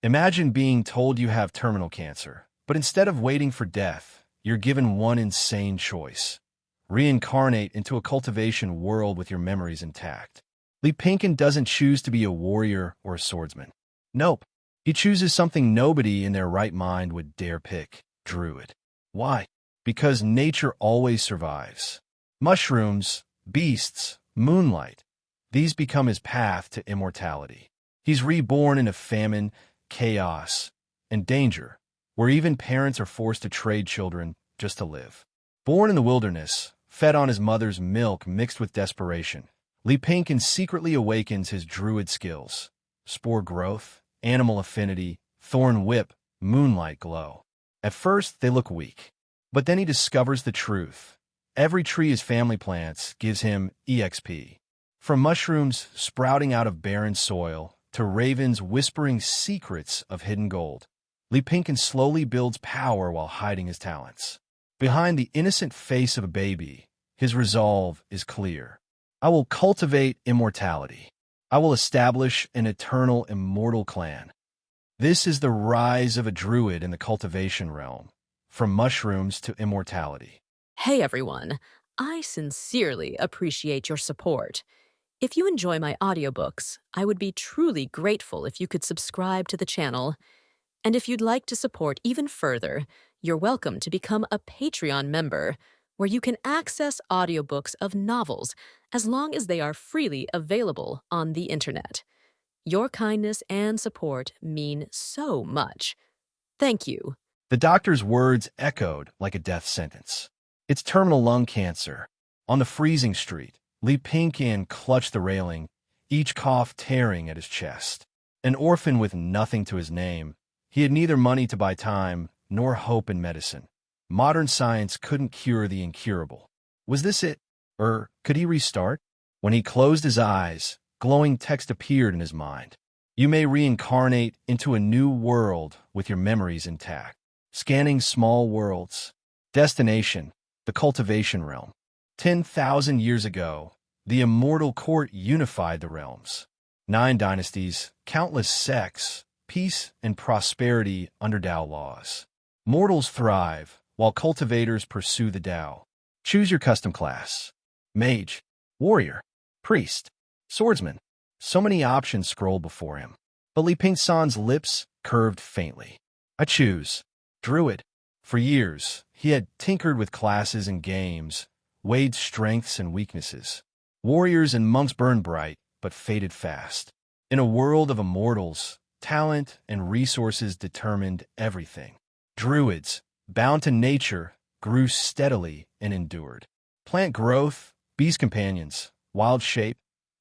Imagine being told you have terminal cancer, but instead of waiting for death, you're given one insane choice. Reincarnate into a cultivation world with your memories intact. Lee Pinkin doesn't choose to be a warrior or a swordsman. Nope. He chooses something nobody in their right mind would dare pick: Druid. Why? Because nature always survives. Mushrooms, beasts, moonlight. These become his path to immortality. He's reborn into famine, chaos, and danger, where even parents are forced to trade children just to live. Born in the wilderness, fed on his mother's milk mixed with desperation, Lee Pinkin secretly awakens his druid skills: spore growth, animal affinity, thorn whip, moonlight glow. At first, they look weak. But then he discovers the truth. Every tree his family plants gives him EXP. From mushrooms sprouting out of barren soil to ravens whispering secrets of hidden gold, Lee Pinkin slowly builds power while hiding his talents. Behind the innocent face of a baby, his resolve is clear. I will cultivate immortality. I will establish an eternal immortal clan. This is the rise of a druid in the cultivation realm, from mushrooms to immortality. Hey everyone, I sincerely appreciate your support. If you enjoy my audiobooks, I would be truly grateful if you could subscribe to the channel. And if you'd like to support even further, you're welcome to become a Patreon member, where you can access audiobooks of novels as long as they are freely available on the internet. Your kindness and support mean so much. Thank you. The doctor's words echoed like a death sentence. It's terminal lung cancer. On the freezing street, Lee Pinkin clutched the railing, each cough tearing at his chest. An orphan with nothing to his name, he had neither money to buy time nor hope in medicine. Modern science couldn't cure the incurable. Was this it? Or could he restart? When he closed his eyes, glowing text appeared in his mind. You may reincarnate into a new world with your memories intact. Scanning small worlds. Destination: the cultivation realm. 10,000 years ago, the immortal court unified the realms. 9 dynasties, countless sects, peace and prosperity under Tao laws. Mortals thrive, while cultivators pursue the Tao. Choose your custom class: mage, warrior, priest, swordsman. So many options scrolled before him. But Li Pingsan's lips curved faintly. I choose Druid. For years, he had tinkered with classes and games, weighed strengths and weaknesses. Warriors and monks burned bright, but faded fast. In a world of immortals, talent and resources determined everything. Druids, bound to nature, grew steadily and endured. Plant growth, beast companions, wild shape,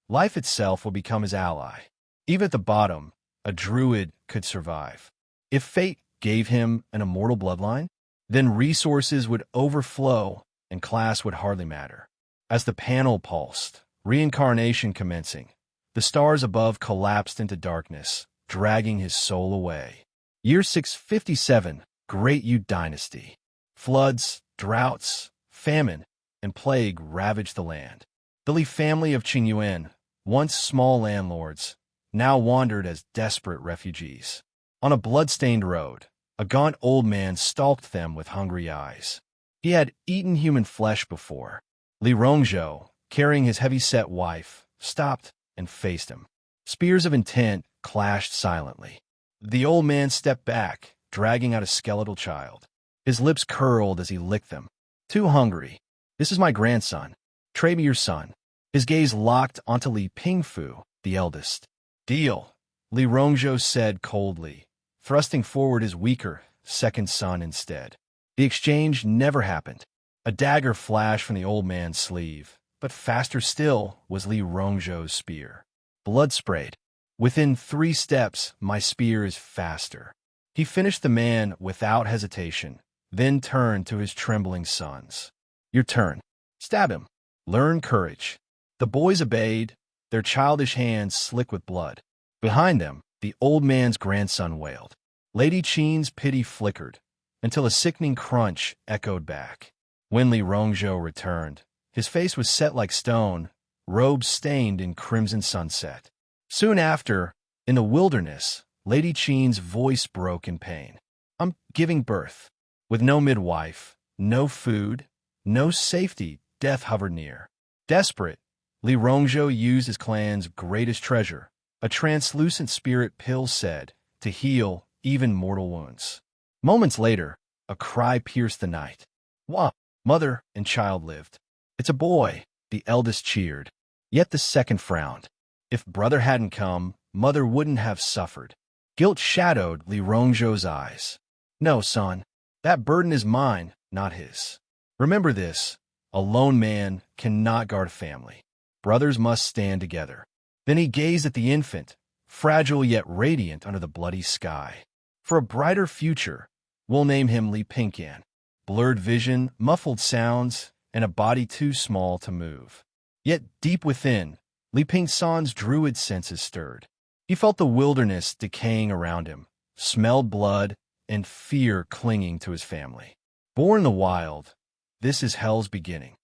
life itself will become his ally. Even at the bottom, a druid could survive. If fate gave him an immortal bloodline, then resources would overflow and class would hardly matter. As the panel pulsed, reincarnation commencing, the stars above collapsed into darkness, dragging his soul away. Year 657, Great Yu Dynasty. Floods, droughts, famine, and plague ravaged the land. The Li family of Qingyuan, once small landlords, now wandered as desperate refugees. On a blood-stained road, a gaunt old man stalked them with hungry eyes. He had eaten human flesh before. Li Rongzhou, carrying his heavy-set wife, stopped and faced him. Spears of intent clashed silently. The old man stepped back, dragging out a skeletal child. His lips curled as he licked them. Too hungry. This is my grandson. Trade me your son. His gaze locked onto Li Pingfu, the eldest. Deal, Li Rongzhou said coldly, thrusting forward his weaker, second son instead. The exchange never happened. A dagger flashed from the old man's sleeve, but faster still was Li Rongzhou's spear. Blood sprayed. Within 3 steps, my spear is faster. He finished the man without hesitation, then turned to his trembling sons. Your turn. Stab him. Learn courage. The boys obeyed, their childish hands slick with blood. Behind them, the old man's grandson wailed. Lady Qin's pity flickered, until a sickening crunch echoed back. When Li Rongzhou returned, his face was set like stone, robes stained in crimson sunset. Soon after, in the wilderness, Lady Qin's voice broke in pain. I'm giving birth. With no midwife, no food, no safety, death hovered near. Desperate, Li Rongzhou used his clan's greatest treasure, a translucent spirit pill said, to heal even mortal wounds. Moments later, a cry pierced the night. Wah! Mother and child lived. It's a boy, the eldest cheered. Yet the second frowned. If brother hadn't come, mother wouldn't have suffered. Guilt shadowed Li Rongzhou's eyes. No, son, that burden is mine, not his. Remember this, a lone man cannot guard a family. Brothers must stand together. Then he gazed at the infant, fragile yet radiant under the bloody sky. For a brighter future, we'll name him Li Pingyan. Blurred vision, muffled sounds, and a body too small to move. Yet deep within, Li Pingsan's druid senses stirred. He felt the wilderness decaying around him, smelled blood, and fear clinging to his family. Born in the wild, this is hell's beginning.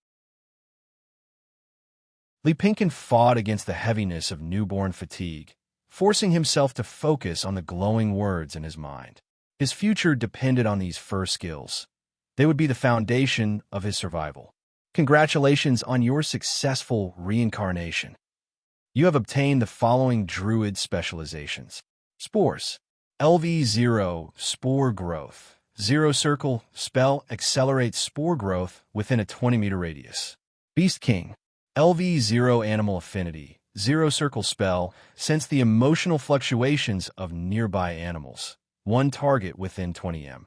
Li Pingyan fought against the heaviness of newborn fatigue, forcing himself to focus on the glowing words in his mind. His future depended on these first skills. They would be the foundation of his survival. Congratulations on your successful reincarnation. You have obtained the following Druid specializations. Spores. LV0, Spore Growth. Zero Circle, spell accelerates spore growth within a 20-meter radius. Beast King. LV0 Animal Affinity. Zero Circle spell, sense the emotional fluctuations of nearby animals. One target within 20 m.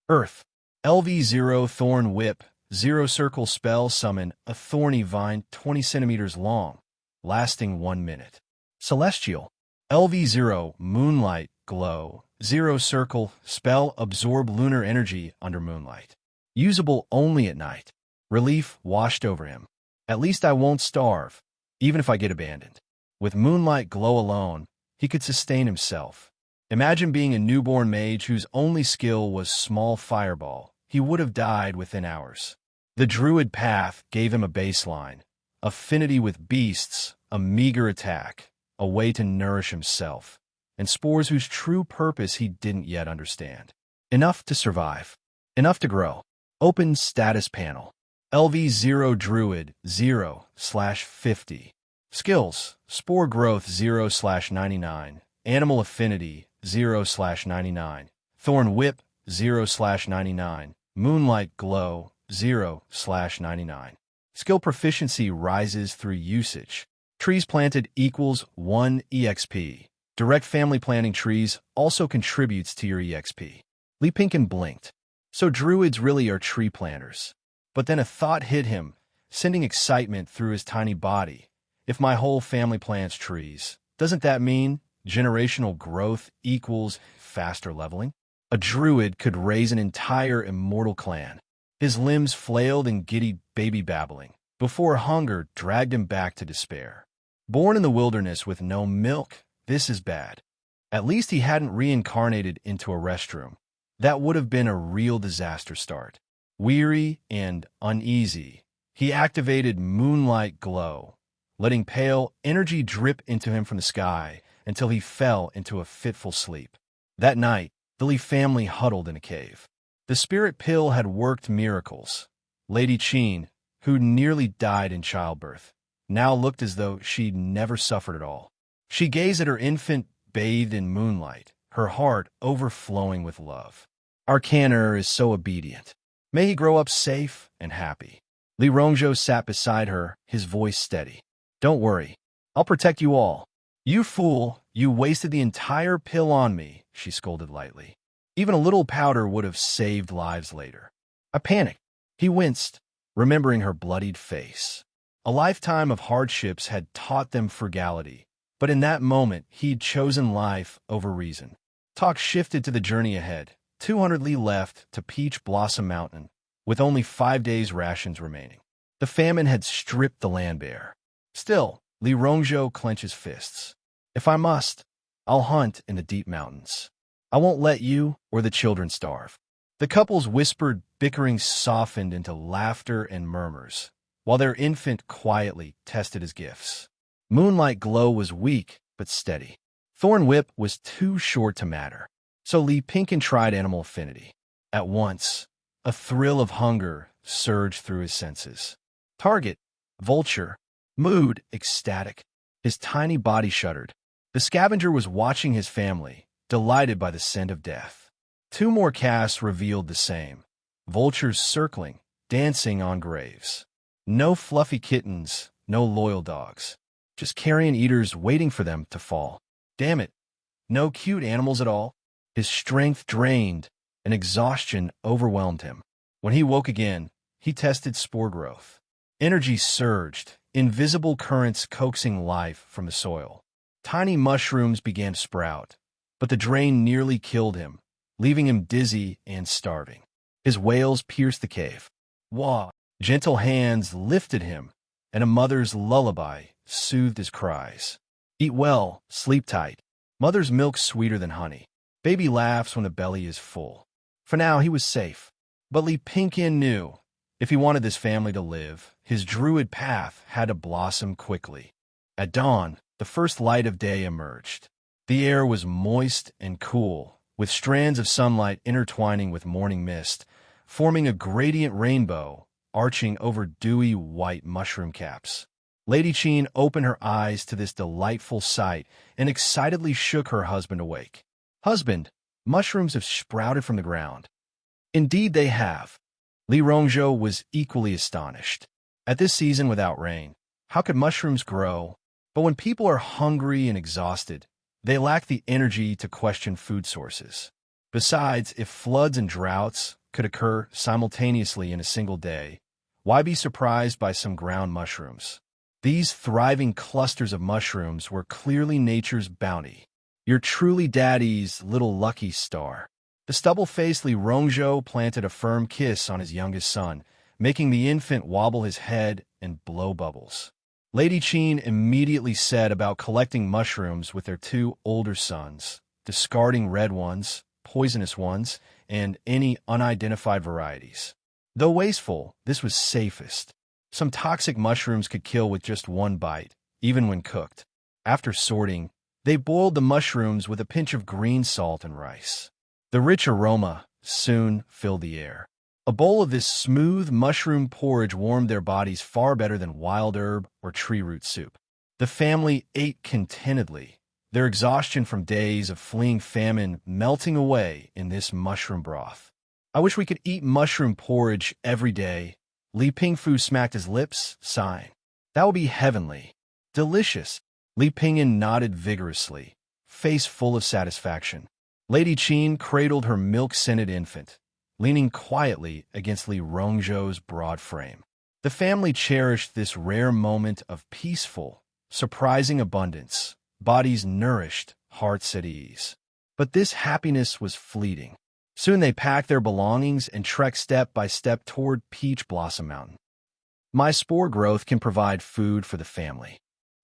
Earth. LV0 Thorn Whip. Zero Circle spell, summon a thorny vine 20 centimeters long, lasting 1 minute. Celestial. LV0 Moonlight Glow. Zero Circle spell, absorb lunar energy under moonlight. Usable only at night. Relief washed over him. At least I won't starve, even if I get abandoned. With moonlight glow alone, he could sustain himself. Imagine being a newborn mage whose only skill was small fireball. He would have died within hours. The Druid path gave him a baseline, affinity with beasts, a meager attack, a way to nourish himself, and spores whose true purpose he didn't yet understand. Enough to survive. Enough to grow. Open status panel. LV0 Druid 0/50. Skills. Spore Growth 0/99. Animal Affinity 0/99. Thorn Whip 0/99. Moonlight Glow 0/99. Skill proficiency rises through usage. Trees planted equals 1 EXP. Direct family planting trees also contributes to your EXP. Li Pingyan blinked. So druids really are tree planters. But then a thought hit him, sending excitement through his tiny body. If my whole family plants trees, doesn't that mean generational growth equals faster leveling? A druid could raise an entire immortal clan. His limbs flailed in giddy baby babbling, before hunger dragged him back to despair. Born in the wilderness with no milk, this is bad. At least he hadn't reincarnated into a restroom. That would have been a real disaster start. Weary and uneasy, he activated Moonlight Glow, letting pale energy drip into him from the sky until he fell into a fitful sleep. That night, the Li family huddled in a cave. The spirit pill had worked miracles. Lady Qin, who nearly died in childbirth, now looked as though she'd never suffered at all. She gazed at her infant bathed in moonlight, her heart overflowing with love. Arcaner is so obedient. May he grow up safe and happy. Li Rongzhou sat beside her, his voice steady. Don't worry. I'll protect you all. You fool, you wasted the entire pill on me, she scolded lightly. Even a little powder would have saved lives later. I panicked. He winced, remembering her bloodied face. A lifetime of hardships had taught them frugality, but in that moment he'd chosen life over reason. Talk shifted to the journey ahead. 200 li left to Peach Blossom Mountain, with only 5 days' rations remaining. The famine had stripped the land bare. Still, Li Rongzhou clenches fists. If I must, I'll hunt in the deep mountains. I won't let you or the children starve. The couple's whispered bickering softened into laughter and murmurs, while their infant quietly tested his gifts. Moonlight Glow was weak but steady. Thorn Whip was too short to matter, so Li Pinkin tried animal affinity. At once, a thrill of hunger surged through his senses. Target, vulture, mood, ecstatic. His tiny body shuddered. The scavenger was watching his family, delighted by the scent of death. 2 more casts revealed the same. Vultures circling, dancing on graves. No fluffy kittens, no loyal dogs. Just carrion eaters waiting for them to fall. Damn it, no cute animals at all? His strength drained, and exhaustion overwhelmed him. When he woke again, he tested spore growth. Energy surged, invisible currents coaxing life from the soil. Tiny mushrooms began to sprout, but the drain nearly killed him, leaving him dizzy and starving. His wails pierced the cave. Wah! Gentle hands lifted him, and a mother's lullaby soothed his cries. Eat well, sleep tight. Mother's milk's sweeter than honey. Baby laughs when the belly is full. For now, he was safe. But Li Pinkin knew, if he wanted this family to live, his Druid path had to blossom quickly. At dawn, the first light of day emerged. The air was moist and cool, with strands of sunlight intertwining with morning mist, forming a gradient rainbow arching over dewy white mushroom caps. Lady Qin opened her eyes to this delightful sight and excitedly shook her husband awake. Husband, mushrooms have sprouted from the ground. Indeed they have. Li Rongzhou was equally astonished. At this season without rain, how could mushrooms grow? But when people are hungry and exhausted, they lack the energy to question food sources. Besides, if floods and droughts could occur simultaneously in a single day, why be surprised by some ground mushrooms? These thriving clusters of mushrooms were clearly nature's bounty. You're truly daddy's little lucky star. The stubble-faced Li Rongzhou planted a firm kiss on his youngest son, making the infant wobble his head and blow bubbles. Lady Qin immediately set about collecting mushrooms with their 2 older sons, discarding red ones, poisonous ones, and any unidentified varieties. Though wasteful, this was safest. Some toxic mushrooms could kill with just 1 bite, even when cooked. After sorting, they boiled the mushrooms with a pinch of green salt and rice. The rich aroma soon filled the air. A bowl of this smooth mushroom porridge warmed their bodies far better than wild herb or tree root soup. The family ate contentedly, their exhaustion from days of fleeing famine melting away in this mushroom broth. I wish we could eat mushroom porridge every day. Li Pingfu smacked his lips, sighing. That would be heavenly. Delicious. Li Pingyan nodded vigorously, face full of satisfaction. Lady Qin cradled her milk-scented infant, leaning quietly against Li Rongzhou's broad frame. The family cherished this rare moment of peaceful, surprising abundance, bodies nourished, hearts at ease. But this happiness was fleeting. Soon they packed their belongings and trekked step by step toward Peach Blossom Mountain. My spore growth can provide food for the family.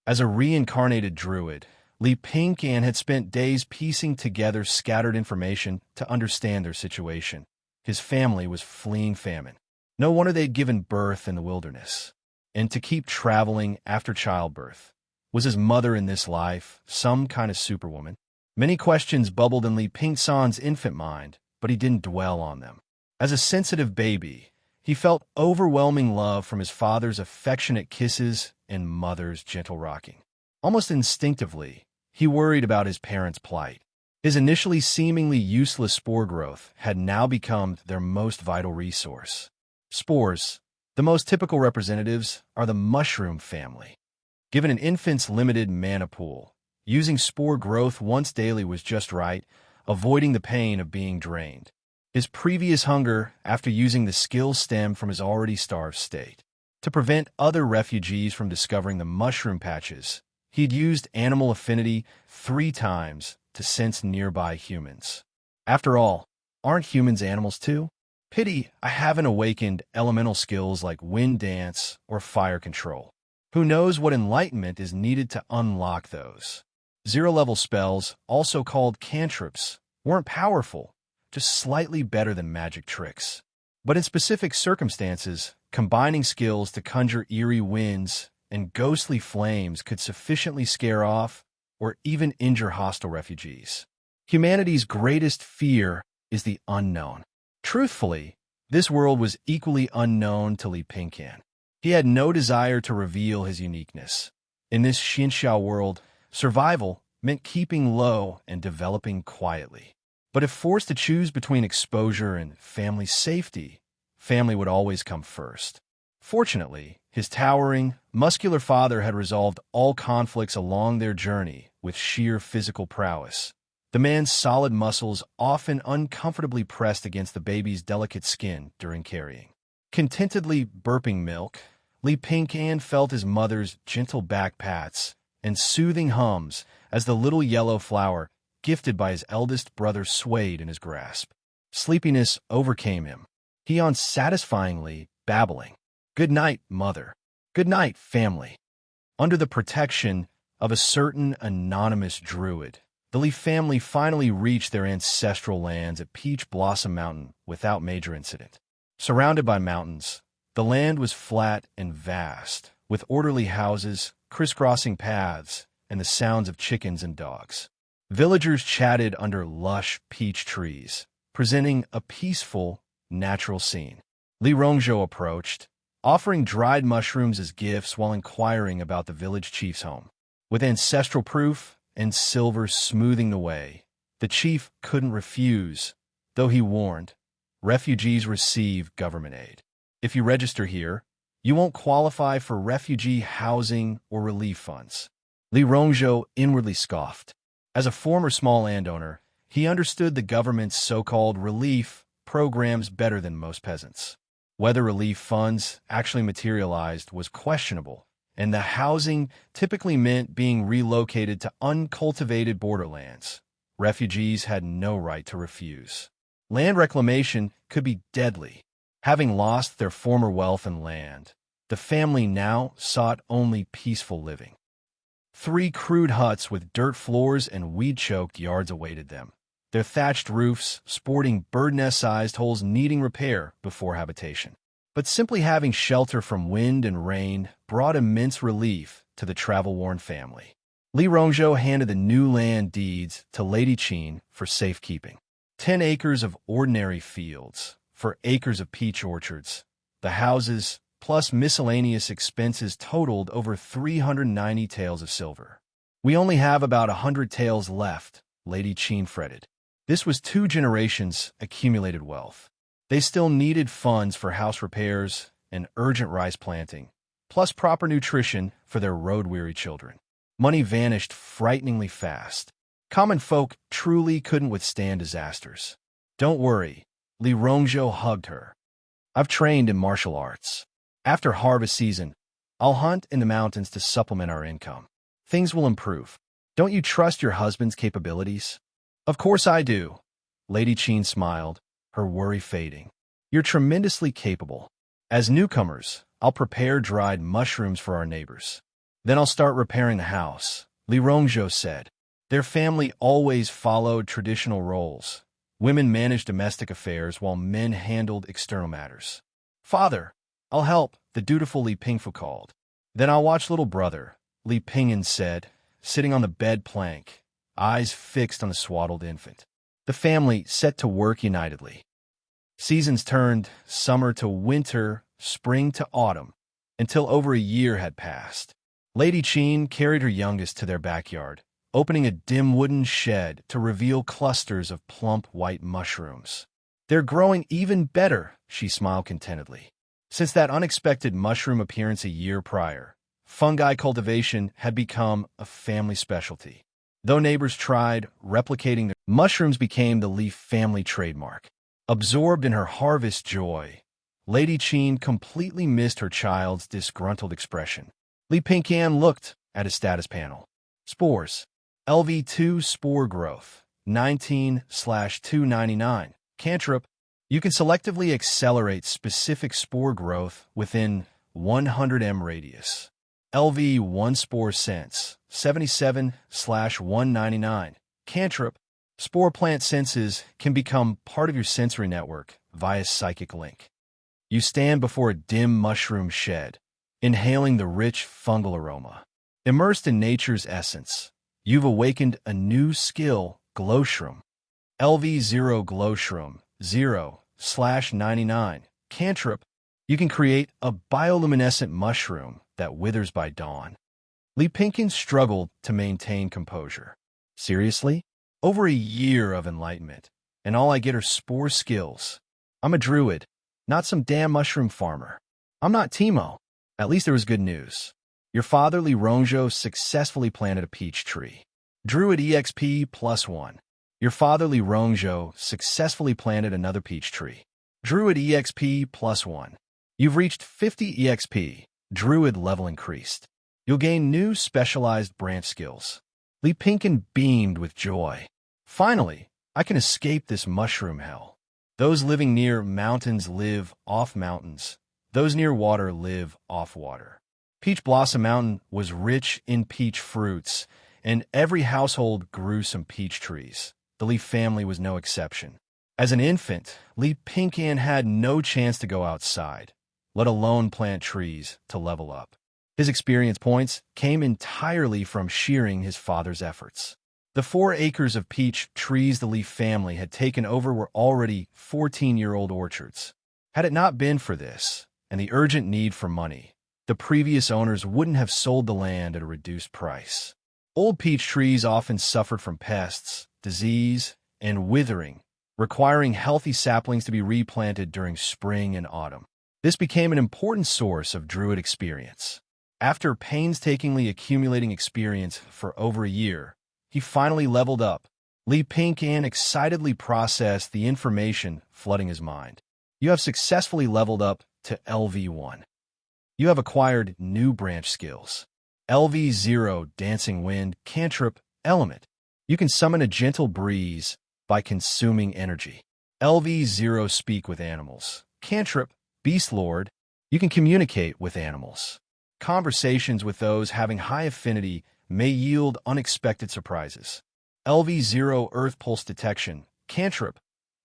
As a reincarnated druid, Li Pingyan had spent days piecing together scattered information to understand their situation. His family was fleeing famine. No wonder they'd given birth in the wilderness. And to keep traveling after childbirth. Was his mother in this life some kind of superwoman? Many questions bubbled in Li Pingsan's infant mind, but he didn't dwell on them. As a sensitive baby, he felt overwhelming love from his father's affectionate kisses and mother's gentle rocking. Almost instinctively, he worried about his parents' plight. His initially seemingly useless spore growth had now become their most vital resource. Spores, the most typical representatives, are the mushroom family. Given an infant's limited mana pool, using spore growth once daily was just right, avoiding the pain of being drained. His previous hunger after using the skill stemmed from his already starved state. To prevent other refugees from discovering the mushroom patches, he'd used animal affinity 3 times to sense nearby humans. After all, aren't humans animals too? Pity I haven't awakened elemental skills like wind dance or fire control. Who knows what enlightenment is needed to unlock those? 0-level spells, also called cantrips, weren't powerful, just slightly better than magic tricks. But in specific circumstances, combining skills to conjure eerie winds and ghostly flames could sufficiently scare off or even injure hostile refugees. Humanity's greatest fear is the unknown. Truthfully, this world was equally unknown to Li Pingyan. He had no desire to reveal his uniqueness. In this xianxia world, survival meant keeping low and developing quietly. But if forced to choose between exposure and family safety, family would always come first. Fortunately, his towering, muscular father had resolved all conflicts along their journey with sheer physical prowess. The man's solid muscles often uncomfortably pressed against the baby's delicate skin during carrying. Contentedly burping milk, Li Pingyan felt his mother's gentle back pats and soothing hums as the little yellow flower, gifted by his eldest brother, swayed in his grasp. Sleepiness overcame him. He yawned satisfyingly, babbling, "Good night, mother. Good night, family." Under the protection of a certain anonymous druid, the Li family finally reached their ancestral lands at Peach Blossom Mountain without major incident. Surrounded by mountains, the land was flat and vast, with orderly houses, crisscrossing paths, and the sounds of chickens and dogs. Villagers chatted under lush peach trees, presenting a peaceful, natural scene. Li Rongzhou approached, offering dried mushrooms as gifts while inquiring about the village chief's home. With ancestral proof and silver smoothing the way, the chief couldn't refuse, though he warned, refugees receive government aid. If you register here, you won't qualify for refugee housing or relief funds. Li Rongzhou inwardly scoffed. As a former small landowner, he understood the government's so-called relief programs better than most peasants. Whether relief funds actually materialized was questionable, and the housing typically meant being relocated to uncultivated borderlands. Refugees had no right to refuse. Land reclamation could be deadly. Having lost their former wealth and land, the family now sought only peaceful living. 3 crude huts with dirt floors and weed-choked yards awaited them, their thatched roofs sporting bird nest-sized holes needing repair before habitation. But simply having shelter from wind and rain brought immense relief to the travel-worn family. Li Rongzhou handed the new land deeds to Lady Qin for safekeeping. 10 acres of ordinary fields for acres of peach orchards. The houses, plus miscellaneous expenses, totaled over 390 taels of silver. "We only have about 100 taels left," Lady Qin fretted. This was 2 generations' accumulated wealth. They still needed funds for house repairs and urgent rice planting, plus proper nutrition for their road-weary children. Money vanished frighteningly fast. Common folk truly couldn't withstand disasters. "Don't worry," Li Rongzhou hugged her. "I've trained in martial arts. After harvest season, I'll hunt in the mountains to supplement our income. Things will improve. Don't you trust your husband's capabilities?" "Of course I do," Lady Qin smiled, her worry fading. "You're tremendously capable. As newcomers, I'll prepare dried mushrooms for our neighbors. Then I'll start repairing the house," Li Rongzhou said. Their family always followed traditional roles. Women managed domestic affairs while men handled external matters. "Father, I'll help," the dutiful Li Pingfu called. "Then I'll watch little brother," Li Pingyan said, sitting on the bed plank, eyes fixed on the swaddled infant. The family set to work unitedly. Seasons turned, summer to winter, spring to autumn, until over a year had passed. Lady Qin carried her youngest to their backyard, opening a dim wooden shed to reveal clusters of plump white mushrooms. "They're growing even better," she smiled contentedly. Since that unexpected mushroom appearance a year prior, fungi cultivation had become a family specialty. Though neighbors tried replicating their mushrooms became the Li family trademark. Absorbed in her harvest joy, Lady Qin completely missed her child's disgruntled expression. Li Pingyan looked at his status panel. Spores. LV2 spore growth. 19/299. Cantrip. You can selectively accelerate specific spore growth within 100 m radius. LV1 spore sense. 77/199. Cantrip. Spore plant senses can become part of your sensory network via psychic link. You stand before a dim mushroom shed, inhaling the rich fungal aroma. Immersed in nature's essence, You've awakened a new skill, Glowshroom. LV0 Glowshroom 0/99. Cantrip. You can create a bioluminescent mushroom that withers by dawn. Lee Pinkin struggled to maintain composure. Seriously? Over a year of enlightenment, and all I get are spore skills. I'm a druid, not some damn mushroom farmer. I'm not Timo. At least there was good news. Your father, Lee Ronjo, successfully planted a peach tree. Druid EXP +1. Your father, Lee Ronjo, successfully planted another peach tree. Druid EXP +1. You've reached 50 EXP. Druid level increased. You'll gain new specialized branch skills. Lee Pinkin beamed with joy. Finally, I can escape this mushroom hell. Those living near mountains live off mountains. Those near water live off water. Peach Blossom Mountain was rich in peach fruits, and every household grew some peach trees. The Lee family was no exception. As an infant, Lee Pinkin had no chance to go outside, let alone plant trees to level up. His experience points came entirely from shearing his father's efforts. The 4 acres of peach trees the Lee family had taken over were already 14-year-old orchards. Had it not been for this, and the urgent need for money, the previous owners wouldn't have sold the land at a reduced price. Old peach trees often suffered from pests, disease, and withering, requiring healthy saplings to be replanted during spring and autumn. This became an important source of Druid experience. After painstakingly accumulating experience for over a year, he finally leveled up. Lee Pinkin excitedly processed the information flooding his mind. You have successfully leveled up to LV1. You have acquired new branch skills. LV0 Dancing Wind Cantrip Element. You can summon a gentle breeze by consuming energy. LV0 Speak with Animals Cantrip Beast Lord. You can communicate with animals. Conversations with those having high affinity may yield unexpected surprises. LV0 Earth Pulse Detection Cantrip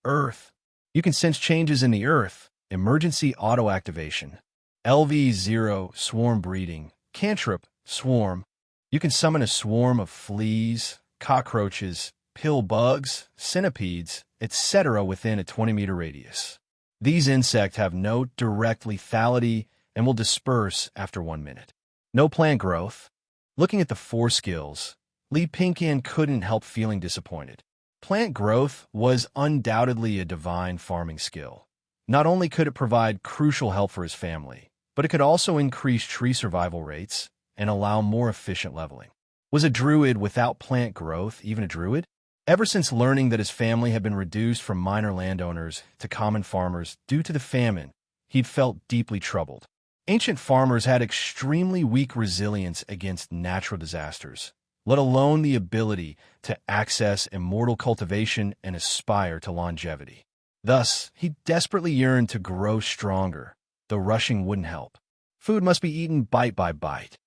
Earth. You can sense changes in the earth. Emergency auto activation. LV0 Swarm Breeding Cantrip Swarm. You can summon a swarm of fleas, cockroaches, pill bugs, centipedes, etc. within a 20-meter radius. These insects have no direct lethality and will disperse after 1 minute. No plant growth. Looking at the 4 skills, Lee Pinkin couldn't help feeling disappointed. Plant growth was undoubtedly a divine farming skill. Not only could it provide crucial help for his family, but it could also increase tree survival rates and allow more efficient leveling. Was a druid without plant growth even a druid? Ever since learning that his family had been reduced from minor landowners to common farmers due to the famine, he'd felt deeply troubled. Ancient farmers had extremely weak resilience against natural disasters, let alone the ability to access immortal cultivation and aspire to longevity. Thus, he desperately yearned to grow stronger, though rushing wouldn't help. Food must be eaten bite by bite.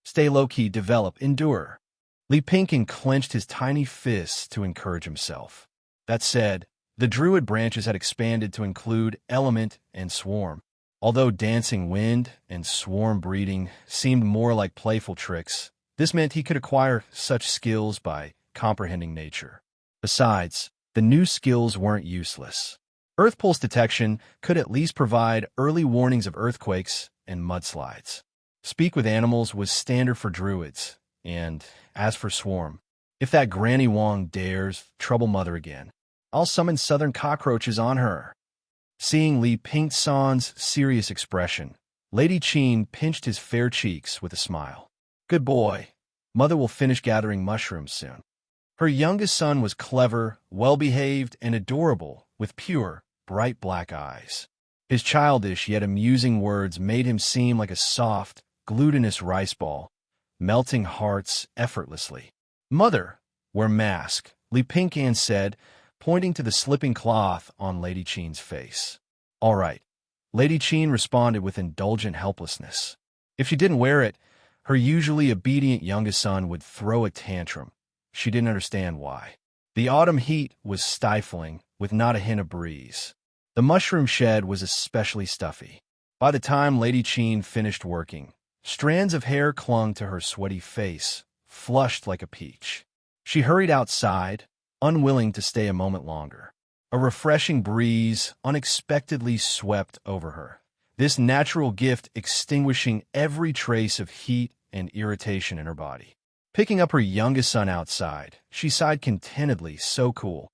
Stay low-key, develop, endure. Lee Pinkin clenched his tiny fists to encourage himself. That said, the druid branches had expanded to include element and swarm. Although dancing wind and swarm breeding seemed more like playful tricks, this meant he could acquire such skills by comprehending nature. Besides, the new skills weren't useless. Earth Pulse Detection could at least provide early warnings of earthquakes and mudslides. Speak with Animals was standard for druids, and as for Swarm, if that Granny Wong dares trouble Mother again, I'll summon southern cockroaches on her. Seeing Lee Pinkin's serious expression, Lady Cheen pinched his fair cheeks with a smile. Good boy. Mother will finish gathering mushrooms soon. Her youngest son was clever, well-behaved, and adorable, with pure, bright black eyes. His childish yet amusing words made him seem like a soft, glutinous rice ball, melting hearts effortlessly. Mother, wear mask, Lee Pinkin said, pointing to the slipping cloth on Lady Cheen's face. All right. Lady Cheen responded with indulgent helplessness. If she didn't wear it, her usually obedient youngest son would throw a tantrum. She didn't understand why. The autumn heat was stifling, with not a hint of breeze. The mushroom shed was especially stuffy. By the time Lady Cheen finished working, strands of hair clung to her sweaty face, flushed like a peach. She hurried outside, unwilling to stay a moment longer. A refreshing breeze unexpectedly swept over her, this natural gift extinguishing every trace of heat and irritation in her body. Picking up her youngest son outside, she sighed contentedly, so cool.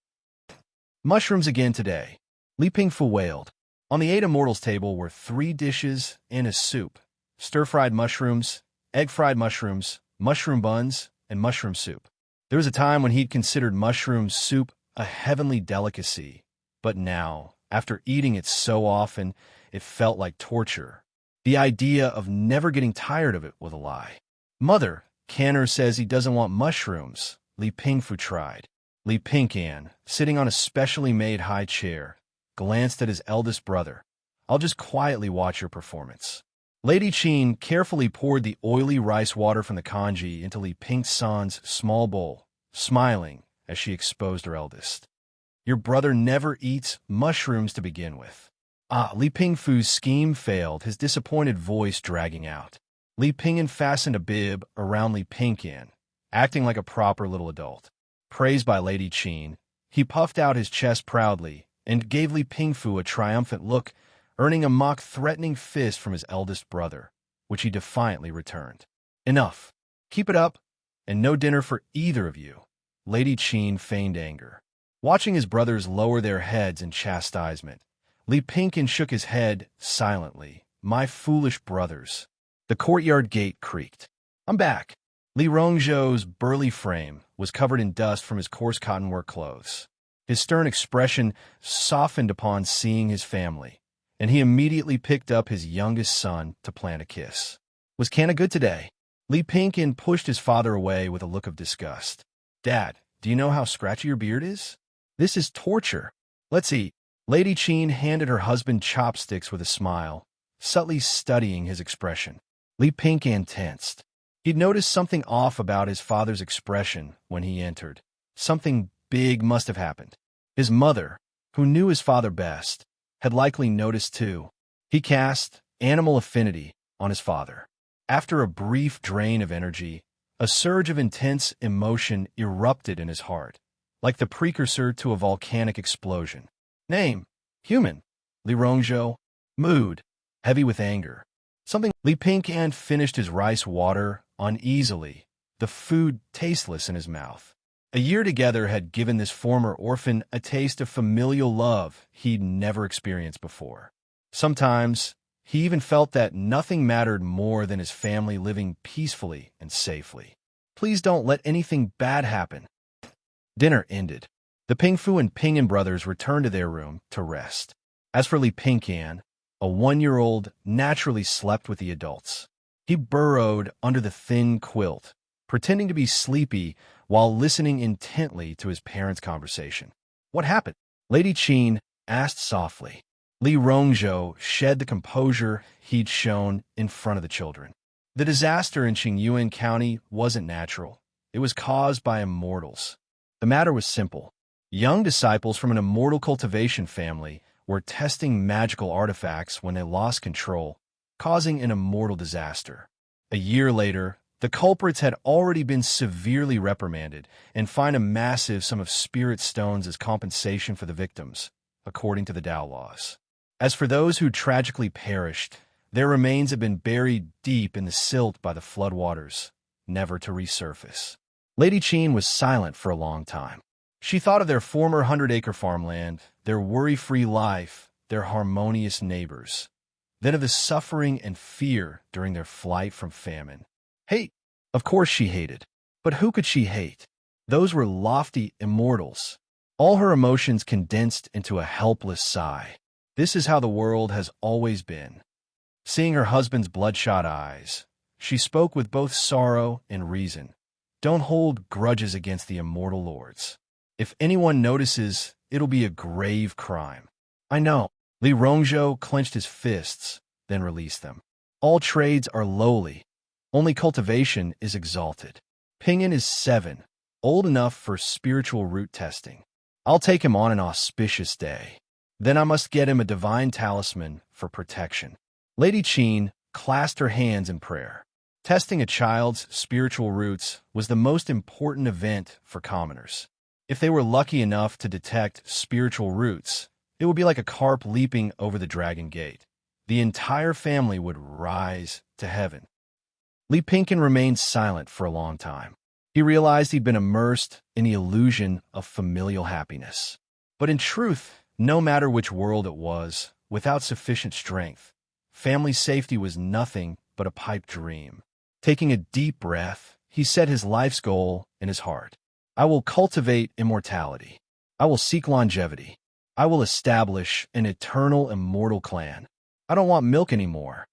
Mushrooms again today, Li Pingfu wailed. On the 8 Immortals table were 3 dishes and a soup: stir-fried mushrooms, egg-fried mushrooms, mushroom buns, and mushroom soup. There was a time when he'd considered mushroom soup a heavenly delicacy, but now, after eating it so often, it felt like torture. The idea of never getting tired of it was a lie. Mother, Canner says he doesn't want mushrooms, Li Pingfu tried. Li Pingcan, sitting on a specially made high chair, glanced at his eldest brother. I'll just quietly watch your performance. Lady Qin carefully poured the oily rice water from the congee into Li Pingsan's small bowl, smiling as she exposed her eldest. Your brother never eats mushrooms to begin with. Li Pingfu's scheme failed, his disappointed voice dragging out. Li Pingyan fastened a bib around Li Pingcan, acting like a proper little adult. Praised by Lady Qin, he puffed out his chest proudly and gave Li Pingfu a triumphant look, earning a mock-threatening fist from his eldest brother, which he defiantly returned. Enough. Keep it up, and no dinner for either of you. Lady Qin feigned anger. Watching his brothers lower their heads in chastisement, Li Pingcan shook his head silently. My foolish brothers. The courtyard gate creaked. I'm back. Li Rongzhou's burly frame was covered in dust from his coarse cotton work clothes. His stern expression softened upon seeing his family, and he immediately picked up his youngest son to plant a kiss. Was Canna good today? Li Pingcan pushed his father away with a look of disgust. Dad, do you know how scratchy your beard is? This is torture. Let's eat. Lady Qin handed her husband chopsticks with a smile, subtly studying his expression. Li Pingcan tensed. He'd noticed something off about his father's expression when he entered. Something big must have happened. His mother, who knew his father best, had likely noticed too. He cast animal affinity on his father. After a brief drain of energy, a surge of intense emotion erupted in his heart, like the precursor to a volcanic explosion. Name: human. Li Rongzhou. Mood: heavy with anger. Something. Li Pingcan finished his rice water uneasily, the food tasteless in his mouth. A year together had given this former orphan a taste of familial love he'd never experienced before. Sometimes, he even felt that nothing mattered more than his family living peacefully and safely. Please don't let anything bad happen. Dinner ended. The Pingfu and Pingyan brothers returned to their room to rest. As for Li Pingcan, a 1-year-old naturally slept with the adults. He burrowed under the thin quilt, pretending to be sleepy while listening intently to his parents' conversation. What happened? Lady Qin asked softly. Li Rongzhou shed the composure he'd shown in front of the children. The disaster in Qingyuan County wasn't natural. It was caused by immortals. The matter was simple. Young disciples from an immortal cultivation family were testing magical artifacts when they lost control, causing an immortal disaster. A year later, the culprits had already been severely reprimanded and fined a massive sum of spirit stones as compensation for the victims, according to the Tao laws. As for those who tragically perished, their remains have been buried deep in the silt by the floodwaters, never to resurface. Lady Qin was silent for a long time. She thought of their former 100-acre farmland, their worry-free life, their harmonious neighbors, then of the suffering and fear during their flight from famine. Hate. Of course she hated. But who could she hate? Those were lofty immortals. All her emotions condensed into a helpless sigh. This is how the world has always been. Seeing her husband's bloodshot eyes, she spoke with both sorrow and reason. Don't hold grudges against the immortal lords. If anyone notices, it'll be a grave crime. I know. Li Rongzhou clenched his fists, then released them. All trades are lowly. Only cultivation is exalted. Pingyan is 7, old enough for spiritual root testing. I'll take him on an auspicious day. Then I must get him a divine talisman for protection. Lady Qin clasped her hands in prayer. Testing a child's spiritual roots was the most important event for commoners. If they were lucky enough to detect spiritual roots, it would be like a carp leaping over the dragon gate. The entire family would rise to heaven. Li Pinkin remained silent for a long time. He realized he'd been immersed in the illusion of familial happiness. But in truth, no matter which world it was, without sufficient strength, family safety was nothing but a pipe dream. Taking a deep breath, he set his life's goal in his heart. I will cultivate immortality. I will seek longevity. I will establish an eternal immortal clan. I don't want milk anymore.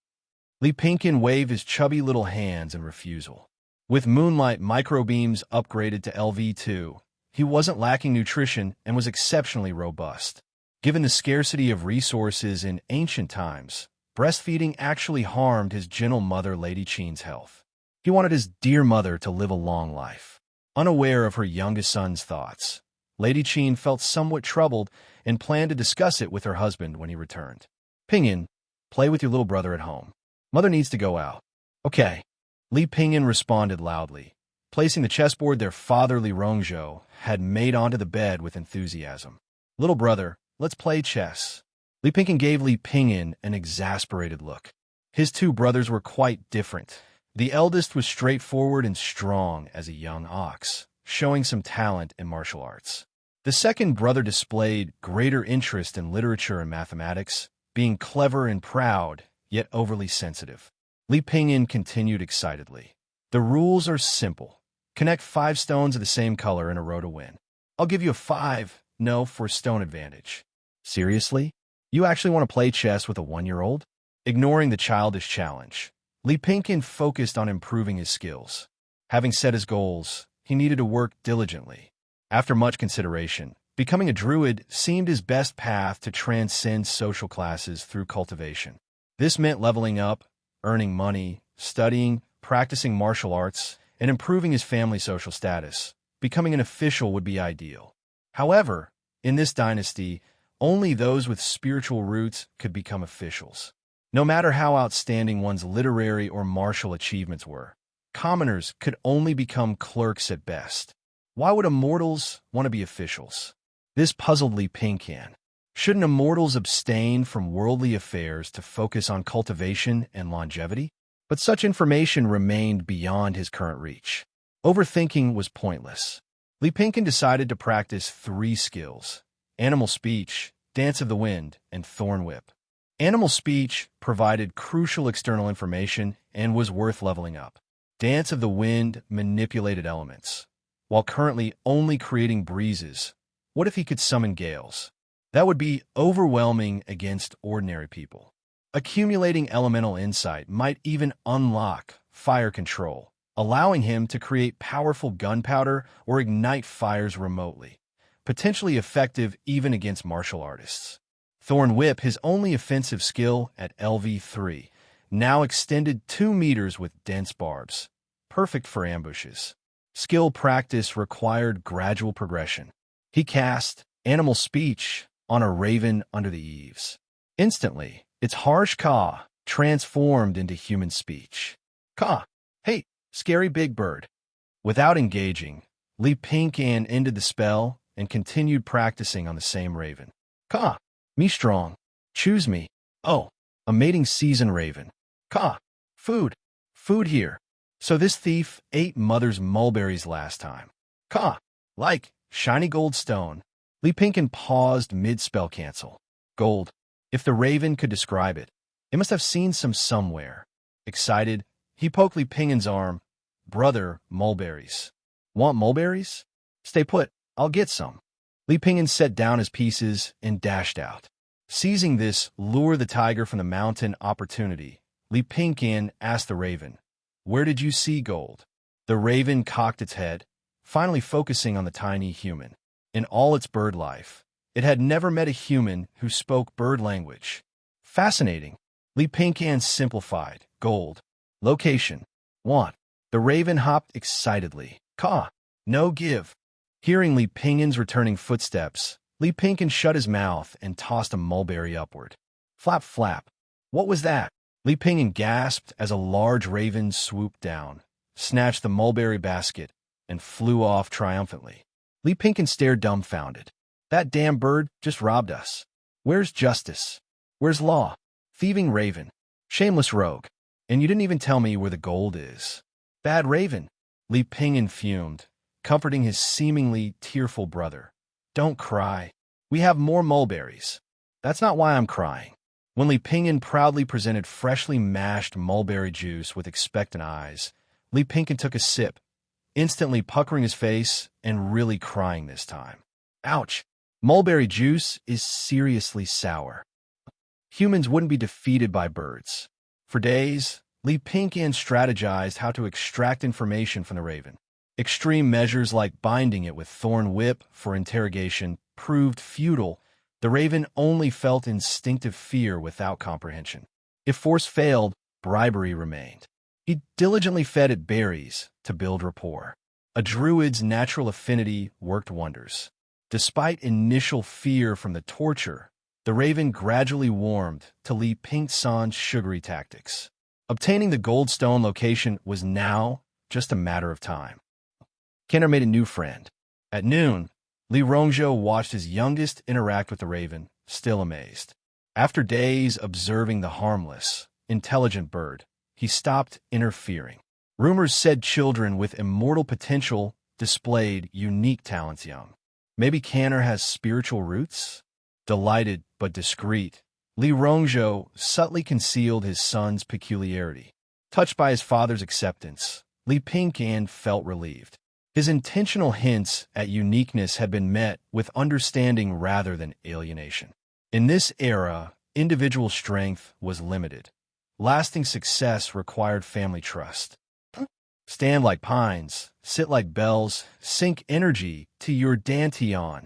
Li Pinkin waved his chubby little hands in refusal. With moonlight microbeams upgraded to LV2, he wasn't lacking nutrition and was exceptionally robust. Given the scarcity of resources in ancient times, breastfeeding actually harmed his gentle mother Lady Qin's health. He wanted his dear mother to live a long life. Unaware of her youngest son's thoughts, Lady Qin felt somewhat troubled and planned to discuss it with her husband when he returned. Pinyin, play with your little brother at home. Mother needs to go out. Okay. Li Pinyin responded loudly, placing the chessboard their father Li Rongzhou had made onto the bed with enthusiasm. Little brother, let's play chess. Li Pinkin gave Li Pinyin an exasperated look. His two brothers were quite different. The eldest was straightforward and strong as a young ox, showing some talent in martial arts. The second brother displayed greater interest in literature and mathematics, being clever and proud, yet overly sensitive. Li Pinyin continued excitedly. The rules are simple. Connect 5 stones of the same color in a row to win. I'll give you a 5-no for stone advantage. Seriously? You actually want to play chess with a 1-year-old? Ignoring the childish challenge, Li Pinkin focused on improving his skills. Having set his goals, he needed to work diligently. After much consideration, becoming a druid seemed his best path to transcend social classes through cultivation. This meant leveling up, earning money, studying, practicing martial arts, and improving his family social status. Becoming an official would be ideal. However, in this dynasty, only those with spiritual roots could become officials. No matter how outstanding one's literary or martial achievements were, commoners could only become clerks at best. Why would immortals want to be officials? This puzzled Li Pinkin. Shouldn't immortals abstain from worldly affairs to focus on cultivation and longevity? But such information remained beyond his current reach. Overthinking was pointless. Li Pinkin decided to practice 3 skills: animal speech, dance of the wind, and thorn whip. Animal speech provided crucial external information and was worth leveling up. Dance of the wind manipulated elements. While currently only creating breezes, what if he could summon gales? That would be overwhelming against ordinary people. Accumulating elemental insight might even unlock fire control, allowing him to create powerful gunpowder or ignite fires remotely, potentially effective even against martial artists. Thorn Whip, his only offensive skill at LV3, now extended 2 meters with dense barbs, perfect for ambushes. Skill practice required gradual progression. He cast Animal Speech on a raven under the eaves. Instantly, its harsh caw transformed into human speech. Caw, hey, scary big bird. Without engaging, Li Pinkin ended the spell and continued practicing on the same raven. Caw, me strong. Choose me. Oh, a mating season raven. Caw, food. Food here. So this thief ate mother's mulberries last time. Caw, like shiny gold stone. Li Pinkin paused mid-spell cancel. Gold. If the raven could describe it, it must have seen some somewhere. Excited, he poked Li Pinkin's arm. Brother, mulberries. Want mulberries? Stay put, I'll get some. Li Pinkin set down his pieces and dashed out. Seizing this lure the tiger from the mountain opportunity, Li Pinkin asked the raven, "Where did you see gold?" The raven cocked its head, finally focusing on the tiny human. In all its bird life, it had never met a human who spoke bird language. Fascinating. Li Pinkin simplified. Gold. Location. Want. The raven hopped excitedly. Caw. No give. Hearing Li Pinkin's returning footsteps, Li Pinkin shut his mouth and tossed a mulberry upward. Flap, flap. What was that? Li Pingyan gasped as a large raven swooped down, snatched the mulberry basket, and flew off triumphantly. Li Pingyan stared dumbfounded. That damn bird just robbed us. Where's justice? Where's law? Thieving raven. Shameless rogue. And you didn't even tell me where the gold is. Bad raven. Li Pingyan fumed, comforting his seemingly tearful brother. Don't cry. We have more mulberries. That's not why I'm crying. When Li Pingyan proudly presented freshly mashed mulberry juice with expectant eyes, Li Pingyan took a sip, instantly puckering his face and really crying this time. Ouch! Mulberry juice is seriously sour. Humans wouldn't be defeated by birds. For days, Li Pingyan strategized how to extract information from the raven. Extreme measures like binding it with thorn whip for interrogation proved futile. The raven only felt instinctive fear without comprehension. If force failed, bribery remained. He diligently fed it berries to build rapport. A druid's natural affinity worked wonders. Despite initial fear from the torture, the raven gradually warmed to Li Pingyan's sugary tactics. Obtaining the goldstone location was now just a matter of time. Kenner made a new friend. At noon, Li Rongzhou watched his youngest interact with the raven, still amazed. After days observing the harmless, intelligent bird, he stopped interfering. Rumors said children with immortal potential displayed unique talents young. Maybe Canner has spiritual roots? Delighted but discreet, Li Rongzhou subtly concealed his son's peculiarity. Touched by his father's acceptance, Li Pingyan felt relieved. His intentional hints at uniqueness had been met with understanding rather than alienation. In this era, individual strength was limited. Lasting success required family trust. Stand like pines, sit like bells, sink energy to your dantian.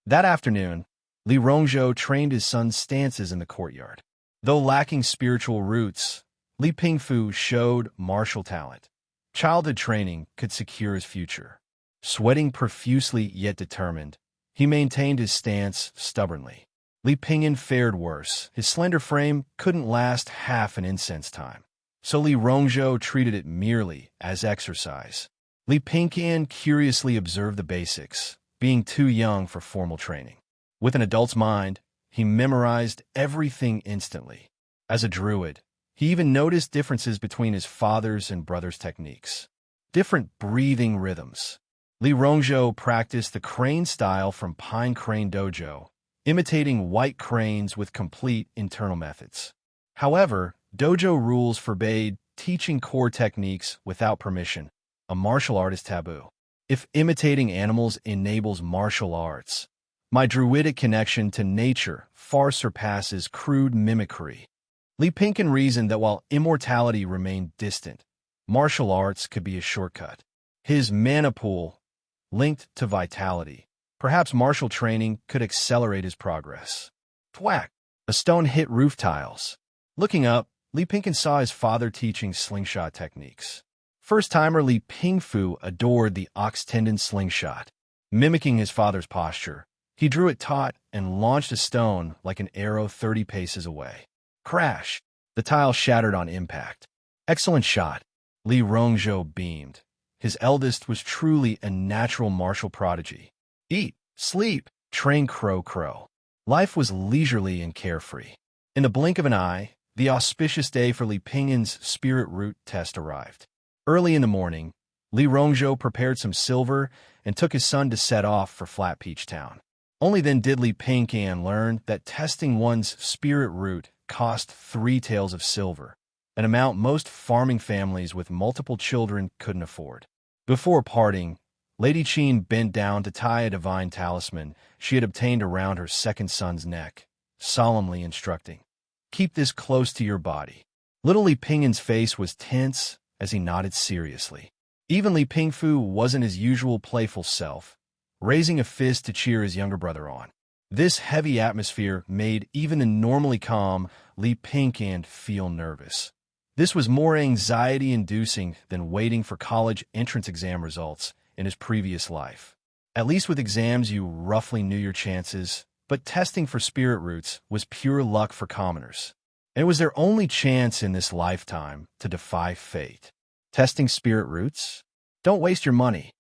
That afternoon, Li Rongzhou trained his son's stances in the courtyard. Though lacking spiritual roots, Li Pingfu showed martial talent. Childhood training could secure his future. Sweating profusely yet determined, he maintained his stance stubbornly. Li Pingyan fared worse. His slender frame couldn't last half an incense time. So Li Rongzhou treated it merely as exercise. Li Pingyan curiously observed the basics, being too young for formal training. With an adult's mind, he memorized everything instantly. As a druid, he even noticed differences between his father's and brother's techniques. Different breathing rhythms. Li Rongzhou practiced the crane style from Pine Crane Dojo, imitating white cranes with complete internal methods. However, dojo rules forbade teaching core techniques without permission. A martial art is taboo. If imitating animals enables martial arts, my druidic connection to nature far surpasses crude mimicry. Li Pingyan reasoned that while immortality remained distant, martial arts could be a shortcut. His mana pool linked to vitality. Perhaps martial training could accelerate his progress. Thwack! A stone hit roof tiles. Looking up, Li Pingyan saw his father teaching slingshot techniques. First-timer Li Pingfu adored the ox tendon slingshot. Mimicking his father's posture, he drew it taut and launched a stone like an arrow 30 paces away. Crash! The tile shattered on impact. Excellent shot. Li Rongzhou beamed. His eldest was truly a natural martial prodigy. Eat, sleep, train crow. Life was leisurely and carefree. In the blink of an eye, the auspicious day for Li Pingyan's spirit root test arrived. Early in the morning, Li Rongzhou prepared some silver and took his son to set off for Flat Peach Town. Only then did Li Pingyan learn that testing one's spirit root cost 3 taels of silver, an amount most farming families with multiple children couldn't afford. Before parting, Lady Qin bent down to tie a divine talisman she had obtained around her second son's neck, solemnly instructing, "Keep this close to your body." Little Li Pingyan's face was tense as he nodded seriously. Even Li Pingfu wasn't his usual playful self, raising a fist to cheer his younger brother on. This heavy atmosphere made even the normally calm Li Pingyan feel nervous. This was more anxiety-inducing than waiting for college entrance exam results in his previous life. At least with exams you roughly knew your chances, but testing for spirit roots was pure luck for commoners. and it was their only chance in this lifetime to defy fate. Testing spirit roots? Don't waste your money.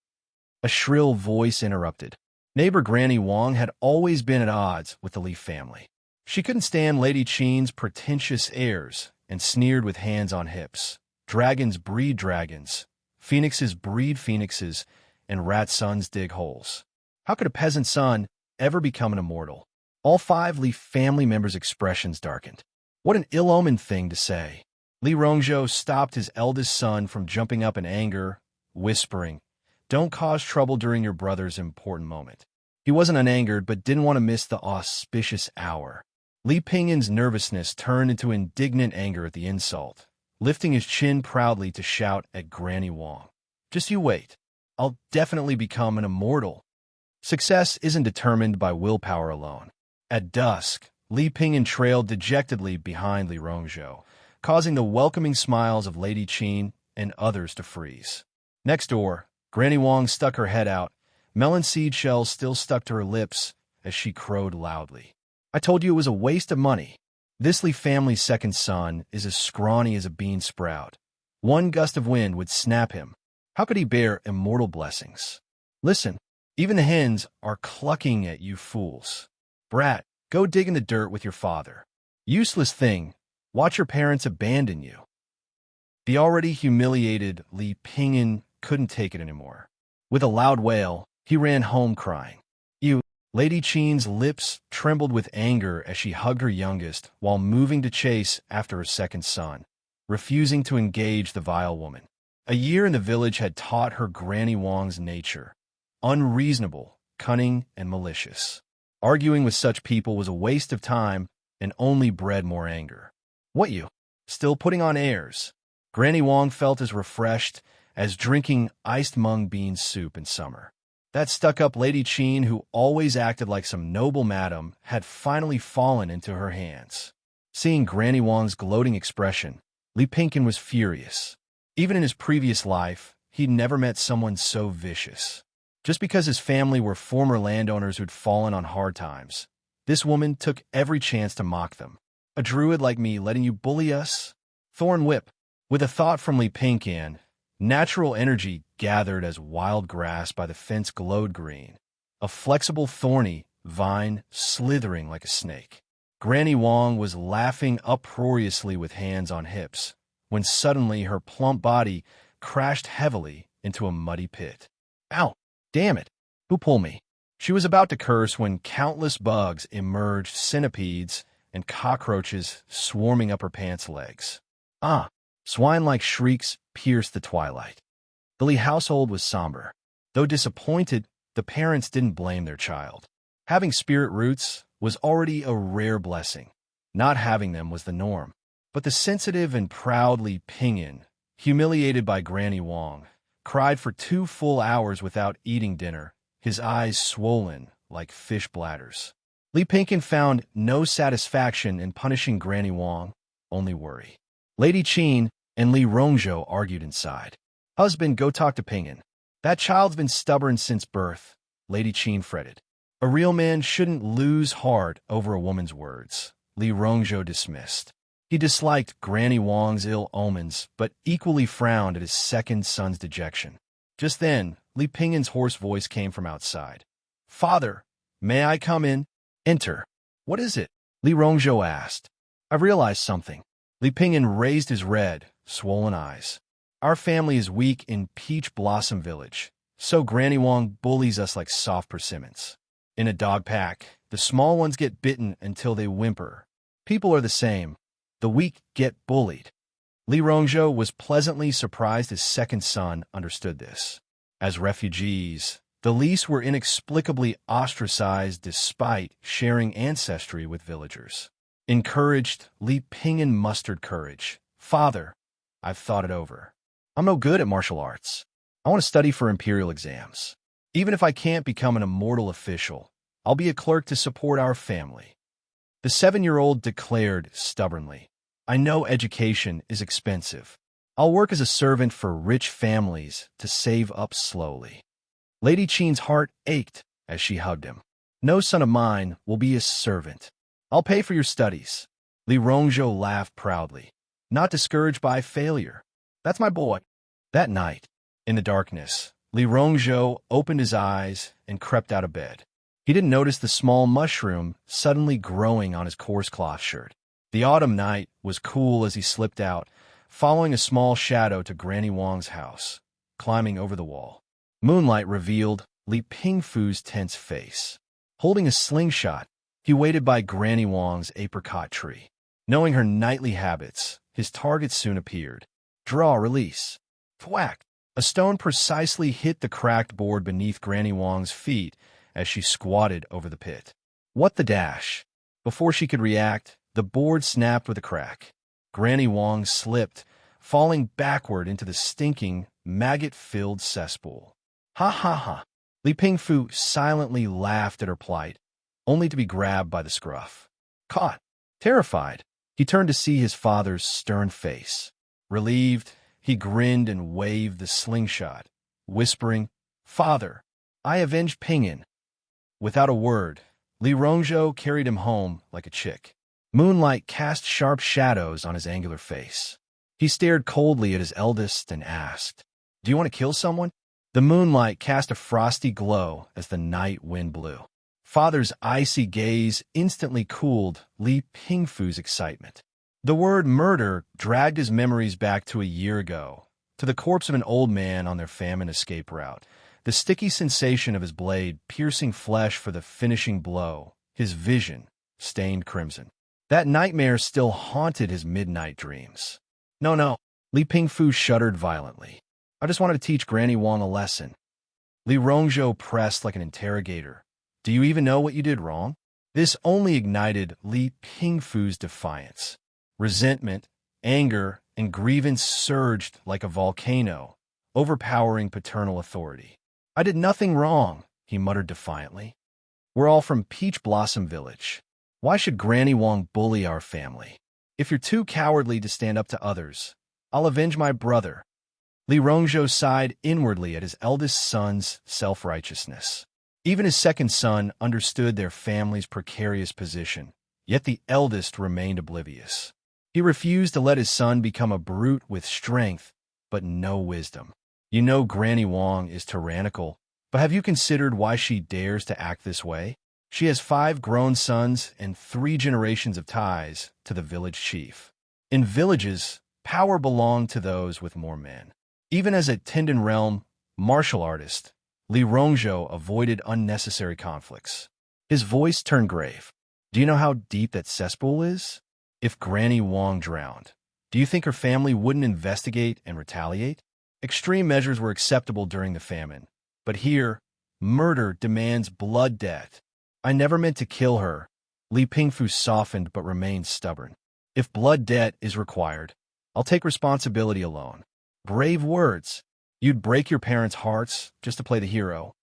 A shrill voice interrupted. Neighbor Granny Wong had always been at odds with the Leaf family. She couldn't stand Lady Qin's pretentious airs and sneered with hands on hips. Dragons breed dragons, phoenixes breed phoenixes, and rat sons dig holes. How could a peasant son ever become an immortal? All 5 Leaf family members' expressions darkened. What an ill-omened thing to say. Li Rongzhou stopped his eldest son from jumping up in anger, whispering, "Don't cause trouble during your brother's important moment." He wasn't unangered, but didn't want to miss the auspicious hour. Li Pingyan's nervousness turned into indignant anger at the insult, lifting his chin proudly to shout at Granny Wong. "Just you wait. I'll definitely become an immortal." Success isn't determined by willpower alone. At dusk, Li Pingyan trailed dejectedly behind Li Rongzhou, causing the welcoming smiles of Lady Qin and others to freeze. Next door, Granny Wong stuck her head out, melon seed shells still stuck to her lips as she crowed loudly. "I told you it was a waste of money. This Li family's second son is as scrawny as a bean sprout. One gust of wind would snap him. How could he bear immortal blessings? Listen, even the hens are clucking at you fools. Brat, go dig in the dirt with your father. Useless thing, watch your parents abandon you." The already humiliated Li Pingyan couldn't take it anymore. With a loud wail, he ran home crying. "You." Lady Qin's lips trembled with anger as she hugged her youngest while moving to chase after her second son, refusing to engage the vile woman. A year in the village had taught her Granny Wong's nature. Unreasonable, cunning, and malicious. Arguing with such people was a waste of time and only bred more anger. "What you? Still putting on airs?" Granny Wong felt as refreshed as drinking iced mung bean soup in summer. That stuck-up Lady Qin, who always acted like some noble madam, had finally fallen into her hands. Seeing Granny Wong's gloating expression, Li Pingyan was furious. Even in his previous life, he'd never met someone so vicious. Just because his family were former landowners who'd fallen on hard times, this woman took every chance to mock them. "A druid like me letting you bully us? Thorn whip." With a thought from Li Pingyan, natural energy gathered as wild grass by the fence glowed green, a flexible thorny vine slithering like a snake. Granny Wong was laughing uproariously with hands on hips, when suddenly her plump body crashed heavily into a muddy pit. "Ow! Damn it! Who pulled me?" She was about to curse when countless bugs emerged, centipedes and cockroaches swarming up her pants legs. "Ah!" Swine-like shrieks pierced the twilight. The Li household was somber. Though disappointed, the parents didn't blame their child. Having spirit roots was already a rare blessing. Not having them was the norm. But the sensitive and proud Li Pingyan, humiliated by Granny Wong, cried for 2 full hours without eating dinner, his eyes swollen like fish bladders. Li Pingyan found no satisfaction in punishing Granny Wong, only worry. Lady Qin and Li Rongzhou argued inside. "Husband, go talk to Pingyan. That child's been stubborn since birth," Lady Qin fretted. "A real man shouldn't lose heart over a woman's words," Li Rongzhou dismissed. He disliked Granny Wong's ill omens, but equally frowned at his second son's dejection. Just then, Li Pingyan's hoarse voice came from outside. "Father, may I come in?" "Enter." "What is it?" Li Rongzhou asked. "I've realized something." Li Pingyan raised his red, swollen eyes. "Our family is weak in Peach Blossom Village, so Granny Wong bullies us like soft persimmons. In a dog pack, the small ones get bitten until they whimper. People are the same. The weak get bullied." Li Rongzhou was pleasantly surprised his second son understood this. As refugees, the Lis were inexplicably ostracized despite sharing ancestry with villagers. Encouraged, Li Pingyan mustered courage. "Father, I've thought it over. I'm no good at martial arts. I want to study for imperial exams. Even if I can't become an immortal official, I'll be a clerk to support our family." The 7-year-old declared stubbornly, "I know education is expensive. I'll work as a servant for rich families to save up slowly." Lady Qin's heart ached as she hugged him. "No son of mine will be a servant. I'll pay for your studies." Li Rongzhou laughed proudly, not discouraged by failure. That's my boy. That night, in the darkness, Li Rongzhou opened his eyes and crept out of bed. He didn't notice the small mushroom suddenly growing on his coarse cloth shirt. The autumn night was cool as he slipped out, following a small shadow to Granny Wang's house, climbing over the wall. Moonlight revealed Li Pingfu's tense face. Holding a slingshot, he waited by Granny Wang's apricot tree. Knowing her nightly habits, his target soon appeared. Draw, release. Thwack! A stone precisely hit the cracked board beneath Granny Wang's feet as she squatted over the pit. What the dash! Before she could react, the board snapped with a crack. Granny Wang slipped, falling backward into the stinking, maggot-filled cesspool. Ha ha ha! Li Pingfu silently laughed at her plight, only to be grabbed by the scruff. Caught! Terrified, he turned to see his father's stern face. Relieved, he grinned and waved the slingshot, whispering, "Father, I avenged Ping'an." Without a word, Li Rongzhou carried him home like a chick. Moonlight cast sharp shadows on his angular face. He stared coldly at his eldest and asked, "Do you want to kill someone?" The moonlight cast a frosty glow as the night wind blew. Father's icy gaze instantly cooled Li Pingfu's excitement. The word murder dragged his memories back to a year ago, to the corpse of an old man on their famine escape route, the sticky sensation of his blade piercing flesh for the finishing blow, his vision stained crimson. That nightmare still haunted his midnight dreams. No, Li Pingfu shuddered violently. I just wanted to teach Granny Wang a lesson. Li Rongzhou pressed like an interrogator. Do you even know what you did wrong? This only ignited Li Pingfu's defiance. Resentment, anger, and grievance surged like a volcano, overpowering paternal authority. I did nothing wrong, he muttered defiantly. We're all from Peach Blossom Village. Why should Granny Wang bully our family? If you're too cowardly to stand up to others, I'll avenge my brother. Li Rongzhou sighed inwardly at his eldest son's self-righteousness. Even his second son understood their family's precarious position, yet the eldest remained oblivious. He refused to let his son become a brute with strength, but no wisdom. You know Granny Wang is tyrannical, but have you considered why she dares to act this way? She has 5 grown sons and 3 generations of ties to the village chief. In villages, power belonged to those with more men. Even as a Tendon Realm martial artist, Li Rongzhou avoided unnecessary conflicts. His voice turned grave. Do you know how deep that cesspool is? If Granny Wang drowned, do you think her family wouldn't investigate and retaliate? Extreme measures were acceptable during the famine, but here, murder demands blood debt. I never meant to kill her. Li Pingfu softened but remained stubborn. If blood debt is required, I'll take responsibility alone. Brave words. You'd break your parents' hearts just to play the hero.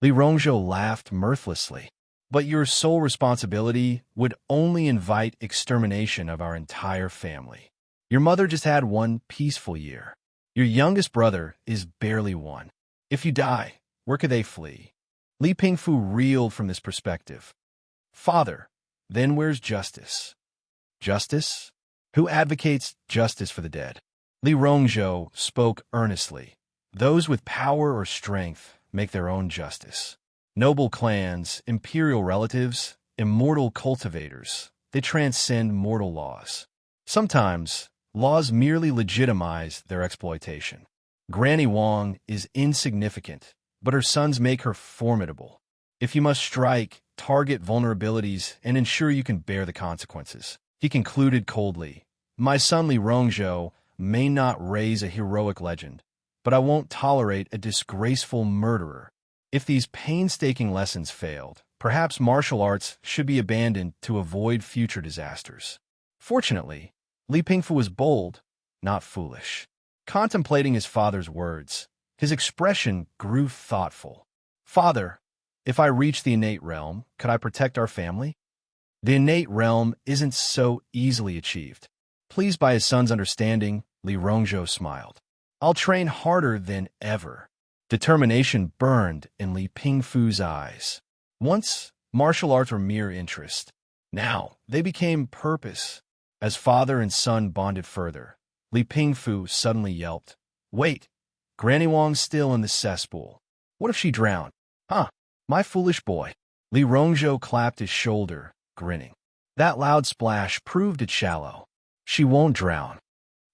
Li Rongzhou laughed mirthlessly. But your sole responsibility would only invite extermination of our entire family. Your mother just had 1 peaceful year. Your youngest brother is barely 1. If you die, where could they flee? Li Pingfu reeled from this perspective. Father, then where's justice? Justice? Who advocates justice for the dead? Li Rongzhou spoke earnestly. Those with power or strength make their own justice. Noble clans, imperial relatives, immortal cultivators, they transcend mortal laws. Sometimes, laws merely legitimize their exploitation. Granny Wang is insignificant, but her sons make her formidable. If you must strike, target vulnerabilities and ensure you can bear the consequences. He concluded coldly, my son Li Rongzhou may not raise a heroic legend, but I won't tolerate a disgraceful murderer. If these painstaking lessons failed, perhaps martial arts should be abandoned to avoid future disasters. Fortunately, Li Pingfu was bold, not foolish. Contemplating his father's words, his expression grew thoughtful. Father, if I reach the innate realm, could I protect our family? The innate realm isn't so easily achieved. Pleased by his son's understanding, Li Rongzhou smiled. I'll train harder than ever. Determination burned in Li Pingfu's eyes. Once, martial arts were mere interest. Now, they became purpose, As father and son bonded further, Li Pingfu suddenly yelped, "Wait! Granny Wang's still in the cesspool. What if she drowned?" "Huh, my foolish boy." Li Rongzhou clapped his shoulder, grinning. "That loud splash proved it shallow. She won't drown."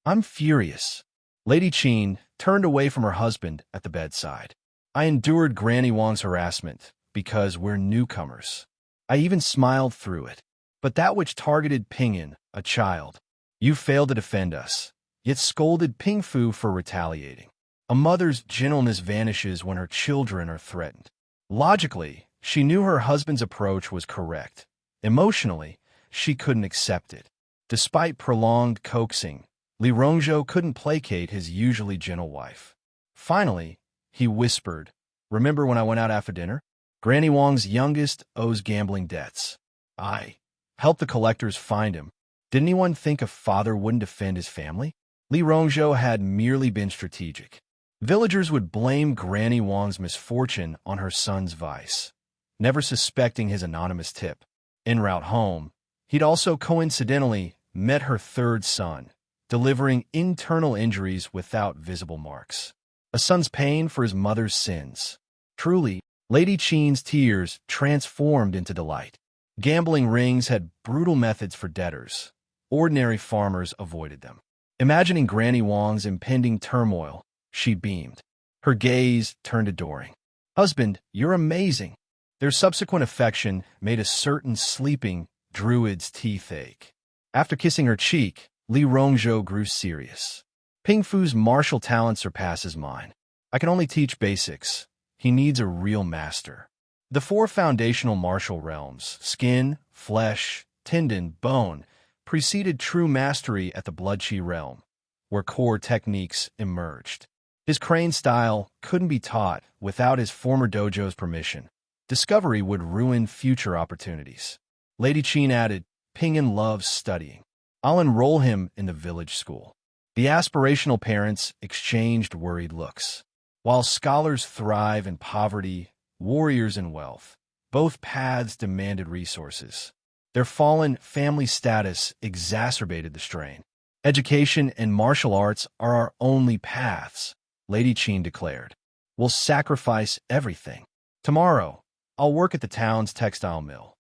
"I'm furious." Lady Qin turned away from her husband at the bedside. "I endured Granny Wang's harassment because we're newcomers. I even smiled through it. But that which targeted Pingyan, a child, you failed to defend us, yet scolded Pingfu for retaliating. A mother's gentleness vanishes when her children are threatened." Logically, she knew her husband's approach was correct. Emotionally, she couldn't accept it. Despite prolonged coaxing, Li Rongzhou couldn't placate his usually gentle wife. Finally, he whispered, "Remember when I went out after dinner? Granny Wang's youngest owes gambling debts. I helped the collectors find him. Did anyone think a father wouldn't defend his family?" Li Rongzhou had merely been strategic. Villagers would blame Granny Wang's misfortune on her son's vice, never suspecting his anonymous tip. En route home, he'd also coincidentally met her third son, delivering internal injuries without visible marks. A son's pain for his mother's sins. Truly, Lady Qin's tears transformed into delight. Gambling rings had brutal methods for debtors. Ordinary farmers avoided them. Imagining Granny Wang's impending turmoil, she beamed. Her gaze turned adoring. "Husband, you're amazing." Their subsequent affection made a certain sleeping Druid's teeth ache. After kissing her cheek, Li Rongzhou grew serious. "Pingfu's martial talent surpasses mine. I can only teach basics. He needs a real master." The four foundational martial realms, skin, flesh, tendon, bone, preceded true mastery at the blood-chi realm, where core techniques emerged. His crane style couldn't be taught without his former dojo's permission. Discovery would ruin future opportunities. Lady Qin added, "Pingyan loves studying. I'll enroll him in the village school." The aspirational parents exchanged worried looks. While scholars thrive in poverty, warriors in wealth, both paths demanded resources. Their fallen family status exacerbated the strain. "Education and martial arts are our only paths," Lady Qin declared. "We'll sacrifice everything. Tomorrow, I'll work at the town's textile mill.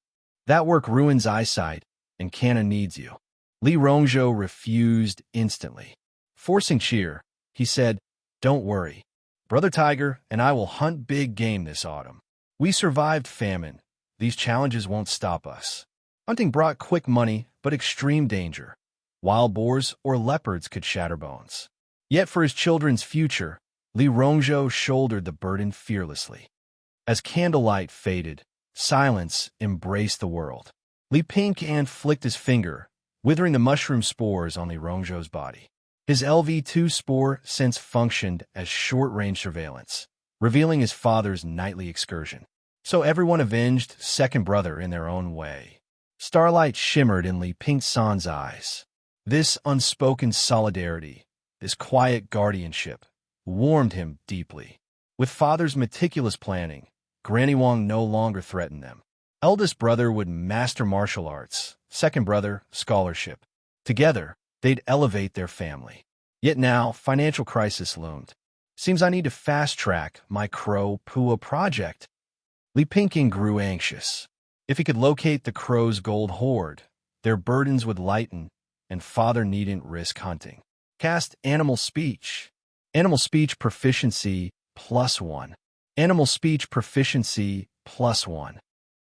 That work ruins eyesight, and Kana needs you." Li Rongzhou refused instantly. Forcing cheer, he said, "Don't worry. Brother Tiger and I will hunt big game this autumn. We survived famine. These challenges won't stop us." Hunting brought quick money, but extreme danger. Wild boars or leopards could shatter bones. Yet for his children's future, Li Rongzhou shouldered the burden fearlessly. As candlelight faded, silence embraced the world. Li Pingyan flicked his finger, withering the mushroom spores on Li Rongzhou's body. His LV2 spore sense functioned as short-range surveillance, revealing his father's nightly excursion. So everyone avenged second brother in their own way. Starlight shimmered in Li Pingsan's eyes. This unspoken solidarity, this quiet guardianship, warmed him deeply. With father's meticulous planning, Granny Wang no longer threatened them. Eldest brother would master martial arts, second brother, scholarship. Together, they'd elevate their family. Yet now, financial crisis loomed. "Seems I need to fast-track my Crow Pua project." Li Pingyan grew anxious. If he could locate the Crow's gold hoard, their burdens would lighten, and father needn't risk hunting. Cast Animal Speech. Animal Speech Proficiency +1. Animal Speech Proficiency +1.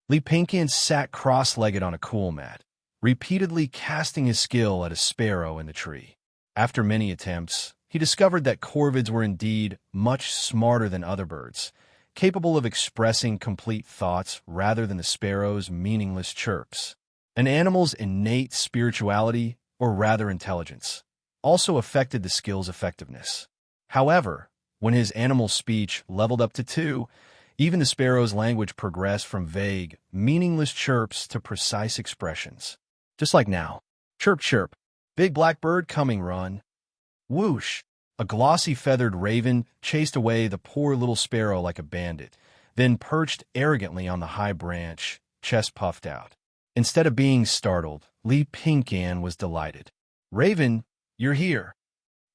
Li Pingyan sat cross-legged on a cool mat, repeatedly casting his skill at a sparrow in the tree. After many attempts, he discovered that corvids were indeed much smarter than other birds, capable of expressing complete thoughts rather than the sparrow's meaningless chirps. An animal's innate spirituality, or rather intelligence, also affected the skill's effectiveness. However, when his animal speech leveled up to 2, even the sparrow's language progressed from vague, meaningless chirps to precise expressions. Just like now. Chirp, chirp. Big black bird coming, run. Whoosh. A glossy feathered raven chased away the poor little sparrow like a bandit, then perched arrogantly on the high branch, chest puffed out. Instead of being startled, Li Pinkan was delighted. Raven, you're here.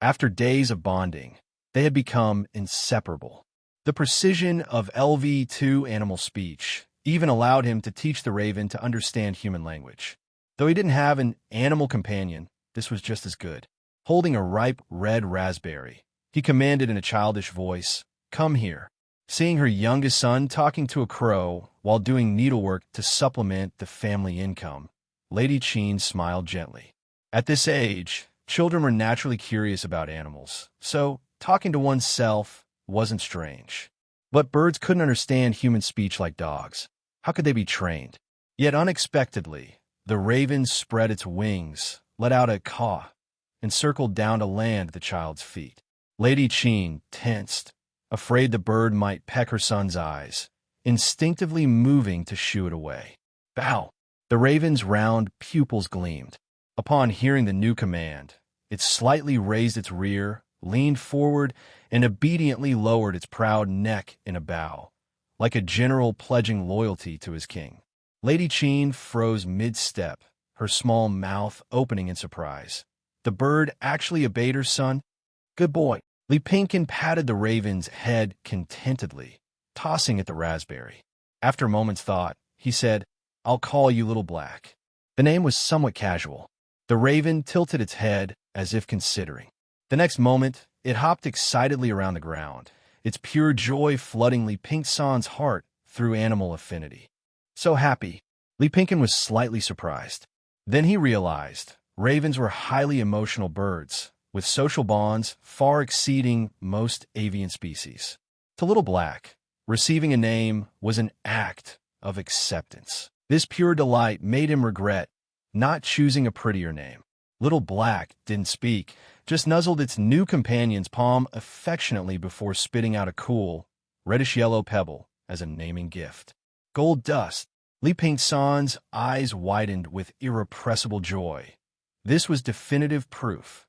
After days of bonding, they had become inseparable. The precision of LV2 animal speech even allowed him to teach the raven to understand human language. Though he didn't have an animal companion, this was just as good. Holding a ripe red raspberry, he commanded in a childish voice, "Come here." Seeing her youngest son talking to a crow while doing needlework to supplement the family income, Lady Qin smiled gently. At this age, children were naturally curious about animals, so talking to oneself wasn't strange. But birds couldn't understand human speech like dogs. How could they be trained? Yet unexpectedly, the raven spread its wings, let out a caw, and circled down to land at the child's feet. Lady Qin tensed, afraid the bird might peck her son's eyes, instinctively moving to shoo it away. Bow! The raven's round pupils gleamed. Upon hearing the new command, it slightly raised its rear, leaned forward, and obediently lowered its proud neck in a bow, like a general pledging loyalty to his king. Lady Qin froze mid-step, her small mouth opening in surprise. The bird actually obeyed her son? Good boy. Li Pinkan patted the raven's head contentedly, tossing at the raspberry. After a moment's thought, he said, "I'll call you Little Black." The name was somewhat casual. The raven tilted its head as if considering. The next moment, it hopped excitedly around the ground, its pure joy flooding Li Pinkan's heart through animal affinity. So happy, Li Pinkan was slightly surprised. Then he realized ravens were highly emotional birds, with social bonds far exceeding most avian species. To Little Black, receiving a name was an act of acceptance. This pure delight made him regret not choosing a prettier name. Little Black didn't speak, just nuzzled its new companion's palm affectionately before spitting out a cool, reddish-yellow pebble as a naming gift. Gold dust. Li Pinkan's eyes widened with irrepressible joy. This was definitive proof.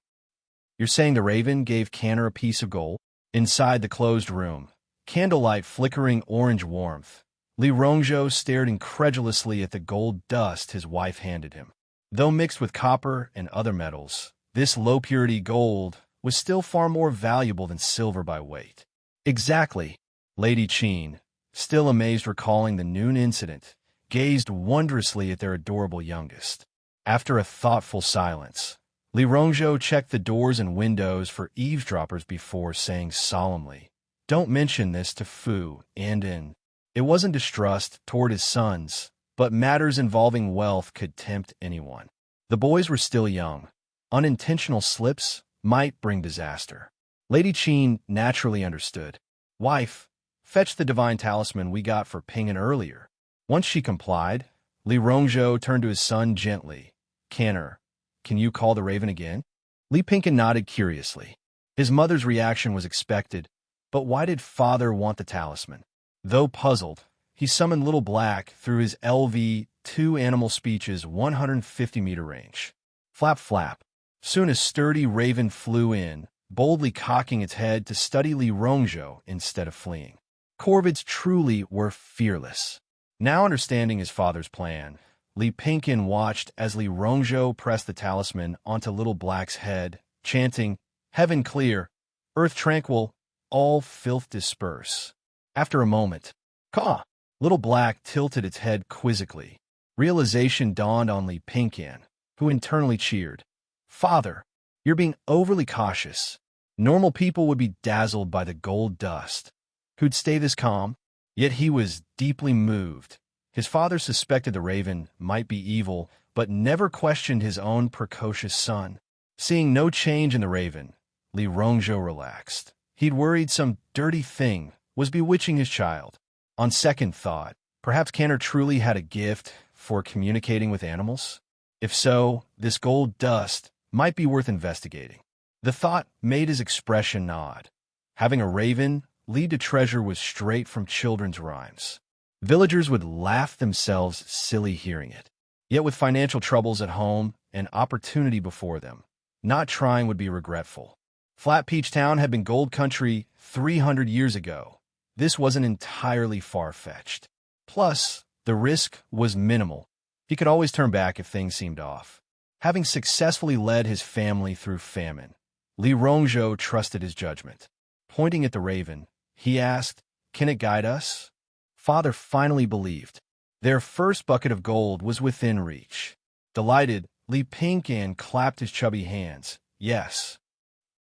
You're saying the raven gave Canner a piece of gold? Inside the closed room, candlelight flickering orange warmth, Li Rongzhou stared incredulously at the gold dust his wife handed him. Though mixed with copper and other metals, this low-purity gold was still far more valuable than silver by weight. Exactly. Lady Qin, still amazed recalling the noon incident, gazed wondrously at their adorable youngest. After a thoughtful silence, Li Rongzhou checked the doors and windows for eavesdroppers before saying solemnly, "Don't mention this to Fu and In." It wasn't distrust toward his sons, but matters involving wealth could tempt anyone. The boys were still young. Unintentional slips might bring disaster. Lady Qin naturally understood. "Wife, fetch the divine talisman we got for Ping'an earlier." Once she complied, Li Rongzhou turned to his son gently. "Canner, can you call the raven again?" Li Pinkan nodded curiously. His mother's reaction was expected, but why did father want the talisman? Though puzzled, he summoned Little Black through his LV2 animal speech's 150-meter range. Flap, flap. Soon a sturdy raven flew in, boldly cocking its head to study Li Rongzhou instead of fleeing. Corvids truly were fearless. Now understanding his father's plan, Li Pinkan watched as Li Rongzhou pressed the talisman onto Little Black's head, chanting, "Heaven clear, earth tranquil, all filth disperse." After a moment, "Caw!" Little Black tilted its head quizzically. Realization dawned on Li Pinkan, who internally cheered. "Father, you're being overly cautious. Normal people would be dazzled by the gold dust. Who'd stay this calm?" Yet he was deeply moved. His father suspected the raven might be evil, but never questioned his own precocious son. Seeing no change in the raven, Li Rongzhou relaxed. He'd worried some dirty thing was bewitching his child. On second thought, perhaps Canner truly had a gift for communicating with animals? If so, this gold dust might be worth investigating. The thought made his expression odd. Having a raven lead to treasure was straight from children's rhymes. Villagers would laugh themselves silly hearing it. Yet with financial troubles at home and opportunity before them, not trying would be regretful. Flat Peach Town had been gold country 300 years ago. This wasn't entirely far-fetched. Plus, the risk was minimal. He could always turn back if things seemed off. Having successfully led his family through famine, Li Rongzhou trusted his judgment. Pointing at the raven, he asked, "Can it guide us?" Father finally believed. Their first bucket of gold was within reach. Delighted, Li Pingyan clapped his chubby hands. Yes.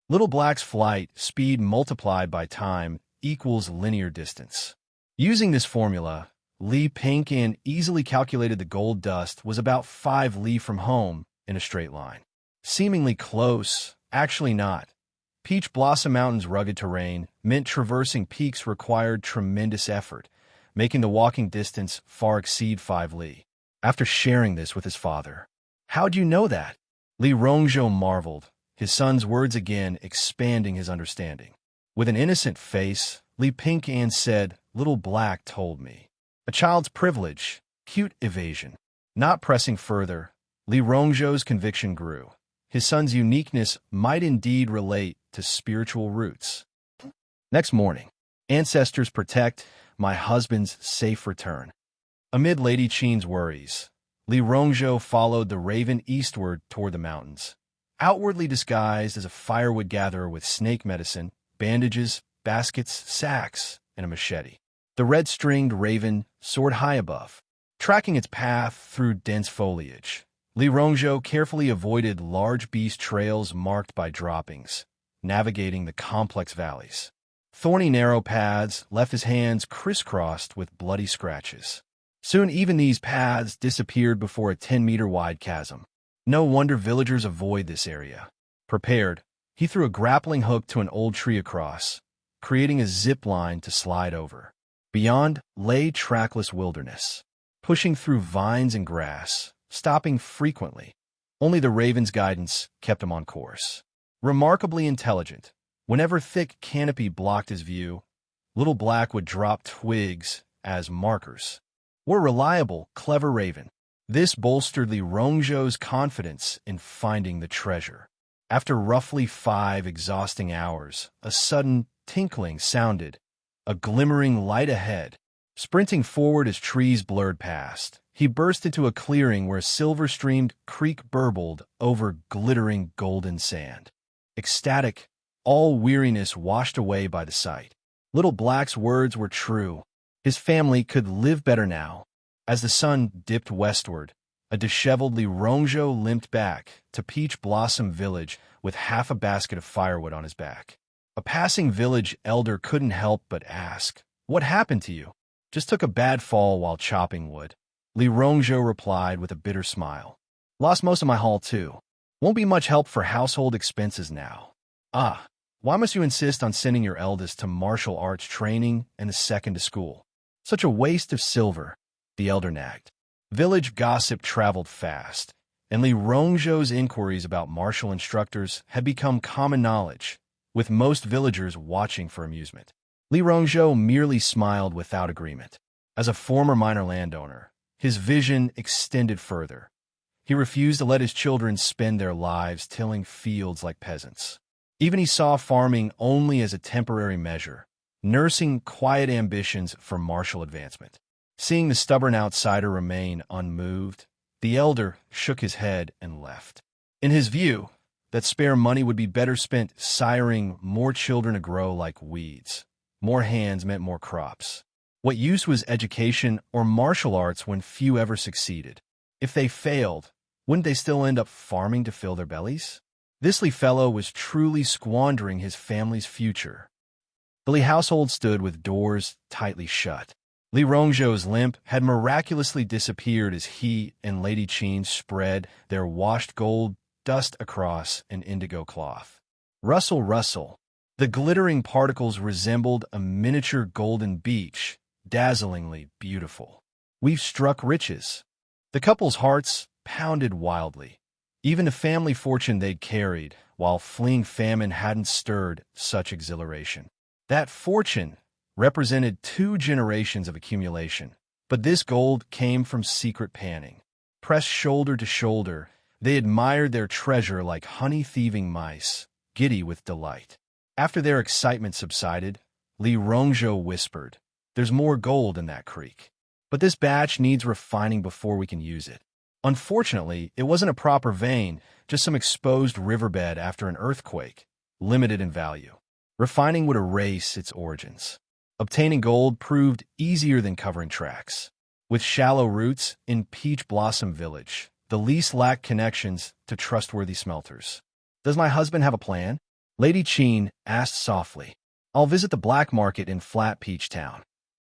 Little Black's flight, speed multiplied by time, equals linear distance. Using this formula, Li Pingyan easily calculated the gold dust was about 5 li from home in a straight line. Seemingly close, actually not. Peach Blossom Mountain's rugged terrain meant traversing peaks required tremendous effort, making the walking distance far exceed 5 li. After sharing this with his father, "How'd you know that?" Li Rongzhou marveled, his son's words again expanding his understanding. With an innocent face, Li Pingyan said, "Little Black told me." A child's privilege, cute evasion. Not pressing further, Li Rongzhou's conviction grew. His son's uniqueness might indeed relate to spiritual roots. Next morning, ancestors protect my husband's safe return. Amid Lady Qin's worries, Li Rongzhou followed the raven eastward toward the mountains. Outwardly disguised as a firewood gatherer with snake medicine, bandages, baskets, sacks, and a machete, the red-stringed raven soared high above. Tracking its path through dense foliage, Li Rongzhou carefully avoided large beast trails marked by droppings, navigating the complex valleys. Thorny narrow paths left his hands crisscrossed with bloody scratches. Soon even these paths disappeared before a 10-meter-wide chasm. No wonder villagers avoid this area. Prepared, he threw a grappling hook to an old tree across, creating a zip line to slide over. Beyond lay trackless wilderness, pushing through vines and grass, stopping frequently. Only the raven's guidance kept him on course. Remarkably intelligent, whenever thick canopy blocked his view, Little Black would drop twigs as markers. We're reliable, clever raven. This bolstered Li Rongzhou's confidence in finding the treasure. After roughly 5 exhausting hours, a sudden tinkling sounded, a glimmering light ahead. Sprinting forward as trees blurred past, he burst into a clearing where a silver-streamed creek burbled over glittering golden sand. Ecstatic, all weariness washed away by the sight. Little Black's words were true. His family could live better now. As the sun dipped westward, a disheveled Li Rongzhou limped back to Peach Blossom Village with half a basket of firewood on his back. A passing village elder couldn't help but ask, "What happened to you?" "Just took a bad fall while chopping wood," Li Rongzhou replied with a bitter smile. "Lost most of my haul, too. Won't be much help for household expenses now." "Ah, why must you insist on sending your eldest to martial arts training and the second to school? Such a waste of silver," the elder nagged. Village gossip traveled fast, and Li Rongzhou's inquiries about martial instructors had become common knowledge, with most villagers watching for amusement. Li Rongzhou merely smiled without agreement. As a former minor landowner, his vision extended further. He refused to let his children spend their lives tilling fields like peasants. Even he saw farming only as a temporary measure, nursing quiet ambitions for martial advancement. Seeing the stubborn outsider remain unmoved, the elder shook his head and left. In his view, that spare money would be better spent siring more children to grow like weeds. More hands meant more crops. What use was education or martial arts when few ever succeeded? If they failed, wouldn't they still end up farming to fill their bellies? This Li fellow was truly squandering his family's future. The Li household stood with doors tightly shut. Li Rongzhou's limp had miraculously disappeared as he and Lady Qin spread their washed gold dust across an indigo cloth. Rustle, rustle. The glittering particles resembled a miniature golden beach, dazzlingly beautiful. "We've struck riches." The couple's hearts pounded wildly. Even the family fortune they'd carried while fleeing famine hadn't stirred such exhilaration. That fortune represented 2 generations of accumulation, but this gold came from secret panning. Pressed shoulder to shoulder, they admired their treasure like honey-thieving mice, giddy with delight. After their excitement subsided, Li Rongzhou whispered, "There's more gold in that creek." but this batch needs refining before we can use it. Unfortunately, it wasn't a proper vein, just some exposed riverbed after an earthquake, limited in value. Refining would erase its origins. Obtaining gold proved easier than covering tracks. With shallow roots in Peach Blossom Village, the lease lacked connections to trustworthy smelters. "Does my husband have a plan?" Lady Qin asked softly. "I'll visit the black market in Flat Peach Town."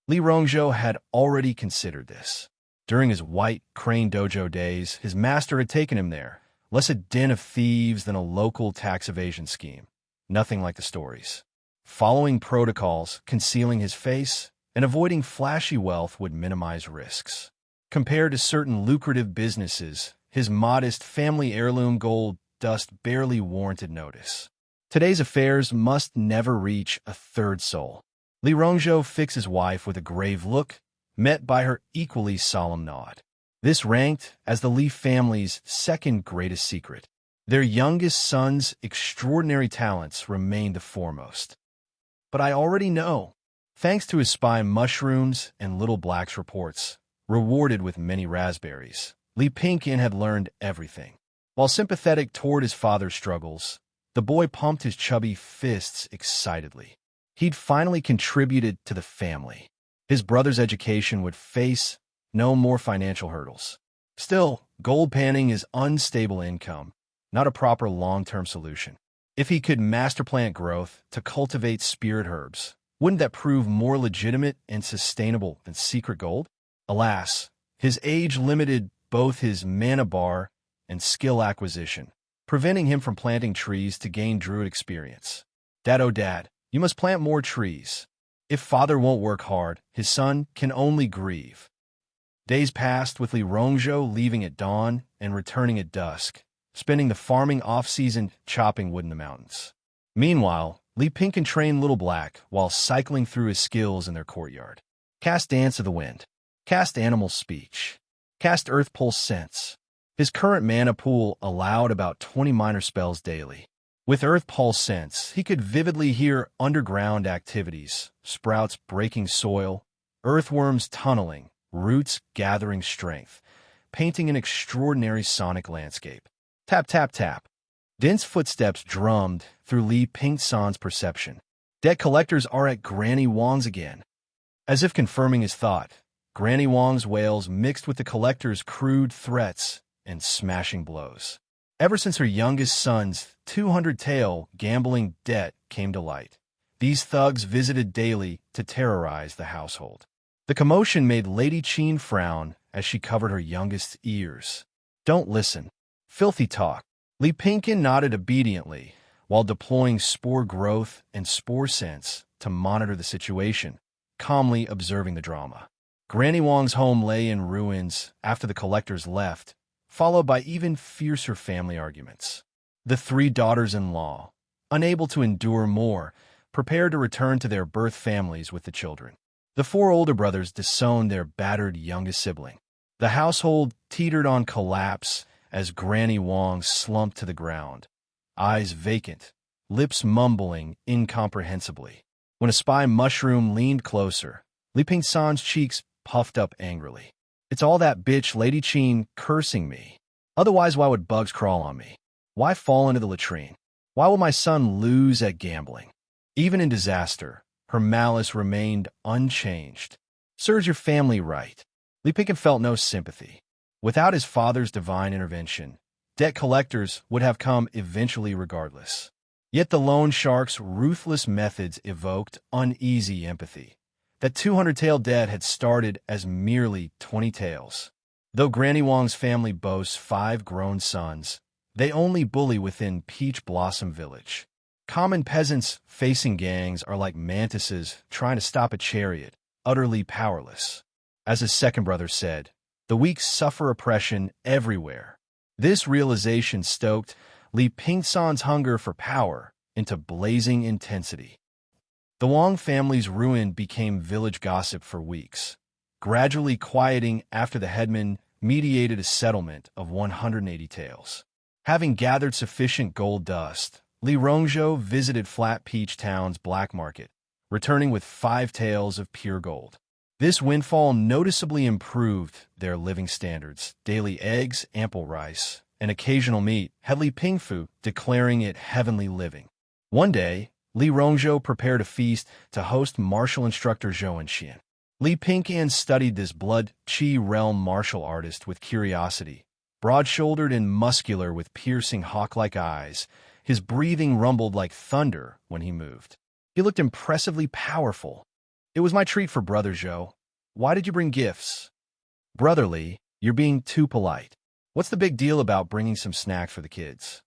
Li Rongzhou had already considered this. During his White Crane Dojo days, his master had taken him there, less a den of thieves than a local tax evasion scheme. Nothing like the stories. Following protocols, concealing his face, and avoiding flashy wealth would minimize risks. Compared to certain lucrative businesses, his modest family heirloom gold dust barely warranted notice. Today's affairs must never reach a third soul. Li Rongzhou fixed his wife with a grave look, met by her equally solemn nod. This ranked as the Li family's second greatest secret. Their youngest son's extraordinary talents remained the foremost. "But I already know." Thanks to his spy mushrooms and Little Black's reports, rewarded with many raspberries, Li Pinkin had learned everything. While sympathetic toward his father's struggles, the boy pumped his chubby fists excitedly. He'd finally contributed to the family. His brother's education would face no more financial hurdles. Still, gold panning is unstable income, not a proper long-term solution. If he could master plant growth to cultivate spirit herbs, wouldn't that prove more legitimate and sustainable than secret gold? Alas, his age limited both his mana bar and skill acquisition, preventing him from planting trees to gain Druid experience. "Dad, oh dad, you must plant more trees. If father won't work hard, his son can only grieve." Days passed with Li Rongzhou leaving at dawn and returning at dusk, spending the farming off-season chopping wood in the mountains. Meanwhile, Li Pinkin trained Little Black while cycling through his skills in their courtyard. Cast Dance of the Wind. Cast Animal Speech. Cast Earth Pulse Sense. His current mana pool allowed about 20 minor spells daily. With Earth Pulse Sense, he could vividly hear underground activities, sprouts breaking soil, earthworms tunneling, roots gathering strength, painting an extraordinary sonic landscape. Tap, tap, tap. Dense footsteps drummed through Li Pingsan's perception. Debt collectors are at Granny Wang's again. As if confirming his thought, Granny Wang's wails mixed with the collector's crude threats and smashing blows. Ever since her youngest son's 200-tael gambling debt came to light, these thugs visited daily to terrorize the household. The commotion made Lady Qin frown as she covered her youngest's ears. "Don't listen. Filthy talk." Li Pinkin nodded obediently while deploying spore growth and spore sense to monitor the situation, calmly observing the drama. Granny Wang's home lay in ruins after the collectors left, followed by even fiercer family arguments. The three daughters-in-law, unable to endure more, prepared to return to their birth families with the children. The four older brothers disowned their battered youngest sibling. The household teetered on collapse as Granny Wang slumped to the ground, eyes vacant, lips mumbling incomprehensibly. When a spy mushroom leaned closer, Li Pingsan's cheeks puffed up angrily. "It's all that bitch Lady Qin cursing me. Otherwise, why would bugs crawl on me? Why fall into the latrine? Why will my son lose at gambling?" Even in disaster, her malice remained unchanged. "Serves your family right." Li Pinkin felt no sympathy. Without his father's divine intervention, debt collectors would have come eventually regardless. Yet the loan shark's ruthless methods evoked uneasy empathy. That 200-tael debt had started as merely 20 taels. Though Granny Wang's family boasts 5 grown sons, they only bully within Peach Blossom Village. Common peasants facing gangs are like mantises trying to stop a chariot, utterly powerless. As his second brother said, the weak suffer oppression everywhere. This realization stoked Li Pingsan's hunger for power into blazing intensity. The Wang family's ruin became village gossip for weeks, gradually quieting after the headman mediated a settlement of 180 taels. Having gathered sufficient gold dust, Li Rongzhou visited Flat Peach Town's black market, returning with 5 taels of pure gold. This windfall noticeably improved their living standards. Daily eggs, ample rice, and occasional meat had Li Pingfu declaring it heavenly living. One day, Li Rongzhou prepared a feast to host martial instructor xianxia. Li Pingyan studied this blood-qi realm martial artist with curiosity. Broad-shouldered and muscular with piercing hawk-like eyes, his breathing rumbled like thunder when he moved. He looked impressively powerful. "It was my treat for Brother Zhou. Why did you bring gifts?" "Brotherly, you're being too polite. What's the big deal about bringing some snacks for the kids?"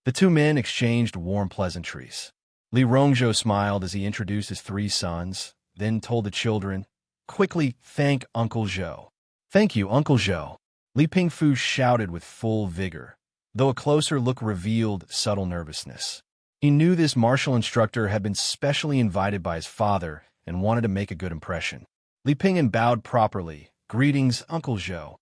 The two men exchanged warm pleasantries. Li Rongzhou smiled as he introduced his three sons, then told the children, "Quickly thank Uncle Zhou." "Thank you, Uncle Zhou," Li Pingfu shouted with full vigor, though a closer look revealed subtle nervousness. He knew this martial instructor had been specially invited by his father and wanted to make a good impression. Li Pingyan bowed properly. "Greetings, Uncle Zhou."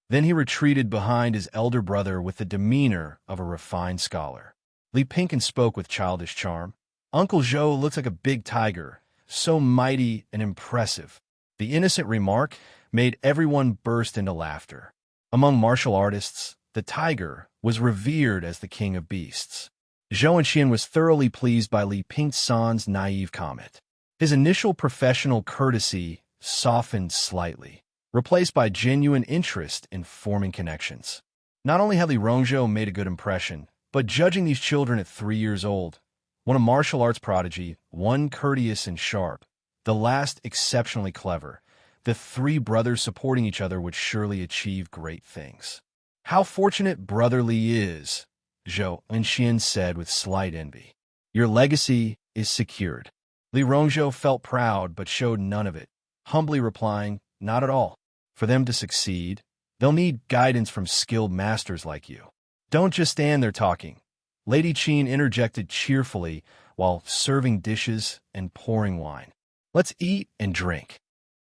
Then he retreated behind his elder brother with the demeanor of a refined scholar. Li Pingyan spoke with childish charm. "Uncle Zhou looks like a big tiger, so mighty and impressive." The innocent remark made everyone burst into laughter. Among martial artists, the tiger was revered as the king of beasts. Xianxia was thoroughly pleased by Li Pingsan's naive comment. His initial professional courtesy softened slightly, replaced by genuine interest in forming connections. Not only had Li Rongzhou made a good impression, but judging these children at 3 years old, one a martial arts prodigy, one courteous and sharp, the last exceptionally clever, the three brothers supporting each other would surely achieve great things. "How fortunate Brother Li is," Xianxia said with slight envy. "Your legacy is secured." Li Rongzhou felt proud but showed none of it, humbly replying, "Not at all. For them to succeed, they'll need guidance from skilled masters like you." "Don't just stand there talking," Lady Qin interjected cheerfully while serving dishes and pouring wine. "Let's eat and drink."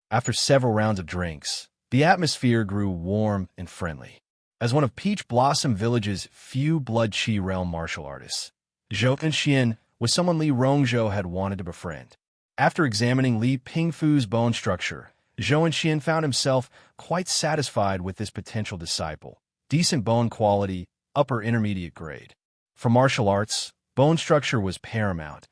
After several rounds of drinks, the atmosphere grew warm and friendly. As one of Peach Blossom Village's few blood-qi realm martial artists, Xianxia was someone Li Rongzhou had wanted to befriend. After examining Li Pingfu's bone structure, Xianxia found himself quite satisfied with this potential disciple. Decent bone quality, upper intermediate grade. For martial arts, bone structure was paramount,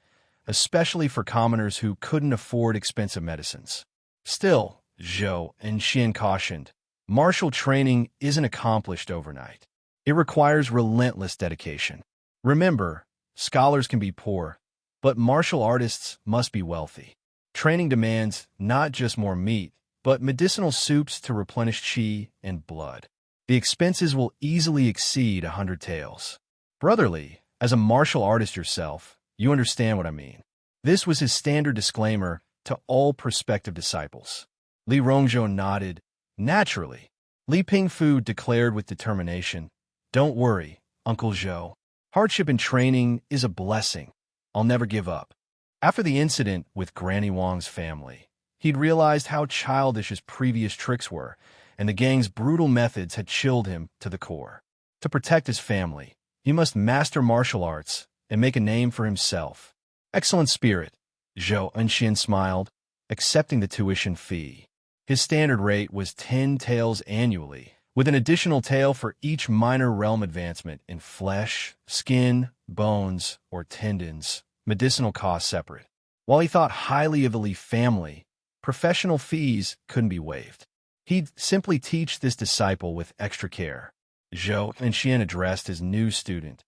especially for commoners who couldn't afford expensive medicines. Still, Xianxia cautioned, martial training isn't accomplished overnight. It requires relentless dedication. Remember, scholars can be poor, but martial artists must be wealthy. Training demands not just more meat, but medicinal soups to replenish qi and blood. The expenses will easily exceed 100 taels. Brotherly, as a martial artist yourself, you understand what I mean. This was his standard disclaimer to all prospective disciples. Li Rongzhou nodded. "Naturally." Li Pingfu declared with determination, "Don't worry, Uncle Zhou. Hardship in training is a blessing. I'll never give up." After the incident with Granny Wang's family, he'd realized how childish his previous tricks were, and the gang's brutal methods had chilled him to the core. To protect his family, he must master martial arts and make a name for himself. "Excellent spirit," Xianxia smiled, accepting the tuition fee. His standard rate was 10 taels annually, with an additional tael for each minor realm advancement in flesh, skin, bones, or tendons, medicinal costs separate. While he thought highly of the Li family, professional fees couldn't be waived. He'd simply teach this disciple with extra care. Xianxia addressed his new student.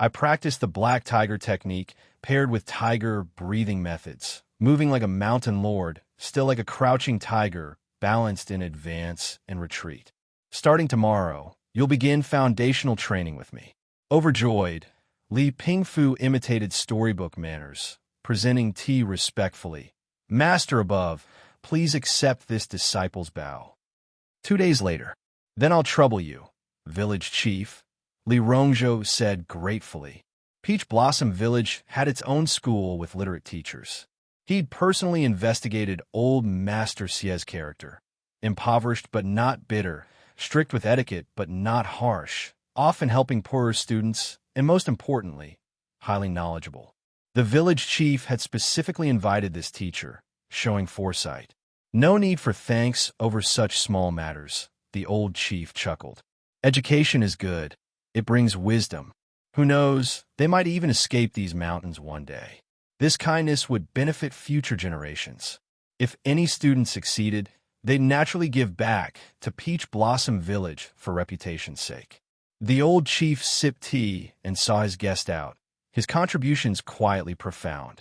"I practiced the black tiger technique paired with tiger breathing methods, moving like a mountain lord, still like a crouching tiger, balanced in advance and retreat. Starting tomorrow, you'll begin foundational training with me." Overjoyed, Li Pingfu imitated storybook manners, presenting tea respectfully. "Master above, please accept this disciple's bow." 2 days later, "Then I'll trouble you, village chief," Li Rongzhou said gratefully. Peach Blossom Village had its own school with literate teachers. He'd personally investigated old Master Xie's character. Impoverished but not bitter, strict with etiquette but not harsh, often helping poorer students, and most importantly, highly knowledgeable. The village chief had specifically invited this teacher, showing foresight. No need for thanks over such small matters, the old chief chuckled. Education is good. It brings wisdom. Who knows, they might even escape these mountains one day. This kindness would benefit future generations. If any student succeeded, they'd naturally give back to Peach Blossom Village for reputation's sake. The old chief sipped tea and saw his guest out, his contributions quietly profound.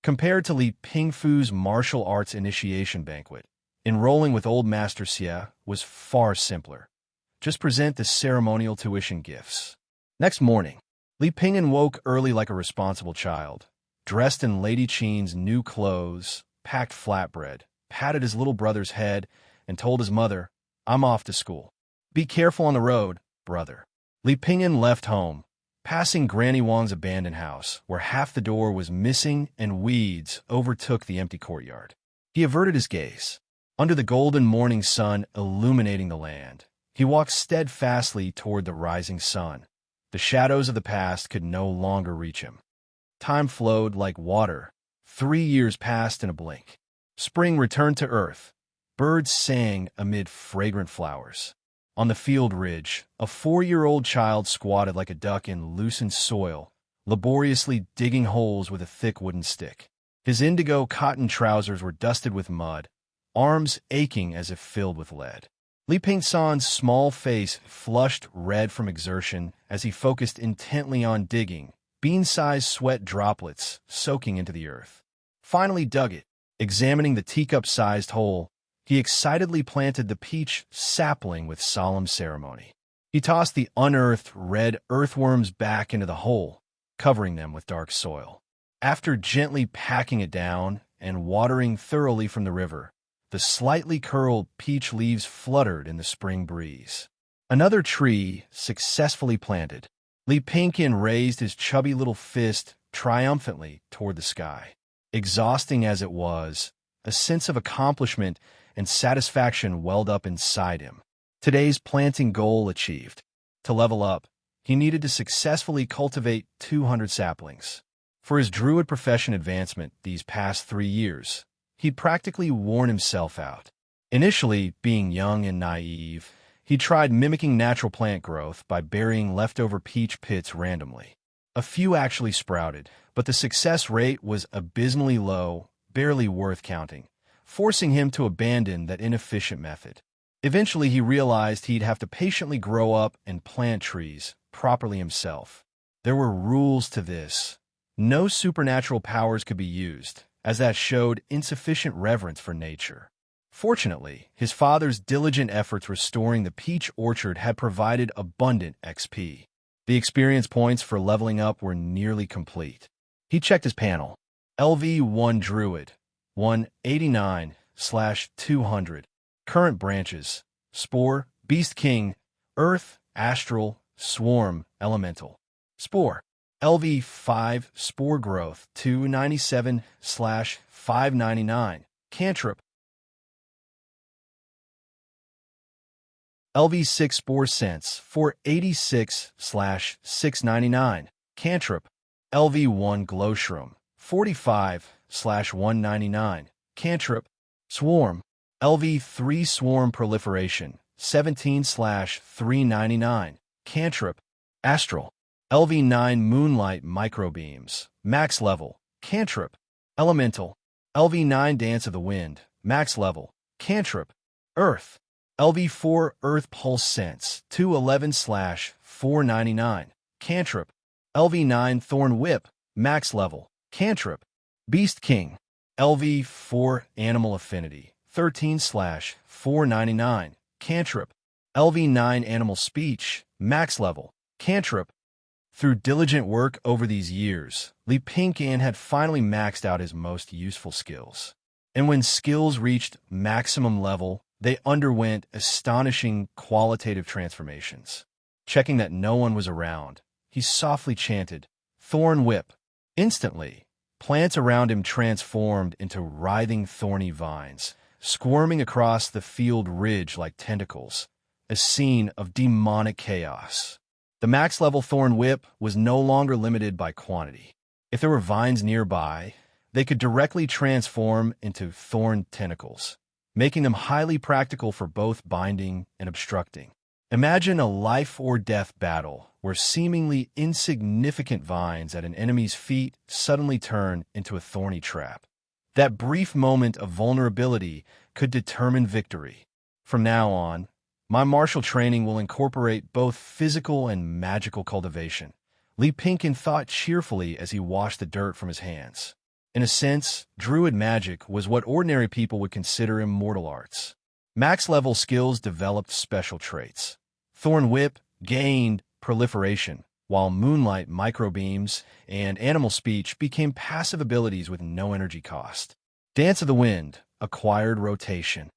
Compared to Li Pingfu's martial arts initiation banquet, enrolling with old Master Xia was far simpler. Just present the ceremonial tuition gifts. Next morning, Li Pingyan woke early like a responsible child, dressed in Lady Qin's new clothes, packed flatbread, patted his little brother's head, and told his mother, "I'm off to school. Be careful on the road, brother." Li Pingyan left home, passing Granny Wang's abandoned house, where half the door was missing and weeds overtook the empty courtyard. He averted his gaze. Under the golden morning sun illuminating the land, he walked steadfastly toward the rising sun. The shadows of the past could no longer reach him. Time flowed like water. 3 years passed in a blink. Spring returned to earth. Birds sang amid fragrant flowers. On the field ridge, a 4-year-old child squatted like a duck in loosened soil, laboriously digging holes with a thick wooden stick. His indigo cotton trousers were dusted with mud, arms aching as if filled with lead. Li Pingsan's small face flushed red from exertion as he focused intently on digging, bean-sized sweat droplets soaking into the earth. Finally dug it. Examining the teacup-sized hole, he excitedly planted the peach sapling with solemn ceremony. He tossed the unearthed red earthworms back into the hole, covering them with dark soil. After gently packing it down and watering thoroughly from the river, the slightly curled peach leaves fluttered in the spring breeze. Another tree successfully planted. Li Pingyan raised his chubby little fist triumphantly toward the sky. Exhausting as it was, a sense of accomplishment and satisfaction welled up inside him. Today's planting goal achieved. To level up, he needed to successfully cultivate 200 saplings. For his Druid profession advancement these past 3 years, he'd practically worn himself out. Initially, being young and naive, he tried mimicking natural plant growth by burying leftover peach pits randomly. A few actually sprouted, but the success rate was abysmally low, barely worth counting, forcing him to abandon that inefficient method. Eventually, he realized he'd have to patiently grow up and plant trees properly himself. There were rules to this. No supernatural powers could be used, as that showed insufficient reverence for nature. Fortunately, his father's diligent efforts restoring the peach orchard had provided abundant XP. The experience points for leveling up were nearly complete. He checked his panel. LV1 Druid, 189/200. Current branches: Spore, Beast King, Earth, Astral, Swarm, Elemental. Spore. LV5 Spore Growth, 297/599. Cantrip. LV6 Spore Sense, 486/699. Cantrip. LV1 Glowshroom, 45/199. Cantrip. Swarm. LV3 Swarm Proliferation, 17/399. Cantrip. Astral. LV9 Moonlight Microbeams, max level. Cantrip. Elemental. LV9 Dance of the Wind, max level. Cantrip. Earth. LV4 Earth Pulse Sense, 211/499. Cantrip. LV9 Thorn Whip, max level. Cantrip. Beast King. LV4 Animal Affinity, 13/499. Cantrip. LV9 Animal Speech, max level. Cantrip. Through diligent work over these years, Li Pingyan had finally maxed out his most useful skills. And when skills reached maximum level, they underwent astonishing qualitative transformations. Checking that no one was around, he softly chanted, "Thorn Whip." Instantly, plants around him transformed into writhing thorny vines, squirming across the field ridge like tentacles, a scene of demonic chaos. The max-level Thorn Whip was no longer limited by quantity. If there were vines nearby, they could directly transform into thorn tentacles. making them highly practical for both binding and obstructing. Imagine a life-or-death battle where seemingly insignificant vines at an enemy's feet suddenly turn into a thorny trap. That brief moment of vulnerability could determine victory. From now on, my martial training will incorporate both physical and magical cultivation. Li Pinkin thought cheerfully as he washed the dirt from his hands. In a sense, Druid magic was what ordinary people would consider immortal arts. Max-level skills developed special traits. Thorn Whip gained proliferation, while Moonlight microbeams and animal speech became passive abilities with no energy cost. Dance of the Wind acquired rotation.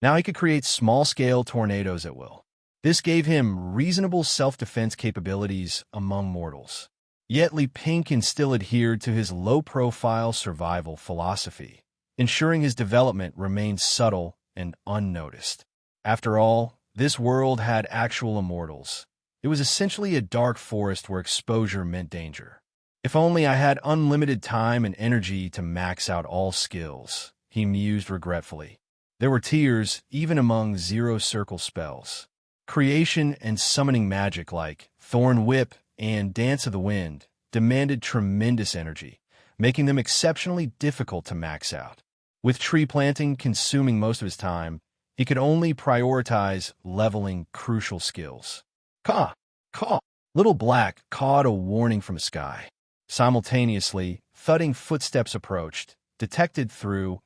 Now he could create small-scale tornadoes at will. This gave him reasonable self-defense capabilities among mortals. Yet Li Pinkin still adhered to his low-profile survival philosophy, ensuring his development remained subtle and unnoticed. After all, this world had actual immortals. It was essentially a dark forest where exposure meant danger. If only I had unlimited time and energy to max out all skills, he mused regretfully. There were tears even among zero-circle spells. Creation and summoning magic like Thorn Whip and Dance of the Wind demanded tremendous energy, making them exceptionally difficult to max out. With tree planting consuming most of his time, he could only prioritize leveling crucial skills. Caw! Caw! Little Black cawed a warning from the sky. Simultaneously, thudding footsteps approached, detected through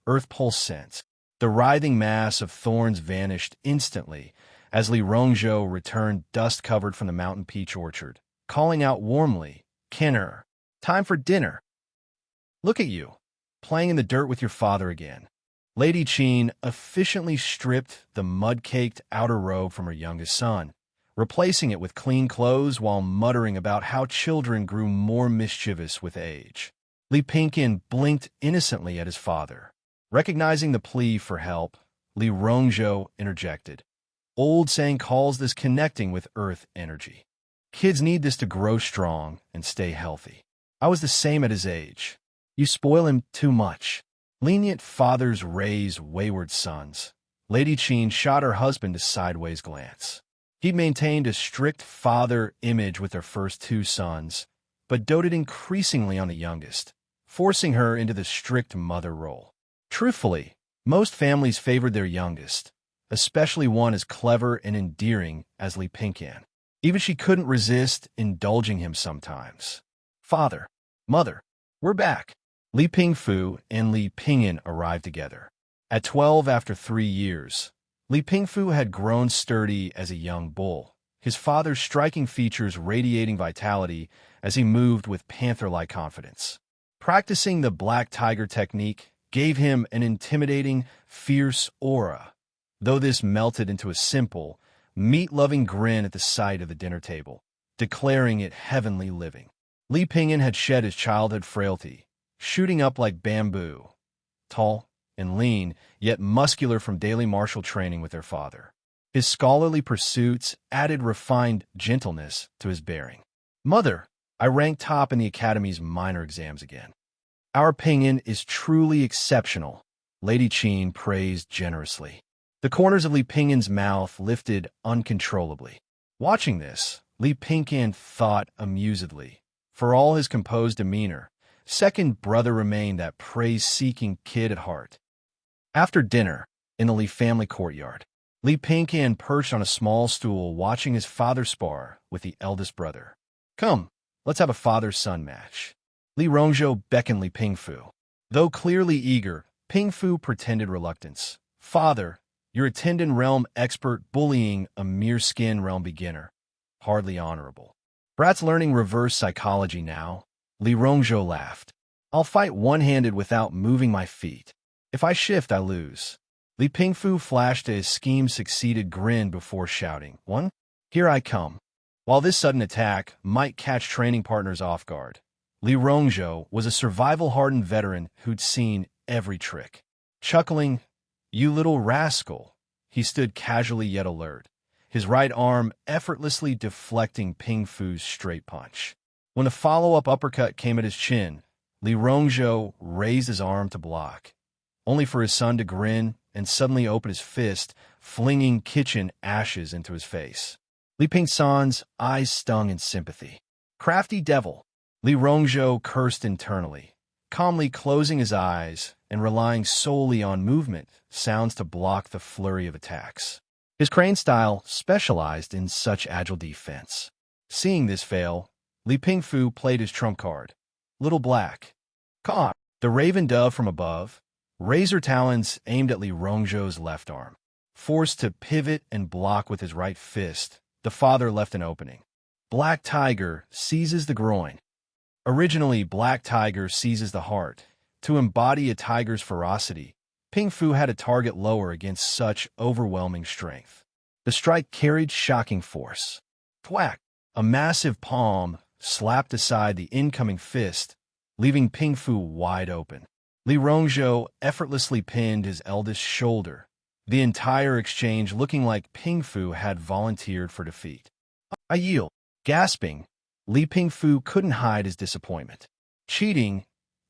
earth pulse sense. The writhing mass of thorns vanished instantly as Li Rongzhou returned dust-covered from the mountain peach orchard, calling out warmly, "Kenner, time for dinner. Look at you, playing in the dirt with your father again." Lady Qin efficiently stripped the mud-caked outer robe from her youngest son, replacing it with clean clothes while muttering about how children grew more mischievous with age. Li Pinkin blinked innocently at his father. Recognizing the plea for help, Li Rongzhou interjected. Old saying calls this connecting with earth energy. Kids need this to grow strong and stay healthy. I was the same at his age. You spoil him too much. Lenient fathers raise wayward sons. Lady Qin shot her husband a sideways glance. He maintained a strict father image with their first two sons, but doted increasingly on the youngest, forcing her into the strict mother role. Truthfully, most families favored their youngest, especially one as clever and endearing as Li Pinkin. Even she couldn't resist indulging him sometimes. Father, mother, we're back. Li Pingfu and Li Pingyan arrived together. At 12 after 3 years, Li Pingfu had grown sturdy as a young bull, his father's striking features radiating vitality as he moved with panther-like confidence. Practicing the black tiger technique gave him an intimidating, fierce aura, though this melted into a simple, meat-loving grin at the sight of the dinner table, declaring it heavenly living. Li Pingyan had shed his childhood frailty, shooting up like bamboo, tall and lean, yet muscular from daily martial training with their father. His scholarly pursuits added refined gentleness to his bearing. Mother, I ranked top in the Academy's minor exams again. Our Pingyan is truly exceptional, Lady Qin praised generously. The corners of Li Pingyan's mouth lifted uncontrollably. Watching this, Li Pingyan thought amusedly. For all his composed demeanor, second brother remained that praise-seeking kid at heart. After dinner, in the Li family courtyard, Li Pingyan perched on a small stool watching his father spar with the eldest brother. Come, let's have a father-son match. Li Rongzhou beckoned Li Pingfu. Though clearly eager, Pingfu pretended reluctance. Father, you're a Tendon realm expert bullying a mere skin realm beginner. Hardly honorable. Brat's learning reverse psychology now. Li Rongzhou laughed. I'll fight one-handed without moving my feet. If I shift, I lose. Li Pingfu flashed a scheme-succeeded grin before shouting, One? Here I come. While this sudden attack might catch training partners off guard, Li Rongzhou was a survival-hardened veteran who'd seen every trick. Chuckling, You little rascal, he stood casually yet alert, his right arm effortlessly deflecting Pingfu's straight punch. When the follow-up uppercut came at his chin, Li Rongzhou raised his arm to block, only for his son to grin and suddenly opened his fist, flinging kitchen ashes into his face. Li Pingsan's eyes stung in sympathy. Crafty devil! Li Rongzhou cursed internally, calmly closing his eyes and relying solely on movement sounds to block the flurry of attacks. His crane style specialized in such agile defense. Seeing this fail, Li Pingfu played his trump card. Little Black. Caw! The raven dove from above, razor talons aimed at Li Rongzhou's left arm. Forced to pivot and block with his right fist, the father left an opening. Black Tiger seizes the groin. Originally, Black Tiger seizes the heart. To embody a tiger's ferocity, Pingfu had a target lower against such overwhelming strength. The strike carried shocking force. Thwack! A massive palm slapped aside the incoming fist, leaving Pingfu wide open. Li Rongzhou effortlessly pinned his eldest shoulder, the entire exchange looking like Pingfu had volunteered for defeat. I yield. Gasping, Li Pingfu couldn't hide his disappointment. Cheating,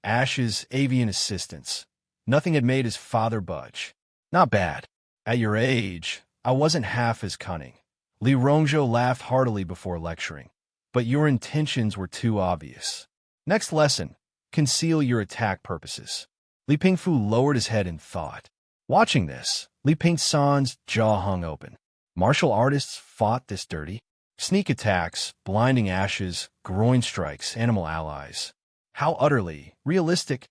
Ash's avian assistance. Nothing had made his father budge. Not bad. At your age, I wasn't half as cunning. Li Rongzhou laughed heartily before lecturing. But your intentions were too obvious. Next lesson, conceal your attack purposes. Li Pingfu lowered his head in thought. Watching this, Li Pingsan's jaw hung open. Martial artists fought this dirty. Sneak attacks, blinding ashes, groin strikes, animal allies. How utterly realistic.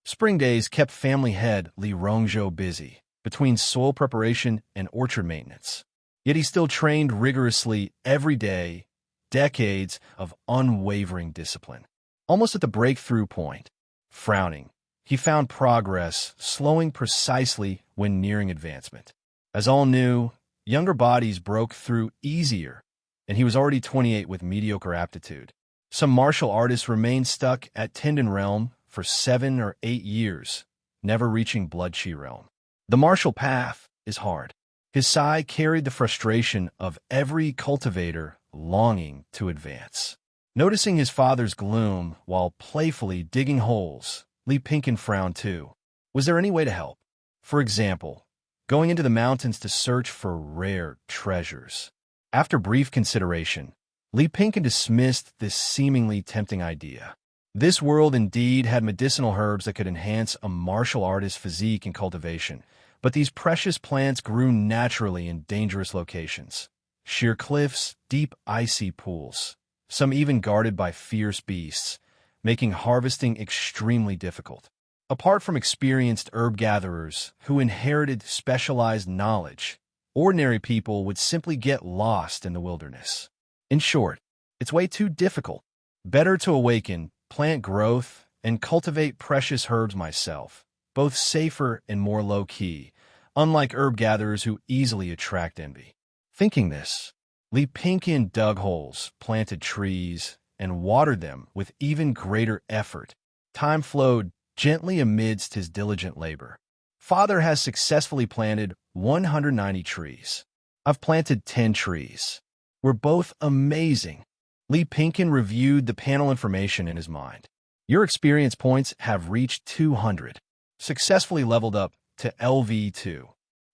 Spring days kept family head Li Rongzhou busy, between soil preparation and orchard maintenance. Yet he still trained rigorously every day, decades of unwavering discipline. Almost at the breakthrough point, frowning, he found progress slowing precisely when nearing advancement. As all knew, younger bodies broke through easier, and he was already 28 with mediocre aptitude. Some martial artists remained stuck at Tendon Realm for 7 or 8 years, never reaching Blood Chi Realm. The martial path is hard. His sigh carried the frustration of every cultivator longing to advance. Noticing his father's gloom while playfully digging holes, Li Pingfu frowned too. Was there any way to help? For example, going into the mountains to search for rare treasures. After brief consideration, Li Pingfu dismissed this seemingly tempting idea. This world indeed had medicinal herbs that could enhance a martial artist's physique and cultivation, but these precious plants grew naturally in dangerous locations. Sheer cliffs, deep icy pools, some even guarded by fierce beasts, making harvesting extremely difficult. Apart from experienced herb gatherers who inherited specialized knowledge, ordinary people would simply get lost in the wilderness. In short, it's way too difficult. Better to awaken, plant growth, and cultivate precious herbs myself, both safer and more low-key, unlike herb gatherers who easily attract envy. Thinking this, Li Pingfu dug holes, planted trees, and watered them with even greater effort. Time flowed gently amidst his diligent labor. Father has successfully planted 190 trees. I've planted 10 trees. We're both amazing. Li Pingfu reviewed the panel information in his mind. Your experience points have reached 200. Successfully leveled up to LV2.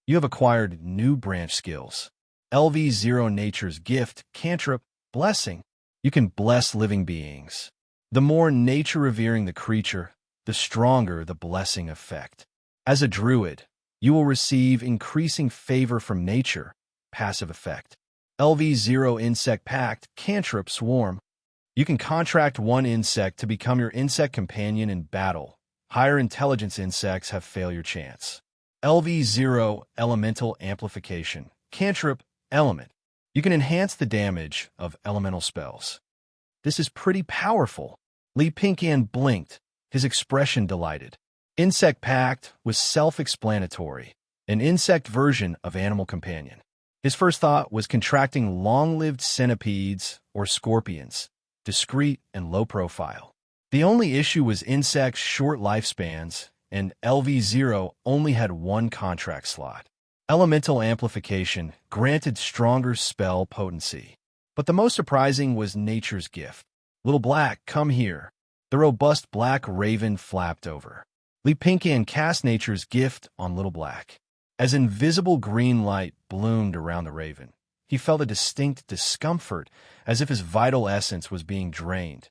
You have acquired new branch skills. LV0 Nature's Gift, Cantrip, Blessing. You can bless living beings. The more nature-revering the creature, the stronger the blessing effect. As a druid, you will receive increasing favor from nature, passive effect. LV0 Insect Pact, Cantrip Swarm. You can contract one insect to become your insect companion in battle. Higher intelligence insects have failure chance. LV0 Elemental Amplification, Cantrip Element. You can enhance the damage of elemental spells. This is pretty powerful. Li Pingfu blinked, his expression delighted. Insect Pact was self-explanatory, an insect version of Animal Companion. His first thought was contracting long-lived centipedes or scorpions, discreet and low profile. The only issue was insects' short lifespans, and LV0 only had one contract slot. Elemental Amplification granted stronger spell potency. But the most surprising was Nature's Gift. Little Black, come here. The robust black raven flapped over. Li Pingyan cast nature's gift on Little Black. As invisible green light bloomed around the raven, he felt a distinct discomfort, as if his vital essence was being drained.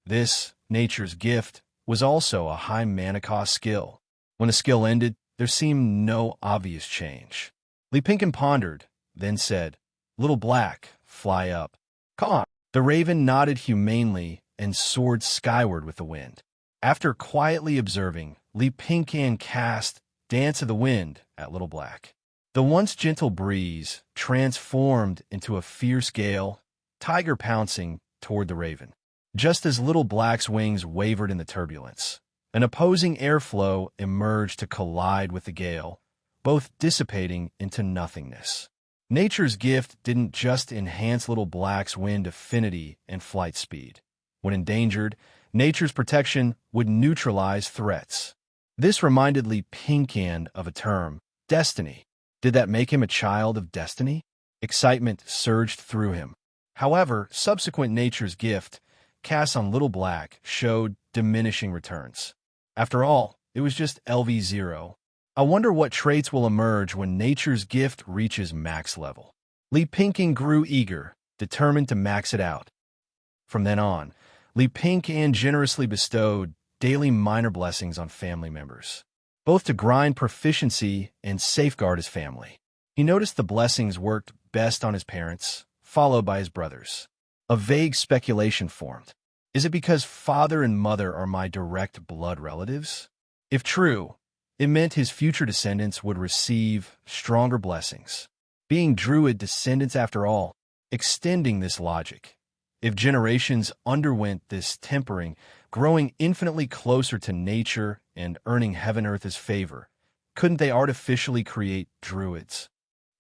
This, nature's gift, was also a high mana cost skill. When the skill ended, there seemed no obvious change. Li Pingyan pondered, then said, "Little Black, fly up." "Come." The raven nodded humanely and soared skyward with the wind. After quietly observing, Li Pingyan cast Dance of the Wind at Little Black. The once gentle breeze transformed into a fierce gale, tiger pouncing toward the raven. Just as Little Black's wings wavered in the turbulence, an opposing airflow emerged to collide with the gale, both dissipating into nothingness. Nature's gift didn't just enhance Little Black's wind affinity and flight speed. When endangered, nature's protection would neutralize threats. This reminded Li Pingyan of a term, destiny. Did that make him a child of destiny? Excitement surged through him. However, subsequent nature's gift, casts on Little Black, showed diminishing returns. After all, it was just LV0. I wonder what traits will emerge when nature's gift reaches max level. Li Pingyan grew eager, determined to max it out. From then on, Li Pingyan generously bestowed daily minor blessings on family members, both to grind proficiency and safeguard his family. He noticed the blessings worked best on his parents, followed by his brothers. A vague speculation formed. Is it because father and mother are my direct blood relatives? If true, it meant his future descendants would receive stronger blessings. Being Druid descendants after all, extending this logic. If generations underwent this tempering, growing infinitely closer to nature and earning heaven-earth's favor, couldn't they artificially create druids?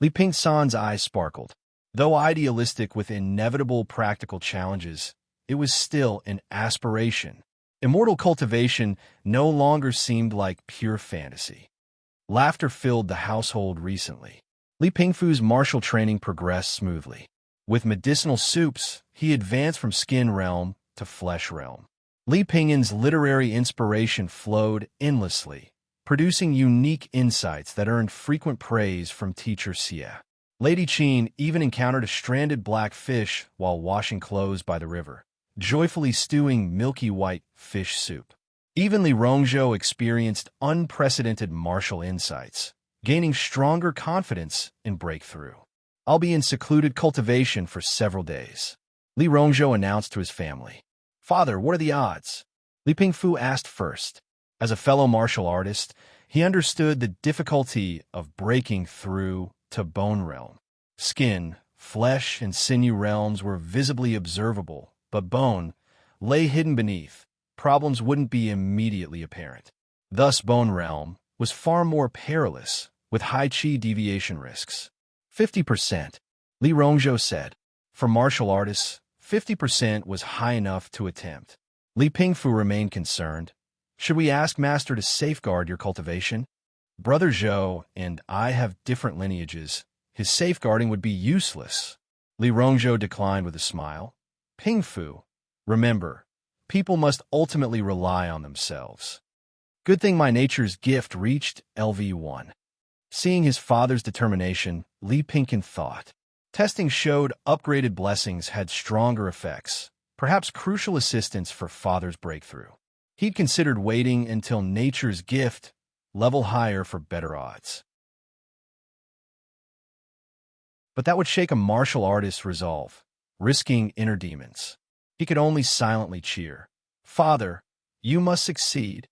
Li Pingyan's eyes sparkled. Though idealistic with inevitable practical challenges, it was still an aspiration. Immortal cultivation no longer seemed like pure fantasy. Laughter filled the household recently. Li Pingyan's martial training progressed smoothly. With medicinal soups, he advanced from skin realm to flesh realm. Li Pingyan's literary inspiration flowed endlessly, producing unique insights that earned frequent praise from teacher Xia. Lady Qin even encountered a stranded black fish while washing clothes by the river, joyfully stewing milky white fish soup. Even Li Rongzhou experienced unprecedented martial insights, gaining stronger confidence in breakthrough. "I'll be in secluded cultivation for several days," Li Rongzhou announced to his family. "Father, what are the odds?" Li Pingfu asked first. As a fellow martial artist, he understood the difficulty of breaking through to bone realm. Skin, flesh, and sinew realms were visibly observable, but bone lay hidden beneath. Problems wouldn't be immediately apparent. Thus, bone realm was far more perilous, with high chi deviation risks. 50%, Li Rongzhou said. For martial artists, 50% was high enough to attempt. Li Pingfu remained concerned. "Should we ask Master to safeguard your cultivation? Brother Zhou and I have different lineages. His safeguarding would be useless." Li Rongzhou declined with a smile. "Pingfu, remember, people must ultimately rely on themselves. Good thing my nature's gift reached LV1. Seeing his father's determination, Li Pingyan thought. Testing showed upgraded blessings had stronger effects, perhaps crucial assistance for father's breakthrough. He'd considered waiting until nature's gift level higher for better odds. But that would shake a martial artist's resolve, risking inner demons. He could only silently cheer. "Father, you must succeed."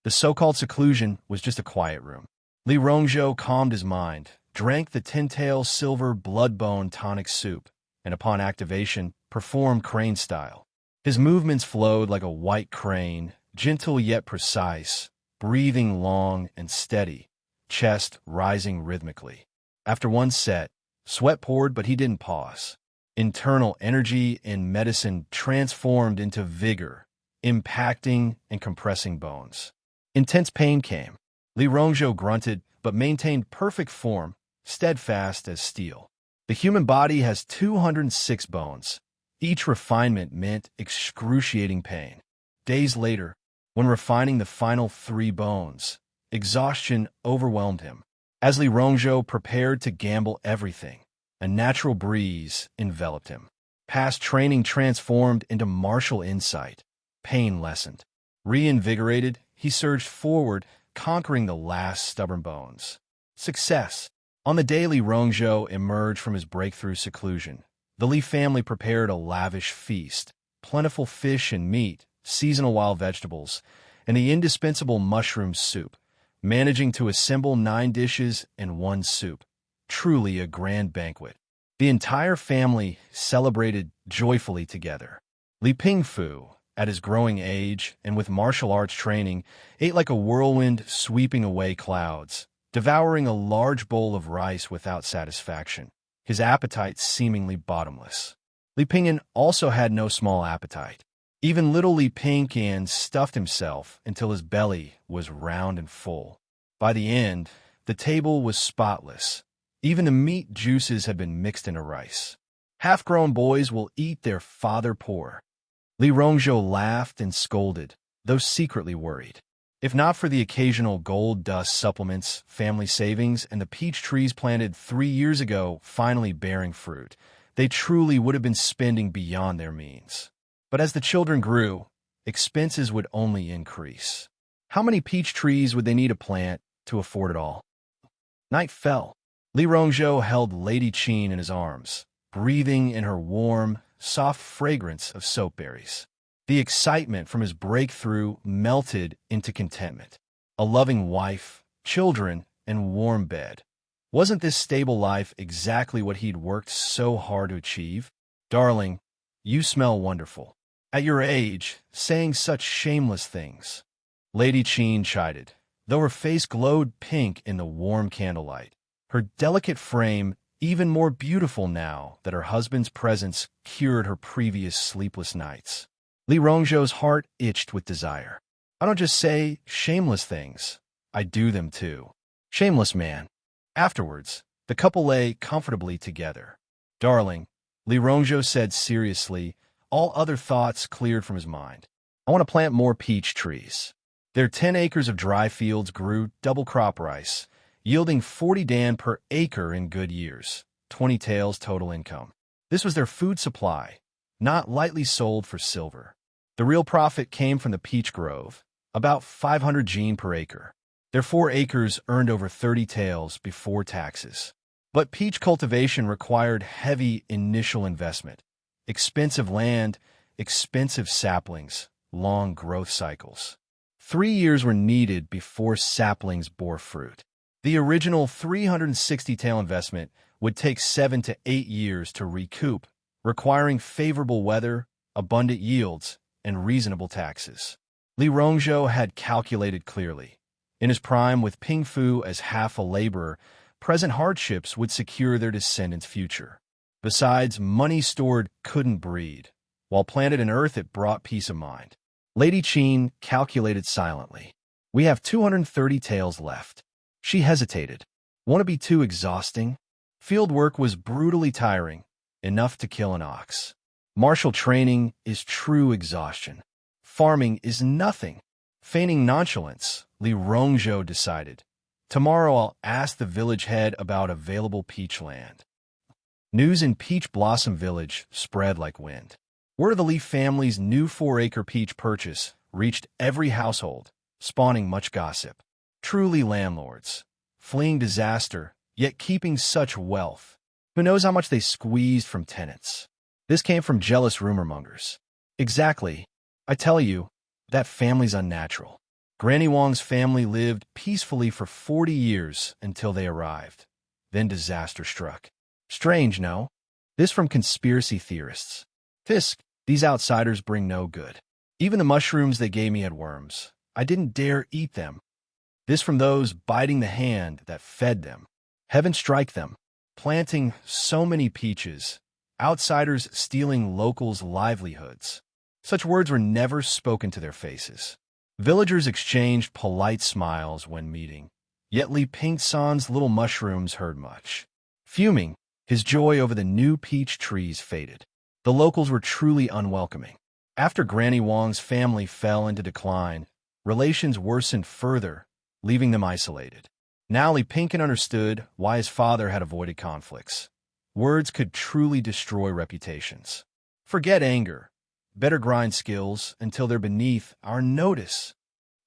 The so-called seclusion was just a quiet room. Li Rongzhou calmed his mind, drank the tin-tail silver blood-bone tonic soup, and upon activation, performed crane style. His movements flowed like a white crane, gentle yet precise, breathing long and steady, chest rising rhythmically. After one set, sweat poured, but he didn't pause. Internal energy and medicine transformed into vigor, impacting and compressing bones. Intense pain came. Li Rongzhou grunted, but maintained perfect form, steadfast as steel. The human body has 206 bones. Each refinement meant excruciating pain. Days later, When refining the final 3 bones, exhaustion overwhelmed him. As Li Rongzhou prepared to gamble everything, a natural breeze enveloped him. Past training transformed into martial insight. Pain lessened. Reinvigorated, he surged forward, conquering the last stubborn bones. Success. On the day Li Rongzhou emerged from his breakthrough seclusion, the Li family prepared a lavish feast. Plentiful fish and meat, seasonal wild vegetables, and the indispensable mushroom soup, managing to assemble 9 dishes in 1 soup. Truly a grand banquet. The entire family celebrated joyfully together. Li Pingfu, at his growing age and with martial arts training, ate like a whirlwind sweeping away clouds, devouring a large bowl of rice without satisfaction, his appetite seemingly bottomless. Li Pingyan also had no small appetite. Even little Li Pingyan stuffed himself until his belly was round and full. By the end, the table was spotless. Even the meat juices had been mixed into rice. Half-grown boys will eat their father poor. Li Rongzhou laughed and scolded, though secretly worried. If not for the occasional gold dust supplements, family savings, and the peach trees planted 3 years ago finally bearing fruit, they truly would have been spending beyond their means. But as the children grew, expenses would only increase. How many peach trees would they need to plant to afford it all? Night fell. Li Rongzhou held Lady Qin in his arms, breathing in her warm, soft fragrance of soapberries. The excitement from his breakthrough melted into contentment. A loving wife, children, and warm bed. Wasn't this stable life exactly what he'd worked so hard to achieve? Darling, you smell wonderful. At your age, saying such shameless things. Lady Qin chided, though her face glowed pink in the warm candlelight. Her delicate frame even more beautiful now that her husband's presence cured her previous sleepless nights. Li Rongzhou's heart itched with desire. I don't just say shameless things. I do them too. Shameless man. Afterwards, the couple lay comfortably together. Darling, Li Rongzhou said seriously, all other thoughts cleared from his mind. I want to plant more peach trees. Their 10 acres of dry fields grew double crop rice, yielding 40 dan per acre in good years, 20 taels total income. This was their food supply, not lightly sold for silver. The real profit came from the peach grove, about 500 jin per acre. Their 4 acres earned over 30 taels before taxes. But peach cultivation required heavy initial investment. Expensive land, expensive saplings, long growth cycles. 3 years were needed before saplings bore fruit. The original 360 tael investment would take 7 to 8 years to recoup, requiring favorable weather, abundant yields, and reasonable taxes. Li Rongzhou had calculated clearly. In his prime, with Pingfu as half a laborer, present hardships would secure their descendants' future. Besides, money stored couldn't breed, while planted in earth it brought peace of mind. Lady Qin calculated silently. We have 230 taels left. She hesitated. Won't it be too exhausting? Field work was brutally tiring, enough to kill an ox. Martial training is true exhaustion. Farming is nothing. Feigning nonchalance, Li Rongzhou decided. Tomorrow I'll ask the village head about available peach land. News in Peach Blossom Village spread like wind. Word of the Li family's new 4-acre peach purchase reached every household, spawning much gossip. Truly landlords, fleeing disaster, yet keeping such wealth. Who knows how much they squeezed from tenants? This came from jealous rumor-mongers. Exactly. I tell you, that family's unnatural. Granny Wang's family lived peacefully for 40 years until they arrived. Then disaster struck. Strange, no? This from conspiracy theorists. Fisk, these outsiders bring no good. Even the mushrooms they gave me had worms. I didn't dare eat them. This from those biting the hand that fed them. Heaven strike them. Planting so many peaches. Outsiders stealing locals' livelihoods. Such words were never spoken to their faces. Villagers exchanged polite smiles when meeting. Yet Li Pingsan's little mushrooms heard much. Fuming, his joy over the new peach trees faded. The locals were truly unwelcoming. After Granny Wang's family fell into decline, Relations worsened further, leaving them isolated. Now Li Pingkan understood why his father had avoided conflicts. Words could truly destroy reputations. Forget anger. Better grind skills until they're beneath our notice.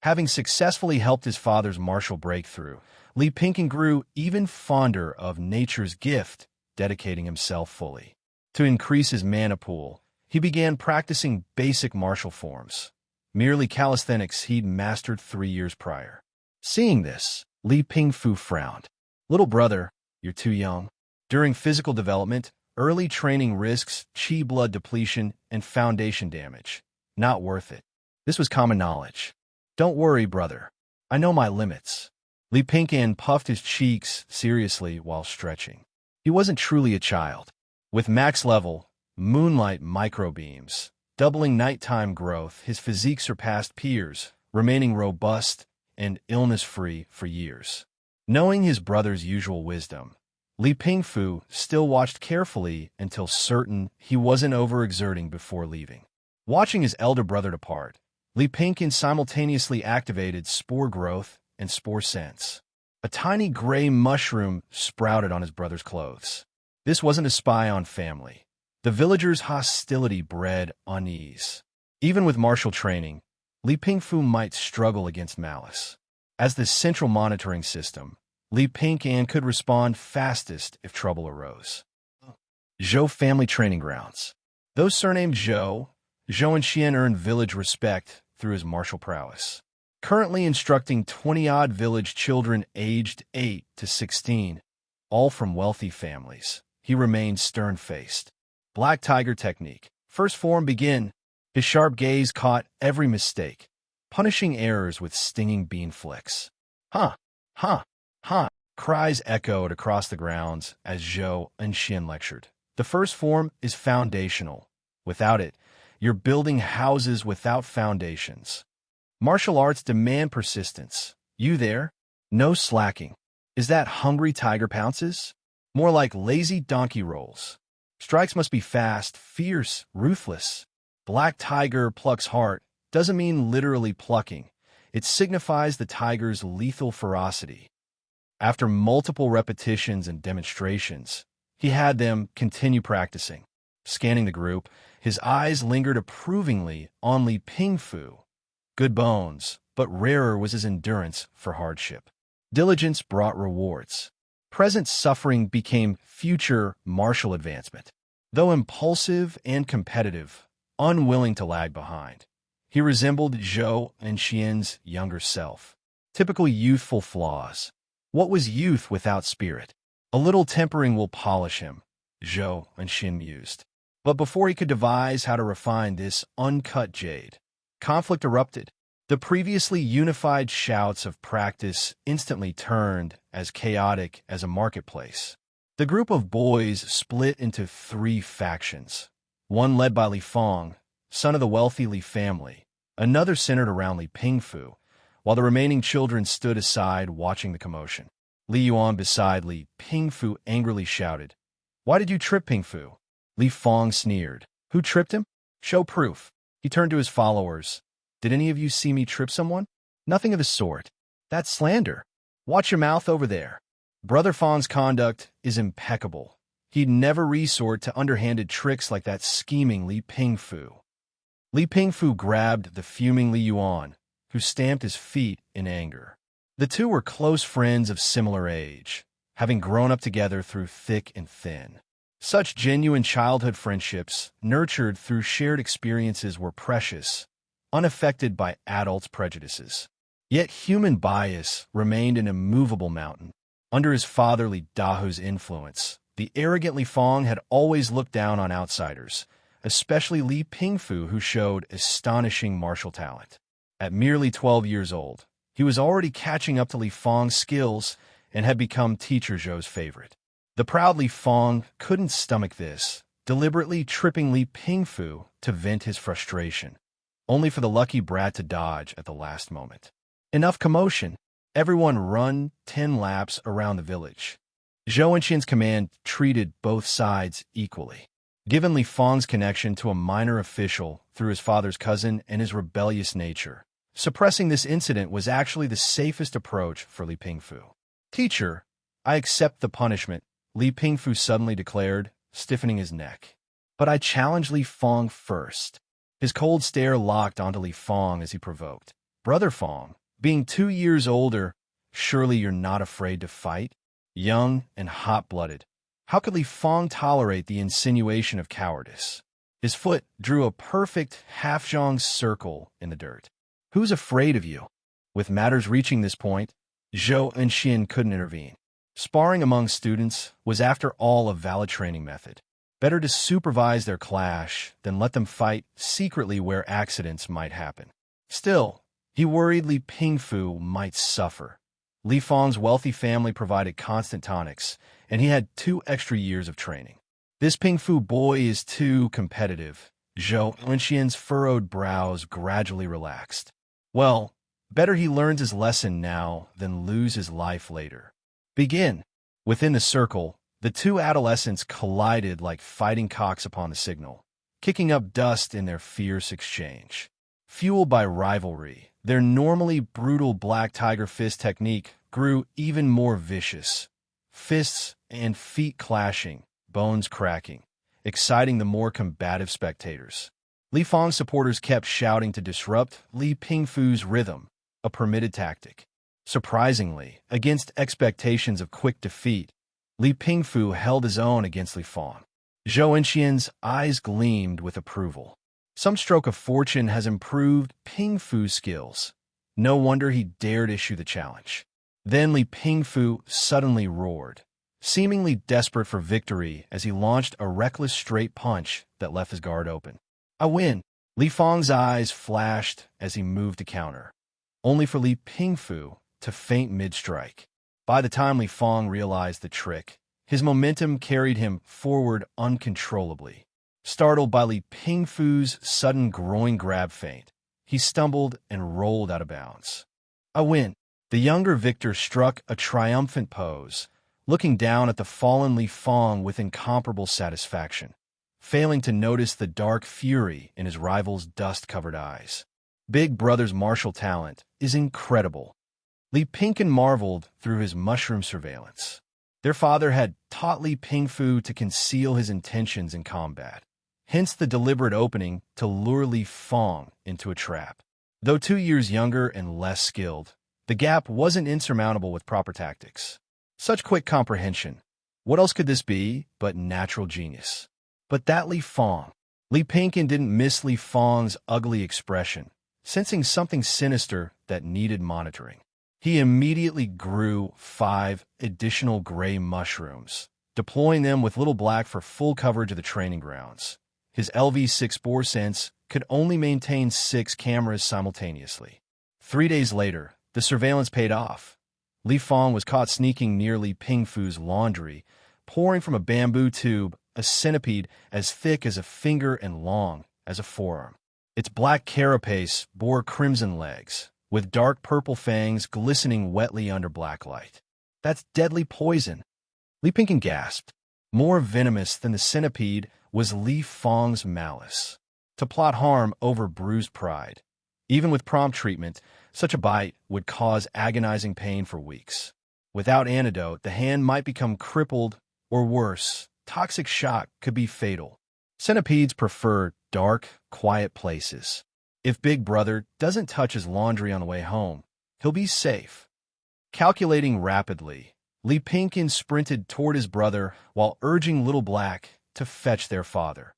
Having successfully helped his father's martial breakthrough, Li Pingkan grew even fonder of nature's gift, dedicating himself fully. To increase his mana pool, he began practicing basic martial forms, merely calisthenics he'd mastered 3 years prior. Seeing this, Li Pingfu frowned. "Little brother, you're too young." During physical development, early training risks chi blood depletion and foundation damage. Not worth it. This was common knowledge. "Don't worry, brother. I know my limits." Li Pingkan puffed his cheeks seriously while stretching. He wasn't truly a child. With max level, moonlight microbeams, doubling nighttime growth, his physique surpassed peers, remaining robust and illness-free for years. Knowing his brother's usual wisdom, Li Pingfu still watched carefully until certain he wasn't overexerting before leaving. Watching his elder brother depart, Li Pingkan simultaneously activated spore growth and spore sense. A tiny gray mushroom sprouted on his brother's clothes. This wasn't a spy on family. The villagers' hostility bred unease. Even with martial training, Li Pingfu might struggle against malice. As the central monitoring system, Li Pingkan could respond fastest if trouble arose. Zhou family training grounds. Though surnamed Zhou and Xian earned village respect through his martial prowess. Currently instructing 20-odd village children aged 8 to 16, all from wealthy families, he remained stern-faced. Black Tiger Technique. First form begin. His sharp gaze caught every mistake, punishing errors with stinging bean flicks. "Huh, huh, huh," cries echoed across the grounds as Zhou and Xian lectured. The first form is foundational. Without it, you're building houses without foundations. Martial arts demand persistence. You there? No slacking. Is that hungry tiger pounces? More like lazy donkey rolls. Strikes must be fast, fierce, ruthless. Black tiger plucks heart doesn't mean literally plucking. It signifies the tiger's lethal ferocity. After multiple repetitions and demonstrations, he had them continue practicing. Scanning the group, his eyes lingered approvingly on Li Pingfu. Good bones, but rarer was his endurance for hardship. Diligence brought rewards. Present suffering became future martial advancement. Though impulsive and competitive, unwilling to lag behind, he resembled Zhou and Xian's younger self. Typical youthful flaws. What was youth without spirit? A little tempering will polish him, Zhou and Xian mused. But before he could devise how to refine this uncut jade, conflict erupted. The previously unified shouts of practice instantly turned as chaotic as a marketplace. The group of boys split into 3 factions, one led by Li Fong, son of the wealthy Li family, another centered around Li Pingfu, while the remaining children stood aside watching the commotion. Li Yuan beside Li Pingfu angrily shouted, "Why did you trip Pingfu?" Li Fong sneered. "Who tripped him? Show proof." He turned to his followers. "Did any of you see me trip someone?" "Nothing of the sort. That's slander. Watch your mouth over there." Brother Fong's conduct is impeccable. He'd never resort to underhanded tricks like that scheming Li Pingfu. Li Pingfu grabbed the fuming Li Yuan, who stamped his feet in anger. The two were close friends of similar age, having grown up together through thick and thin. Such genuine childhood friendships, nurtured through shared experiences, were precious, unaffected by adults' prejudices. Yet human bias remained an immovable mountain. Under his fatherly Dahu's influence, the arrogant Li Fong had always looked down on outsiders, especially Li Pingfu, who showed astonishing martial talent. At merely 12 years old, he was already catching up to Li Fong's skills and had become teacher Zhou's favorite. The proud Li Fong couldn't stomach this, deliberately tripping Li Pingfu to vent his frustration, only for the lucky brat to dodge at the last moment. Enough commotion. Everyone run 10 laps around the village. Zhou and Xian's command treated both sides equally. Given Li Fong's connection to a minor official through his father's cousin and his rebellious nature, Suppressing this incident was actually the safest approach for Li Pingfu. Teacher, I accept the punishment, Li Pingfu suddenly declared, stiffening his neck. But I challenge Li Fong first. His cold stare locked onto Li Fong as he provoked. Brother Fong, being 2 years older, surely you're not afraid to fight? Young and hot-blooded, how could Li Fong tolerate the insinuation of cowardice? His foot drew a perfect half-zhong circle in the dirt. Who's afraid of you? With matters reaching this point, Zhou and Xin couldn't intervene. Sparring among students was after all a valid training method. Better to supervise their clash than let them fight secretly where accidents might happen. Still, he worried Li Pingfu might suffer. Li Fong's wealthy family provided constant tonics, and he had 2 extra years of training. This Pingfu boy is too competitive. Zhou Wenxian's furrowed brows gradually relaxed. Well, better he learns his lesson now than lose his life later. Begin. Within the circle, the 2 adolescents collided like fighting cocks upon the signal, kicking up dust in their fierce exchange. Fueled by rivalry, their normally brutal black tiger fist technique grew even more vicious. Fists and feet clashing, bones cracking, exciting the more combative spectators. Li Fong's supporters kept shouting to disrupt Li Pingfu's rhythm, a permitted tactic. Surprisingly, against expectations of quick defeat, Li Pingfu held his own against Li Fong. Zhou Enxian's eyes gleamed with approval. Some stroke of fortune has improved Pingfu's skills. No wonder he dared issue the challenge. Then Li Pingfu suddenly roared, seemingly desperate for victory as he launched a reckless straight punch that left his guard open. I win! Li Fong's eyes flashed as he moved to counter, only for Li Pingfu to faint mid-strike. By the time Li Fong realized the trick, his momentum carried him forward uncontrollably. Startled by Li Pingfu's sudden groin grab feint, he stumbled and rolled out of bounds. I win! The younger victor struck a triumphant pose, looking down at the fallen Li Fong with incomparable satisfaction, failing to notice the dark fury in his rival's dust-covered eyes. Big Brother's martial talent is incredible. Li Pingfu marveled through his mushroom surveillance. Their father had taught Li Pingfu to conceal his intentions in combat, hence the deliberate opening to lure Li Fong into a trap. Though 2 years younger and less skilled, the gap wasn't insurmountable with proper tactics. Such quick comprehension. What else could this be but natural genius? But that Li Fong. Li Pingfu didn't miss Li Fong's ugly expression, sensing something sinister that needed monitoring. He immediately grew 5 additional gray mushrooms, deploying them with Little Black for full coverage of the training grounds. His LV6 bore sense could only maintain 6 cameras simultaneously. 3 days later, the surveillance paid off. Li Fong was caught sneaking near Li Pingfu's laundry, pouring from a bamboo tube a centipede as thick as a finger and long as a forearm. Its black carapace bore crimson legs, with dark purple fangs glistening wetly under black light. That's deadly poison. Li Pingfu gasped. More venomous than the centipede was Li Fong's malice, to plot harm over bruised pride. Even with prompt treatment, such a bite would cause agonizing pain for weeks. Without antidote, the hand might become crippled, or worse, toxic shock could be fatal. Centipedes prefer dark, quiet places. If Big Brother doesn't touch his laundry on the way home, he'll be safe. Calculating rapidly, Li Pingfu sprinted toward his brother while urging Little Black to fetch their father.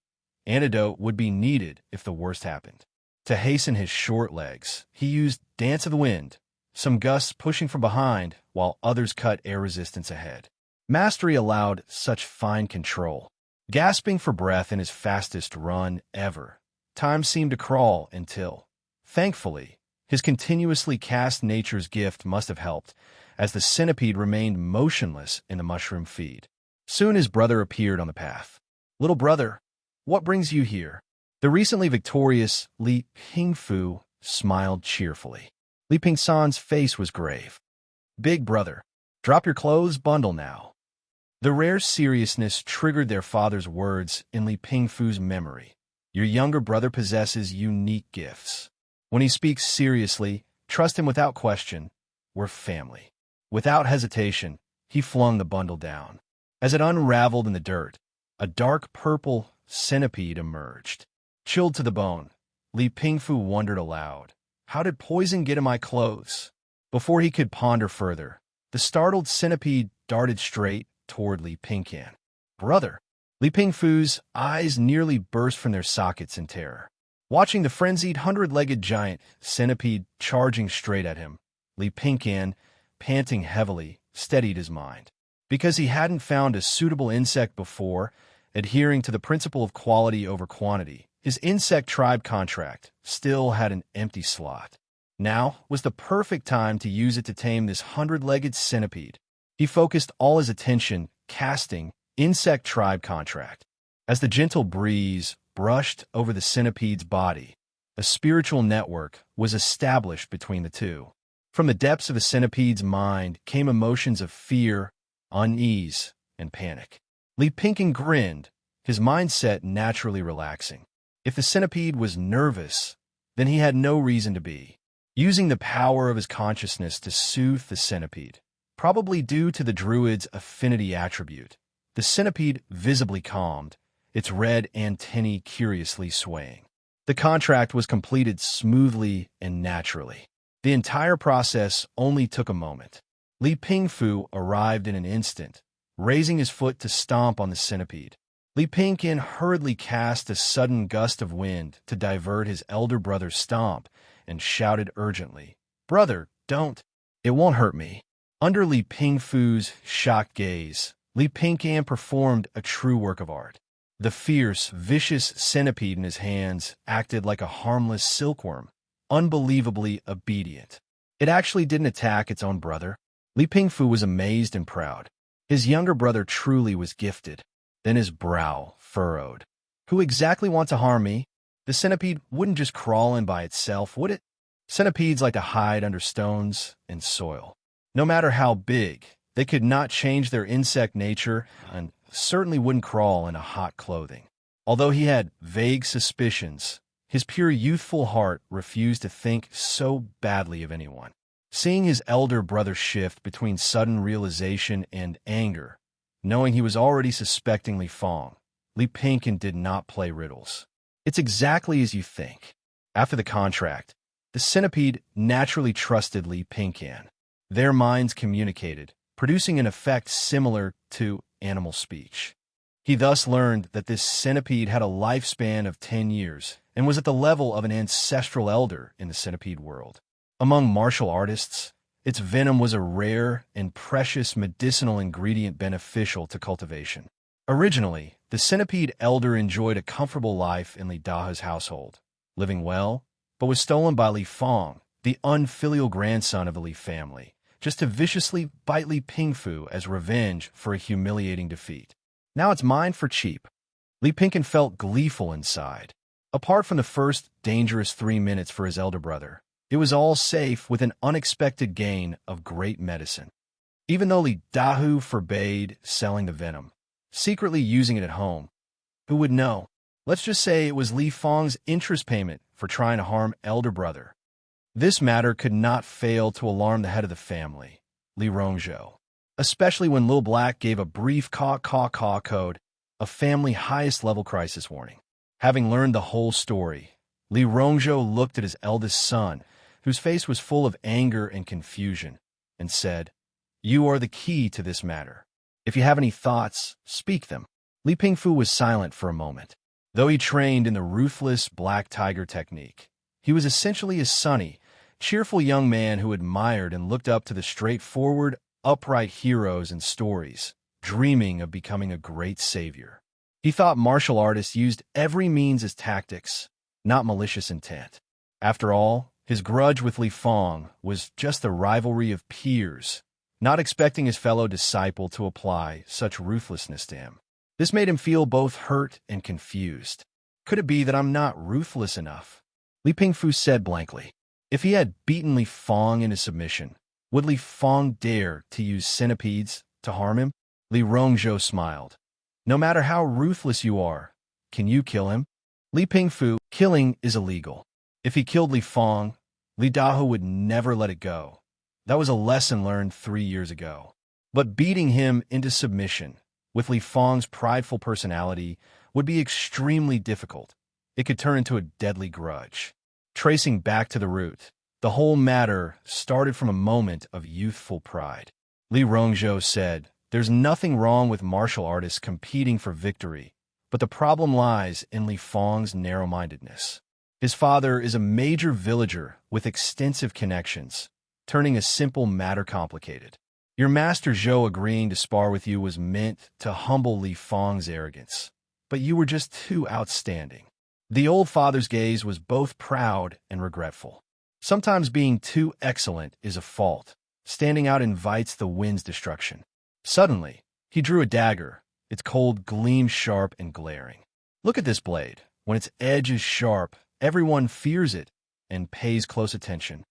Antidote would be needed if the worst happened. To hasten his short legs, he used Dance of the Wind, some gusts pushing from behind while others cut air resistance ahead. Mastery allowed such fine control. Gasping for breath in his fastest run ever, time seemed to crawl until, thankfully, his continuously cast nature's gift must have helped, as the centipede remained motionless in the mushroom feed. Soon his brother appeared on the path. Little brother, what brings you here? The recently victorious Li Pingfu smiled cheerfully. Li Pingsan's face was grave. Big brother, drop your clothes bundle now. The rare seriousness triggered their father's words in Li Pingfu's memory. Your younger brother possesses unique gifts. When he speaks seriously, trust him without question. We're family. Without hesitation, he flung the bundle down. As it unraveled in the dirt, a dark purple centipede emerged. Chilled to the bone, Li Pingfu wondered aloud, how did poison get in my clothes? Before he could ponder further, the startled centipede darted straight toward Li Pingcan. Brother! Li Pingfu's eyes nearly burst from their sockets in terror. Watching the frenzied hundred-legged giant centipede charging straight at him, Li Pingcan, panting heavily, steadied his mind. Because he hadn't found a suitable insect before, adhering to the principle of quality over quantity, his insect tribe contract still had an empty slot. Now was the perfect time to use it to tame this hundred-legged centipede. He focused all his attention, casting insect tribe contract. As the gentle breeze brushed over the centipede's body, a spiritual network was established between the two. From the depths of the centipede's mind came emotions of fear, unease, and panic. Li Pingcan grinned, his mindset naturally relaxing. If the centipede was nervous, then he had no reason to be. Using the power of his consciousness to soothe the centipede, probably due to the Druid's affinity attribute, the centipede visibly calmed, its red antennae curiously swaying. The contract was completed smoothly and naturally. The entire process only took a moment. Li Pingfu arrived in an instant, raising his foot to stomp on the centipede. Li Pingcan hurriedly cast a sudden gust of wind to divert his elder brother's stomp and shouted urgently, "Brother, don't. It won't hurt me." Under Li Pingfu's shocked gaze, Li Pingcan performed a true work of art. The fierce, vicious centipede in his hands acted like a harmless silkworm, unbelievably obedient. It actually didn't attack its own brother. Li Pingfu was amazed and proud. His younger brother truly was gifted. Then his brow furrowed. Who exactly wants to harm me? The centipede wouldn't just crawl in by itself, would it? Centipedes like to hide under stones and soil. No matter how big, they could not change their insect nature and certainly wouldn't crawl in a hot clothing. Although he had vague suspicions, his pure youthful heart refused to think so badly of anyone. Seeing his elder brother shift between sudden realization and anger, knowing he was already suspecting Li Fong, Li Pingcan did not play riddles. It's exactly as you think. After the contract, the centipede naturally trusted Li Pingcan. Their minds communicated, producing an effect similar to animal speech. He thus learned that this centipede had a lifespan of 10 years and was at the level of an ancestral elder in the centipede world. Among martial artists, its venom was a rare and precious medicinal ingredient beneficial to cultivation. Originally, the centipede elder enjoyed a comfortable life in Li Dahe's household, living well, but was stolen by Li Fong, the unfilial grandson of the Li family, just to viciously bite Li Pingfu as revenge for a humiliating defeat. Now it's mine for cheap. Li Pingcan felt gleeful inside. Apart from the first dangerous 3 minutes for his elder brother, it was all safe with an unexpected gain of great medicine. Even though Li Dahu forbade selling the venom, secretly using it at home, who would know? Let's just say it was Li Fong's interest payment for trying to harm elder brother. This matter could not fail to alarm the head of the family, Li Rongzhou, especially when Lil Black gave a brief caw-caw-caw code, a family highest-level crisis warning. Having learned the whole story, Li Rongzhou looked at his eldest son, whose face was full of anger and confusion, and said, "You are the key to this matter. If you have any thoughts, speak them." Li Pingfu was silent for a moment. Though he trained in the ruthless black tiger technique, he was essentially a sunny, cheerful young man who admired and looked up to the straightforward, upright heroes and stories, dreaming of becoming a great savior. He thought martial artists used every means as tactics, not malicious intent. After all, his grudge with Li Fong was just the rivalry of peers, not expecting his fellow disciple to apply such ruthlessness to him. This made him feel both hurt and confused. Could it be that I'm not ruthless enough? Li Pingfu said blankly. If he had beaten Li Fong into submission, would Li Fong dare to use centipedes to harm him? Li Rongzhou smiled. No matter how ruthless you are, can you kill him? Li Pingfu, killing is illegal. If he killed Li Fong, Li Dahu would never let it go. That was a lesson learned 3 years ago. But beating him into submission, with Li Fong's prideful personality, would be extremely difficult. It could turn into a deadly grudge. Tracing back to the root, the whole matter started from a moment of youthful pride. Li Rongzhou said, "There's nothing wrong with martial artists competing for victory, but the problem lies in Li Fong's narrow-mindedness. His father is a major villager with extensive connections, turning a simple matter complicated. Your master Zhou agreeing to spar with you was meant to humble Li Fong's arrogance, but you were just too outstanding." The old father's gaze was both proud and regretful. Sometimes being too excellent is a fault. Standing out invites the wind's destruction. Suddenly, he drew a dagger, its cold gleam sharp and glaring. Look at this blade. When its edge is sharp, everyone fears it and pays close attention.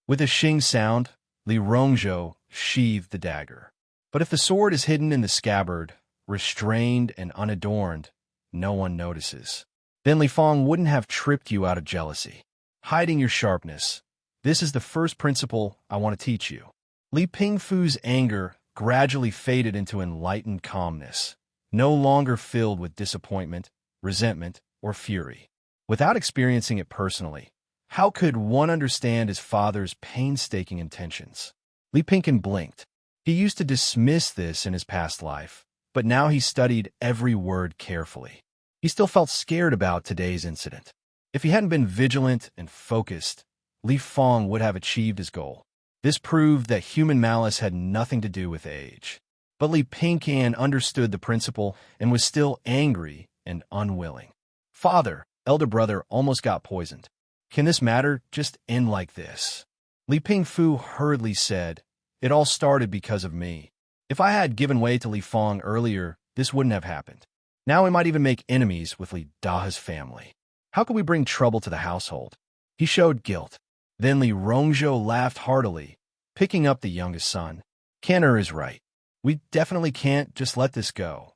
With a shing sound, Li Rongzhou sheathed the dagger. But if the sword is hidden in the scabbard, restrained and unadorned, no one notices. Then Li Fong wouldn't have tripped you out of jealousy. Hiding your sharpness. This is the first principle I want to teach you. Li Pingfu's anger gradually faded into enlightened calmness, no longer filled with disappointment, resentment, or fury. Without experiencing it personally, how could one understand his father's painstaking intentions? Li Pingkan blinked. He used to dismiss this in his past life, but now he studied every word carefully. He still felt scared about today's incident. If he hadn't been vigilant and focused, Li Fong would have achieved his goal. This proved that human malice had nothing to do with age. But Li Pingkan understood the principle and was still angry and unwilling. "Father, elder brother almost got poisoned. Can this matter just end like this?" Li Pingfu hurriedly said, "It all started because of me. If I had given way to Li Fong earlier, this wouldn't have happened. Now we might even make enemies with Li Dahu's family. How could we bring trouble to the household?" He showed guilt. Then Li Rongzhou laughed heartily, picking up the youngest son. "Kenner is right. We definitely can't just let this go."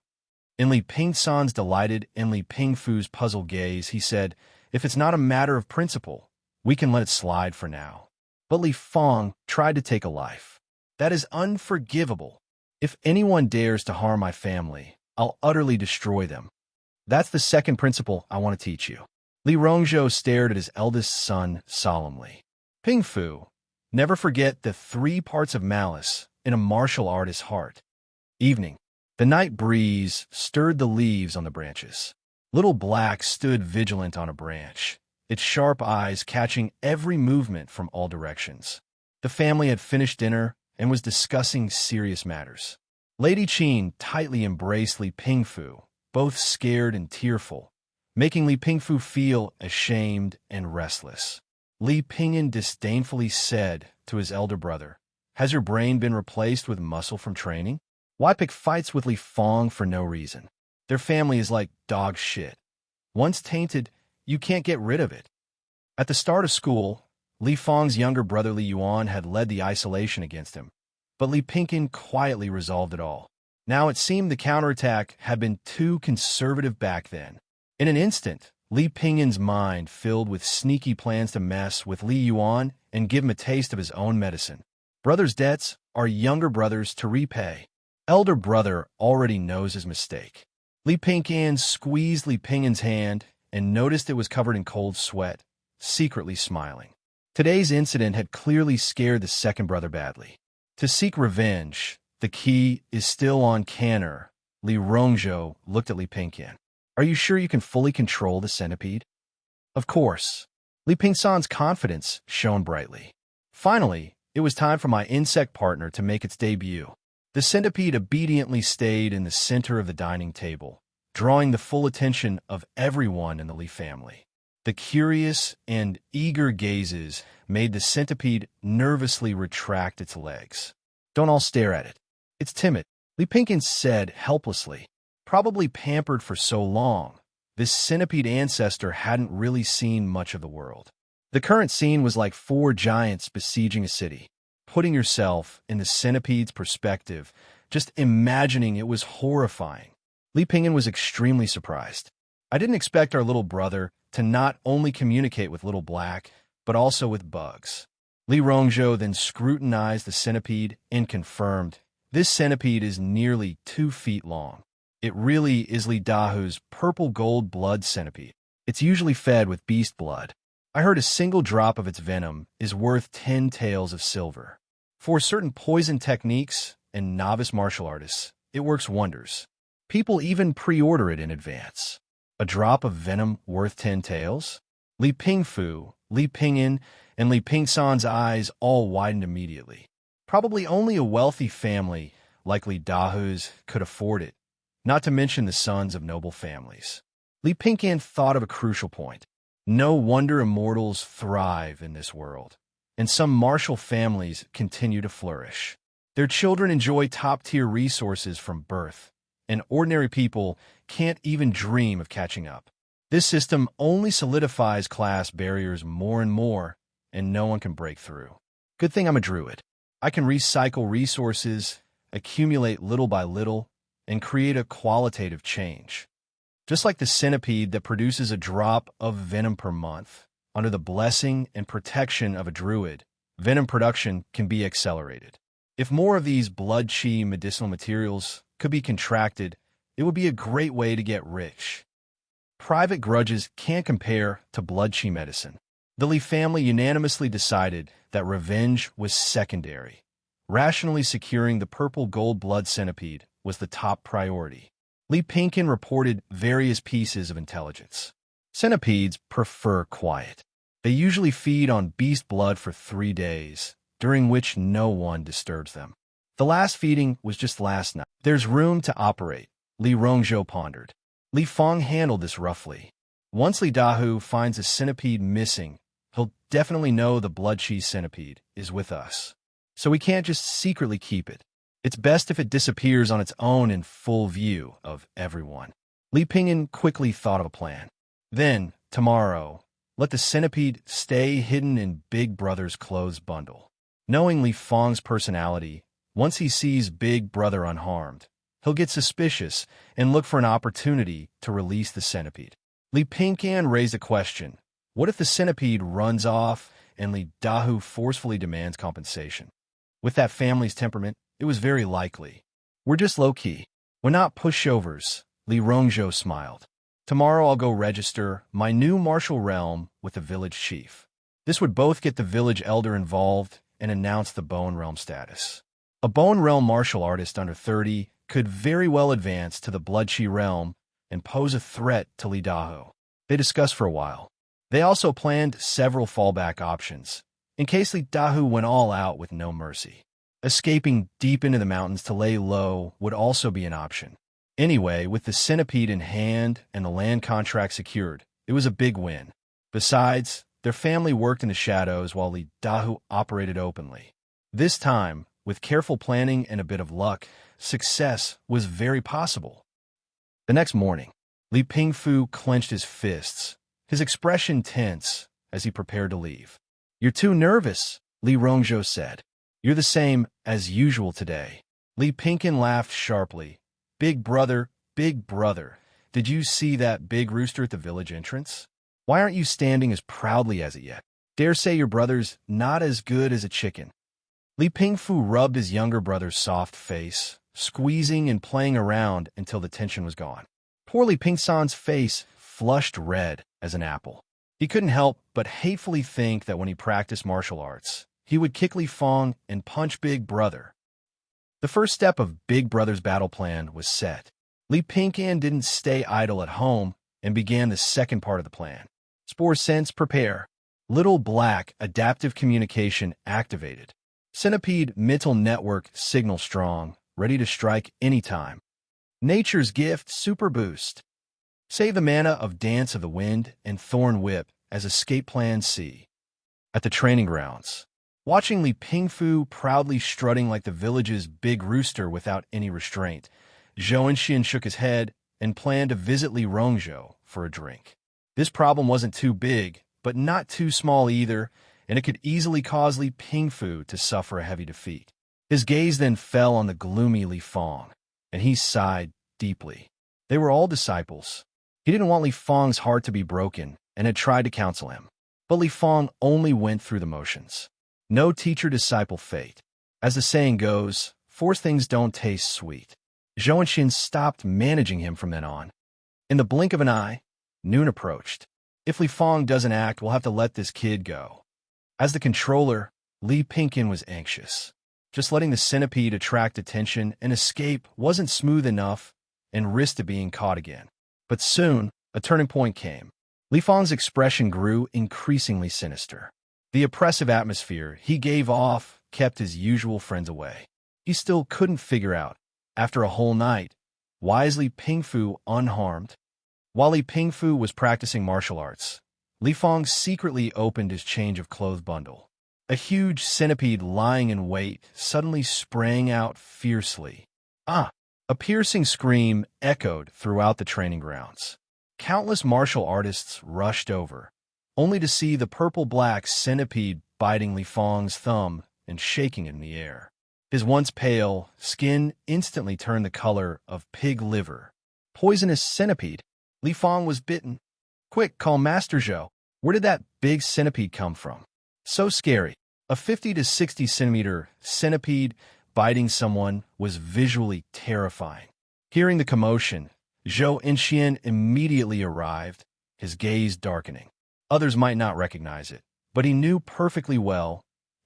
In Li Pingsan's delighted and Li Pingfu's puzzled gaze, he said, "If it's not a matter of principle, we can let it slide for now." But Li Fong tried to take a life. "That is unforgivable. If anyone dares to harm my family, I'll utterly destroy them. That's the second principle I want to teach you." Li Rongzhou stared at his eldest son solemnly. "Pingfu, never forget the 3 parts of malice in a martial artist's heart." Evening. The night breeze stirred the leaves on the branches. Little Black stood vigilant on a branch, its sharp eyes catching every movement from all directions. The family had finished dinner and was discussing serious matters. Lady Qin tightly embraced Li Pingfu, both scared and tearful, making Li Pingfu feel ashamed and restless. Li Pingyan disdainfully said to his elder brother, "Has your brain been replaced with muscle from training? Why pick fights with Li Fong for no reason? Their family is like dog shit. Once tainted, you can't get rid of it." At the start of school, Li Fong's younger brother Li Yuan had led the isolation against him, but Li Pingyan quietly resolved it all. Now it seemed the counterattack had been too conservative back then. In an instant, Li Pingyan's mind filled with sneaky plans to mess with Li Yuan and give him a taste of his own medicine. Brothers' debts are younger brothers to repay. Elder brother already knows his mistake. Li Pingyan squeezed Li Pingyan's hand and noticed it was covered in cold sweat, secretly smiling. Today's incident had clearly scared the second brother badly. To seek revenge, the key is still on Canner. Li Rongzhou looked at Li Pingyan. "Are you sure you can fully control the centipede?" "Of course." Li Pingsan's confidence shone brightly. Finally, it was time for my insect partner to make its debut. The centipede obediently stayed in the center of the dining table, drawing the full attention of everyone in the Li family. The curious and eager gazes made the centipede nervously retract its legs. "Don't all stare at it. It's timid," Li Pingyan said helplessly. Probably pampered for so long, this centipede ancestor hadn't really seen much of the world. The current scene was like 4 giants besieging a city. Putting yourself in the centipede's perspective, just imagining it was horrifying. Li Pingyan was extremely surprised. "I didn't expect our little brother to not only communicate with Little Black, but also with bugs. Li Rongzhou then scrutinized the centipede and confirmed, this centipede is nearly 2 feet long. It really is Li Dahu's purple gold blood centipede. It's usually fed with beast blood. I heard a single drop of its venom is worth 10 taels of silver. For certain poison techniques and novice martial artists, it works wonders. People even pre-order it in advance. A drop of venom worth 10 taels? Li Pingfu, Li Pingyan, and Li Pingsan's eyes all widened immediately. Probably only a wealthy family, like Li Dahu's, could afford it, not to mention the sons of noble families. Li Pingyan thought of a crucial point. No wonder immortals thrive in this world, and some martial families continue to flourish. Their children enjoy top-tier resources from birth, and ordinary people can't even dream of catching up. This system only solidifies class barriers more and more, and no one can break through. Good thing I'm a druid. I can recycle resources, accumulate little by little, and create a qualitative change. Just like the centipede that produces a drop of venom per month, under the blessing and protection of a druid, venom production can be accelerated. If more of these blood chi medicinal materials could be contracted, it would be a great way to get rich. Private grudges can't compare to blood chi medicine. The Li family unanimously decided that revenge was secondary. Rationally securing the purple gold blood centipede was the top priority. Li Pingyan reported various pieces of intelligence. Centipedes prefer quiet. They usually feed on beast blood for 3 days, during which no one disturbs them. The last feeding was just last night. There's room to operate, Li Rongzhou pondered. Li Fong handled this roughly. Once Li Dahu finds a centipede missing, he'll definitely know the blood chi centipede is with us. So we can't just secretly keep it. It's best if it disappears on its own in full view of everyone. Li Pingyan quickly thought of a plan. Then, tomorrow, let the centipede stay hidden in Big Brother's clothes bundle. Knowing Li Fong's personality, once he sees Big Brother unharmed, he'll get suspicious and look for an opportunity to release the centipede. Li Pingyan raised a question. What if the centipede runs off and Li Dahu forcefully demands compensation? With that family's temperament, it was very likely. We're just low-key. We're not pushovers, Li Rongzhou smiled. Tomorrow I'll go register my new martial realm with the village chief. This would both get the village elder involved and announce the Bone Realm status. A Bone Realm martial artist under 30 could very well advance to the Blood Chi realm and pose a threat to Li Dahu. They discussed for a while. They also planned several fallback options, in case Li Dahu went all out with no mercy. Escaping deep into the mountains to lay low would also be an option. Anyway, with the centipede in hand and the land contract secured, it was a big win. Besides, their family worked in the shadows while Li Dahu operated openly. This time, with careful planning and a bit of luck, success was very possible. The next morning, Li Pingfu clenched his fists, his expression tense as he prepared to leave. "You're too nervous," Li Rongzhou said. "You're the same as usual today." Li Pingyan laughed sharply. Big brother, did you see that big rooster at the village entrance? Why aren't you standing as proudly as it yet? Dare say your brother's not as good as a chicken." Li Pingfu rubbed his younger brother's soft face, squeezing and playing around until the tension was gone. Poor Li Pingsan's face flushed red as an apple. He couldn't help but hatefully think that when he practiced martial arts, he would kick Li Fong and punch Big Brother. The first step of Big Brother's battle plan was set. Li Pingyan didn't stay idle at home and began the second part of the plan. Spore sense prepare. Little Black adaptive communication activated. Centipede mental network signal strong, ready to strike anytime. Nature's gift super boost. Save the mana of Dance of the Wind and Thorn Whip as escape plan C. At the training grounds, watching Li Pingfu proudly strutting like the village's big rooster without any restraint, Zhou Enxian shook his head and planned to visit Li Rongzhou for a drink. This problem wasn't too big, but not too small either, and it could easily cause Li Pingfu to suffer a heavy defeat. His gaze then fell on the gloomy Li Fong, and he sighed deeply. They were all disciples. He didn't want Li Fong's heart to be broken, and had tried to counsel him. But Li Fang only went through the motions. No teacher-disciple fate. As the saying goes, forced things don't taste sweet. Xianxia stopped managing him from then on. In the blink of an eye, noon approached. If Li Fang doesn't act, we'll have to let this kid go. As the controller, Li Pingqian was anxious. Just letting the centipede attract attention and escape wasn't smooth enough and risked being caught again. But soon, a turning point came. Li Fang's expression grew increasingly sinister. The oppressive atmosphere he gave off kept his usual friends away. He still couldn't figure out, after a whole night, why is Li Pingfu unharmed? While Li Pingfu was practicing martial arts, Li Fang secretly opened his change of clothes bundle. A huge centipede lying in wait suddenly sprang out fiercely. Ah! A piercing scream echoed throughout the training grounds. Countless martial artists rushed over, only to see the purple-black centipede biting Li Fang's thumb and shaking it in the air. His once pale skin instantly turned the color of pig liver. Poisonous centipede. Li Fang was bitten. Quick, call Master Zhou. Where did that big centipede come from? So scary. A 50 to 60 centimeter centipede biting someone was visually terrifying. Hearing the commotion, Zhou Enxian immediately arrived, his gaze darkening. Others might not recognize it, but he knew perfectly well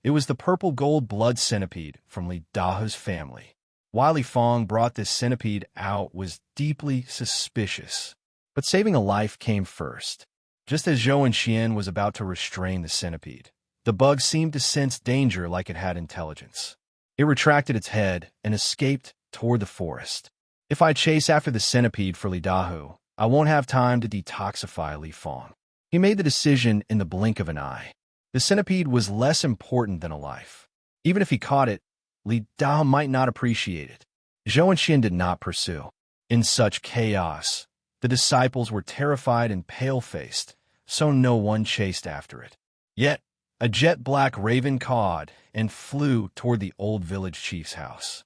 it was the purple-gold blood centipede from Li Dahu's family. Why Li Fang brought this centipede out was deeply suspicious. But saving a life came first. Just as Zhou Enxian was about to restrain the centipede, the bug seemed to sense danger like it had intelligence. It retracted its head and escaped toward the forest. If I chase after the centipede for Li Dahu, I won't have time to detoxify Li Fang. He made the decision in the blink of an eye. The centipede was less important than a life. Even if he caught it, Li Dahu might not appreciate it. Zhou Enxian did not pursue. In such chaos, the disciples were terrified and pale-faced, so no one chased after it. Yet, a jet-black raven cawed and flew toward the old village chief's house.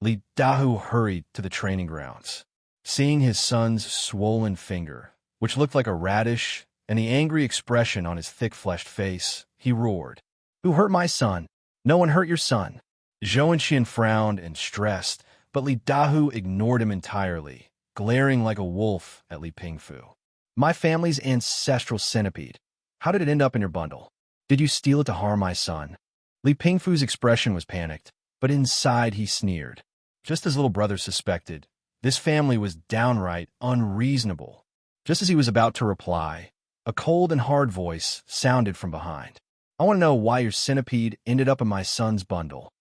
Li Dahu hurried to the training grounds. Seeing his son's swollen finger, which looked like a radish, and the angry expression on his thick-fleshed face, he roared, "Who hurt my son? No one hurt your son." Zhou Enxian frowned and stressed, but Li Dahu ignored him entirely, glaring like a wolf at Li Pingfu. "My family's ancestral centipede. How did it end up in your bundle? Did you steal it to harm my son?" Li Pingfu's expression was panicked, but inside he sneered. Just as little brother suspected, this family was downright unreasonable. Just as he was about to reply, a cold and hard voice sounded from behind. "I want to know why your centipede ended up in my son's bundle."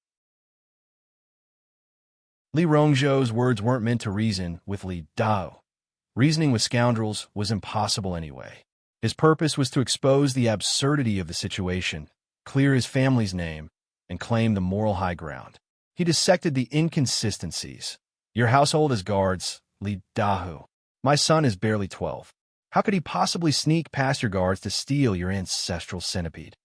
Li Rongzhou's words weren't meant to reason with Li Dao. Reasoning with scoundrels was impossible anyway. His purpose was to expose the absurdity of the situation, clear his family's name, and claim the moral high ground. He dissected the inconsistencies. "Your household has guards, Li Dahu. My son is barely 12. How could he possibly sneak past your guards to steal your ancestral centipede?"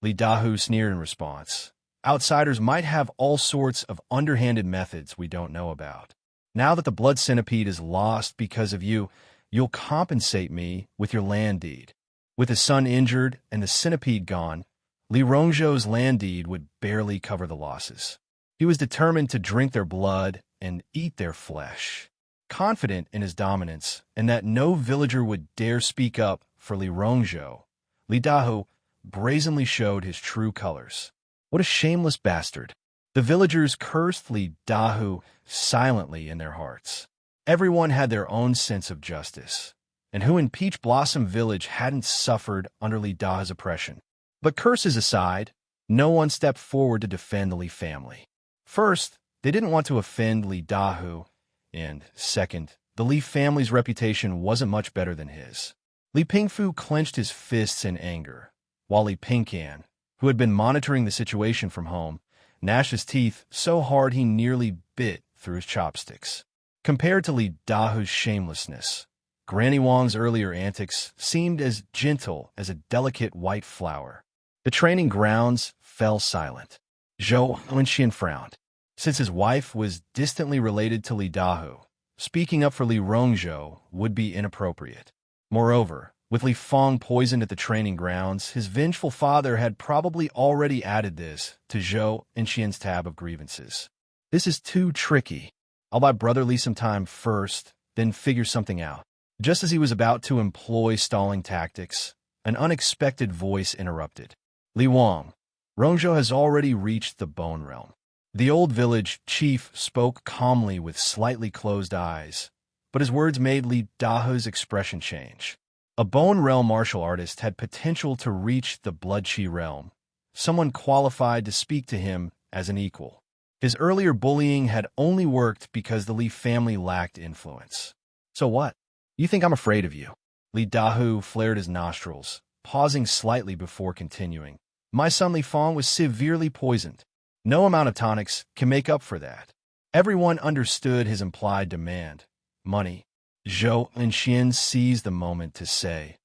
Li Dahu sneered in response. "Outsiders might have all sorts of underhanded methods we don't know about. Now that the blood centipede is lost because of you, you'll compensate me with your land deed." With his son injured and the centipede gone, Li Rongzhou's land deed would barely cover the losses. He was determined to drink their blood and eat their flesh. Confident in his dominance and that no villager would dare speak up for Li Rongzhou, Li Dahu brazenly showed his true colors. What a shameless bastard. The villagers cursed Li Dahu silently in their hearts. Everyone had their own sense of justice, and who in Peach Blossom Village hadn't suffered under Li Dahu's oppression? But curses aside, no one stepped forward to defend the Li family. First, they didn't want to offend Li Dahu, and second, the Li family's reputation wasn't much better than his. Li Pingfu clenched his fists in anger, while Li Pingqian, who had been monitoring the situation from home, gnashed his teeth so hard he nearly bit through his chopsticks. Compared to Li Dahu's shamelessness, Granny Wang's earlier antics seemed as gentle as a delicate white flower. The training grounds fell silent. Zhou Enxian frowned. Since his wife was distantly related to Li Dahu, speaking up for Li Rongzhou would be inappropriate. Moreover, With Li Fong poisoned at the training grounds, his vengeful father had probably already added this to Zhou and Xian's tab of grievances. This is too tricky. I'll buy Brother Li some time first, then figure something out. Just as he was about to employ stalling tactics, an unexpected voice interrupted. Li Wang, Rongzhou has already reached the Bone Realm. The old village chief spoke calmly with slightly closed eyes, but his words made Li Dahu's expression change. A Bone Realm martial artist had potential to reach the Blood Qi realm, someone qualified to speak to him as an equal. His earlier bullying had only worked because the Li family lacked influence. So what? You think I'm afraid of you? Li Dahu flared his nostrils, pausing slightly before continuing. My son Li Fong was severely poisoned. No amount of tonics can make up for that. Everyone understood his implied demand. Money. Zhou and Xian seized the moment to say,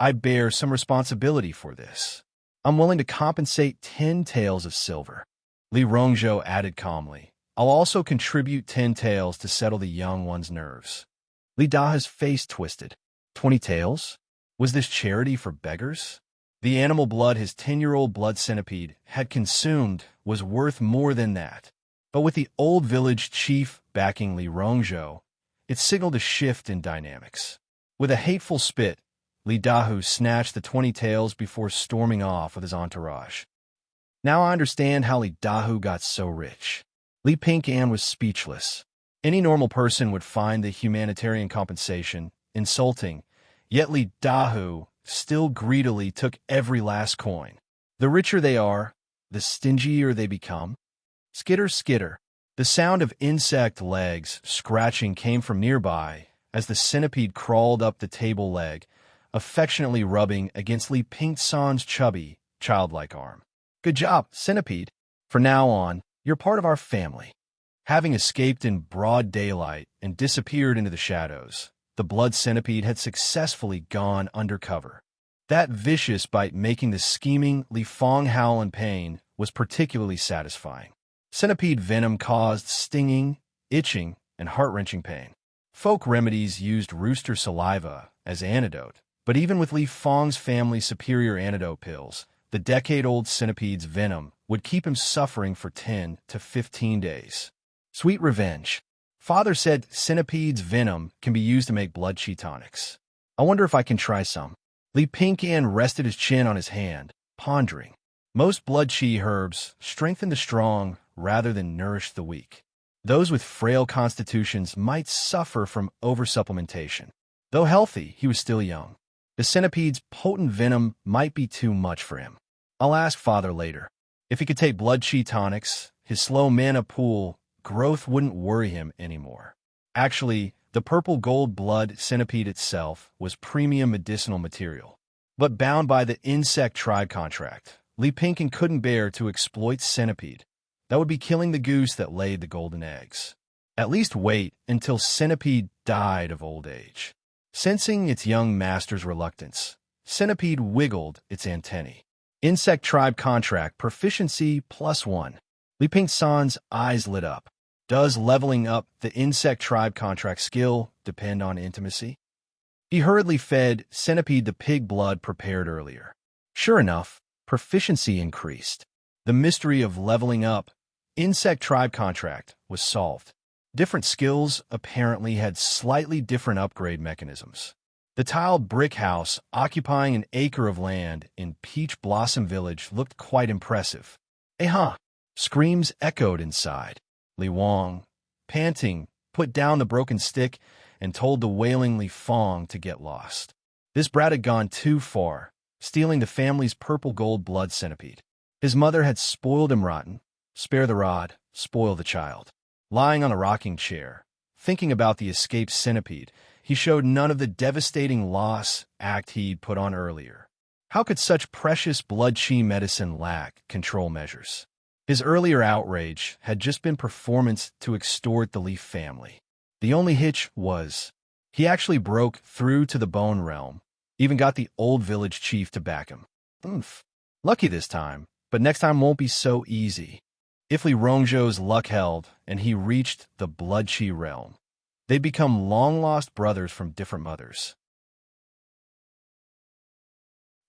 I bear some responsibility for this. I'm willing to compensate 10 taels of silver. Li Rongzhou added calmly, I'll also contribute 10 taels to settle the young one's nerves. Li Dahu's face twisted. 20 taels? Was this charity for beggars? The animal blood his 10-year-old blood centipede had consumed was worth more than that. But with the old village chief backing Li Rongzhou, it signaled a shift in dynamics. With a hateful spit, Li Dahu snatched the 20 taels before storming off with his entourage. Now I understand how Li Dahu got so rich. Li Ping'an was speechless. Any normal person would find the humanitarian compensation insulting, yet Li Dahu still greedily took every last coin. The richer they are, the stingier they become. Skitter, skitter. The sound of insect legs scratching came from nearby as the centipede crawled up the table leg, affectionately rubbing against Li Ping'an's chubby, childlike arm. Good job, centipede. From now on, you're part of our family. Having escaped in broad daylight and disappeared into the shadows, the blood centipede had successfully gone undercover. That vicious bite making the scheming Li Fong howl in pain was particularly satisfying. Centipede venom caused stinging, itching, and heart-wrenching pain. Folk remedies used rooster saliva as antidote, but even with Li Fong's family's superior antidote pills, the decade-old centipede's venom would keep him suffering for 10 to 15 days. Sweet revenge. Father said centipede's venom can be used to make blood qi tonics. I wonder if I can try some. Li Ping'an rested his chin on his hand, pondering. Most blood qi herbs strengthen the strong rather than nourish the weak. Those with frail constitutions might suffer from oversupplementation. Though healthy, he was still young. The centipede's potent venom might be too much for him. I'll ask Father later. If he could take blood qi tonics, his slow mana pool growth wouldn't worry him anymore. Actually, the purple gold blood centipede itself was premium medicinal material. But bound by the insect tribe contract, Li Ping'an couldn't bear to exploit centipede. That would be killing the goose that laid the golden eggs. At least wait until centipede died of old age. Sensing its young master's reluctance, centipede wiggled its antennae. Insect tribe contract proficiency +1. Li Ping'an's eyes lit up. Does leveling up the insect tribe contract skill depend on intimacy? He hurriedly fed centipede the pig blood prepared earlier. Sure enough, proficiency increased. The mystery of leveling up insect tribe contract was solved. Different skills apparently had slightly different upgrade mechanisms. The tiled brick house occupying an acre of land in Peach Blossom Village looked quite impressive. Eh-huh! Screams echoed inside. Li Wang, panting, put down the broken stick and told the wailing Li Fong to get lost. This brat had gone too far, stealing the family's purple gold blood centipede. His mother had spoiled him rotten. Spare the rod, spoil the child. Lying on a rocking chair, thinking about the escaped centipede, he showed none of the devastating loss act he'd put on earlier. How could such precious blood qi medicine lack control measures? His earlier outrage had just been performance to extort the Li family. The only hitch was, he actually broke through to the Bone Realm, even got the old village chief to back him. Lucky this time, but next time won't be so easy. If Li Rongzhou's luck held and he reached the blood qi realm, they'd become long-lost brothers from different mothers.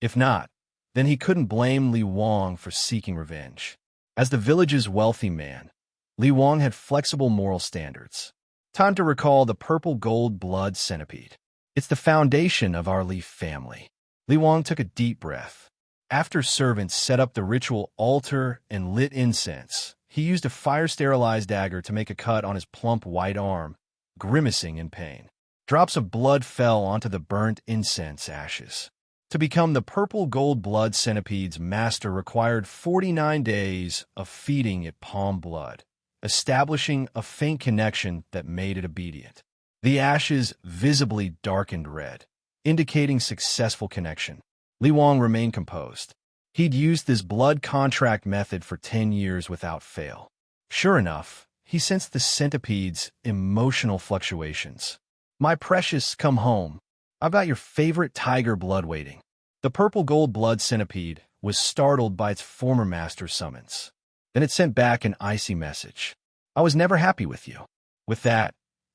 If not, then he couldn't blame Li Wang for seeking revenge. As the village's wealthy man, Li Wang had flexible moral standards. Time to recall the purple gold blood centipede. It's the foundation of our Li family. Li Wang took a deep breath. After servants set up the ritual altar and lit incense, he used a fire-sterilized dagger to make a cut on his plump white arm, grimacing in pain. Drops of blood fell onto the burnt incense ashes. To become the purple gold blood centipede's master required 49 days of feeding it palm blood, establishing a faint connection that made it obedient. The ashes visibly darkened red, indicating successful connection. Li Wang remained composed. He'd used this blood contract method for 10 years without fail. Sure enough, he sensed the centipede's emotional fluctuations. "My precious, come home. I've got your favorite tiger blood waiting." The purple gold blood centipede was startled by its former master's summons. Then it sent back an icy message. "I was never happy with you." With that,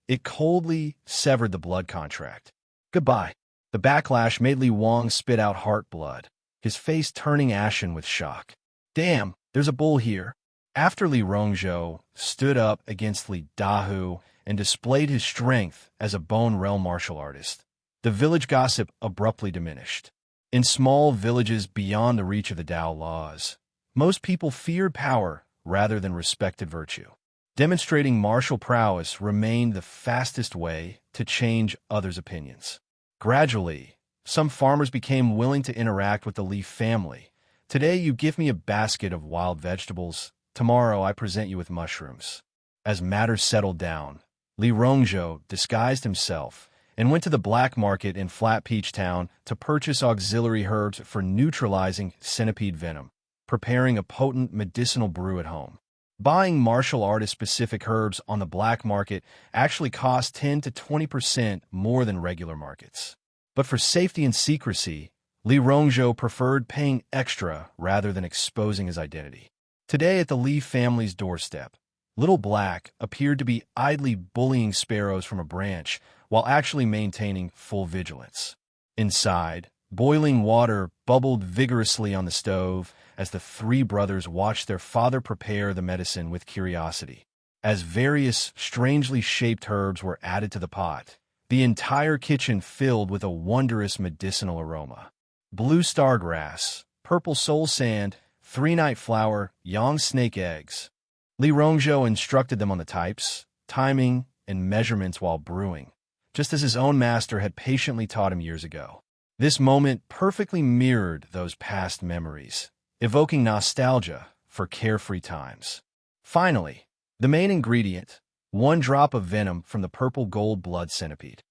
it coldly severed the blood contract. "Goodbye." The backlash made Li Wang spit out heart blood, his face turning ashen with shock. "Damn, there's a bull here." After Li Rongzhou stood up against Li Dahu and displayed his strength as a Bone Realm martial artist, the village gossip abruptly diminished. In small villages beyond the reach of the Tao laws, most people feared power rather than respected virtue. Demonstrating martial prowess remained the fastest way to change others' opinions. Gradually, some farmers became willing to interact with the Li family. "Today you give me a basket of wild vegetables. Tomorrow I present you with mushrooms." As matters settled down, Li Rongzhou disguised himself and went to the black market in Flat Peach Town to purchase auxiliary herbs for neutralizing centipede venom, preparing a potent medicinal brew at home. Buying martial artist-specific herbs on the black market actually cost 10 to 20% more than regular markets. But for safety and secrecy, Li Rongzhou preferred paying extra rather than exposing his identity. Today at the Li family's doorstep, Little Black appeared to be idly bullying sparrows from a branch while actually maintaining full vigilance. Inside, boiling water bubbled vigorously on the stove as the three brothers watched their father prepare the medicine with curiosity. As various strangely shaped herbs were added to the pot, the entire kitchen filled with a wondrous medicinal aroma. Blue star grass, purple soul sand, three-night flower, yang snake eggs. Li Rongzhou instructed them on the types, timing, and measurements while brewing, just as his own master had patiently taught him years ago. This moment perfectly mirrored those past memories, evoking nostalgia for carefree times. Finally, the main ingredient, 1 drop of venom from the purple gold blood centipede.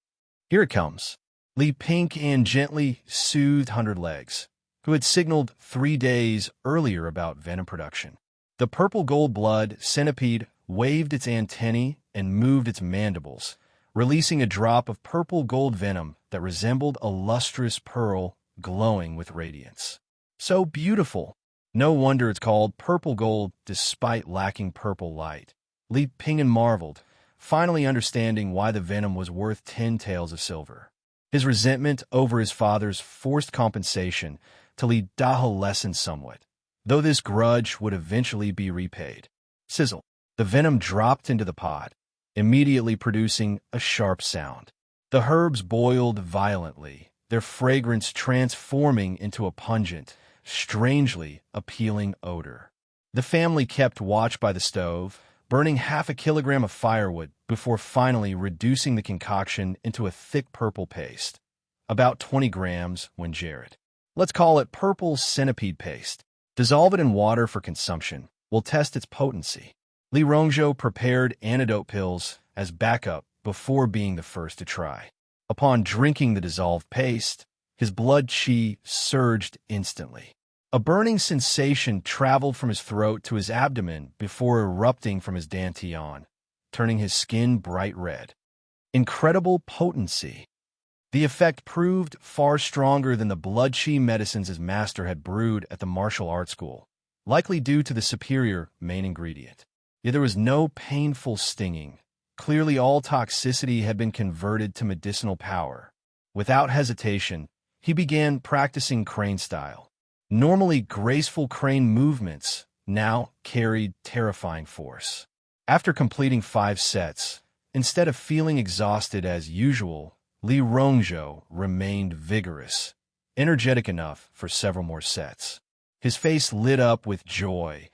Here it comes. Li Ping gently soothed 100 Legs, who had signaled 3 days earlier about venom production. The purple gold blood centipede waved its antennae and moved its mandibles, releasing a drop of purple gold venom that resembled a lustrous pearl glowing with radiance. So beautiful! No wonder it's called purple gold despite lacking purple light. Li Ping marveled, finally understanding why the venom was worth 10 taels of silver. His resentment over his father's forced compensation to Li Dahe lessened somewhat, though this grudge would eventually be repaid. Sizzle. The venom dropped into the pot, immediately producing a sharp sound. The herbs boiled violently, their fragrance transforming into a pungent, strangely appealing odor. The family kept watch by the stove, burning half a kilogram of firewood before finally reducing the concoction into a thick purple paste, about 20 grams when jarred. Let's call it purple centipede paste. Dissolve it in water for consumption. We'll test its potency. Li Rongzhou prepared antidote pills as backup before being the first to try. Upon drinking the dissolved paste, his blood qi surged instantly. A burning sensation traveled from his throat to his abdomen before erupting from his dantian, turning his skin bright red. Incredible potency. The effect proved far stronger than the blood qi medicines his master had brewed at the martial arts school, likely due to the superior main ingredient. Yet there was no painful stinging. Clearly all toxicity had been converted to medicinal power. Without hesitation, he began practicing crane style. Normally graceful crane movements now carried terrifying force. After completing 5 sets, instead of feeling exhausted as usual, Li Rongzhou remained vigorous, energetic enough for several more sets. His face lit up with joy.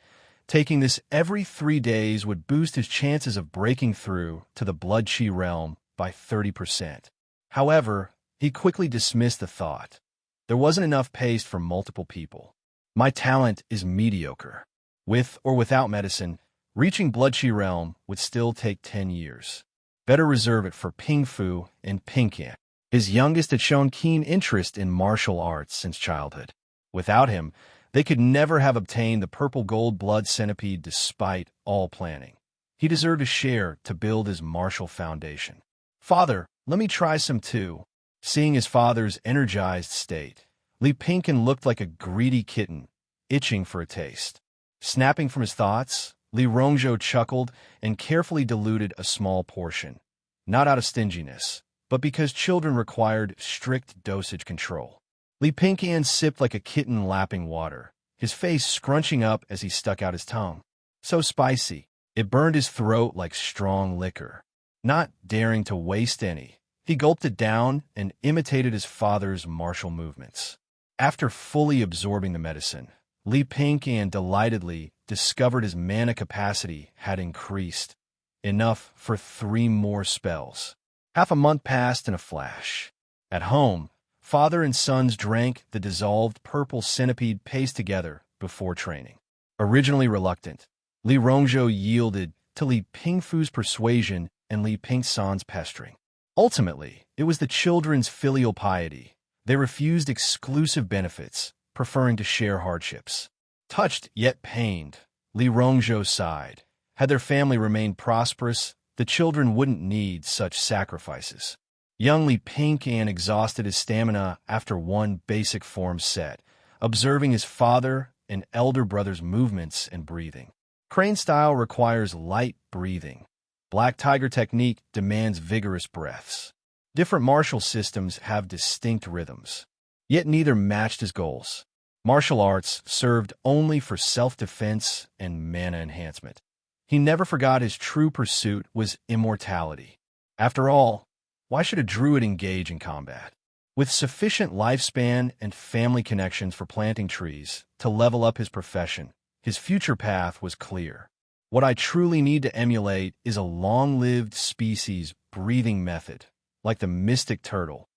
Taking this every 3 days would boost his chances of breaking through to the blood chi realm by 30%. However, he quickly dismissed the thought. There wasn't enough paste for multiple people. My talent is mediocre. With or without medicine, reaching blood chi realm would still take 10 years. Better reserve it for Ping Fu and Pingyan. His youngest had shown keen interest in martial arts since childhood. Without him, they could never have obtained the purple-gold blood centipede despite all planning. He deserved a share to build his martial foundation. Father, let me try some too. Seeing his father's energized state, Li Pingyan looked like a greedy kitten, itching for a taste. Snapping from his thoughts, Li Rongzhou chuckled and carefully diluted a small portion, not out of stinginess, but because children required strict dosage control. Li Pingyan sipped like a kitten lapping water, his face scrunching up as he stuck out his tongue. So spicy, it burned his throat like strong liquor. Not daring to waste any, he gulped it down and imitated his father's martial movements. After fully absorbing the medicine, Li Pingyan delightedly discovered his mana capacity had increased, enough for 3 more spells. Half a month passed in a flash. At home, father and sons drank the dissolved purple centipede paste together before training. Originally reluctant, Li Rongzhou yielded to Li Pingfu's persuasion and Li Pingsan's pestering. Ultimately, it was the children's filial piety. They refused exclusive benefits, preferring to share hardships. Touched yet pained, Li Rongzhou sighed. Had their family remained prosperous, the children wouldn't need such sacrifices. Young Li Pingyan exhausted his stamina after 1 basic form set, observing his father and elder brother's movements and breathing. Crane style requires light breathing. Black tiger technique demands vigorous breaths. Different martial systems have distinct rhythms, yet neither matched his goals. Martial arts served only for self-defense and mana enhancement. He never forgot his true pursuit was immortality. After all, why should a druid engage in combat? With sufficient lifespan and family connections for planting trees to level up his profession, his future path was clear. What I truly need to emulate is a long-lived species breathing method, like the mystic turtle.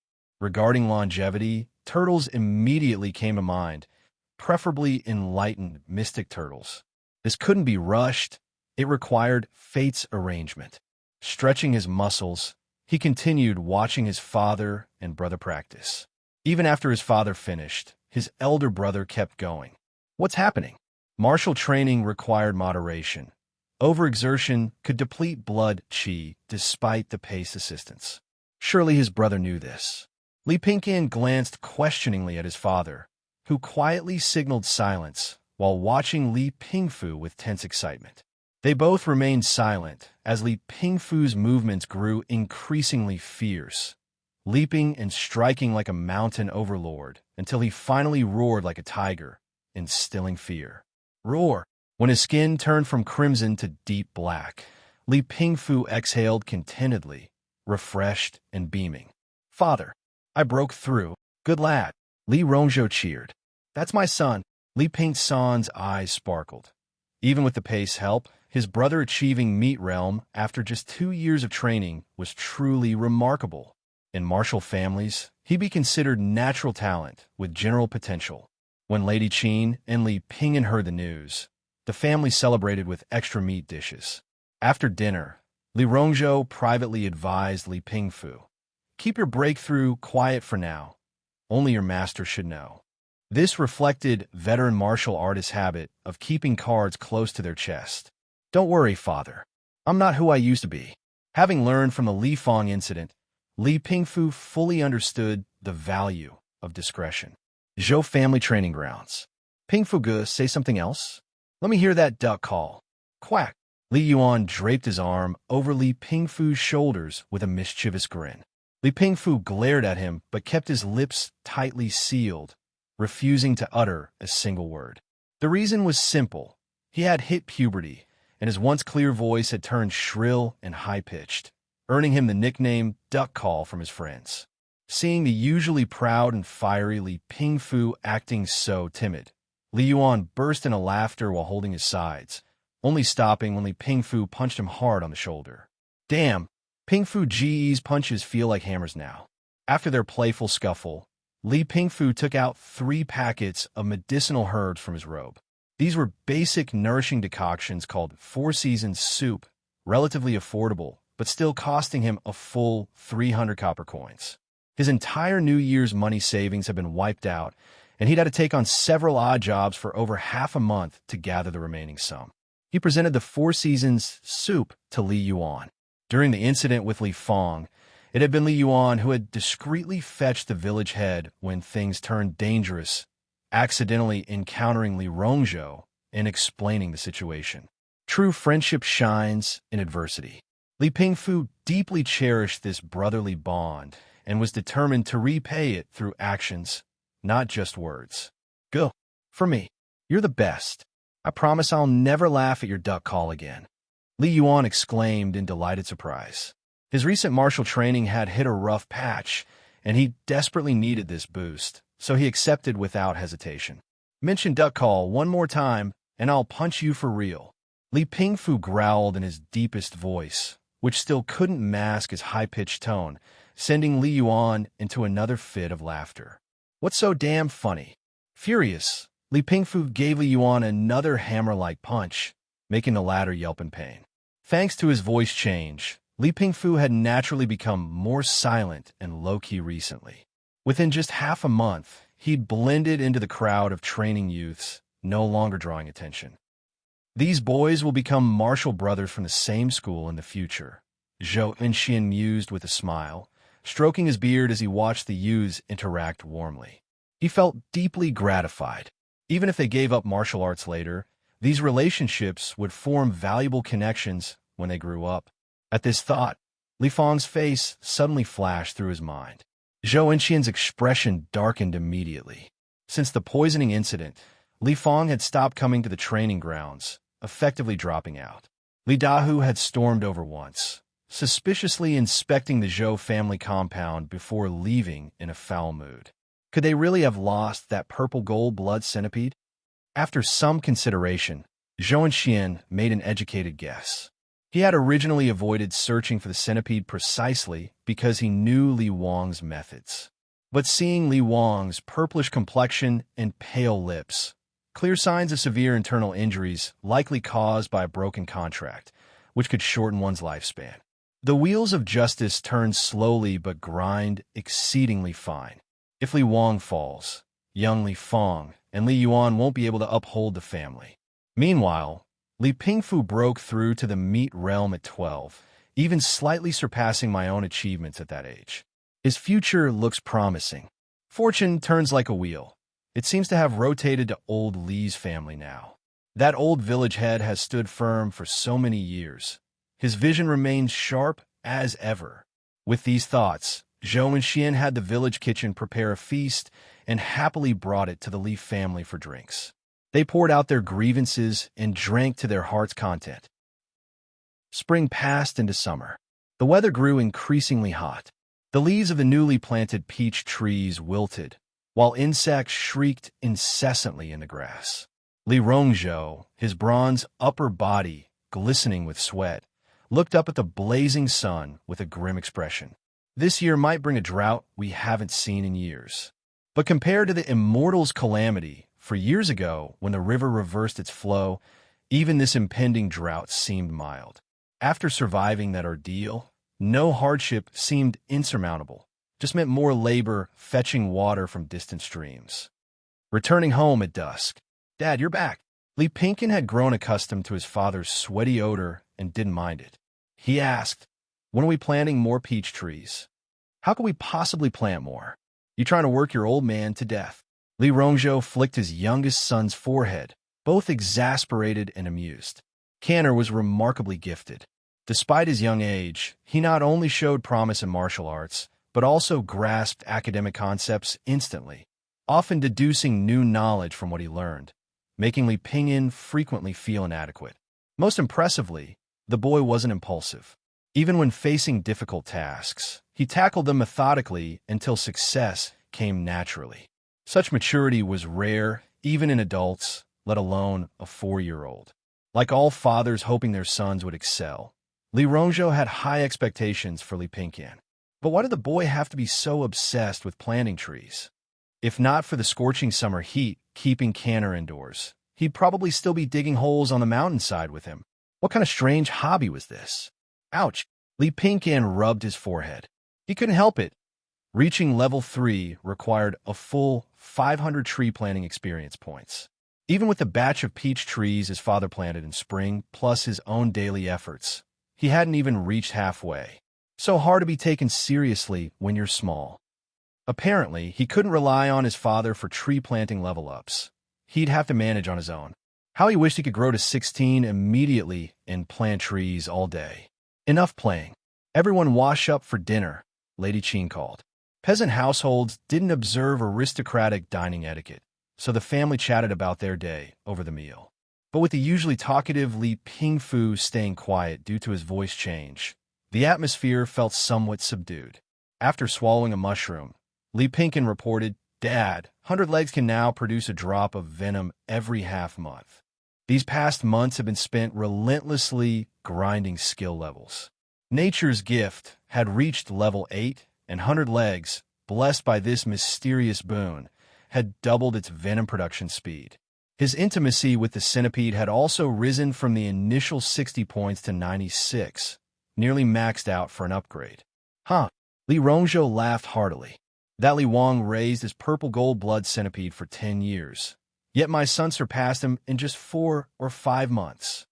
Regarding longevity, turtles immediately came to mind, preferably enlightened mystic turtles. This couldn't be rushed. It required fate's arrangement. Stretching his muscles, he continued watching his father and brother practice. Even after his father finished, his elder brother kept going. What's happening? Martial training required moderation. Overexertion could deplete blood chi despite the pace assistance. Surely his brother knew this. Li Pingyan glanced questioningly at his father, who quietly signaled silence while watching Li Pingfu with tense excitement. They both remained silent as Li Pingfu's movements grew increasingly fierce, leaping and striking like a mountain overlord until he finally roared like a tiger, instilling fear. Roar! When his skin turned from crimson to deep black, Li Pingfu exhaled contentedly, refreshed and beaming. Father, I broke through. Good lad. Li Rongzhou cheered. That's my son. Li Pingsan's eyes sparkled. Even with the pace help, his brother achieving meat realm after just 2 years of training was truly remarkable. In martial families, he'd be considered natural talent with general potential. When Lady Qin and Li Pingyan heard the news, the family celebrated with extra meat dishes. After dinner, Li Rongzhou privately advised Li Pingfu, "Keep your breakthrough quiet for now. Only your master should know." This reflected veteran martial artists' habit of keeping cards close to their chest. Don't worry, father. I'm not who I used to be. Having learned from the Li Fong incident, Li Pingfu fully understood the value of discretion. Zhou family training grounds. Pingfu Ge, say something else? Let me hear that duck call. Quack. Li Yuan draped his arm over Li Pingfu's shoulders with a mischievous grin. Li Pingfu glared at him but kept his lips tightly sealed, refusing to utter a single word. The reason was simple. He had hit puberty, and his once clear voice had turned shrill and high-pitched, earning him the nickname Duck Call from his friends. Seeing the usually proud and fiery Li Pingfu acting so timid, Li Yuan burst into laughter while holding his sides, only stopping when Li Pingfu punched him hard on the shoulder. Damn, Pingfu Ji's punches feel like hammers now. After their playful scuffle, Li Pingfu took out 3 packets of medicinal herbs from his robe. These were basic, nourishing decoctions called Four Seasons soup, relatively affordable, but still costing him a full 300 copper coins. His entire New Year's money savings had been wiped out, and he'd had to take on several odd jobs for over half a month to gather the remaining sum. He presented the Four Seasons soup to Li Yuan. During the incident with Li Fong, it had been Li Yuan who had discreetly fetched the village head when things turned dangerous, accidentally encountering Li Rongzhou and explaining the situation. True friendship shines in adversity. Li Pingfu deeply cherished this brotherly bond and was determined to repay it through actions, not just words. Go. For me. You're the best. I promise I'll never laugh at your duck call again. Li Yuan exclaimed in delighted surprise. His recent martial training had hit a rough patch, and he desperately needed this boost, so he accepted without hesitation. Mention duck call one more time, and I'll punch you for real. Li Pingfu growled in his deepest voice, which still couldn't mask his high-pitched tone, sending Li Yuan into another fit of laughter. What's so damn funny? Furious, Li Pingfu gave Li Yuan another hammer-like punch, making the latter yelp in pain. Thanks to his voice change, Li Pingfu had naturally become more silent and low-key recently. Within just half a month, he'd blended into the crowd of training youths, no longer drawing attention. These boys will become martial brothers from the same school in the future, Zhou Enxian mused with a smile, stroking his beard as he watched the youths interact warmly. He felt deeply gratified. Even if they gave up martial arts later, these relationships would form valuable connections when they grew up. At this thought, Li Fong's face suddenly flashed through his mind. Zhou Enxian's expression darkened immediately. Since the poisoning incident, Li Fong had stopped coming to the training grounds, effectively dropping out. Li Dahu had stormed over once, suspiciously inspecting the Zhou family compound before leaving in a foul mood. Could they really have lost that purple-gold blood centipede? After some consideration, Zhou Enxian made an educated guess. He had originally avoided searching for the centipede precisely because he knew Li Wang's methods. But seeing Li Wang's purplish complexion and pale lips, clear signs of severe internal injuries likely caused by a broken contract, which could shorten one's lifespan. The wheels of justice turn slowly but grind exceedingly fine. If Li Wang falls, young Li Fong and Li Yuan won't be able to uphold the family. Meanwhile, Li Pingfu broke through to the meat realm at 12, even slightly surpassing my own achievements at that age. His future looks promising. Fortune turns like a wheel. It seems to have rotated to old Li's family now. That old village head has stood firm for so many years. His vision remains sharp as ever. With these thoughts, Zhou Enxian had the village kitchen prepare a feast and happily brought it to the Li family for drinks. They poured out their grievances and drank to their heart's content. Spring passed into summer. The weather grew increasingly hot. The leaves of the newly planted peach trees wilted, while insects shrieked incessantly in the grass. Li Rongzhou, his bronze upper body glistening with sweat, looked up at the blazing sun with a grim expression. This year might bring a drought we haven't seen in years. But compared to the Immortal's calamity, for years ago, when the river reversed its flow, even this impending drought seemed mild. After surviving that ordeal, no hardship seemed insurmountable, just meant more labor fetching water from distant streams. Returning home at dusk. Dad, you're back. Li Pingfu had grown accustomed to his father's sweaty odor and didn't mind it. He asked, when are we planting more peach trees? How can we possibly plant more? You trying to work your old man to death? Li Rongzhou flicked his youngest son's forehead, both exasperated and amused. Canner was remarkably gifted. Despite his young age, he not only showed promise in martial arts, but also grasped academic concepts instantly, often deducing new knowledge from what he learned, making Li Pingyan frequently feel inadequate. Most impressively, the boy wasn't impulsive. Even when facing difficult tasks, he tackled them methodically until success came naturally. Such maturity was rare, even in adults, let alone a 4-year-old. Like all fathers hoping their sons would excel, Li Rongzhou had high expectations for Li Pingyan. But why did the boy have to be so obsessed with planting trees? If not for the scorching summer heat keeping Canner indoors, he'd probably still be digging holes on the mountainside with him. What kind of strange hobby was this? Ouch! Li Pingyan rubbed his forehead. He couldn't help it. Reaching level 3 required a full 500 tree planting experience points. Even with the batch of peach trees his father planted in spring, plus his own daily efforts, he hadn't even reached halfway. So hard to be taken seriously when you're small. Apparently, he couldn't rely on his father for tree planting level-ups. He'd have to manage on his own. How he wished he could grow to 16 immediately and plant trees all day. Enough playing. Everyone wash up for dinner, Lady Qin called. Peasant households didn't observe aristocratic dining etiquette, so the family chatted about their day over the meal. But with the usually talkative Li Pingfu staying quiet due to his voice change, the atmosphere felt somewhat subdued. After swallowing a mushroom, Li Pingyan reported, "Dad, 100 legs can now produce a drop of venom every half-month. These past months have been spent relentlessly grinding skill levels. Nature's gift had reached level 8, and 100 legs, blessed by this mysterious boon, had doubled its venom production speed. His intimacy with the centipede had also risen from the initial 60 points to 96, nearly maxed out for an upgrade." Huh. Li Rongzhou laughed heartily. That Li Wang raised his purple-gold blood centipede for 10 years. Yet my son surpassed him in just 4 or 5 months.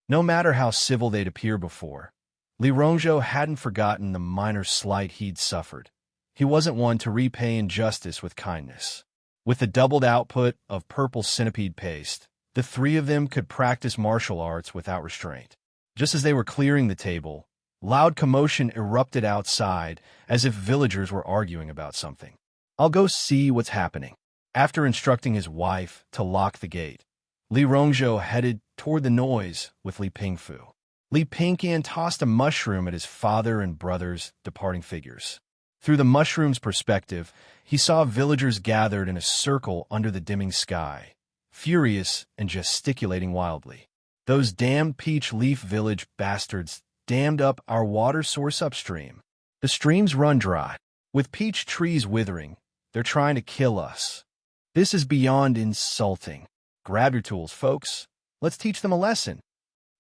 No matter how civil they'd appear before, Li Rongzhou hadn't forgotten the minor slight he'd suffered. He wasn't one to repay injustice with kindness. With the doubled output of purple centipede paste, the three of them could practice martial arts without restraint. Just as they were clearing the table, loud commotion erupted outside, as if villagers were arguing about something. "I'll go see what's happening." After instructing his wife to lock the gate, Li Rongzhou headed toward the noise with Li Pingfu. Li Pingyan tossed a mushroom at his father and brother's departing figures. Through the mushroom's perspective, he saw villagers gathered in a circle under the dimming sky, furious and gesticulating wildly. "Those damned peach leaf village bastards dammed up our water source upstream. The streams run dry. With peach trees withering, they're trying to kill us. This is beyond insulting. Grab your tools, folks. Let's teach them a lesson."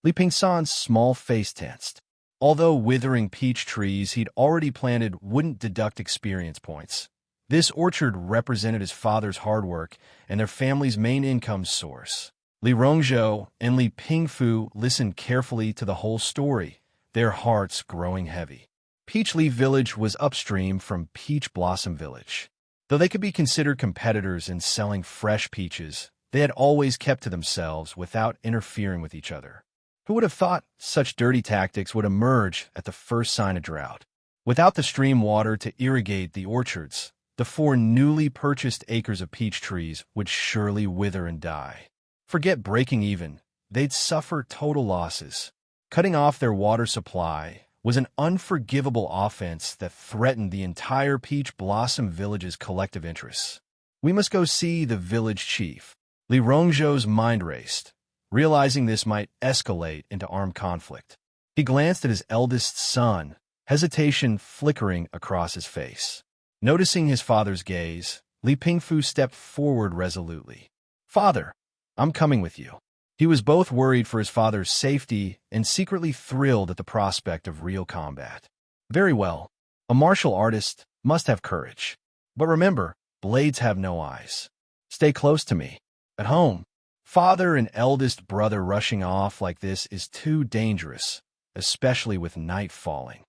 Li Pingsan's small face tensed. Although withering peach trees he'd already planted wouldn't deduct experience points, this orchard represented his father's hard work and their family's main income source. Li Rongzhou and Li Pingfu listened carefully to the whole story, their hearts growing heavy. Peach Leaf Village was upstream from Peach Blossom Village. Though they could be considered competitors in selling fresh peaches, they had always kept to themselves without interfering with each other. Who would have thought such dirty tactics would emerge at the first sign of drought? Without the stream water to irrigate the orchards, the 4 newly purchased acres of peach trees would surely wither and die. Forget breaking even, they'd suffer total losses. Cutting off their water supply was an unforgivable offense that threatened the entire Peach Blossom Village's collective interests. "We must go see the village chief." Li Rongzhou's mind raced, realizing this might escalate into armed conflict. He glanced at his eldest son, hesitation flickering across his face. Noticing his father's gaze, Li Pingfu stepped forward resolutely. "Father, I'm coming with you." He was both worried for his father's safety and secretly thrilled at the prospect of real combat. "Very well. A martial artist must have courage. But remember, blades have no eyes. Stay close to me. At home, father and eldest brother rushing off like this is too dangerous, especially with night falling.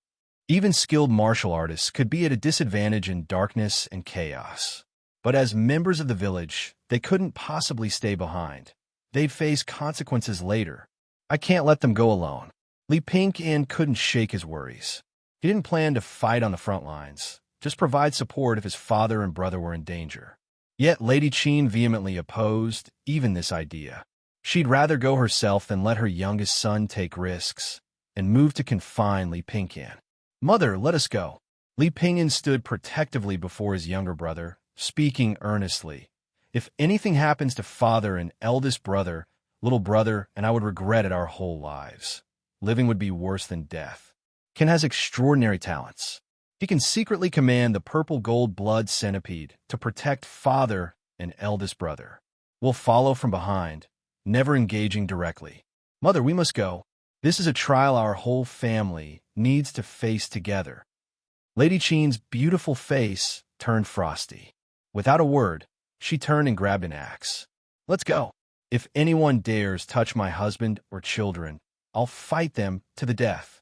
Even skilled martial artists could be at a disadvantage in darkness and chaos. But as members of the village, they couldn't possibly stay behind. They'd face consequences later. I can't let them go alone." Li Pingyan couldn't shake his worries. He didn't plan to fight on the front lines, just provide support if his father and brother were in danger. Yet Lady Qin vehemently opposed even this idea. She'd rather go herself than let her youngest son take risks, and moved to confine Li Pingyan. "Mother, let us go." Li Pingyan stood protectively before his younger brother, speaking earnestly. "If anything happens to father and eldest brother, little brother, and I would regret it our whole lives. Living would be worse than death." Ken has extraordinary talents. He can secretly command the purple gold blood centipede to protect father and eldest brother. We'll follow from behind, never engaging directly. "Mother, we must go. This is a trial our whole family needs to face together." Lady Qin's beautiful face turned frosty. Without a word, she turned and grabbed an axe. "Let's go. If anyone dares touch my husband or children, I'll fight them to the death."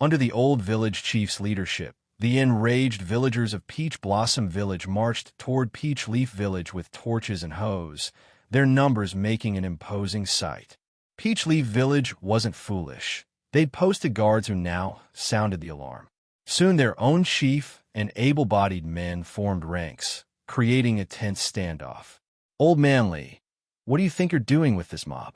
Under the old village chief's leadership, the enraged villagers of Peach Blossom Village marched toward Peach Leaf Village with torches and hoes, their numbers making an imposing sight. Peach Leaf Village wasn't foolish. They'd posted guards who now sounded the alarm. Soon their own chief and able-bodied men formed ranks, creating a tense standoff. "Old Man Lee, what do you think you're doing with this mob?"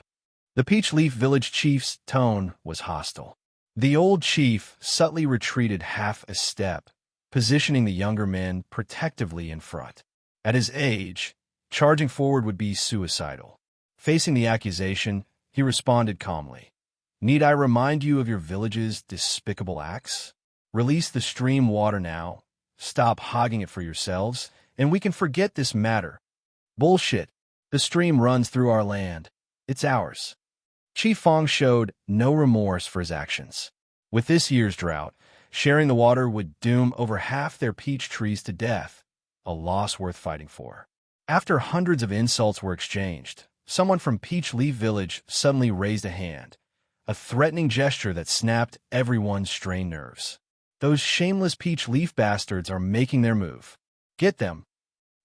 The Peach Leaf Village chief's tone was hostile. The old chief subtly retreated half a step, positioning the younger men protectively in front. At his age, charging forward would be suicidal. Facing the accusation, he responded calmly. "Need I remind you of your village's despicable acts? Release the stream water now, stop hogging it for yourselves, and we can forget this matter." "Bullshit. The stream runs through our land. It's ours." Chi Fong showed no remorse for his actions. With this year's drought, sharing the water would doom over half their peach trees to death, a loss worth fighting for. After hundreds of insults were exchanged, someone from Peach Leaf Village suddenly raised a hand, a threatening gesture that snapped everyone's strained nerves. "Those shameless Peach Leaf bastards are making their move. Get them."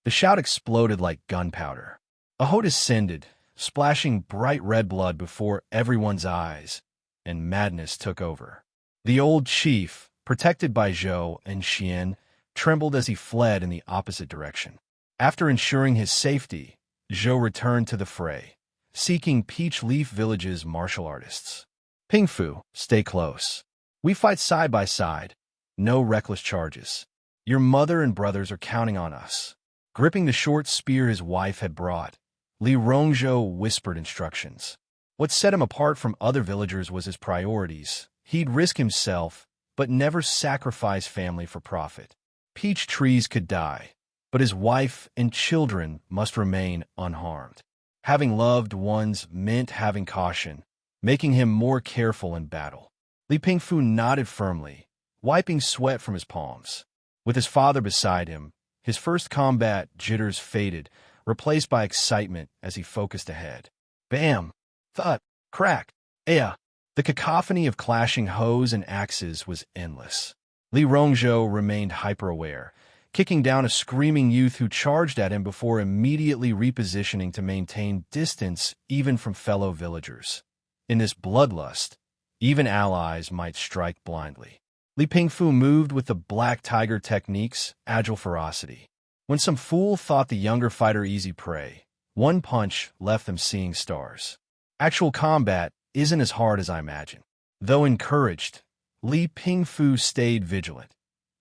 The shout exploded like gunpowder. A hoe descended, splashing bright red blood before everyone's eyes, and madness took over. The old chief, protected by Zhou and Xian, trembled as he fled in the opposite direction. After ensuring his safety, Zhou returned to the fray, seeking Peach Leaf Village's martial artists. "Pingfu, stay close. We fight side by side. No reckless charges. Your mother and brothers are counting on us." Gripping the short spear his wife had brought, Li Rongzhou whispered instructions. What set him apart from other villagers was his priorities. He'd risk himself, but never sacrifice family for profit. Peach trees could die, but his wife and children must remain unharmed. Having loved ones meant having caution, making him more careful in battle. Li Pingfu nodded firmly, wiping sweat from his palms. With his father beside him, his first combat jitters faded, replaced by excitement as he focused ahead. Bam! Thud! Crack! Aya! The cacophony of clashing hoes and axes was endless. Li Rongzhou remained hyper-aware, kicking down a screaming youth who charged at him before immediately repositioning to maintain distance even from fellow villagers. In this bloodlust, even allies might strike blindly. Li Pingfu moved with the Black Tiger technique's agile ferocity. When some fool thought the younger fighter easy prey, one punch left them seeing stars. Actual combat isn't as hard as I imagine. Though encouraged, Li Pingfu stayed vigilant,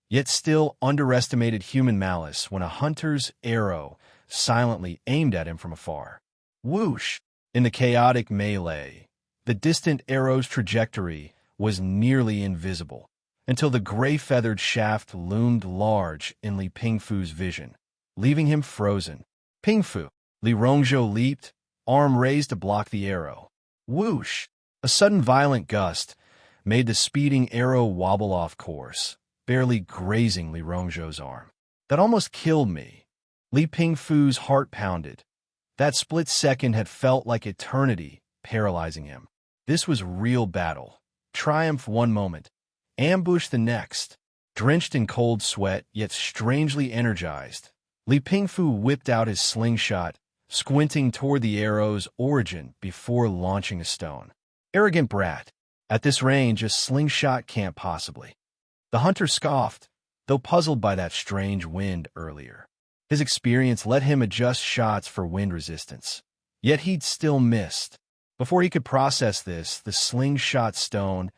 yet still underestimated human malice when a hunter's arrow silently aimed at him from afar. Whoosh! In the chaotic melee, the distant arrow's trajectory was nearly invisible, until the gray-feathered shaft loomed large in Li Pingfu's vision, leaving him frozen. "Pingfu!" Li Rongzhou leaped, arm raised to block the arrow. Whoosh! A sudden violent gust made the speeding arrow wobble off course, barely grazing Li Rongzhou's arm. "That almost killed me." Li Pingfu's heart pounded. That split second had felt like eternity, paralyzing him. This was real battle. Triumph one moment, ambush the next. Drenched in cold sweat, yet strangely energized, Li Pingfu whipped out his slingshot, squinting toward the arrow's origin before launching a stone. Arrogant brat. At this range, a slingshot can't possibly. The hunter scoffed, though puzzled by that strange wind earlier. His experience let him adjust shots for wind resistance. Yet he'd still missed. Before he could process this, the slingshot stone,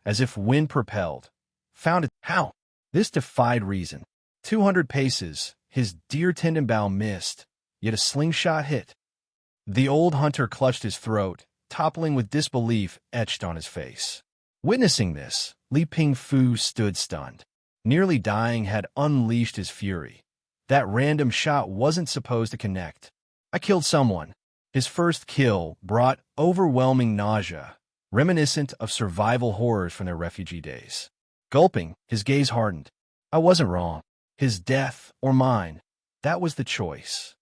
as if wind-propelled, found it. How? This defied reason. 200 paces, his deer tendon bow missed, yet a slingshot hit. The old hunter clutched his throat, toppling with disbelief etched on his face. Witnessing this, Li Pingfu stood stunned. Nearly dying had unleashed his fury. That random shot wasn't supposed to connect. I killed someone. His first kill brought overwhelming nausea, reminiscent of survival horrors from their refugee days. Gulping, his gaze hardened. I wasn't wrong. His death or mine, that was the choice.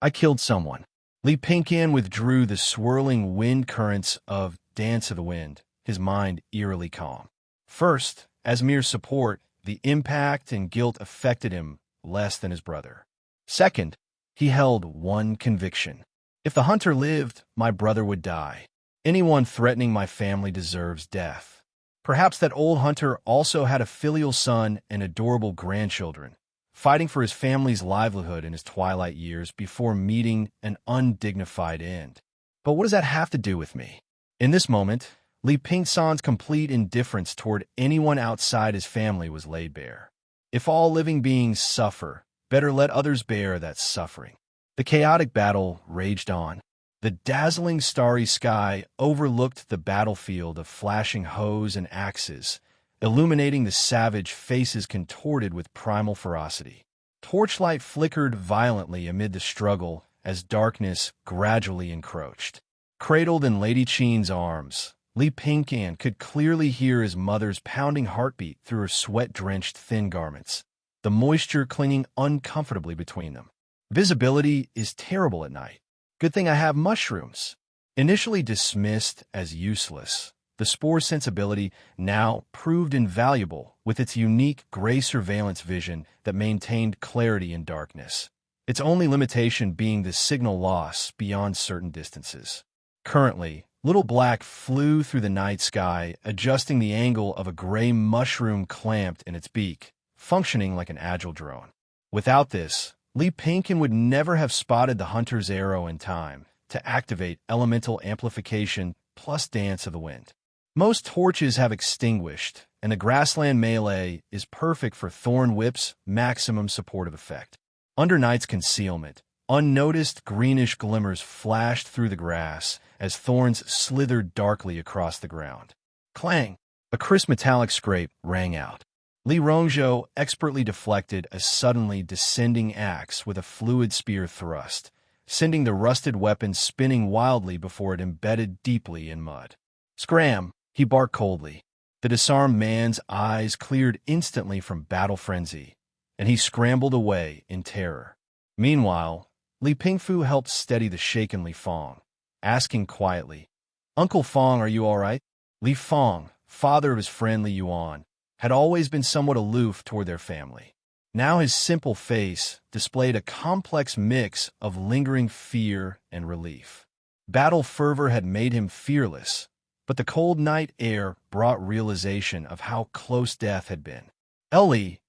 I killed someone. Li Pingqian withdrew the swirling wind currents of Dance of the Wind, his mind eerily calm. First, as mere support, the impact and guilt affected him less than his brother. Second, he held one conviction. If the hunter lived, my brother would die. Anyone threatening my family deserves death. Perhaps that old hunter also had a filial son and adorable grandchildren, fighting for his family's livelihood in his twilight years before meeting an undignified end. But what does that have to do with me? In this moment, Li Pingsan's complete indifference toward anyone outside his family was laid bare. If all living beings suffer, better let others bear that suffering. The chaotic battle raged on. The dazzling starry sky overlooked the battlefield of flashing hoes and axes, illuminating the savage faces contorted with primal ferocity. Torchlight flickered violently amid the struggle as darkness gradually encroached. Cradled in Lady Qin's arms, Li Pingqian could clearly hear his mother's pounding heartbeat through her sweat-drenched thin garments, the moisture clinging uncomfortably between them. Visibility is terrible at night. Good thing I have mushrooms. Initially dismissed as useless, the spore's sensibility now proved invaluable with its unique gray surveillance vision that maintained clarity in darkness, its only limitation being the signal loss beyond certain distances. Currently, Little Black flew through the night sky, adjusting the angle of a gray mushroom clamped in its beak, functioning like an agile drone. Without this, Li Pingqian would never have spotted the hunter's arrow in time to activate elemental amplification plus Dance of the Wind. Most torches have extinguished, and the grassland melee is perfect for Thorn Whip's maximum supportive effect. Under night's concealment, unnoticed greenish glimmers flashed through the grass as thorns slithered darkly across the ground. Clang! A crisp metallic scrape rang out. Li Rongzhou expertly deflected a suddenly descending axe with a fluid spear thrust, sending the rusted weapon spinning wildly before it embedded deeply in mud. Scram! He barked coldly. The disarmed man's eyes cleared instantly from battle frenzy, and he scrambled away in terror. Meanwhile, Li Pingfu helped steady the shaken Li Fong, asking quietly, "Uncle Fong, are you all right?" Li Fong, father of his friend Li Yuan, had always been somewhat aloof toward their family. Now his simple face displayed a complex mix of lingering fear and relief. Battle fervor had made him fearless, but the cold night air brought realization of how close death had been. "Ellie,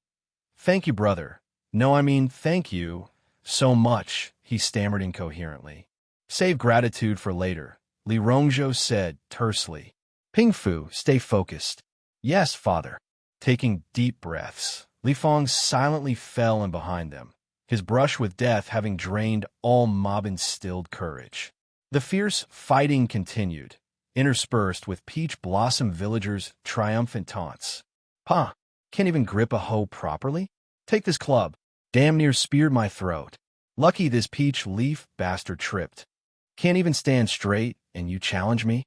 thank you, brother. No, I mean, thank you so much," he stammered incoherently. "Save gratitude for later," Li Rongzhou said tersely. "Pingfu, stay focused." "Yes, father." Taking deep breaths, Li Fong silently fell in behind them, his brush with death having drained all mob-instilled courage. The fierce fighting continued, interspersed with Peach Blossom villagers' triumphant taunts. "Pa, can't even grip a hoe properly? Take this club. Damn near speared my throat. Lucky this peach leaf bastard tripped. Can't even stand straight, and you challenge me?"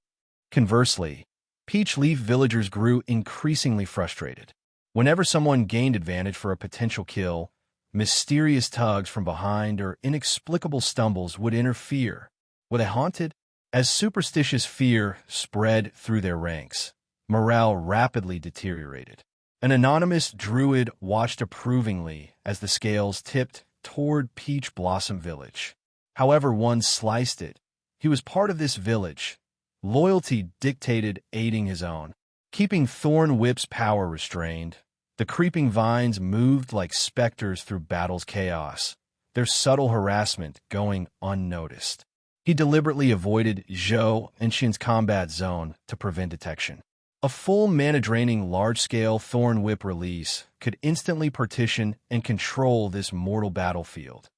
Conversely, peach leaf villagers grew increasingly frustrated. Whenever someone gained advantage for a potential kill, mysterious tugs from behind or inexplicable stumbles would interfere. Were they haunted? As superstitious fear spread through their ranks, morale rapidly deteriorated. An anonymous Druid watched approvingly as the scales tipped toward Peach Blossom Village. However one sliced it, he was part of this village. Loyalty dictated aiding his own. Keeping Thorn Whip's power restrained, The creeping vines moved like specters through battle's chaos, their subtle harassment going unnoticed. He deliberately avoided Zhou and Xian's combat zone to prevent detection. A full mana-draining large-scale Thorn Whip release could instantly partition and control this mortal battlefield.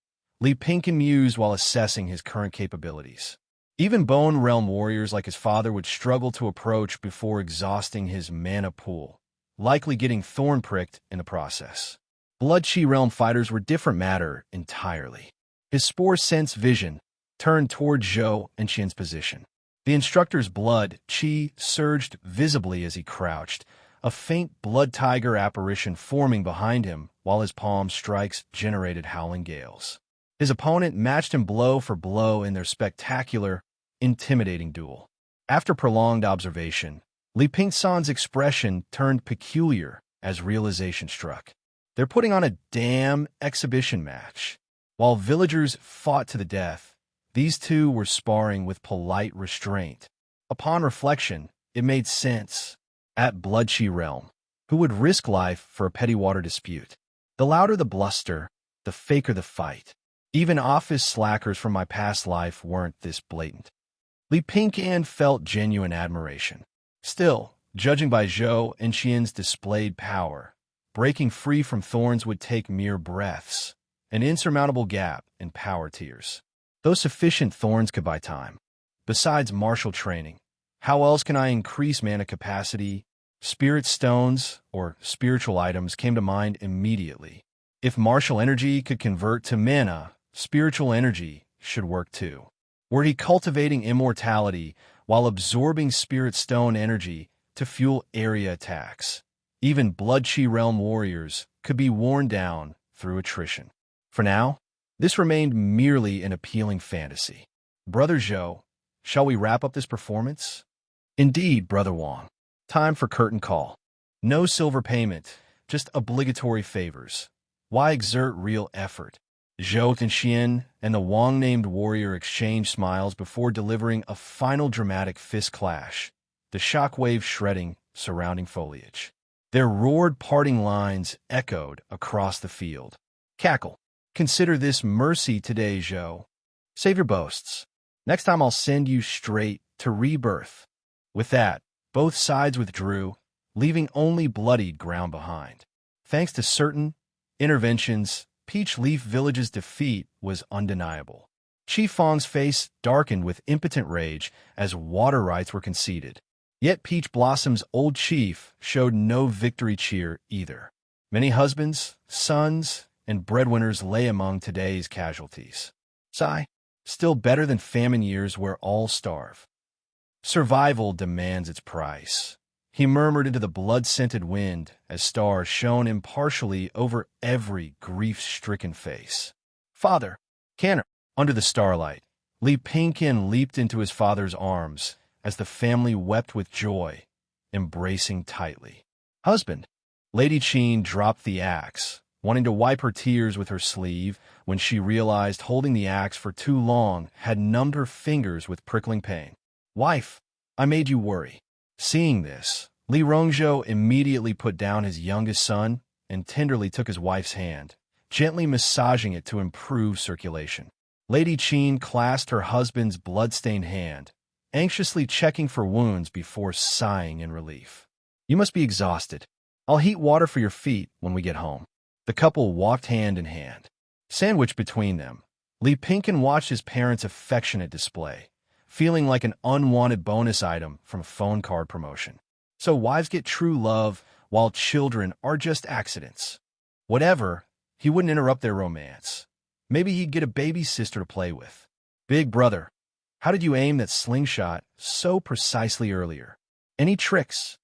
Li Pingkan mused while assessing his current capabilities. Even Bone Realm warriors like his father would struggle to approach before exhausting his mana pool, likely getting thorn-pricked in the process. Blood-Chi Realm fighters were different matter entirely. His Spore Sense vision turned toward Zhou and Xian's position. The instructor's blood-Chi surged visibly as he crouched, a faint blood tiger apparition forming behind him while his palm strikes generated howling gales. His opponent matched him blow for blow in their spectacular, intimidating duel. After prolonged observation, Li Pingsan's expression turned peculiar as realization struck. They're putting on a damn exhibition match. While villagers fought to the death, these two were sparring with polite restraint. Upon reflection, it made sense. At Blood-Chi Realm, who would risk life for a petty water dispute? The louder the bluster, the faker the fight. Even office slackers from my past life weren't this blatant. Li Pingkan felt genuine admiration. Still, judging by Zhou and Xian's displayed power, breaking free from thorns would take mere breaths, an insurmountable gap in power tiers. Those sufficient thorns could buy time. Besides martial training, how else can I increase mana capacity? Spirit stones or spiritual items came to mind immediately. If martial energy could convert to mana, spiritual energy should work too. Were he cultivating immortality while absorbing spirit stone energy to fuel area attacks? Even Blood-Chi Realm warriors could be worn down through attrition. For now, this remained merely an appealing fantasy. Brother Zhou, shall we wrap up this performance? Indeed, Brother Wang. Time for curtain call. No silver payment, just obligatory favors. Why exert real effort? Zhou and Xian and the Wang-named warrior exchanged smiles before delivering a final dramatic fist clash, the shockwave shredding surrounding foliage. Their roared parting lines echoed across the field. Cackle. Consider this mercy today, Zhou. Save your boasts. Next time I'll send you straight to rebirth. With that, both sides withdrew, leaving only bloodied ground behind. Thanks to certain interventions, Peach Leaf Village's defeat was undeniable. Chi Fong's face darkened with impotent rage as water rights were conceded. Yet Peach Blossom's old chief showed no victory cheer either. Many husbands, sons, and breadwinners lay among today's casualties. Sigh, still better than famine years where all starve. Survival demands its price. He murmured into the blood-scented wind as stars shone impartially over every grief-stricken face. Father, Canner. Under the starlight, Li Pingkan leaped into his father's arms as the family wept with joy, embracing tightly. Husband. Lady Qin dropped the axe, wanting to wipe her tears with her sleeve when she realized holding the axe for too long had numbed her fingers with prickling pain. Wife, I made you worry. Seeing this, Li Rongzhou immediately put down his youngest son and tenderly took his wife's hand, gently massaging it to improve circulation. Lady Qin clasped her husband's blood-stained hand, anxiously checking for wounds before sighing in relief. You must be exhausted. I'll heat water for your feet when we get home. The couple walked hand in hand. Sandwiched between them, Li Pingkan watched his parents' affectionate display, feeling like an unwanted bonus item from a phone card promotion. So wives get true love, while children are just accidents. Whatever, he wouldn't interrupt their romance. Maybe he'd get a baby sister to play with. Big brother, how did you aim that slingshot so precisely earlier? Any tricks?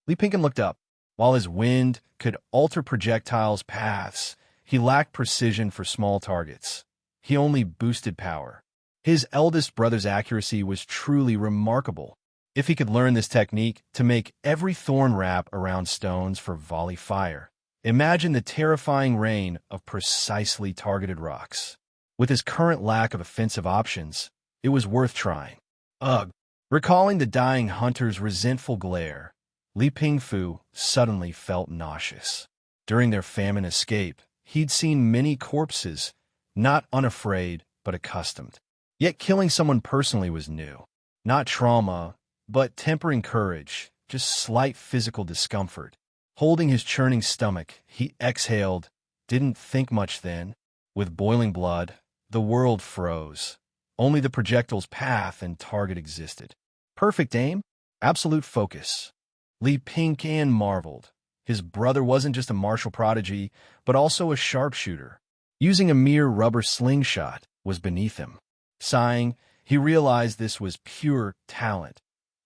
Li Pingkan looked up. While his wind could alter projectiles' paths, he lacked precision for small targets. He only boosted power. His eldest brother's accuracy was truly remarkable. If he could learn this technique to make every thorn wrap around stones for volley fire, imagine the terrifying rain of precisely targeted rocks. With his current lack of offensive options, it was worth trying. Ugh! Recalling the dying hunter's resentful glare, Li Pingfu suddenly felt nauseous. During their famine escape, he'd seen many corpses, not unafraid, but accustomed. Yet killing someone personally was new. Not trauma, but tempering courage, just slight physical discomfort. Holding his churning stomach, he exhaled, didn't think much then. With boiling blood, the world froze. Only the projectile's path and target existed. Perfect aim, absolute focus. Li Pingcan marveled. His brother wasn't just a martial prodigy, but also a sharpshooter. Using a mere rubber slingshot was beneath him. Sighing, he realized this was pure talent,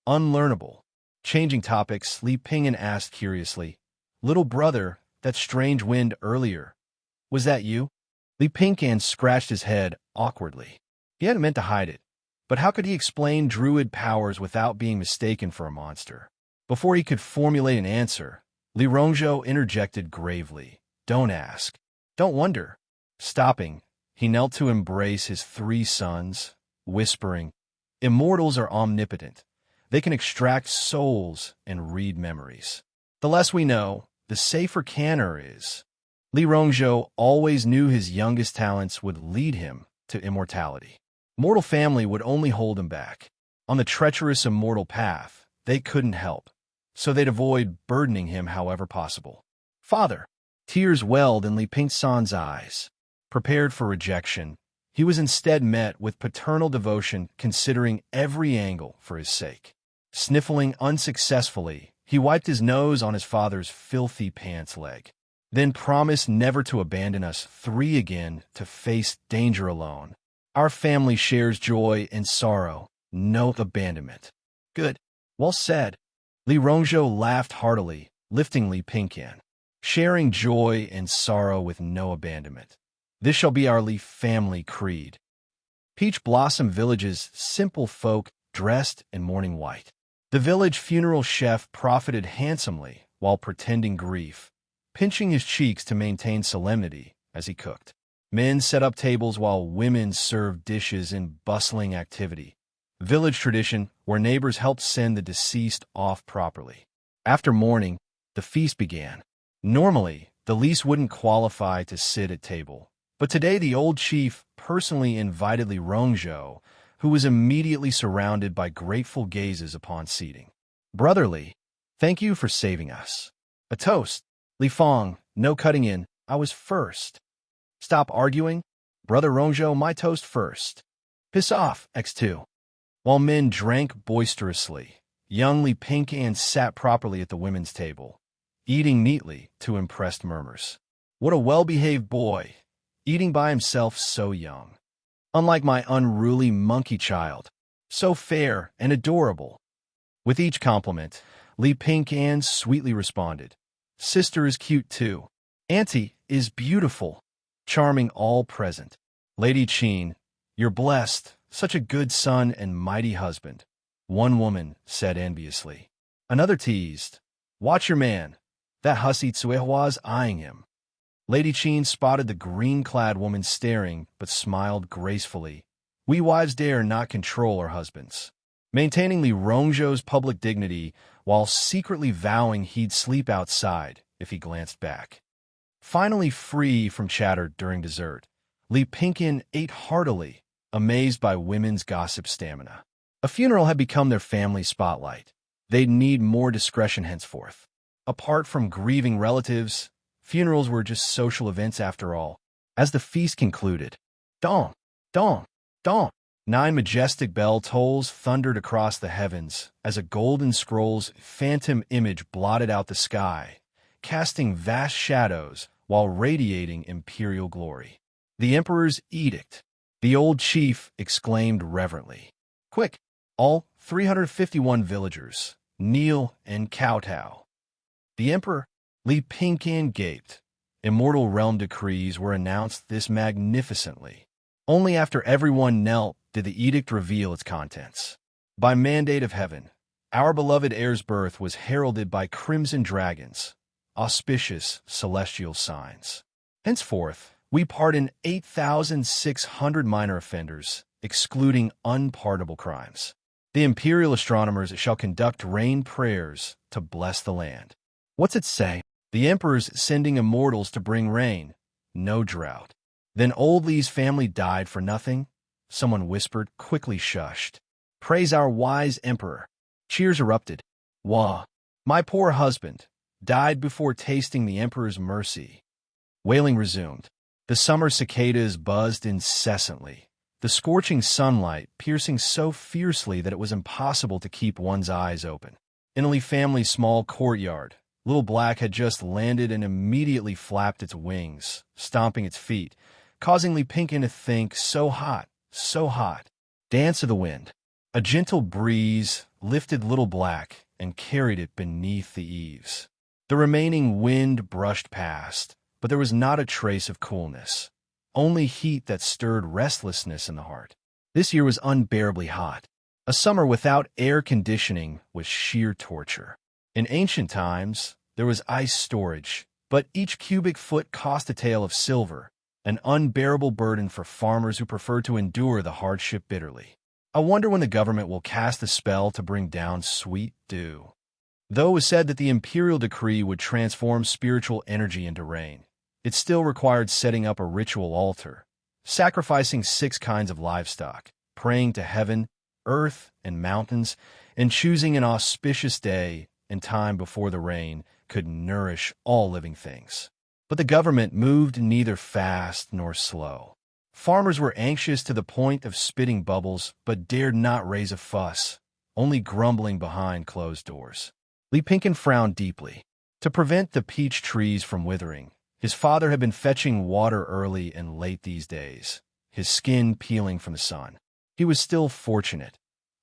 unlearnable. Changing topics, Li Pingcan asked curiously, "Little brother, that strange wind earlier, was that you?" Li Pingcan scratched his head awkwardly. He hadn't meant to hide it, but how could he explain Druid powers without being mistaken for a monster? Before he could formulate an answer, Li Rongzhou interjected gravely, "Don't ask. Don't wonder." Stopping, he knelt to embrace his 3 sons, whispering, "Immortals are omnipotent. They can extract souls and read memories. The less we know, the safer Canner is." Li Rongzhou always knew his youngest talents would lead him to immortality. Mortal family would only hold him back. On the treacherous immortal path, they couldn't help, so they'd avoid burdening him however possible. "Father!" Tears welled in Li Pingcan's eyes. Prepared for rejection, he was instead met with paternal devotion, considering every angle for his sake. Sniffling unsuccessfully, he wiped his nose on his father's filthy pants leg, then promised never to abandon us 3 again to face danger alone. "Our family shares joy and sorrow, no abandonment." "Good. Well said." Li Rongzhou laughed heartily, lifting Li Pingcan. "Sharing joy and sorrow with no abandonment. This shall be our Li family creed." Peach Blossom Village's simple folk dressed in mourning white. The village funeral chef profited handsomely while pretending grief, pinching his cheeks to maintain solemnity as he cooked. Men set up tables while women served dishes in bustling activity. Village tradition where neighbors helped send the deceased off properly. After mourning, the feast began. Normally, the least wouldn't qualify to sit at table, but today the old chief personally invited Li Rongzhou, who was immediately surrounded by grateful gazes upon seating. "Brotherly, thank you for saving us." "A toast." "Li Fong, no cutting in, I was first." "Stop arguing. Brother Rongzhou, my toast first." "Piss off, X2. While men drank boisterously, young Li Pingcan sat properly at the women's table, eating neatly to impressed murmurs. "What a well-behaved boy, eating by himself so young. Unlike my unruly monkey child, so fair and adorable." With each compliment, Li Pingcan sweetly responded, "Sister is cute too. Auntie is beautiful." Charming all present. "Lady Qin, you're blessed, such a good son and mighty husband," one woman said enviously. Another teased, "Watch your man, that hussy Tsuehua's eyeing him." Lady Qin spotted the green-clad woman staring, but smiled gracefully. "We wives dare not control our husbands." Maintaining Li Rongzhou's public dignity while secretly vowing he'd sleep outside if he glanced back. Finally free from chatter during dessert, Li Pingcan ate heartily, amazed by women's gossip stamina. A funeral had become their family spotlight. They'd need more discretion henceforth. Apart from grieving relatives, funerals were just social events after all. As the feast concluded, dong, dong, dong, 9 majestic bell tolls thundered across the heavens as a golden scroll's phantom image blotted out the sky, casting vast shadows while radiating imperial glory. "The Emperor's edict," the old chief exclaimed reverently. "Quick, all 351 villagers, kneel and kowtow." "The Emperor," Li Pingcan gaped. Immortal realm decrees were announced this magnificently. Only after everyone knelt did the edict reveal its contents. "By mandate of heaven, our beloved heir's birth was heralded by crimson dragons, auspicious celestial signs. Henceforth, we pardon 8,600 minor offenders, excluding unpardonable crimes. The imperial astronomers shall conduct rain prayers to bless the land." What's it say? The emperor's sending immortals to bring rain. No drought. Then old Li's family died for nothing? Someone whispered, quickly shushed. Praise our wise emperor. Cheers erupted. Wah! My poor husband died before tasting the emperor's mercy. Wailing resumed. The summer cicadas buzzed incessantly, the scorching sunlight piercing so fiercely that it was impossible to keep one's eyes open. In the Li family's small courtyard, Little Black had just landed and immediately flapped its wings, stomping its feet, causing Li Pinkin to think, so hot, so hot. Dance of the wind. A gentle breeze lifted Little Black and carried it beneath the eaves. The remaining wind brushed past, but there was not a trace of coolness, only heat that stirred restlessness in the heart. This year was unbearably hot. A summer without air conditioning was sheer torture. In ancient times, there was ice storage, but each cubic foot cost a tale of silver, an unbearable burden for farmers who preferred to endure the hardship bitterly. I wonder when the government will cast a spell to bring down sweet dew. Though it was said that the imperial decree would transform spiritual energy into rain, it still required setting up a ritual altar, sacrificing 6 kinds of livestock, praying to heaven, earth, and mountains, and choosing an auspicious day and time before the rain could nourish all living things. But the government moved neither fast nor slow. Farmers were anxious to the point of spitting bubbles, but dared not raise a fuss, only grumbling behind closed doors. Li Pinkin frowned deeply. To prevent the peach trees from withering, his father had been fetching water early and late these days, his skin peeling from the sun. He was still fortunate.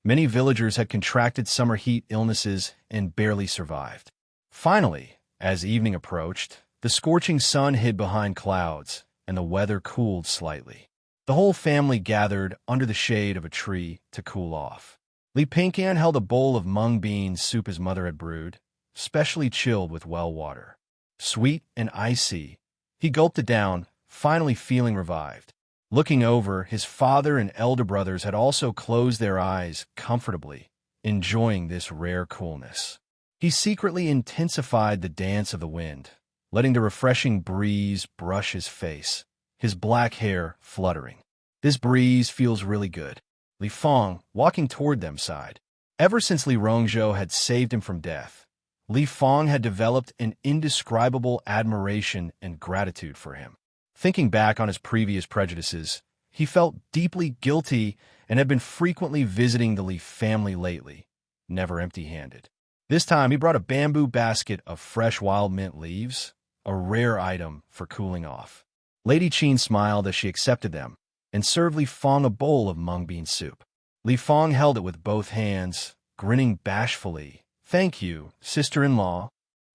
Many villagers had contracted summer heat illnesses and barely survived. Finally, as evening approached, the scorching sun hid behind clouds, and the weather cooled slightly. The whole family gathered under the shade of a tree to cool off. Li Pinkin held a bowl of mung bean soup his mother had brewed, specially chilled with well water. Sweet and icy, he gulped it down, finally feeling revived. Looking over, his father and elder brothers had also closed their eyes comfortably, enjoying this rare coolness. He secretly intensified the dance of the wind, letting the refreshing breeze brush his face, his black hair fluttering. This breeze feels really good. Li Fong, walking toward them, sighed. Ever since Li Rongzhou had saved him from death, Li Fong had developed an indescribable admiration and gratitude for him. Thinking back on his previous prejudices, he felt deeply guilty and had been frequently visiting the Li family lately, never empty-handed. This time he brought a bamboo basket of fresh wild mint leaves, a rare item for cooling off. Lady Qin smiled as she accepted them, and served Li Fong a bowl of mung bean soup. Li Fong held it with both hands, grinning bashfully. Thank you, sister-in-law.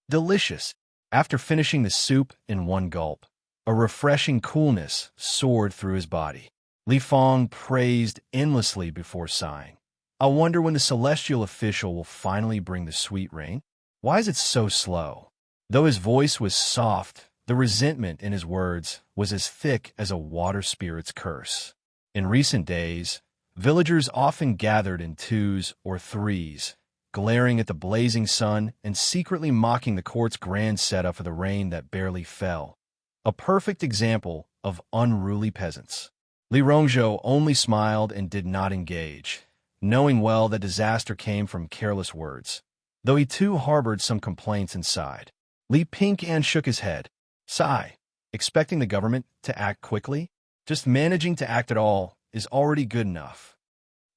Delicious. After finishing the soup in one gulp, a refreshing coolness soared through his body. Li Fong praised endlessly before sighing. I wonder when the celestial official will finally bring the sweet rain. Why is it so slow? Though his voice was soft, the resentment in his words was as thick as a water spirit's curse. In recent days, villagers often gathered in 2s or 3s, glaring at the blazing sun and secretly mocking the court's grand setup for the rain that barely fell. A perfect example of unruly peasants. Li Rongzhou only smiled and did not engage, knowing well that disaster came from careless words, though he too harbored some complaints inside. Li Pinkin shook his head. Sigh, expecting the government to act quickly? Just managing to act at all is already good enough.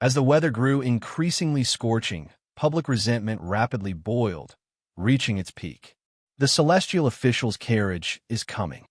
As the weather grew increasingly scorching, public resentment rapidly boiled, reaching its peak. The celestial official's carriage is coming.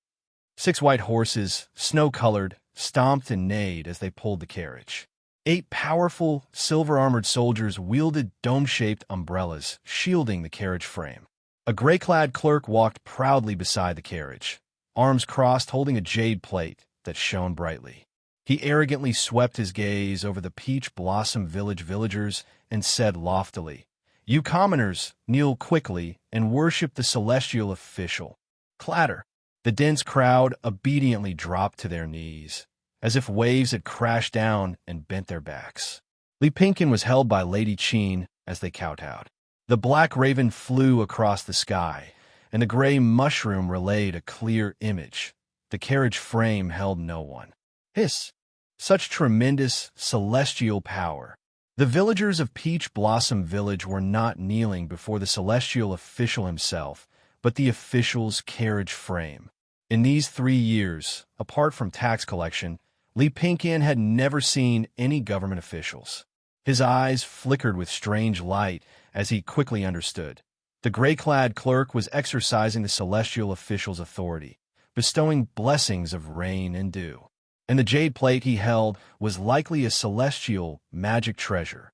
6 white horses, snow-colored, stomped and neighed as they pulled the carriage. 8 powerful, silver-armored soldiers wielded dome-shaped umbrellas, shielding the carriage frame. A gray-clad clerk walked proudly beside the carriage, arms crossed holding a jade plate that shone brightly. He arrogantly swept his gaze over the Peach Blossom Village villagers and said loftily, "You commoners, kneel quickly and worship the celestial official." Clatter! The dense crowd obediently dropped to their knees, as if waves had crashed down and bent their backs. Li Pinkin was held by Lady Qin as they kowtowed. The black raven flew across the sky, and the gray mushroom relayed a clear image. The carriage frame held no one. Hiss! Such tremendous celestial power. The villagers of Peach Blossom Village were not kneeling before the celestial official himself, but the official's carriage frame. In these 3 years, apart from tax collection, Li Pinkian had never seen any government officials. His eyes flickered with strange light as he quickly understood. The gray-clad clerk was exercising the celestial official's authority, bestowing blessings of rain and dew. And the jade plate he held was likely a celestial magic treasure.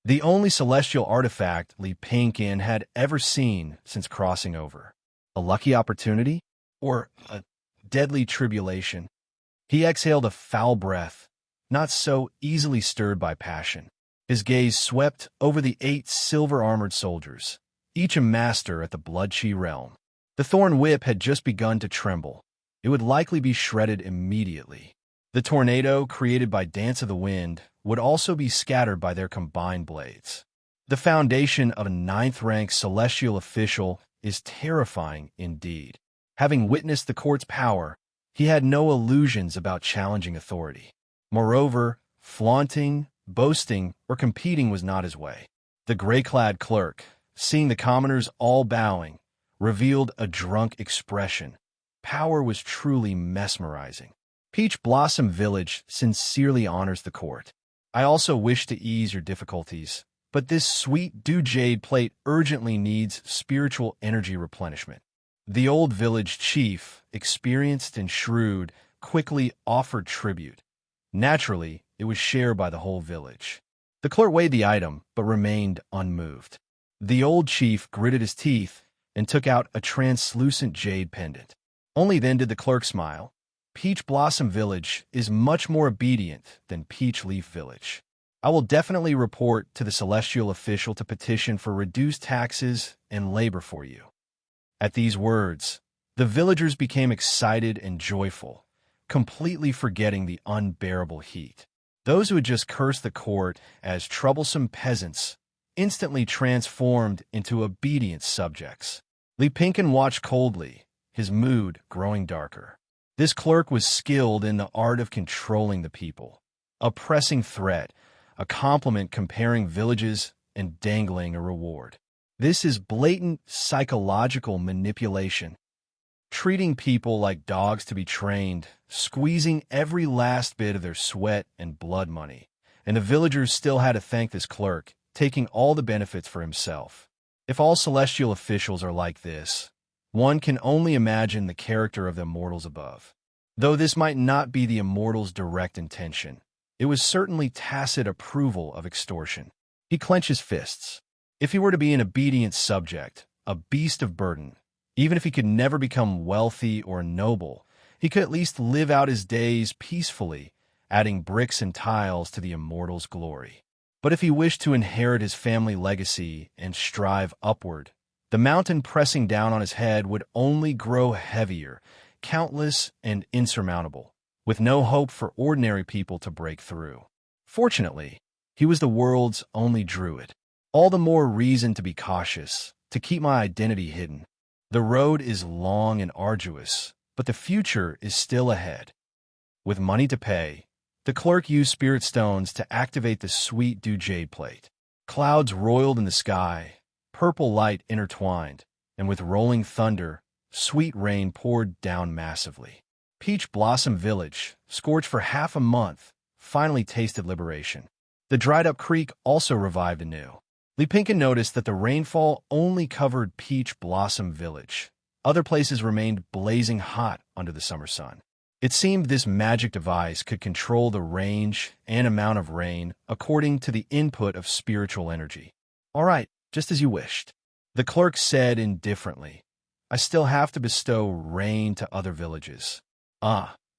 The only celestial artifact Li Pinkian had ever seen since crossing over. A lucky opportunity? Or a deadly tribulation? He exhaled a foul breath, not so easily stirred by passion. His gaze swept over the 8 silver-armored soldiers, each a master at the blood-chi realm. The thorn whip had just begun to tremble. It would likely be shredded immediately. The tornado created by Dance of the Wind would also be scattered by their combined blades. The foundation of a 9th-rank celestial official is terrifying indeed. Having witnessed the court's power, he had no illusions about challenging authority. Moreover, flaunting, boasting, or competing was not his way. The gray-clad clerk, seeing the commoners all bowing, revealed a drunk expression. Power was truly mesmerizing. Peach Blossom Village sincerely honors the court. I also wish to ease your difficulties, but this sweet dew jade plate urgently needs spiritual energy replenishment. The old village chief, experienced and shrewd, quickly offered tribute. Naturally, it was shared by the whole village. The clerk weighed the item, but remained unmoved. The old chief gritted his teeth and took out a translucent jade pendant. Only then did the clerk smile. Peach Blossom Village is much more obedient than Peach Leaf Village. I will definitely report to the celestial official to petition for reduced taxes and labor for you. At these words, the villagers became excited and joyful, completely forgetting the unbearable heat. Those who had just cursed the court as troublesome peasants instantly transformed into obedient subjects. Li Pinkin watched coldly, his mood growing darker. This clerk was skilled in the art of controlling the people. A pressing threat, a compliment comparing villages, and dangling a reward. This is blatant psychological manipulation. Treating people like dogs to be trained, squeezing every last bit of their sweat and blood money. And the villagers still had to thank this clerk, taking all the benefits for himself. If all celestial officials are like this, one can only imagine the character of the immortals above. Though this might not be the immortals' direct intention, it was certainly tacit approval of extortion. He clenched his fists. If he were to be an obedient subject, a beast of burden, even if he could never become wealthy or noble, he could at least live out his days peacefully, adding bricks and tiles to the immortals' glory. But if he wished to inherit his family legacy and strive upward, the mountain pressing down on his head would only grow heavier, countless and insurmountable, with no hope for ordinary people to break through. Fortunately, he was the world's only druid. All the more reason to be cautious, to keep my identity hidden. The road is long and arduous, but the future is still ahead. With money to pay, the clerk used spirit stones to activate the sweet dew jade plate. Clouds roiled in the sky, purple light intertwined, and with rolling thunder, sweet rain poured down massively. Peach Blossom Village, scorched for half a month, finally tasted liberation. The dried-up creek also revived anew. Li Pinkin noticed that the rainfall only covered Peach Blossom Village. Other places remained blazing hot under the summer sun. It seemed this magic device could control the range and amount of rain according to the input of spiritual energy. All right, just as you wished. The clerk said indifferently, I still have to bestow rain to other villages.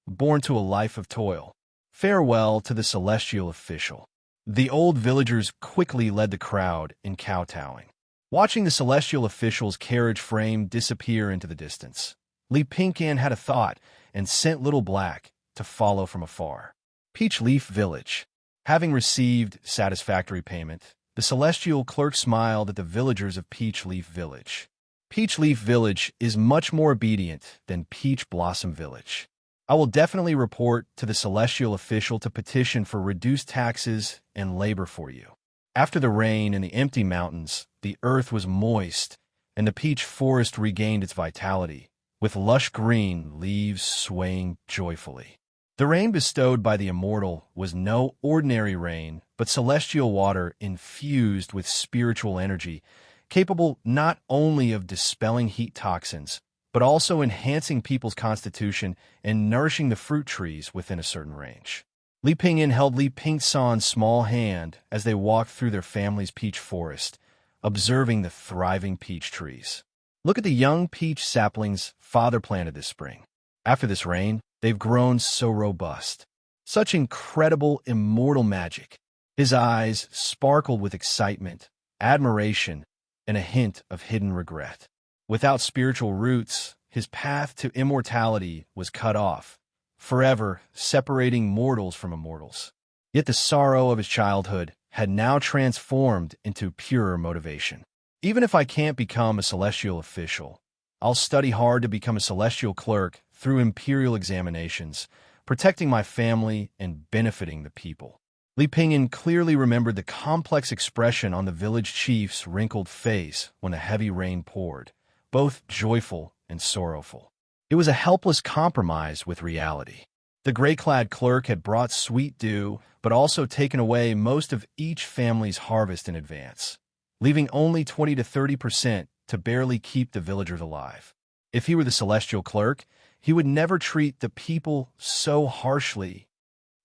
Born to a life of toil. Farewell to the celestial official. The old villagers quickly led the crowd in kowtowing. Watching the celestial official's carriage frame disappear into the distance, Li Pinkin had a thought and sent Little Black to follow from afar. Peach Leaf Village. Having received satisfactory payment, the celestial clerk smiled at the villagers of Peach Leaf Village. Peach Leaf Village is much more obedient than Peach Blossom Village. I will definitely report to the celestial official to petition for reduced taxes and labor for you. After the rain in the empty mountains, the earth was moist, and the peach forest regained its vitality, with lush green leaves swaying joyfully. The rain bestowed by the Immortal was no ordinary rain, but celestial water infused with spiritual energy, capable not only of dispelling heat toxins, but also enhancing people's constitution and nourishing the fruit trees within a certain range. Li Pingyan held Li Pingsan's small hand as they walked through their family's peach forest, observing the thriving peach trees. Look at the young peach saplings father planted this spring. After this rain, they've grown so robust. Such incredible immortal magic. His eyes sparkled with excitement, admiration, and a hint of hidden regret. Without spiritual roots, his path to immortality was cut off, forever separating mortals from immortals. Yet the sorrow of his childhood had now transformed into purer motivation. Even if I can't become a celestial official, I'll study hard to become a celestial clerk through imperial examinations, protecting my family and benefiting the people. Li Pingyan clearly remembered the complex expression on the village chief's wrinkled face when the heavy rain poured, both joyful and sorrowful. It was a helpless compromise with reality. The gray-clad clerk had brought sweet dew, but also taken away most of each family's harvest in advance, leaving only 20 to 30% to barely keep the villagers alive. If he were the celestial clerk, he would never treat the people so harshly.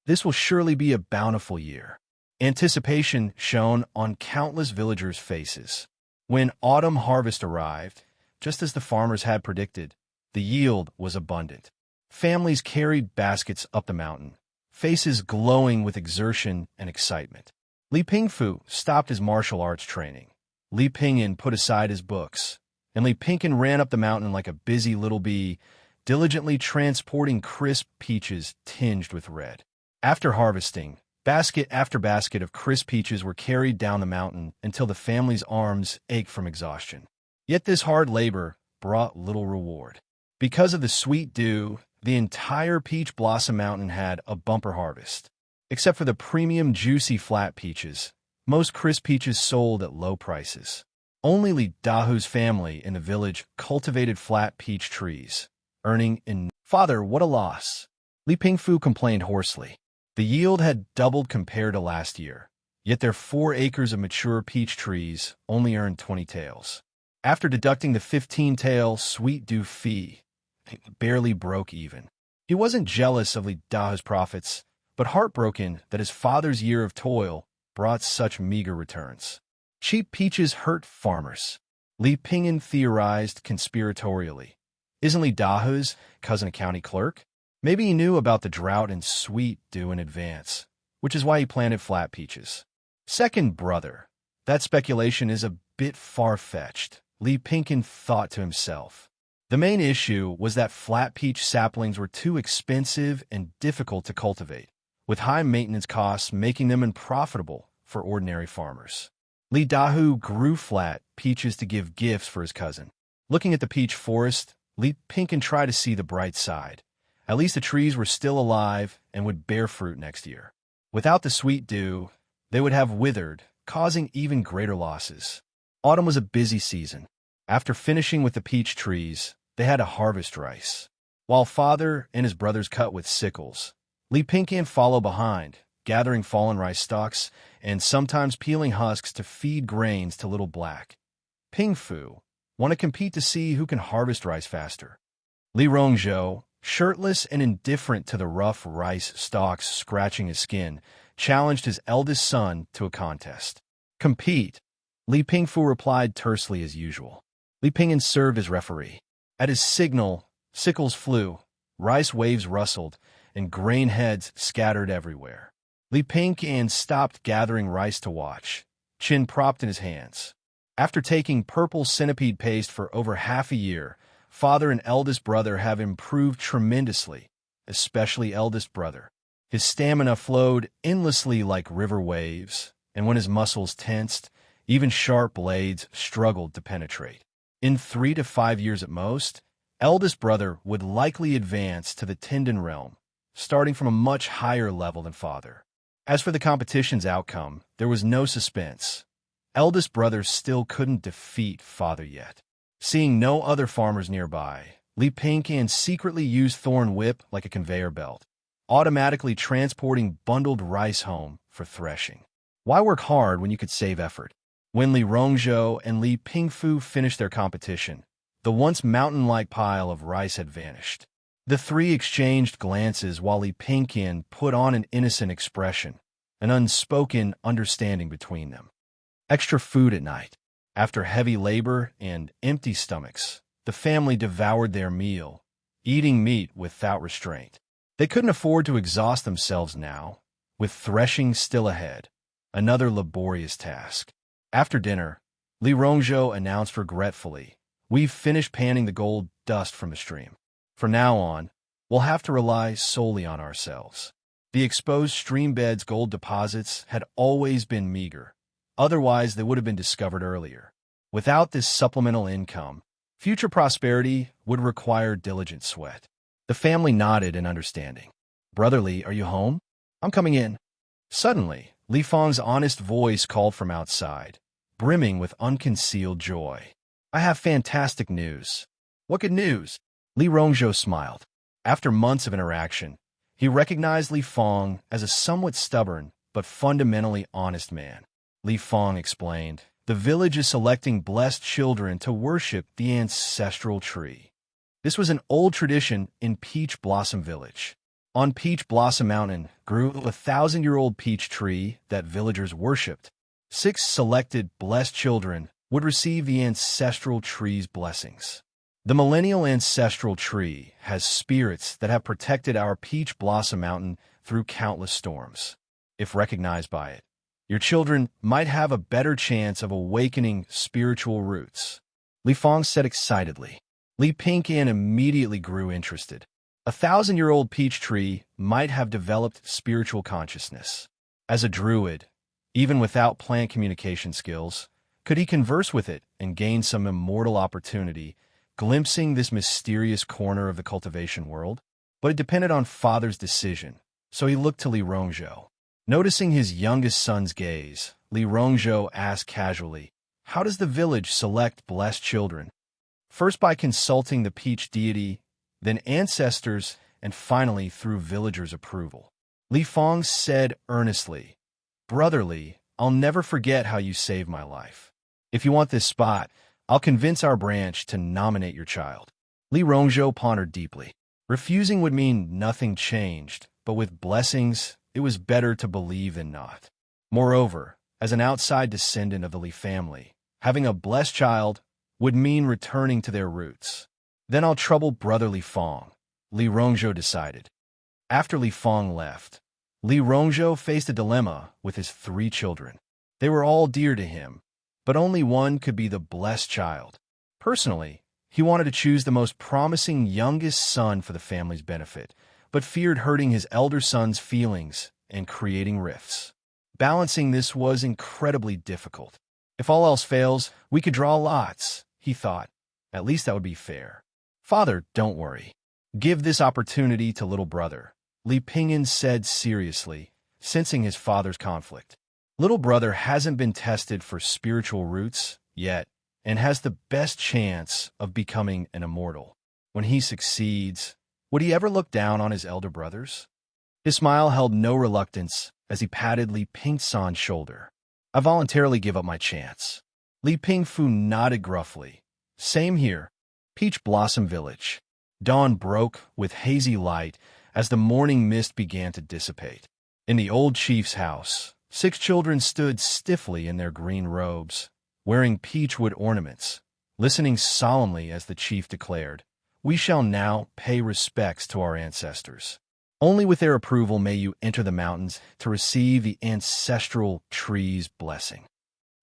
This will surely be a bountiful year. Anticipation shone on countless villagers' faces. When autumn harvest arrived, just as the farmers had predicted, the yield was abundant. Families carried baskets up the mountain, faces glowing with exertion and excitement. Li Pingfu stopped his martial arts training. Li Pingyan put aside his books, and Li Pingyan ran up the mountain like a busy little bee, diligently transporting crisp peaches tinged with red. After harvesting, basket after basket of crisp peaches were carried down the mountain until the family's arms ached from exhaustion. Yet this hard labor brought little reward. Because of the sweet dew, the entire Peach Blossom Mountain had a bumper harvest. Except for the premium juicy flat peaches, most crisp peaches sold at low prices. Only Li Dahu's family in the village cultivated flat peach trees, earning in "Father, what a loss!" Li Pingfu complained hoarsely. The yield had doubled compared to last year, yet their 4 acres of mature peach trees only earned 20 taels. After deducting the 15-tael sweet dew fee, it barely broke even. He wasn't jealous of Li Dahu's profits, but heartbroken that his father's year of toil brought such meager returns. Cheap peaches hurt farmers. Li Pingyan theorized conspiratorially. Isn't Li Dahu's cousin a county clerk? Maybe he knew about the drought and sweet dew in advance, which is why he planted flat peaches. Second brother. That speculation is a bit far-fetched, Li Pingyan thought to himself. The main issue was that flat peach saplings were too expensive and difficult to cultivate, with high maintenance costs making them unprofitable for ordinary farmers. Li Dahu grew flat peaches to give gifts for his cousin. Looking at the peach forest, Li Pingyan tried to see the bright side. At least the trees were still alive and would bear fruit next year. Without the sweet dew, they would have withered, causing even greater losses. Autumn was a busy season. After finishing with the peach trees, they had to harvest rice. While father and his brothers cut with sickles, Li Pingyan followed behind, gathering fallen rice stalks and sometimes peeling husks to feed grains to Little Black. Pingfu want to compete to see who can harvest rice faster. Li Rongzhou, shirtless and indifferent to the rough rice stalks scratching his skin, challenged his eldest son to a contest. Compete, Li Pingfu replied tersely as usual. Li Pingyan served as referee. At his signal, sickles flew, rice waves rustled, and grain heads scattered everywhere. Li Pingyan stopped gathering rice to watch, chin propped in his hands. After taking purple centipede paste for over half a year, father and eldest brother have improved tremendously, especially eldest brother. His stamina flowed endlessly like river waves, and when his muscles tensed, even sharp blades struggled to penetrate. In 3 to 5 years at most, eldest brother would likely advance to the Tinden realm, starting from a much higher level than father. As for the competition's outcome, there was no suspense. Eldest brother still couldn't defeat father yet. Seeing no other farmers nearby, Lifespan secretly used Thorn Whip like a conveyor belt, automatically transporting bundled rice home for threshing. Why work hard when you could save effort? When Li Rongzhou and Li Pingfu finished their competition, the once mountain-like pile of rice had vanished. The three exchanged glances while Li Pingqian put on an innocent expression, an unspoken understanding between them. Extra food at night. After heavy labor and empty stomachs, the family devoured their meal, eating meat without restraint. They couldn't afford to exhaust themselves now, with threshing still ahead, another laborious task. After dinner, Li Rongzhou announced regretfully, "We've finished panning the gold dust from the stream. From now on, we'll have to rely solely on ourselves." The exposed stream bed's gold deposits had always been meager. Otherwise, they would have been discovered earlier. Without this supplemental income, future prosperity would require diligent sweat. The family nodded in understanding. "Brotherly, are you home?" "I'm coming in." Suddenly, Li Fang's honest voice called from outside, brimming with unconcealed joy. "I have fantastic news." "What good news?" Li Rongzhou smiled. After months of interaction, he recognized Li Fang as a somewhat stubborn but fundamentally honest man. Li Fang explained, "The village is selecting blessed children to worship the ancestral tree." This was an old tradition in Peach Blossom Village. On Peach Blossom Mountain grew a 1,000-year-old peach tree that villagers worshipped. 6 selected blessed children would receive the ancestral tree's blessings. The millennial ancestral tree has spirits that have protected our Peach Blossom Mountain through countless storms. If recognized by it, your children might have a better chance of awakening spiritual roots. Li Fang said excitedly. Li Pingqian immediately grew interested. A 1,000-year-old peach tree might have developed spiritual consciousness. As a druid, even without plant communication skills, could he converse with it and gain some immortal opportunity, glimpsing this mysterious corner of the cultivation world? But it depended on father's decision, so he looked to Li Rongzhou. Noticing his youngest son's gaze, Li Rongzhou asked casually, "How does the village select blessed children?" "First by consulting the peach deity, then ancestors, and finally through villagers' approval." Li Fang said earnestly, "Brotherly, I'll never forget how you saved my life. If you want this spot, I'll convince our branch to nominate your child." Li Rongzhou pondered deeply. Refusing would mean nothing changed, but with blessings, it was better to believe than not. Moreover, as an outside descendant of the Li family, having a blessed child would mean returning to their roots. "Then I'll trouble brother Li Fang," Li Rongzhou decided. After Li Fang left, Li Rongzhou faced a dilemma with his 3 children. They were all dear to him, but only one could be the blessed child. Personally, he wanted to choose the most promising youngest son for the family's benefit, but feared hurting his elder son's feelings and creating rifts. Balancing this was incredibly difficult. If all else fails, we could draw lots, he thought. At least that would be fair. "Father, don't worry. Give this opportunity to little brother," Li Pingqian said seriously, sensing his father's conflict. "Little brother hasn't been tested for spiritual roots yet and has the best chance of becoming an immortal. When he succeeds, would he ever look down on his elder brothers?" His smile held no reluctance as he patted Li Pingsan's shoulder. "I voluntarily give up my chance." Li Pingfu nodded gruffly. "Same here." Peach Blossom Village. Dawn broke with hazy light as the morning mist began to dissipate. In the old chief's house, 6 children stood stiffly in their green robes, wearing peachwood ornaments, listening solemnly as the chief declared, "We shall now pay respects to our ancestors. Only with their approval may you enter the mountains to receive the ancestral tree's blessing."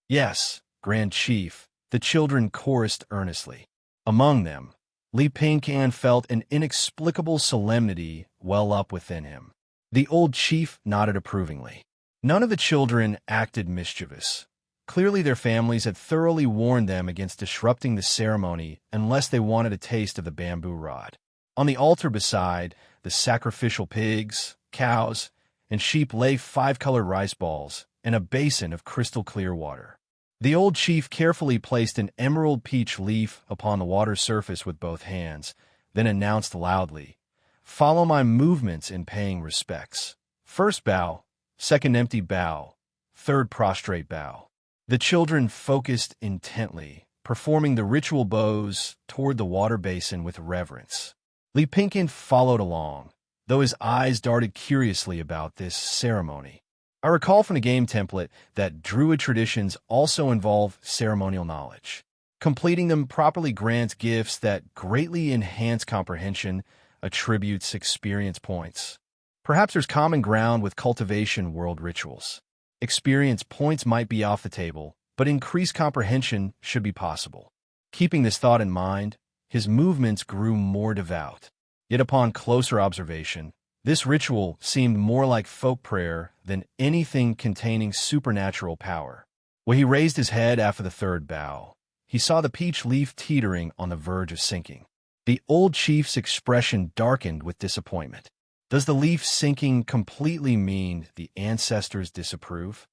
"Yes, Grand Chief," the children chorused earnestly. Among them, Li Pingqian felt an inexplicable solemnity well up within him. The old chief nodded approvingly. None of the children acted mischievous. Clearly their families had thoroughly warned them against disrupting the ceremony unless they wanted a taste of the bamboo rod. On the altar beside, the sacrificial pigs, cows, and sheep lay 5-colored rice balls and a basin of crystal-clear water. The old chief carefully placed an emerald peach leaf upon the water's surface with both hands, then announced loudly, "Follow my movements in paying respects. First bow, second empty bow, third prostrate bow." The children focused intently, performing the ritual bows toward the water basin with reverence. Li Pinkin followed along, though his eyes darted curiously about this ceremony. I recall from the game template that Druid traditions also involve ceremonial knowledge. Completing them properly grants gifts that greatly enhance comprehension, attributes experience points. Perhaps there's common ground with cultivation world rituals. Experience points might be off the table, but increased comprehension should be possible. Keeping this thought in mind, his movements grew more devout. Yet upon closer observation, this ritual seemed more like folk prayer than anything containing supernatural power. When he raised his head after the third bow, he saw the peach leaf teetering on the verge of sinking. The old chief's expression darkened with disappointment. Does the leaf sinking completely mean the ancestors disapprove?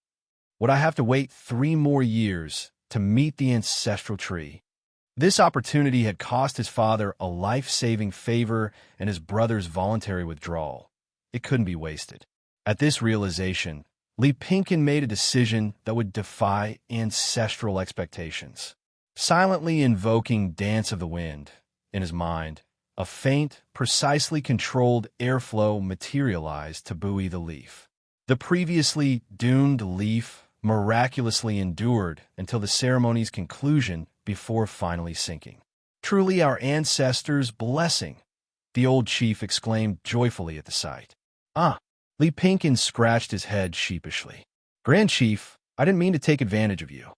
Would I have to wait 3 more years to meet the ancestral tree? This opportunity had cost his father a life-saving favor and his brother's voluntary withdrawal. It couldn't be wasted. At this realization, Li Pinkin made a decision that would defy ancestral expectations. Silently invoking Dance of the Wind in his mind, a faint, precisely controlled airflow materialized to buoy the leaf. The previously doomed leaf miraculously endured until the ceremony's conclusion before finally sinking. "Truly our ancestors' blessing," the old chief exclaimed joyfully at the sight. "Ah!" Li Pinkin scratched his head sheepishly. "Grand Chief, I didn't mean to take advantage of you."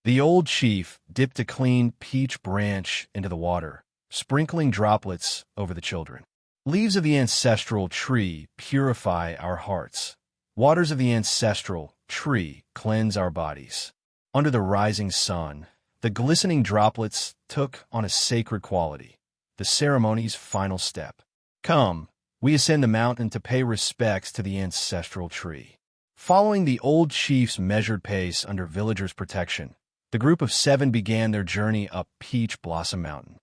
The old chief dipped a clean peach branch into the water, sprinkling droplets over the children. "Leaves of the ancestral tree purify our hearts. Waters of the ancestral tree cleanse our bodies." Under the rising sun, the glistening droplets took on a sacred quality, the ceremony's final step. "Come, we ascend the mountain to pay respects to the ancestral tree." Following the old chief's measured pace under villagers' protection, the group of 7 began their journey up Peach Blossom Mountain.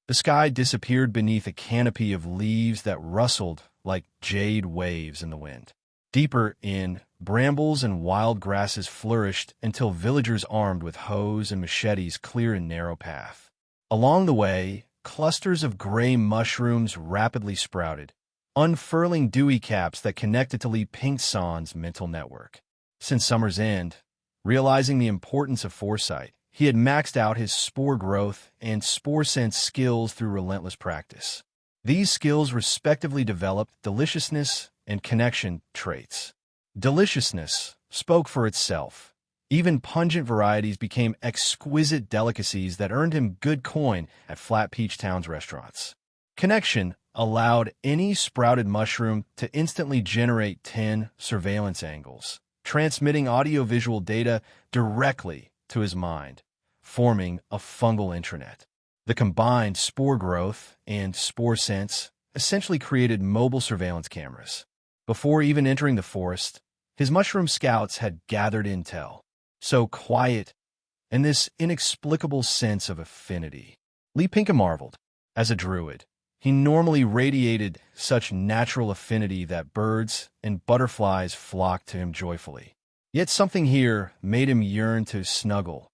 The sky disappeared beneath a canopy of leaves that rustled like jade waves in the wind. Deeper in, brambles and wild grasses flourished until villagers armed with hoes and machetes cleared a narrow path. Along the way, clusters of gray mushrooms rapidly sprouted, unfurling dewy caps that connected to Li Pinksan's mental network. Since summer's end, realizing the importance of foresight, he had maxed out his spore growth and spore sense skills through relentless practice. These skills respectively developed deliciousness and connection traits. Deliciousness spoke for itself. Even pungent varieties became exquisite delicacies that earned him good coin at Flat Peach Town's restaurants. Connection allowed any sprouted mushroom to instantly generate 10 surveillance angles, transmitting audiovisual data directly to his mind, forming a fungal intranet. The combined spore growth and spore sense essentially created mobile surveillance cameras. Before even entering the forest, his mushroom scouts had gathered intel. So quiet, and this inexplicable sense of affinity. Li Pinkin marveled. As a druid, he normally radiated such natural affinity that birds and butterflies flocked to him joyfully. Yet something here made him yearn to snuggle.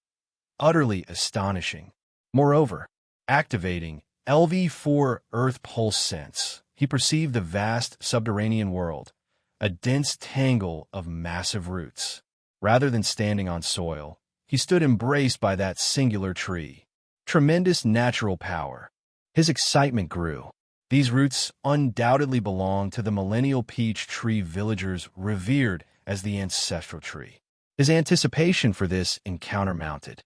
Utterly astonishing. Moreover, activating LV4 Earth Pulse Sense, he perceived the vast subterranean world, a dense tangle of massive roots. Rather than standing on soil, he stood embraced by that singular tree. Tremendous natural power. His excitement grew. These roots undoubtedly belonged to the millennial peach tree villagers revered as the ancestral tree. His anticipation for this encounter mounted.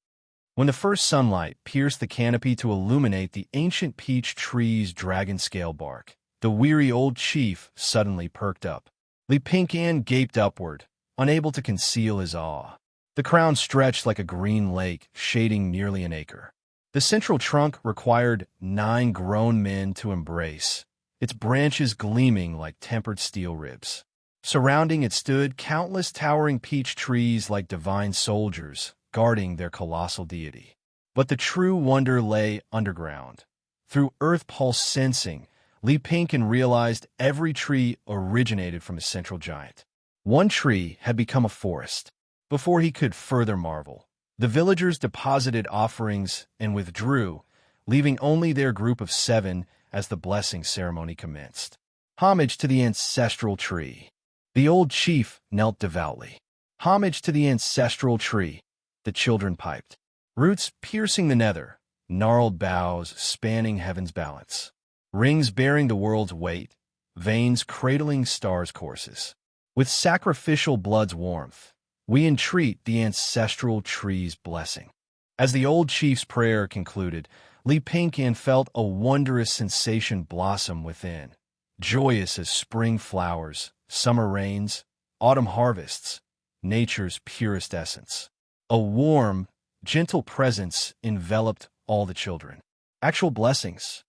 When the first sunlight pierced the canopy to illuminate the ancient peach tree's dragon-scale bark, the weary old chief suddenly perked up. Li Pinkin gaped upward, unable to conceal his awe. The crown stretched like a green lake, shading nearly an acre. The central trunk required 9 grown men to embrace, its branches gleaming like tempered steel ribs. Surrounding it stood countless towering peach trees like divine soldiers, guarding their colossal deity. But the true wonder lay underground. Through earth pulse sensing, Li Pinkin realized every tree originated from a central giant. One tree had become a forest. Before he could further marvel, the villagers deposited offerings and withdrew, leaving only their group of 7 as the blessing ceremony commenced. Homage to the ancestral tree. The old chief knelt devoutly. Homage to the ancestral tree, the children piped. Roots piercing the nether, gnarled boughs spanning heaven's balance. Rings bearing the world's weight, veins cradling stars' courses. With sacrificial blood's warmth, we entreat the ancestral tree's blessing. As the old chief's prayer concluded, Li Pinkin felt a wondrous sensation blossom within, joyous as spring flowers, summer rains, autumn harvests, nature's purest essence. A warm, gentle presence enveloped all the children. Actual blessings.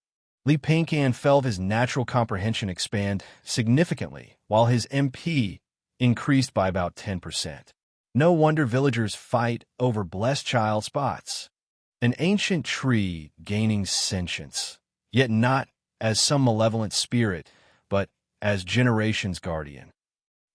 Li Pinkin felt his natural comprehension expand significantly, while his MP increased by about 10%. No wonder villagers fight over blessed child spots. An ancient tree gaining sentience, yet not as some malevolent spirit, but as generations' guardian.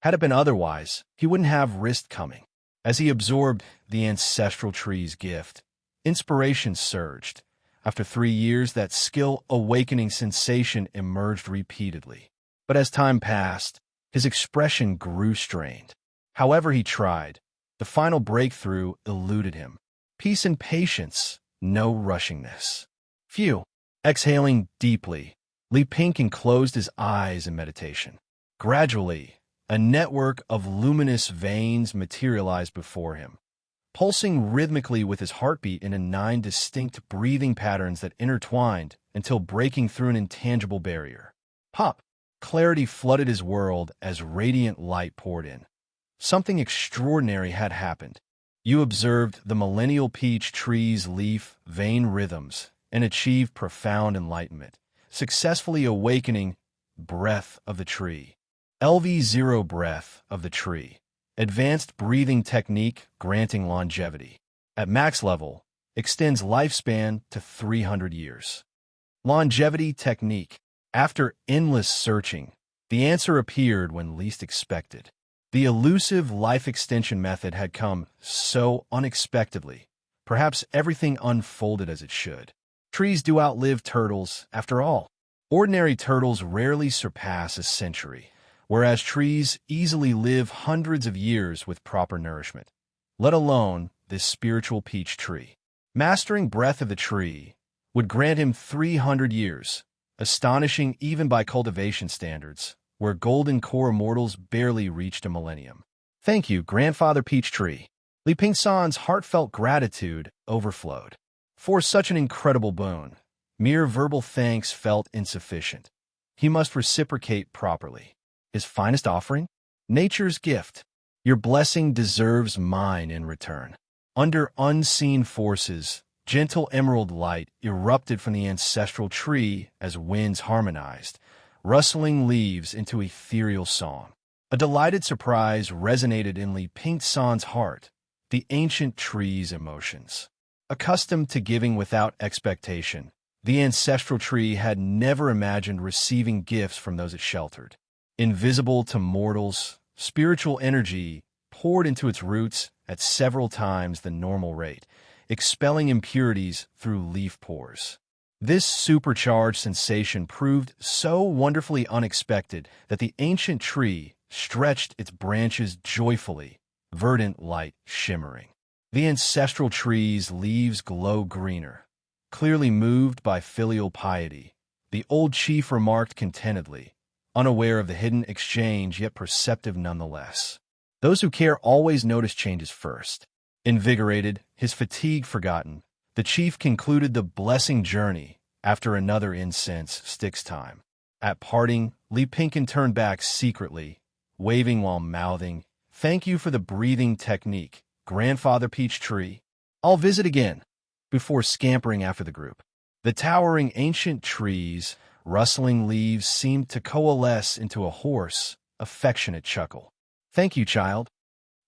Had it been otherwise, he wouldn't have risked coming. As he absorbed the ancestral tree's gift, inspiration surged. After 3 years, that skill-awakening sensation emerged repeatedly. But as time passed, his expression grew strained. However he tried, the final breakthrough eluded him. Peace and patience, no rushingness. Phew. Exhaling deeply, Li Pinkin closed his eyes in meditation. Gradually, a network of luminous veins materialized before him, pulsing rhythmically with his heartbeat in 9 distinct breathing patterns that intertwined until breaking through an intangible barrier. Pop! Clarity flooded his world as radiant light poured in. Something extraordinary had happened. You observed the millennial peach tree's leaf vein rhythms and achieved profound enlightenment, successfully awakening breath of the tree. LV0 breath of the tree. Advanced breathing technique granting longevity. At max level, extends lifespan to 300 years. Longevity technique. After endless searching, the answer appeared when least expected. The elusive life extension method had come so unexpectedly. Perhaps everything unfolded as it should. Trees do outlive turtles, after all. Ordinary turtles rarely surpass a century, whereas trees easily live hundreds of years with proper nourishment, let alone this spiritual peach tree. Mastering breath of the tree would grant him 300 years, astonishing even by cultivation standards, where golden core immortals barely reached a millennium. Thank you, Grandfather Peach Tree. Li Pinkin's heartfelt gratitude overflowed. For such an incredible boon, mere verbal thanks felt insufficient. He must reciprocate properly. His finest offering? Nature's gift. Your blessing deserves mine in return. Under unseen forces, gentle emerald light erupted from the ancestral tree as winds harmonized, rustling leaves into ethereal song. A delighted surprise resonated in Li Pinkin's heart, the ancient tree's emotions. Accustomed to giving without expectation, the ancestral tree had never imagined receiving gifts from those it sheltered. Invisible to mortals, spiritual energy poured into its roots at several times the normal rate, expelling impurities through leaf pores. This supercharged sensation proved so wonderfully unexpected that the ancient tree stretched its branches joyfully, verdant light shimmering. The ancestral tree's leaves glow greener. Clearly moved by filial piety, the old chief remarked contentedly, unaware of the hidden exchange yet perceptive nonetheless. Those who care always notice changes first. Invigorated, his fatigue forgotten, the chief concluded the blessing journey after another incense stick's time. At parting, Li Pinkin turned back secretly, waving while mouthing, "Thank you for the breathing technique, Grandfather Peach Tree. I'll visit again, before scampering after the group. The towering ancient trees, rustling leaves seemed to coalesce into a hoarse, affectionate chuckle. Thank you, child.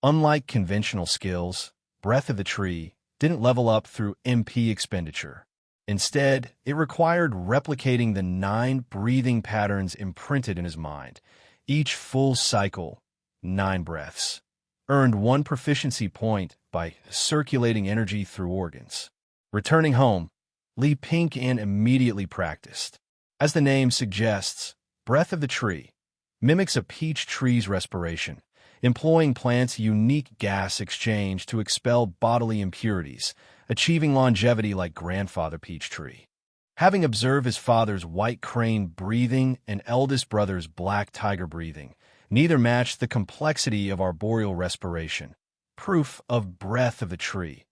Unlike conventional skills, Breath of the Tree didn't level up through MP expenditure. Instead, it required replicating the 9 breathing patterns imprinted in his mind. Each full cycle, 9 breaths, earned 1 proficiency point by circulating energy through organs. Returning home, Xianxia immediately practiced. As the name suggests, Breath of the Tree mimics a peach tree's respiration, employing plants' unique gas exchange to expel bodily impurities, achieving longevity like Grandfather Peach Tree. Having observed his father's white crane breathing and eldest brother's black tiger breathing, neither matched the complexity of arboreal respiration, proof of Breath of the Tree's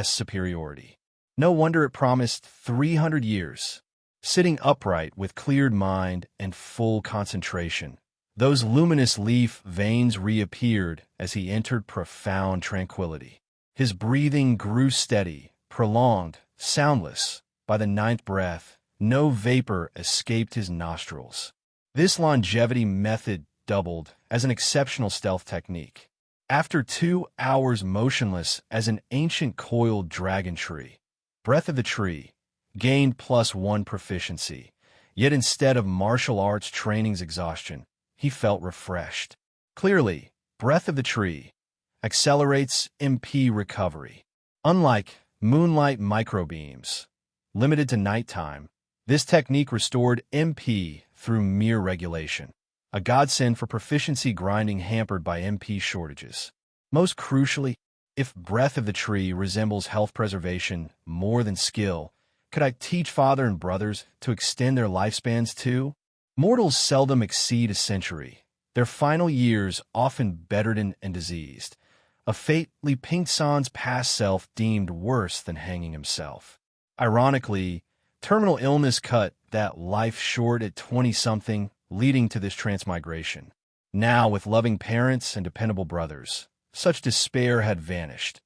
superiority. No wonder it promised 300 years. Sitting upright with cleared mind and full concentration, those luminous leaf veins reappeared as he entered profound tranquility. His breathing grew steady, prolonged, soundless. By the 9th breath, no vapor escaped his nostrils. This longevity method doubled as an exceptional stealth technique. After 2 hours motionless as an ancient coiled dragon tree, Breath of the Tree gained +1 proficiency, yet instead of martial arts training's exhaustion, he felt refreshed. Clearly, Breath of the Tree accelerates MP recovery. Unlike moonlight microbeams, limited to nighttime, this technique restored MP through mere regulation, a godsend for proficiency grinding hampered by MP shortages. Most crucially, if Breath of the Tree resembles health preservation more than skill, could I teach father and brothers to extend their lifespans too? Mortals seldom exceed a century, their final years often bedridden and diseased, a fate Xianxia's past self deemed worse than hanging himself. Ironically, terminal illness cut that life short at 20-something, leading to this transmigration. Now, with loving parents and dependable brothers, such despair had vanished.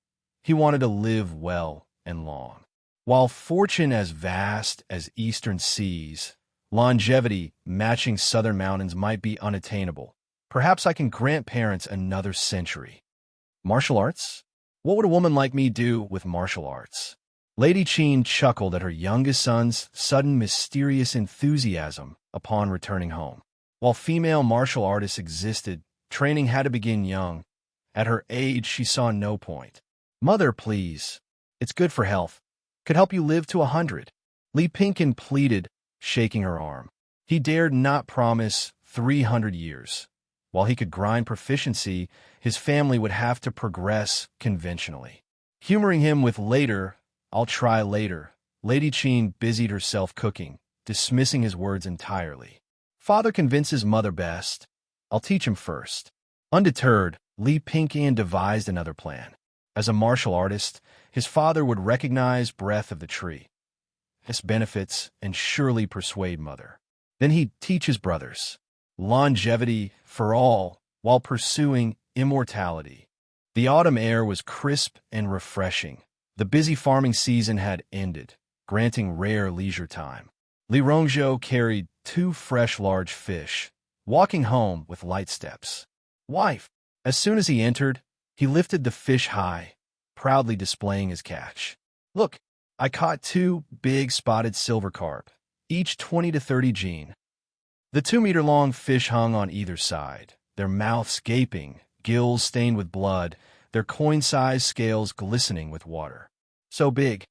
He wanted to live well and long. While fortune as vast as eastern seas, longevity matching southern mountains might be unattainable. Perhaps I can grant parents another century. Martial arts? What would a woman like me do with martial arts? Lady Qin chuckled at her youngest son's sudden mysterious enthusiasm upon returning home. While female martial artists existed, training had to begin young. At her age, she saw no point. Mother, please. It's good for health. Could help you live to 100. Xianxia pleaded, shaking her arm. He dared not promise 300 years. While he could grind proficiency, his family would have to progress conventionally. Humoring him with later, I'll try later, Lady Qin busied herself cooking, dismissing his words entirely. Father convinces mother best. I'll teach him first. Undeterred, Xianxia devised another plan. As a martial artist, his father would recognize Breath of the Tree, its benefits, and surely persuade mother. Then he'd teach his brothers. Longevity for all, while pursuing immortality. The autumn air was crisp and refreshing. The busy farming season had ended, granting rare leisure time. Xianxia carried 2 fresh large fish, walking home with light steps. Wife! As soon as he entered, he lifted the fish high, proudly displaying his catch. Look, I caught 2 big spotted silver carp, each 20 to 30 gene. The 2-meter-long fish hung on either side, their mouths gaping, gills stained with blood, their coin-sized scales glistening with water. So big,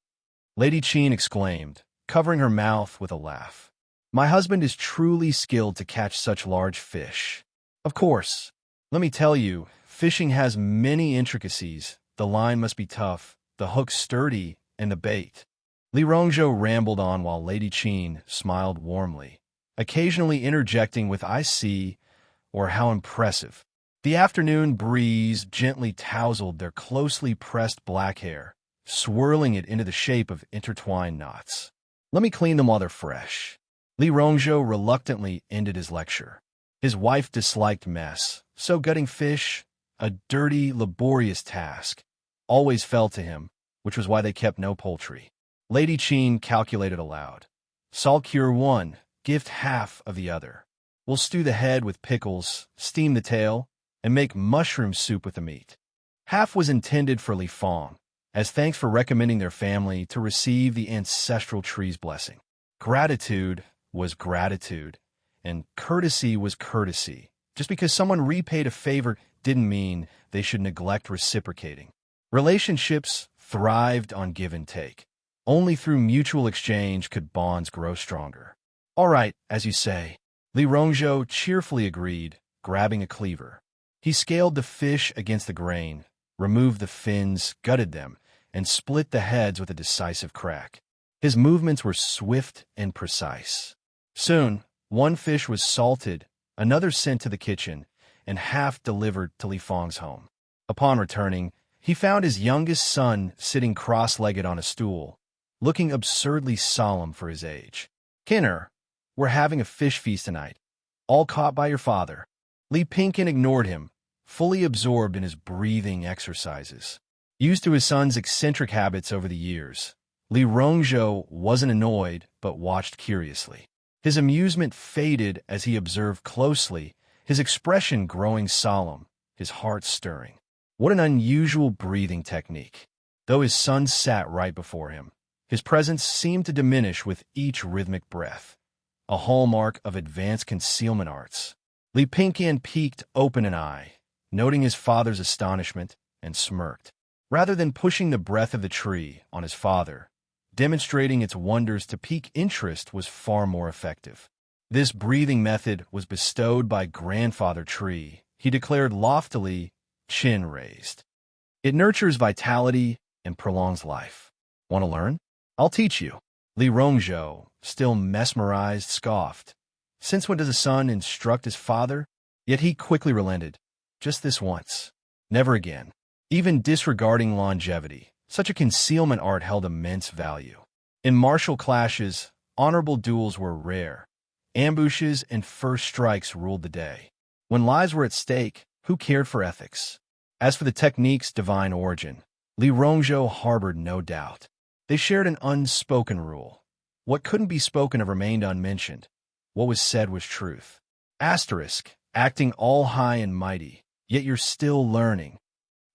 Lady Qin exclaimed, covering her mouth with a laugh. My husband is truly skilled to catch such large fish. Of course, let me tell you, fishing has many intricacies. The line must be tough, the hook sturdy, and the bait. Xianxia rambled on while Lady Qin smiled warmly, occasionally interjecting with I see, or how impressive. The afternoon breeze gently tousled their closely pressed black hair, swirling it into the shape of intertwined knots. Let me clean them while they're fresh. Xianxia reluctantly ended his lecture. His wife disliked mess, so gutting fish, a dirty, laborious task, always fell to him, which was why they kept no poultry. Lady Qin calculated aloud. Salt cure one, gift half of the other. We'll stew the head with pickles, steam the tail, and make mushroom soup with the meat. Half was intended for Li Fang, as thanks for recommending their family to receive the ancestral tree's blessing. Gratitude was gratitude, and courtesy was courtesy. Just because someone repaid a favor didn't mean they should neglect reciprocating. Relationships thrived on give and take. Only through mutual exchange could bonds grow stronger. All right, as you say, Li Rongzhou cheerfully agreed, grabbing a cleaver. He scaled the fish against the grain, removed the fins, gutted them, and split the heads with a decisive crack. His movements were swift and precise. Soon, one fish was salted, another sent to the kitchen, and half delivered to Li Fang's home. Upon returning, he found his youngest son sitting cross-legged on a stool, looking absurdly solemn for his age. "Kinner, we're having a fish feast tonight, all caught by your father." Li Pinkin ignored him, fully absorbed in his breathing exercises. Used to his son's eccentric habits over the years, Li Rongzhou wasn't annoyed but watched curiously. His amusement faded as he observed closely, his expression growing solemn, his heart stirring. What an unusual breathing technique. Though his son sat right before him, his presence seemed to diminish with each rhythmic breath, a hallmark of advanced concealment arts. Li Pinkin peeked open an eye, noting his father's astonishment, and smirked. Rather than pushing the breath of the tree on his father, demonstrating its wonders to pique interest was far more effective. This breathing method was bestowed by Grandfather Tree, he declared loftily, chin raised. It nurtures vitality and prolongs life. Want to learn? I'll teach you. Li Rongzhou, still mesmerized, scoffed. Since when does a son instruct his father? Yet he quickly relented. Just this once. Never again. Even disregarding longevity, such a concealment art held immense value. In martial clashes, honorable duels were rare. Ambushes and first strikes ruled the day. When lives were at stake, who cared for ethics? As for the technique's divine origin, Li Rongzhou harbored no doubt. They shared an unspoken rule. What couldn't be spoken of remained unmentioned. What was said was truth. Asterisk, acting all high and mighty, yet you're still learning.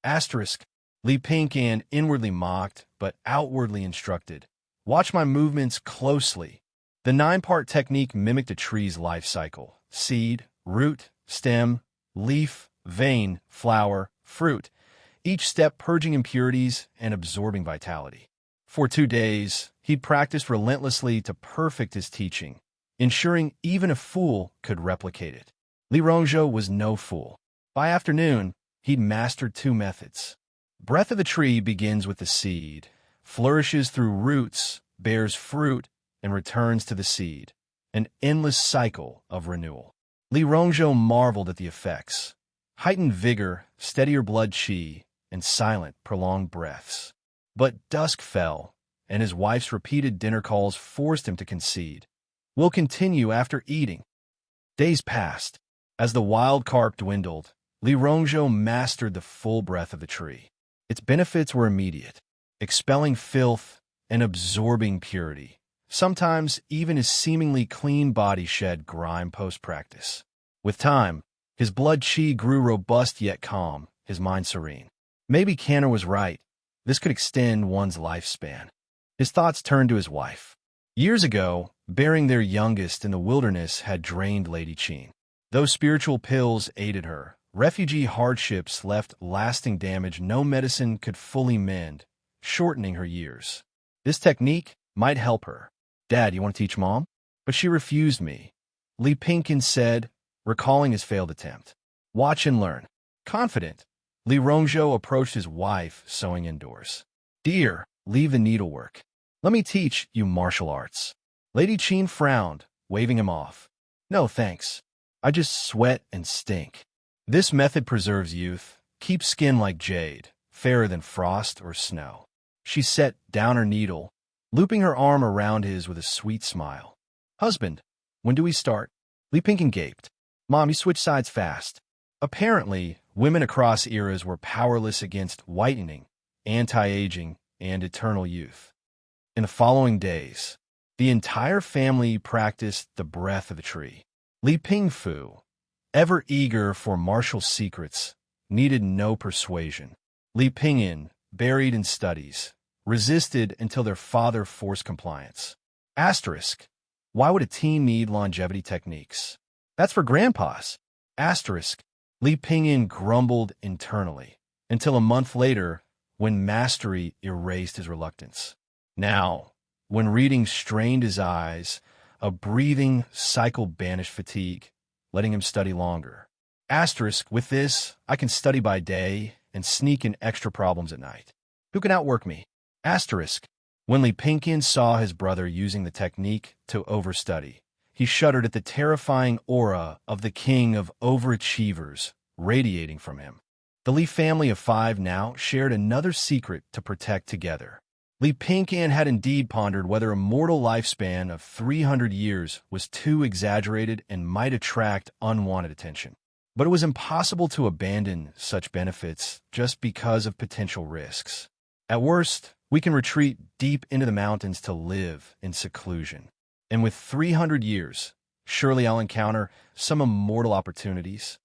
Asterisk, Li Pinkin inwardly mocked, but outwardly instructed. Watch my movements closely. The 9-part technique mimicked a tree's life cycle. Seed, root, stem, leaf, vein, flower, fruit. Each step purging impurities and absorbing vitality. For 2 days, he'd practiced relentlessly to perfect his teaching, ensuring even a fool could replicate it. Li Rongzhou was no fool. By afternoon, he'd mastered 2 methods. Breath of the tree begins with the seed, flourishes through roots, bears fruit, and returns to the seed. An endless cycle of renewal. Li Rongzhou marveled at the effects. Heightened vigor, steadier blood qi, and silent, prolonged breaths. But dusk fell, and his wife's repeated dinner calls forced him to concede. We'll continue after eating. Days passed. As the wild carp dwindled, Li Rongzhou mastered the full breath of the tree. Its benefits were immediate, expelling filth and absorbing purity. Sometimes even his seemingly clean body shed grime post-practice. With time, his blood qi grew robust yet calm, his mind serene. Maybe Canner was right. This could extend one's lifespan. His thoughts turned to his wife. Years ago, bearing their youngest in the wilderness had drained Lady Qin. Though spiritual pills aided her, refugee hardships left lasting damage no medicine could fully mend, shortening her years. This technique might help her. Dad, you want to teach Mom? But she refused me. Li Pinkin said, recalling his failed attempt. Watch and learn. Confident, Li Rongzhou approached his wife, sewing indoors. Dear, leave the needlework. Let me teach you martial arts. Lady Qin frowned, waving him off. No, thanks. I just sweat and stink. This method preserves youth, keeps skin like jade, fairer than frost or snow. She set down her needle, looping her arm around his with a sweet smile. Husband, when do we start? Li Pinkin gaped. Mom, you switch sides fast. Apparently, women across eras were powerless against whitening, anti-aging, and eternal youth. In the following days, the entire family practiced the breath of the tree. Li Pingfu, ever eager for martial secrets, needed no persuasion. Li Pingyan, buried in studies, resisted until their father forced compliance. Asterisk. Why would a teen need longevity techniques? That's for grandpas. Asterisk. Li Pingyan grumbled internally, until a month later, when mastery erased his reluctance. Now, when reading strained his eyes, a breathing cycle banished fatigue, letting him study longer. Asterisk. With this, I can study by day and sneak in extra problems at night. Who can outwork me? Asterisk. When Li Pingyan saw his brother using the technique to overstudy, he shuddered at the terrifying aura of the king of overachievers radiating from him. The Li family of 5 now shared another secret to protect together. Li Pingyan had indeed pondered whether a mortal lifespan of 300 years was too exaggerated and might attract unwanted attention. But it was impossible to abandon such benefits just because of potential risks. At worst, we can retreat deep into the mountains to live in seclusion. And with 300 years, surely I'll encounter some immortal opportunities.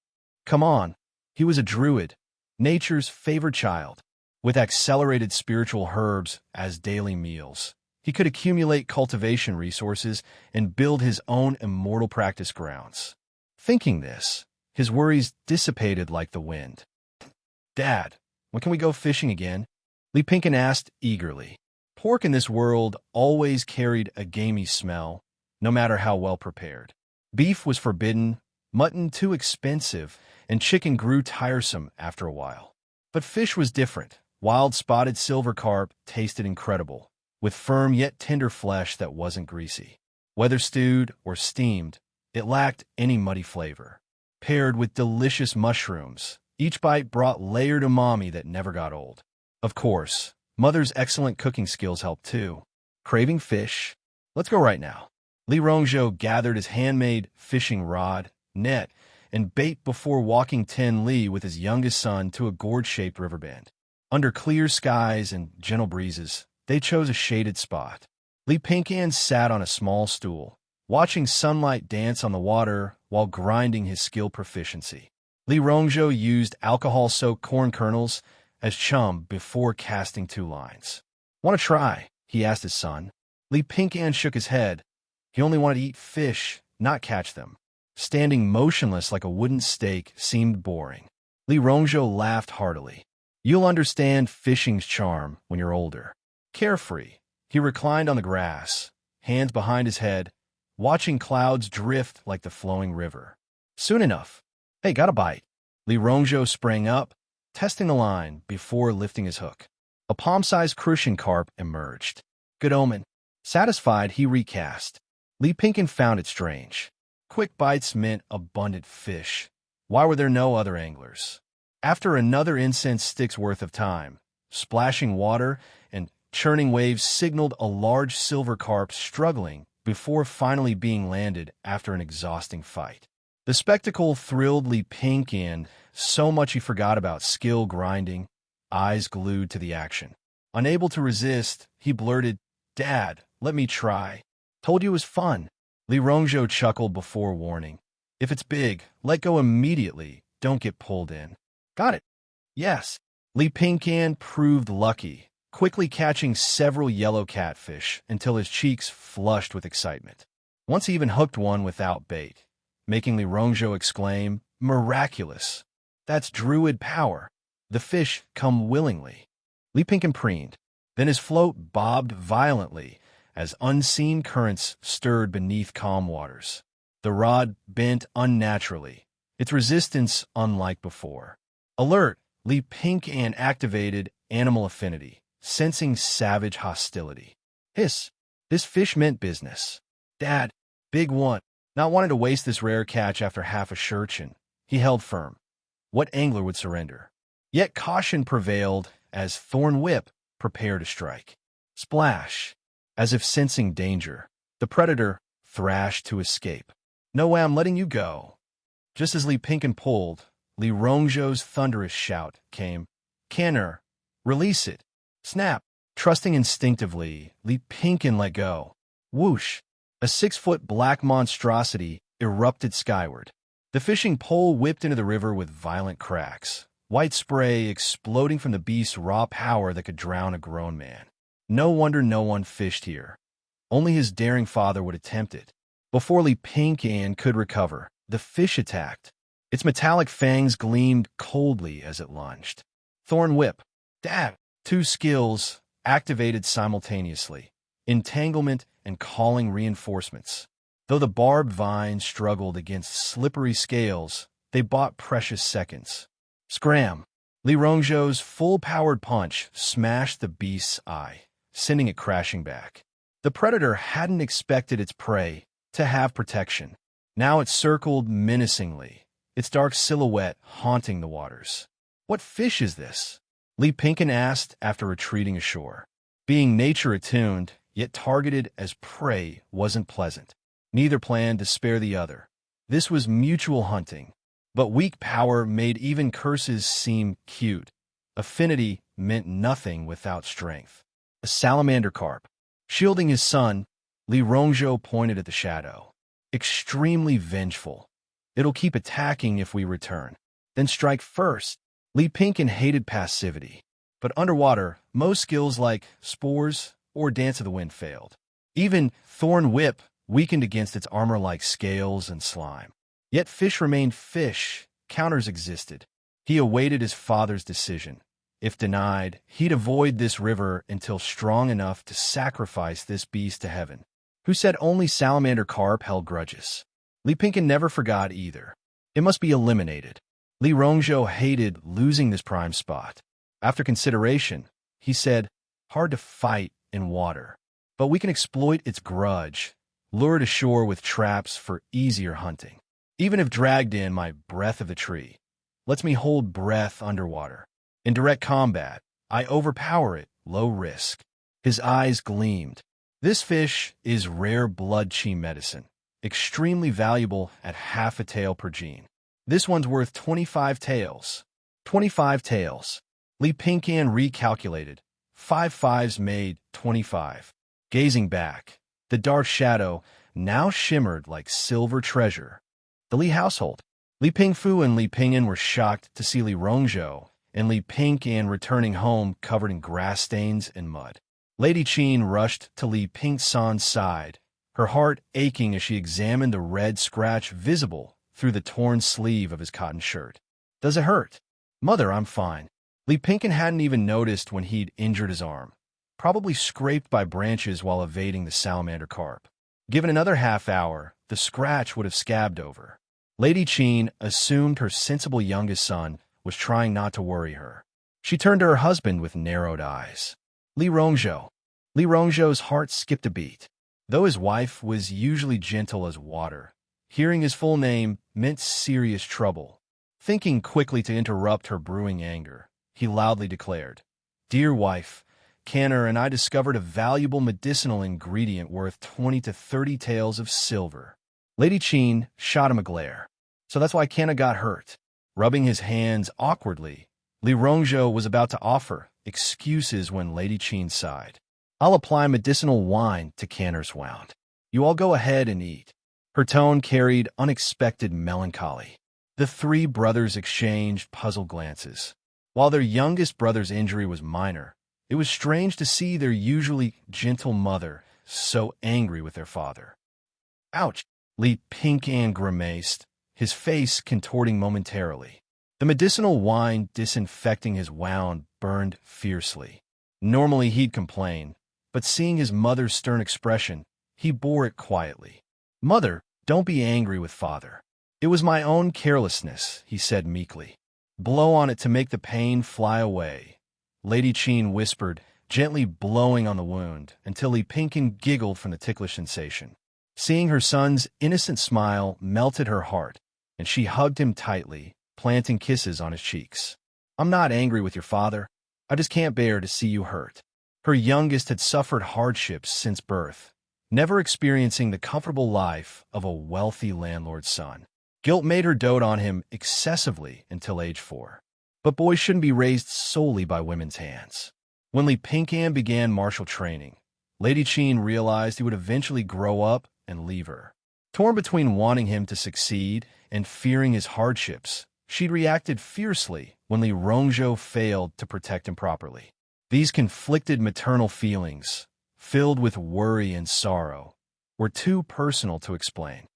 Come on, he was a druid, nature's favorite child. With accelerated spiritual herbs as daily meals, he could accumulate cultivation resources and build his own immortal practice grounds. Thinking this, his worries dissipated like the wind. Dad, when can we go fishing again? Li Pingyan asked eagerly. Pork in this world always carried a gamey smell, no matter how well prepared. Beef was forbidden, mutton too expensive, and chicken grew tiresome after a while. But fish was different. Wild spotted silver carp tasted incredible, with firm yet tender flesh that wasn't greasy. Whether stewed or steamed, it lacked any muddy flavor. Paired with delicious mushrooms, each bite brought layered umami that never got old. Of course, Mother's excellent cooking skills helped too. Craving fish? Let's go right now. Li Rongzhou gathered his handmade fishing rod, net, and bait before walking 10 li with his youngest son to a gourd-shaped riverbend. Under clear skies and gentle breezes, they chose a shaded spot. Li Pingyan sat on a small stool, watching sunlight dance on the water while grinding his skill proficiency. Li Rongzhou used alcohol-soaked corn kernels as chum before casting 2 lines. Want to try? He asked his son. Li Pingyan shook his head. He only wanted to eat fish, not catch them. Standing motionless like a wooden stake seemed boring. Li Rongzhou laughed heartily. You'll understand fishing's charm when you're older. Carefree, he reclined on the grass, hands behind his head, watching clouds drift like the flowing river. Soon enough. Hey, got a bite? Li Rongzhou sprang up, testing the line before lifting his hook. A palm-sized crucian carp emerged. Good omen. Satisfied, he recast. Li Pingyan found it strange. Quick bites meant abundant fish. Why were there no other anglers? After another incense stick's worth of time, splashing water and churning waves signaled a large silver carp struggling before finally being landed after an exhausting fight. The spectacle thrilled Li Pingyan so much he forgot about skill grinding, eyes glued to the action. Unable to resist, he blurted, "Dad, let me try. Told you it was fun." Li Rongzhou chuckled before warning. If it's big, let go immediately. Don't get pulled in. Got it. Yes. Li Pingyan proved lucky, quickly catching several yellow catfish until his cheeks flushed with excitement. Once he even hooked one without bait, making Li Rongzhou exclaim, "Miraculous! That's Druid power. The fish come willingly." Li Pingyan preened. Then his float bobbed violently as unseen currents stirred beneath calm waters. The rod bent unnaturally, its resistance unlike before. Alert, Li Pingyan activated animal affinity, sensing savage hostility. Hiss, this fish meant business. Dad, big one. Not wanting to waste this rare catch after half a shurchin, he held firm. What angler would surrender? Yet caution prevailed as Thorn Whip prepared to strike. Splash! As if sensing danger, the predator thrashed to escape. No way, I'm letting you go. Just as Li Pingyan pulled, Li Rongzhou's thunderous shout came. Canner, release it. Snap! Trusting instinctively, Li Pinkin let go. Whoosh! A 6-foot black monstrosity erupted skyward. The fishing pole whipped into the river with violent cracks, white spray exploding from the beast's raw power that could drown a grown man. No wonder no one fished here. Only his daring father would attempt it. Before Li Pinkin could recover, the fish attacked. Its metallic fangs gleamed coldly as it lunged. Thorn Whip. Dab! 2 skills activated simultaneously. Entanglement and calling reinforcements. Though the barbed vines struggled against slippery scales, they bought precious seconds. Scram! Li Rongzhou's full-powered punch smashed the beast's eye, sending it crashing back. The predator hadn't expected its prey to have protection. Now it circled menacingly, its dark silhouette haunting the waters. What fish is this? Li Pinkin asked after retreating ashore. Being nature-attuned, yet targeted as prey, wasn't pleasant. Neither planned to spare the other. This was mutual hunting. But weak power made even curses seem cute. Affinity meant nothing without strength. A salamander carp. Shielding his son, Li Rongzhou pointed at the shadow. Extremely vengeful. It'll keep attacking if we return. Then strike first. Li Pinkin hated passivity. But underwater, most skills like spores or Dance of the Wind failed. Even Thorn Whip weakened against its armor-like scales and slime. Yet fish remained fish. Counters existed. He awaited his father's decision. If denied, he'd avoid this river until strong enough to sacrifice this beast to heaven. Who said only salamander carp held grudges? Li Pinkin never forgot either. It must be eliminated. Li Rongzhou hated losing this prime spot. After consideration, he said, hard to fight in water, but we can exploit its grudge, lure it ashore with traps for easier hunting. Even if dragged in my breath of the tree, lets me hold breath underwater. In direct combat, I overpower it, low risk. His eyes gleamed. This fish is rare blood chi medicine, extremely valuable at half a tael per gene. This one's worth 25 taels. 25 taels. Li Pinkin recalculated. 5 fives made 25. Gazing back, the dark shadow now shimmered like silver treasure. The Li household. Li Pingfu and Li Pinyin were shocked to see Li Rongzhou and Li Pinkin returning home covered in grass stains and mud. Lady Qin rushed to Li Pingsan's side, her heart aching as she examined the red scratch visible through the torn sleeve of his cotton shirt. Does it hurt? Mother, I'm fine. Li Pinkin hadn't even noticed when he'd injured his arm, probably scraped by branches while evading the salamander carp. Given another half hour, the scratch would have scabbed over. Lady Qin assumed her sensible youngest son was trying not to worry her. She turned to her husband with narrowed eyes. Li Rongzhou. Li Rongzhou's heart skipped a beat. Though his wife was usually gentle as water, hearing his full name meant serious trouble. Thinking quickly to interrupt her brewing anger, he loudly declared, Dear wife, Canner and I discovered a valuable medicinal ingredient worth 20 to 30 taels of silver. Lady Qin shot him a glare. So that's why Canner got hurt. Rubbing his hands awkwardly, Li Rongzhou was about to offer excuses when Lady Qin sighed. I'll apply medicinal wine to Canner's wound. You all go ahead and eat. Her tone carried unexpected melancholy. The 3 brothers exchanged puzzled glances. While their youngest brother's injury was minor, it was strange to see their usually gentle mother so angry with their father. Ouch! Li Pinkin grimaced, his face contorting momentarily. The medicinal wine disinfecting his wound burned fiercely. Normally he'd complain, but seeing his mother's stern expression, he bore it quietly. Mother, don't be angry with father. It was my own carelessness, he said meekly. Blow on it to make the pain fly away. Lady Qin whispered, gently blowing on the wound, until Li Pinkin giggled from the ticklish sensation. Seeing her son's innocent smile melted her heart, and she hugged him tightly, planting kisses on his cheeks. I'm not angry with your father. I just can't bear to see you hurt. Her youngest had suffered hardships since birth, never experiencing the comfortable life of a wealthy landlord's son. Guilt made her dote on him excessively until age 4. But boys shouldn't be raised solely by women's hands. When Li Pingcan began martial training, Lady Qin realized he would eventually grow up and leave her. Torn between wanting him to succeed and fearing his hardships, she'd reacted fiercely when Li Rongzhou failed to protect him properly. These conflicted maternal feelings, filled with worry and sorrow, were too personal to explain.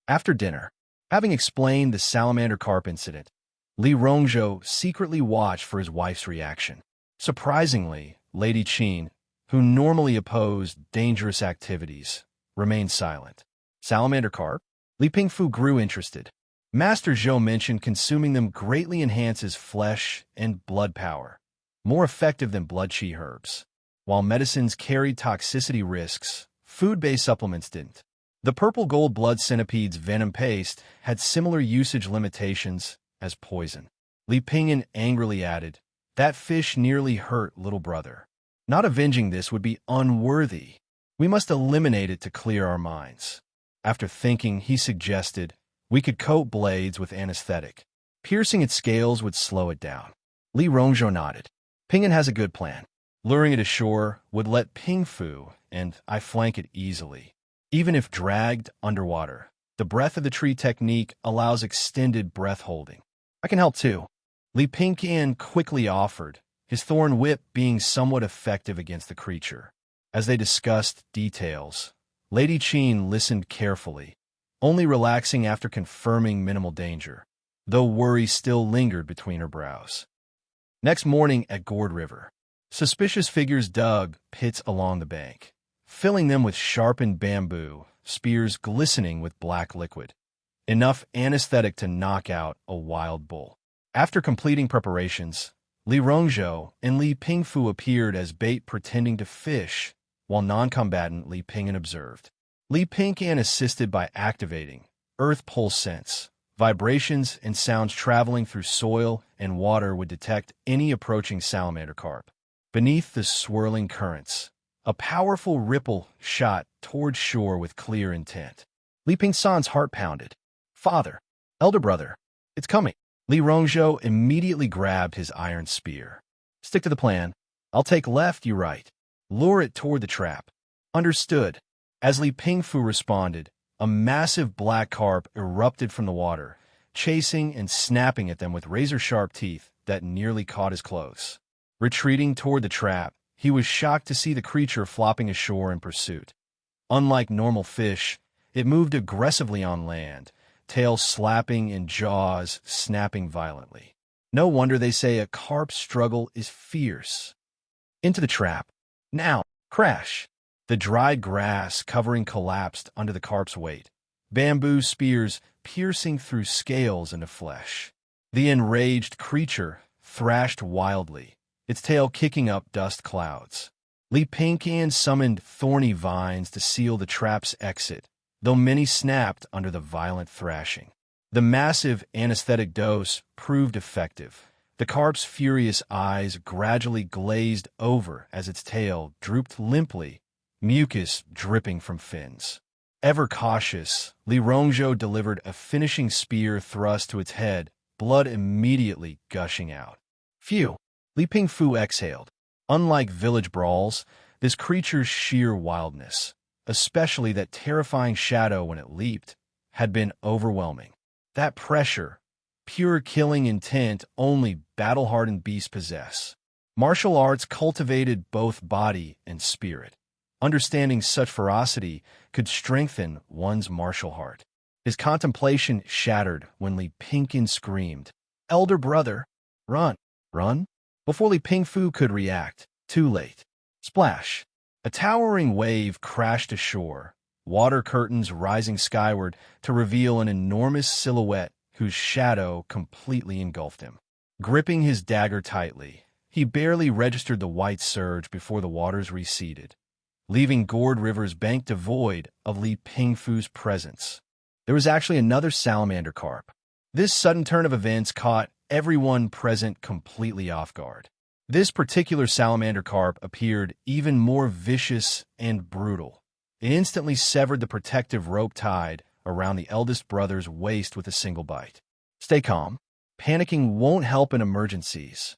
After dinner, having explained the salamander carp incident, Li Rongzhou secretly watched for his wife's reaction. Surprisingly, Lady Qin, who normally opposed dangerous activities, remained silent. Salamander carp? Li Pingfu grew interested. Master Zhou mentioned consuming them greatly enhances flesh and blood power, more effective than blood qi herbs. While medicines carried toxicity risks, food-based supplements didn't. The purple gold blood centipede's venom paste had similar usage limitations as poison. Li Pingyan angrily added, "That fish nearly hurt little brother. Not avenging this would be unworthy. We must eliminate it to clear our minds." After thinking, he suggested, "We could coat blades with anesthetic. Piercing its scales would slow it down." Li Rongzhou nodded. "Pingyan has a good plan. Luring it ashore would let Pingfu and I flank it easily. Even if dragged underwater, the breath of the tree technique allows extended breath holding. I can help too." Li Pingyan quickly offered, his thorn whip being somewhat effective against the creature. As they discussed details, Lady Qin listened carefully, only relaxing after confirming minimal danger, though worry still lingered between her brows. Next morning at Gourd River, suspicious figures dug pits along the bank, filling them with sharpened bamboo, spears glistening with black liquid, enough anesthetic to knock out a wild bull. After completing preparations, Li Rongzhou and Li Pingfu appeared as bait pretending to fish, while non-combatant Li Pingyan observed. Li Pingyan assisted by activating earth pulse sense. Vibrations and sounds traveling through soil and water would detect any approaching salamander carp. Beneath the swirling currents, a powerful ripple shot toward shore with clear intent. Li Pingsan's heart pounded. "Father, elder brother, it's coming." Li Rongzhou immediately grabbed his iron spear. "Stick to the plan. I'll take left, you right. Lure it toward the trap." "Understood." As Li Pingfu responded, a massive black carp erupted from the water, chasing and snapping at them with razor-sharp teeth that nearly caught his clothes. Retreating toward the trap, he was shocked to see the creature flopping ashore in pursuit. Unlike normal fish, it moved aggressively on land, tail slapping and jaws snapping violently. No wonder they say a carp's struggle is fierce. Into the trap. Now, crash! The dried grass covering collapsed under the carp's weight, bamboo spears piercing through scales into flesh. The enraged creature thrashed wildly, its tail kicking up dust clouds. Li Pingyan summoned thorny vines to seal the trap's exit, though many snapped under the violent thrashing. The massive anesthetic dose proved effective. The carp's furious eyes gradually glazed over as its tail drooped limply, mucus dripping from fins. Ever cautious, Li Rongzhou delivered a finishing spear thrust to its head, blood immediately gushing out. Phew! Li Pingfu exhaled. Unlike village brawls, this creature's sheer wildness, especially that terrifying shadow when it leaped, had been overwhelming. That pressure, pure killing intent only battle-hardened beasts possess. Martial arts cultivated both body and spirit. Understanding such ferocity could strengthen one's martial heart. His contemplation shattered when Li Pingyan screamed, "Elder brother, run, run!" Before Li Pingfu could react, too late. Splash! A towering wave crashed ashore, water curtains rising skyward to reveal an enormous silhouette whose shadow completely engulfed him. Gripping his dagger tightly, he barely registered the white surge before the waters receded, leaving Gourd River's bank devoid of Li Pingfu's presence. There was actually another salamander carp. This sudden turn of events caught everyone present completely off guard. This particular salamander carp appeared even more vicious and brutal. It instantly severed the protective rope tied around the eldest brother's waist with a single bite. Stay calm. Panicking won't help in emergencies.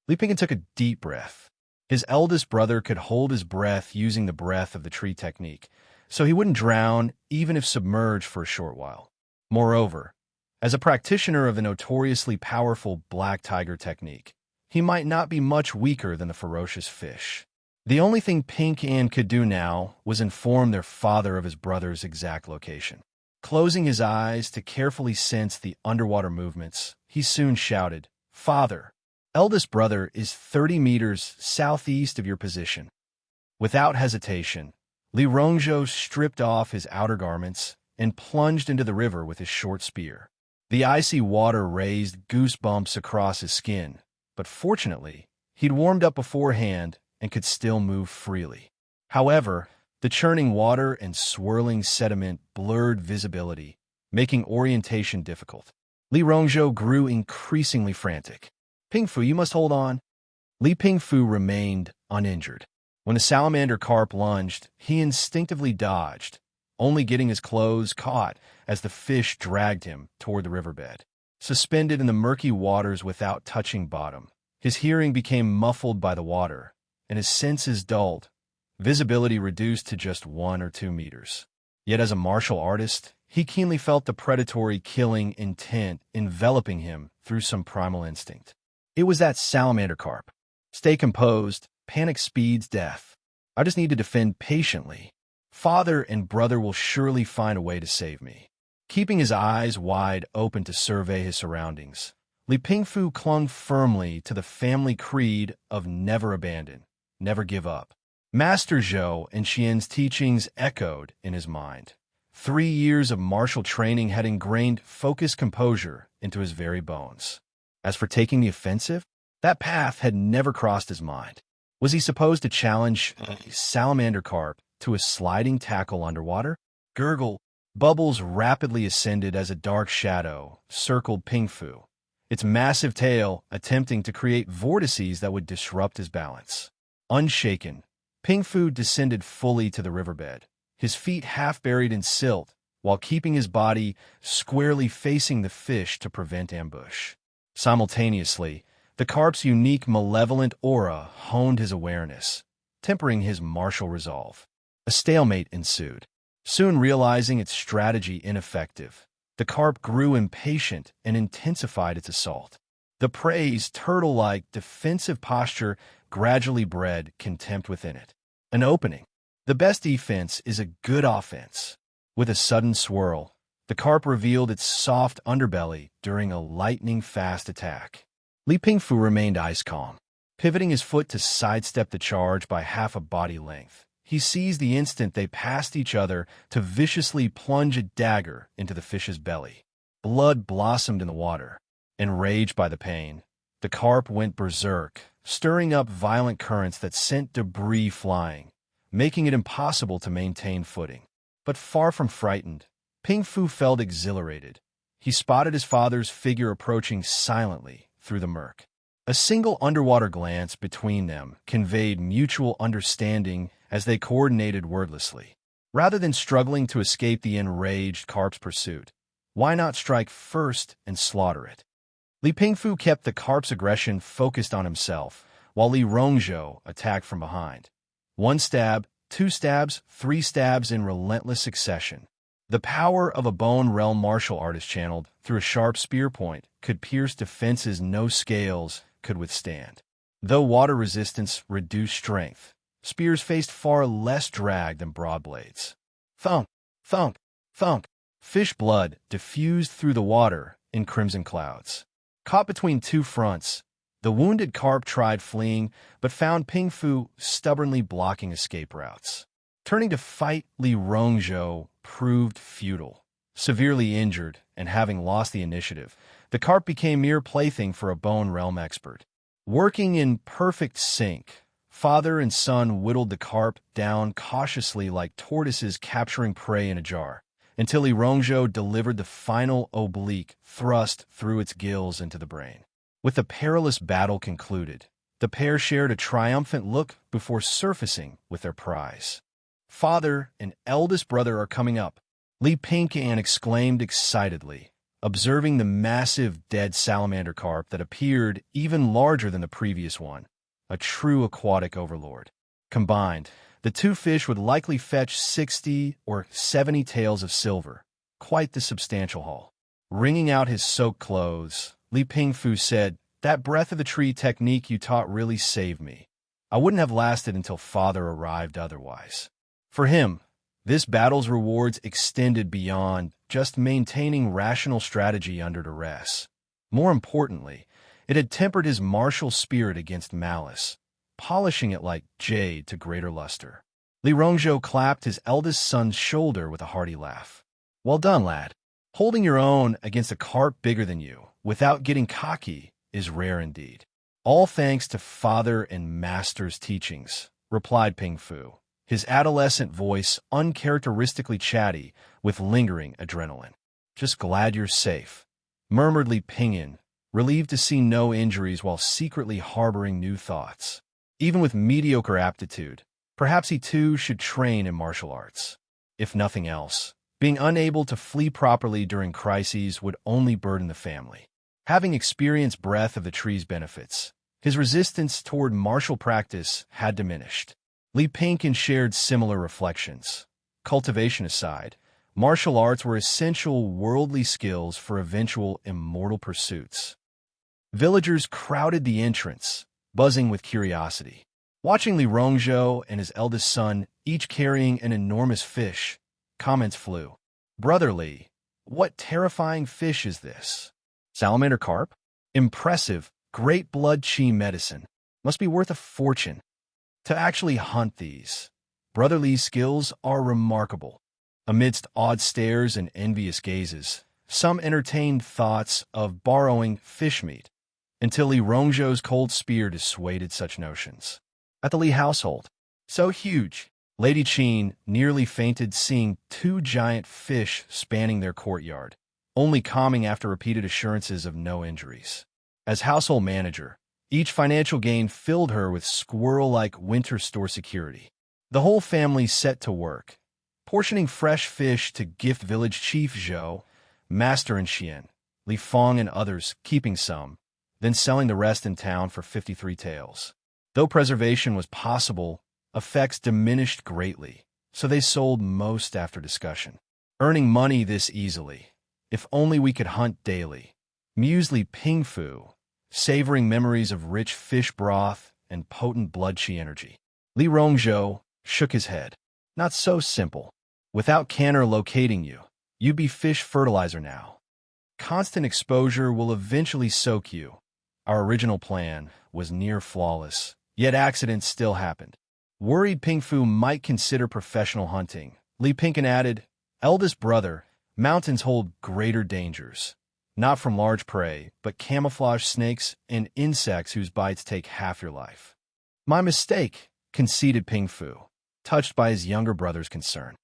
Li Pingyan took a deep breath. His eldest brother could hold his breath using the breath of the tree technique, so he wouldn't drown even if submerged for a short while. Moreover, as a practitioner of the notoriously powerful black tiger technique, he might not be much weaker than the ferocious fish. The only thing Pink-And could do now was inform their father of his brother's exact location. Closing his eyes to carefully sense the underwater movements, he soon shouted, "Father, eldest brother is 30 meters southeast of your position." Without hesitation, Li Rongzhou stripped off his outer garments and plunged into the river with his short spear. The icy water raised goosebumps across his skin, but fortunately, he'd warmed up beforehand and could still move freely. However, the churning water and swirling sediment blurred visibility, making orientation difficult. Li Rongzhou grew increasingly frantic. "Pingfu, you must hold on." Li Pingfu remained uninjured. When the salamander carp lunged, he instinctively dodged, only getting his clothes caught as the fish dragged him toward the riverbed. Suspended in the murky waters without touching bottom, his hearing became muffled by the water, and his senses dulled, visibility reduced to just 1 or 2 meters. Yet as a martial artist, he keenly felt the predatory killing intent enveloping him through some primal instinct. It was that salamander carp. Stay composed, panic speeds death. I just need to defend patiently. Father and brother will surely find a way to save me. Keeping his eyes wide open to survey his surroundings, Li Pingfu clung firmly to the family creed of never abandon, never give up. Master Zhou and Xian's teachings echoed in his mind. 3 years of martial training had ingrained focused composure into his very bones. As for taking the offensive, that path had never crossed his mind. Was he supposed to challenge a salamander carp to a sliding tackle underwater? Gurgle, bubbles rapidly ascended as a dark shadow circled Pingfu, its massive tail attempting to create vortices that would disrupt his balance. Unshaken, Pingfu descended fully to the riverbed, his feet half buried in silt, while keeping his body squarely facing the fish to prevent ambush. Simultaneously, the carp's unique malevolent aura honed his awareness, tempering his martial resolve. A stalemate ensued. Soon realizing its strategy ineffective, the carp grew impatient and intensified its assault. The prey's turtle-like defensive posture gradually bred contempt within it. An opening. The best defense is a good offense. With a sudden swirl, the carp revealed its soft underbelly during a lightning-fast attack. Li Pingfu remained ice-calm. Pivoting his foot to sidestep the charge by half a body length, he seized the instant they passed each other to viciously plunge a dagger into the fish's belly. Blood blossomed in the water. Enraged by the pain, the carp went berserk, stirring up violent currents that sent debris flying, making it impossible to maintain footing. But far from frightened, Pingfu felt exhilarated. He spotted his father's figure approaching silently through the murk. A single underwater glance between them conveyed mutual understanding as they coordinated wordlessly. Rather than struggling to escape the enraged carp's pursuit, why not strike first and slaughter it? Li Pingfu kept the carp's aggression focused on himself, while Li Rongzhou attacked from behind. 1 stab, 2 stabs, 3 stabs in relentless succession. The power of a Bone Realm martial artist channeled through a sharp spear point could pierce defenses no scales could withstand. Though water resistance reduced strength, spears faced far less drag than broad blades. Thunk, thunk, thunk. Fish blood diffused through the water in crimson clouds. Caught between 2 fronts, the wounded carp tried fleeing, but found Pingfu stubbornly blocking escape routes. Turning to fight, Li Rongzhou proved futile. Severely injured and having lost the initiative, the carp became mere plaything for a Bone Realm expert. Working in perfect sync, father and son whittled the carp down cautiously like tortoises capturing prey in a jar, until Li Rongzhou delivered the final oblique thrust through its gills into the brain. With the perilous battle concluded, the pair shared a triumphant look before surfacing with their prize. "Father and eldest brother are coming up," Li Ping-And exclaimed excitedly, observing the massive dead salamander carp that appeared even larger than the previous one, a true aquatic overlord. Combined, the two fish would likely fetch 60 or 70 taels of silver, quite the substantial haul. Wringing out his soaked clothes, Li Pingfu said, "That breath of the tree technique you taught really saved me. I wouldn't have lasted until Father arrived otherwise." For him, this battle's rewards extended beyond just maintaining rational strategy under duress. More importantly, it had tempered his martial spirit against malice, polishing it like jade to greater luster. Li Rongzhou clapped his eldest son's shoulder with a hearty laugh. "Well done, lad. Holding your own against a carp bigger than you, without getting cocky, is rare indeed." "All thanks to Father and Master's teachings," replied Ping Fu, his adolescent voice uncharacteristically chatty with lingering adrenaline. "Just glad you're safe," murmured Li Pingyan, relieved to see no injuries while secretly harboring new thoughts. Even with mediocre aptitude, perhaps he too should train in martial arts. If nothing else, being unable to flee properly during crises would only burden the family. Having experienced breath of the tree's benefits, his resistance toward martial practice had diminished. Li Pingyan shared similar reflections. Cultivation aside, martial arts were essential worldly skills for eventual immortal pursuits. Villagers crowded the entrance, buzzing with curiosity. Watching Li Rongzhou and his eldest son, each carrying an enormous fish, comments flew. "Brother Li, what terrifying fish is this? Salamander carp? Impressive, great blood chi medicine. Must be worth a fortune. To actually hunt these, Brother Li's skills are remarkable." Amidst awed stares and envious gazes, some entertained thoughts of borrowing fish meat, until Li Rongzhou's cold spear dissuaded such notions. At the Li household, so huge, Lady Qin nearly fainted seeing two giant fish spanning their courtyard, only calming after repeated assurances of no injuries. As household manager, each financial gain filled her with squirrel-like winter store security. The whole family set to work, portioning fresh fish to gift village chief Zhou, master in Xian, Li Feng and others keeping some, then selling the rest in town for 53 taels. Though preservation was possible, effects diminished greatly, so they sold most after discussion. Earning money this easily, if only we could hunt daily, mused Li Pingfu, savoring memories of rich fish broth and potent blood chi energy. Li Rongzhou shook his head. "Not so simple. Without canner locating you, you'd be fish fertilizer now. Constant exposure will eventually soak you. Our original plan was near flawless, yet accidents still happened." Worried Pingfu might consider professional hunting, Li Pingyan added, "Eldest brother, mountains hold greater dangers. Not from large prey, but camouflage snakes and insects whose bites take half your life." "My mistake," conceded Pingfu, touched by his younger brother's concern.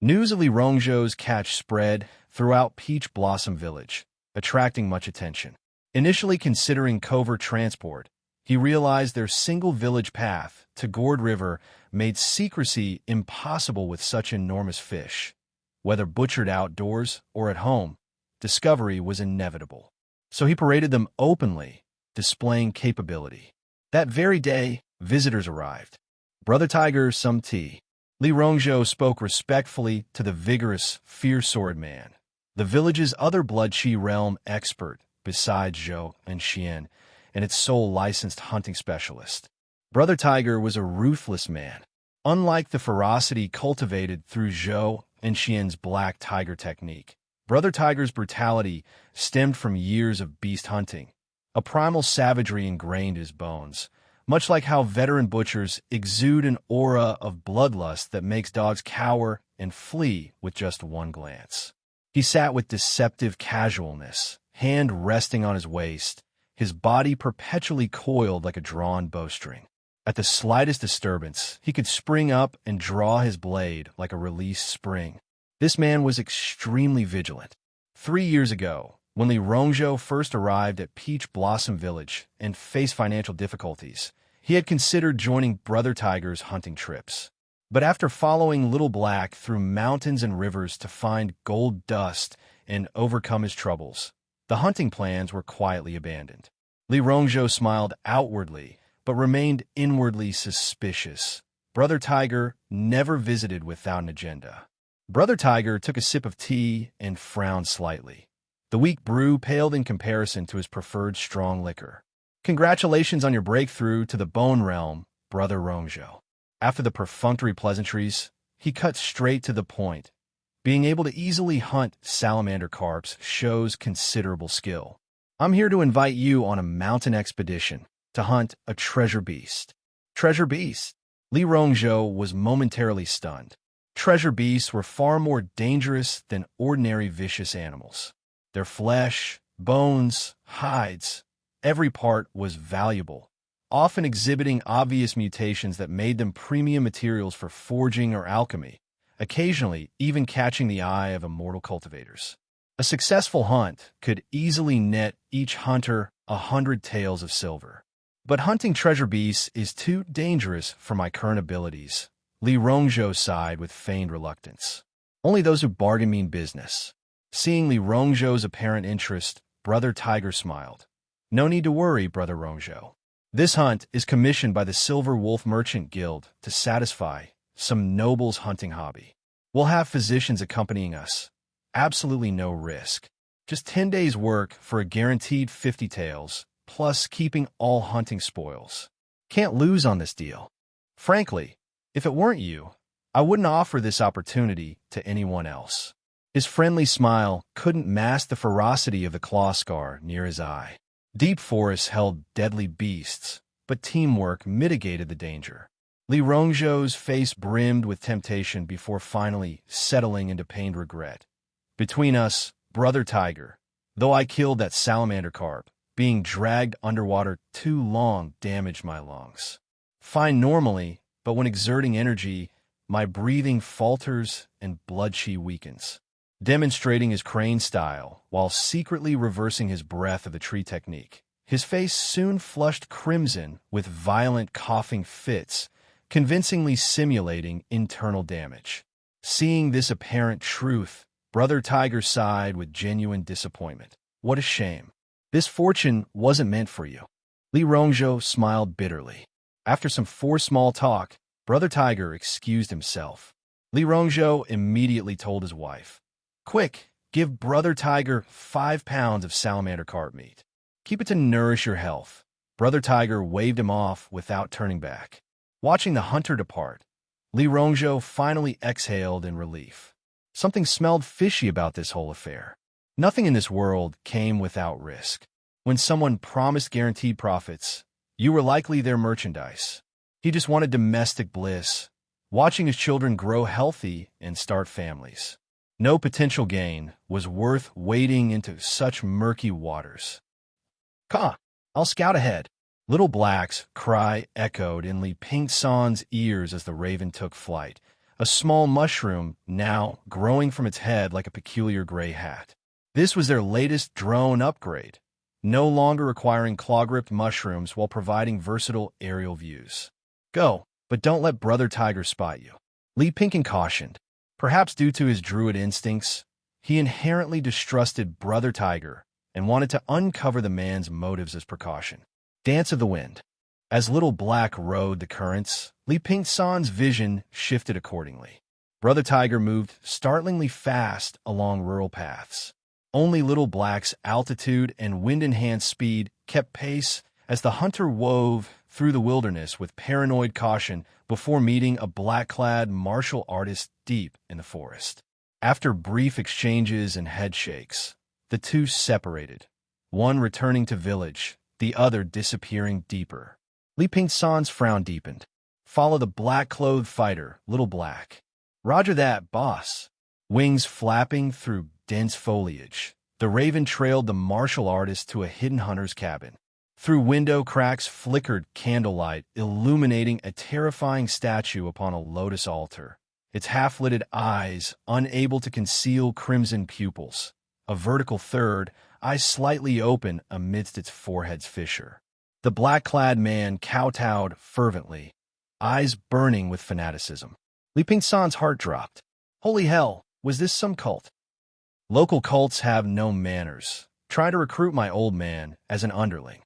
News of Li Rongzhou's catch spread throughout Peach Blossom Village, attracting much attention. Initially considering covert transport, he realized their single village path to Gourd River made secrecy impossible with such enormous fish. Whether butchered outdoors or at home, discovery was inevitable. So he paraded them openly, displaying capability. That very day, visitors arrived. "Brother Tiger, some tea." Li Rongzhou spoke respectfully to the vigorous, fierce-sword man, the village's other blood chi realm expert besides Zhou and Xian, and its sole licensed hunting specialist. Brother Tiger was a ruthless man. Unlike the ferocity cultivated through Zhou and Xian's black tiger technique, Brother Tiger's brutality stemmed from years of beast hunting, a primal savagery ingrained in his bones, much like how veteran butchers exude an aura of bloodlust that makes dogs cower and flee with just one glance. He sat with deceptive casualness, hand resting on his waist, his body perpetually coiled like a drawn bowstring. At the slightest disturbance, he could spring up and draw his blade like a released spring. This man was extremely vigilant. 3 years ago, when Li Rongzhou first arrived at Peach Blossom Village and faced financial difficulties, he had considered joining Brother Tiger's hunting trips. But after following Little Black through mountains and rivers to find gold dust and overcome his troubles, the hunting plans were quietly abandoned. Li Rongzhou smiled outwardly but remained inwardly suspicious. Brother Tiger never visited without an agenda. Brother Tiger took a sip of tea and frowned slightly. The weak brew paled in comparison to his preferred strong liquor. Congratulations on your breakthrough to the bone realm, Brother Rongzhou. After the perfunctory pleasantries, he cut straight to the point. Being able to easily hunt salamander carps shows considerable skill. I'm here to invite you on a mountain expedition to hunt a treasure beast. Treasure beast? Li Rongzhou was momentarily stunned. Treasure beasts were far more dangerous than ordinary vicious animals. Their flesh, bones, hides, every part was valuable, often exhibiting obvious mutations that made them premium materials for forging or alchemy, occasionally even catching the eye of immortal cultivators. A successful hunt could easily net each hunter 100 taels of silver. But hunting treasure beasts is too dangerous for my current abilities. Li Rongzhou sighed with feigned reluctance. Only those who bargain mean business. Seeing Li Rongzhou's apparent interest, Brother Tiger smiled. No need to worry, Brother Rongzhou. This hunt is commissioned by the Silver Wolf Merchant Guild to satisfy some noble's hunting hobby. We'll have physicians accompanying us. Absolutely no risk. Just 10 days' work for a guaranteed 50 taels, plus keeping all hunting spoils. Can't lose on this deal. Frankly, if it weren't you, I wouldn't offer this opportunity to anyone else. His friendly smile couldn't mask the ferocity of the claw scar near his eye. Deep forests held deadly beasts, but teamwork mitigated the danger. Li Rongzhou's face brimmed with temptation before finally settling into pained regret. Between us, Brother Tiger, though I killed that salamander carp, being dragged underwater too long damaged my lungs. Fine normally, but when exerting energy, my breathing falters and blood chi weakens. Demonstrating his crane style while secretly reversing his breath of the tree technique. His face soon flushed crimson with violent coughing fits, convincingly simulating internal damage. Seeing this apparent truth, Brother Tiger sighed with genuine disappointment. What a shame. This fortune wasn't meant for you. Li Rongzhou smiled bitterly. After some small talk, Brother Tiger excused himself. Li Rongzhou immediately told his wife, "Quick, give Brother Tiger 5 pounds of salamander carp meat. Keep it to nourish your health." Brother Tiger waved him off without turning back. Watching the hunter depart, Li Rongzhou finally exhaled in relief. Something smelled fishy about this whole affair. Nothing in this world came without risk. When someone promised guaranteed profits, you were likely their merchandise. He just wanted domestic bliss, watching his children grow healthy and start families. No potential gain was worth wading into such murky waters. "Ka, I'll scout ahead." Little Black's cry echoed in Li Pingsan's ears as the raven took flight, a small mushroom now growing from its head like a peculiar gray hat. This was their latest drone upgrade, no longer requiring claw-gripped mushrooms while providing versatile aerial views. "Go, but don't let Brother Tiger spot you." Li Pingkan cautioned. Perhaps due to his Druid instincts, he inherently distrusted Brother Tiger and wanted to uncover the man's motives as precaution. Dance of the Wind. As Little Black rode the currents, Li Pingsan's vision shifted accordingly. Brother Tiger moved startlingly fast along rural paths. Only Little Black's altitude and wind-enhanced speed kept pace as the hunter wove through the wilderness with paranoid caution before meeting a black-clad martial artist deep in the forest. After brief exchanges and headshakes, the two separated, one returning to village, the other disappearing deeper. Li Pingsan's frown deepened. "Follow the black-clothed fighter, Little Black." "Roger that, boss." Wings flapping through dense foliage, the raven trailed the martial artist to a hidden hunter's cabin. Through window cracks flickered candlelight, illuminating a terrifying statue upon a lotus altar, its half-lidded eyes unable to conceal crimson pupils, a vertical third, eyes slightly open amidst its forehead's fissure. The black-clad man kowtowed fervently, eyes burning with fanaticism. Li Pingsan's heart dropped. Holy hell, was this some cult? Local cults have no manners. Try to recruit my old man as an underling.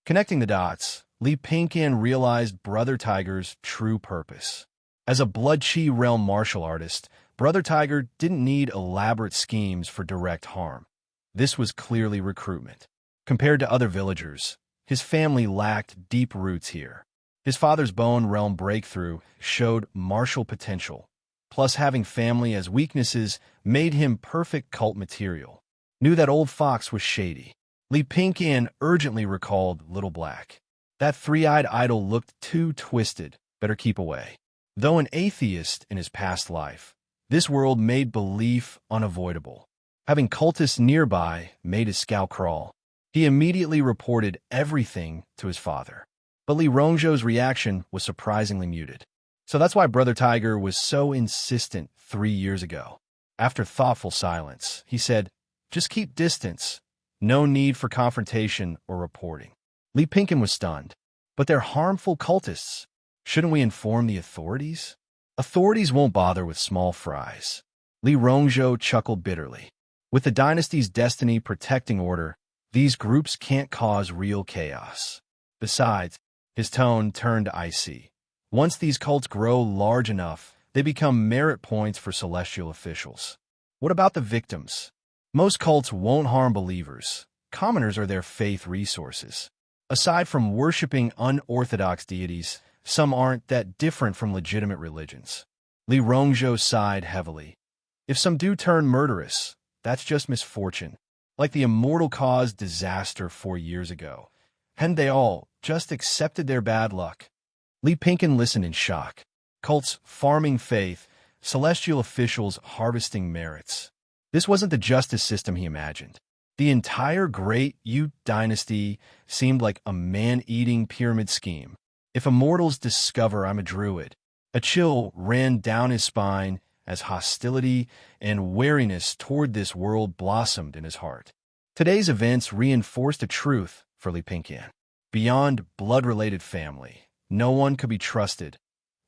Connecting the dots, Li Pingqian realized Brother Tiger's true purpose. As a blood-chi realm martial artist, Brother Tiger didn't need elaborate schemes for direct harm. This was clearly recruitment. Compared to other villagers, his family lacked deep roots here. His father's bone realm breakthrough showed martial potential, plus having family as weaknesses made him perfect cult material. Knew that old fox was shady. Li Pingqian urgently recalled Little Black. That three-eyed idol looked too twisted, better keep away. Though an atheist in his past life, this world made belief unavoidable. Having cultists nearby made his scalp crawl. He immediately reported everything to his father. But Li Rongzhou's reaction was surprisingly muted. So that's why Brother Tiger was so insistent 3 years ago. After thoughtful silence, he said, "Just keep distance. No need for confrontation or reporting." Li Pingqian was stunned. "But they're harmful cultists. Shouldn't we inform the authorities?" "Authorities won't bother with small fries." Li Rongzhou chuckled bitterly. With the dynasty's destiny protecting order, these groups can't cause real chaos. Besides, his tone turned icy. Once these cults grow large enough, they become merit points for celestial officials. What about the victims? Most cults won't harm believers. Commoners are their faith resources. Aside from worshipping unorthodox deities, some aren't that different from legitimate religions. Li Rongzhou sighed heavily. If some do turn murderous, that's just misfortune. Like the Immortal caused disaster 4 years ago. Hadn't they all just accepted their bad luck? Li Pingqian listened in shock. Cults farming faith, celestial officials harvesting merits. This wasn't the justice system he imagined. The entire Great Yu dynasty seemed like a man-eating pyramid scheme. If immortals discover I'm a druid, a chill ran down his spine as hostility and wariness toward this world blossomed in his heart. Today's events reinforced a truth for Li Pingqian. Beyond blood-related family, no one could be trusted,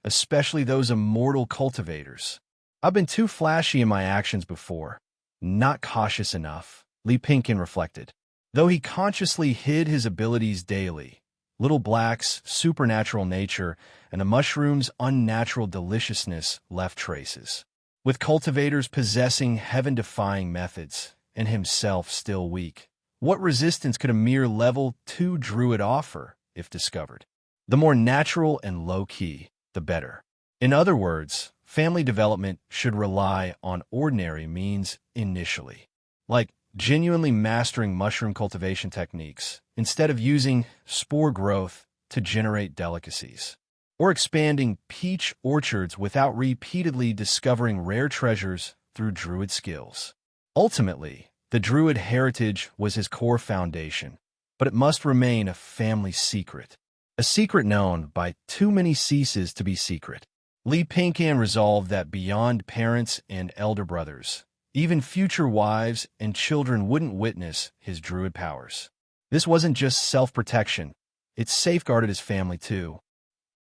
especially those immortal cultivators. I've been too flashy in my actions before, not cautious enough, Li Pingqian reflected. Though he consciously hid his abilities daily, Little Black's supernatural nature and the mushroom's unnatural deliciousness left traces. With cultivators possessing heaven-defying methods and himself still weak, what resistance could a mere level 2 druid offer if discovered? The more natural and low-key, the better. In other words, family development should rely on ordinary means initially, like genuinely mastering mushroom cultivation techniques instead of using spore growth to generate delicacies, or expanding peach orchards without repeatedly discovering rare treasures through druid skills. Ultimately, the druid heritage was his core foundation, but it must remain a family secret, a secret known by too many ceases to be secret. Li Pingqian resolved that beyond parents and elder brothers, even future wives and children wouldn't witness his druid powers. This wasn't just self-protection, it safeguarded his family too.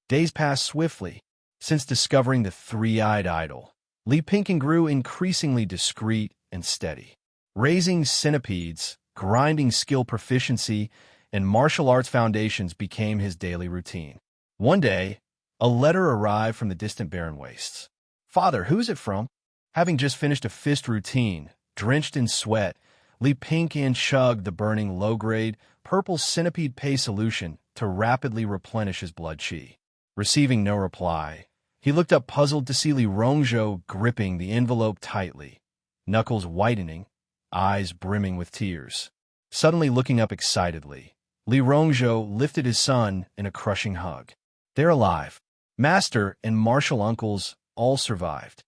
Days passed swiftly. Since discovering the three-eyed idol, Li Pingqian grew increasingly discreet and steady. Raising centipedes, grinding skill proficiency, and martial arts foundations became his daily routine. One day, a letter arrived from the distant barren wastes. "Father, who's it from?" Having just finished a fist routine, drenched in sweat, Li Pingqian chugged the burning low-grade, purple centipede paste solution to rapidly replenish his blood chi. Receiving no reply, he looked up puzzled to see Li Rongzhou gripping the envelope tightly, knuckles whitening, eyes brimming with tears. Suddenly looking up excitedly, Li Rongzhou lifted his son in a crushing hug. They're alive. Master and martial uncles all survived.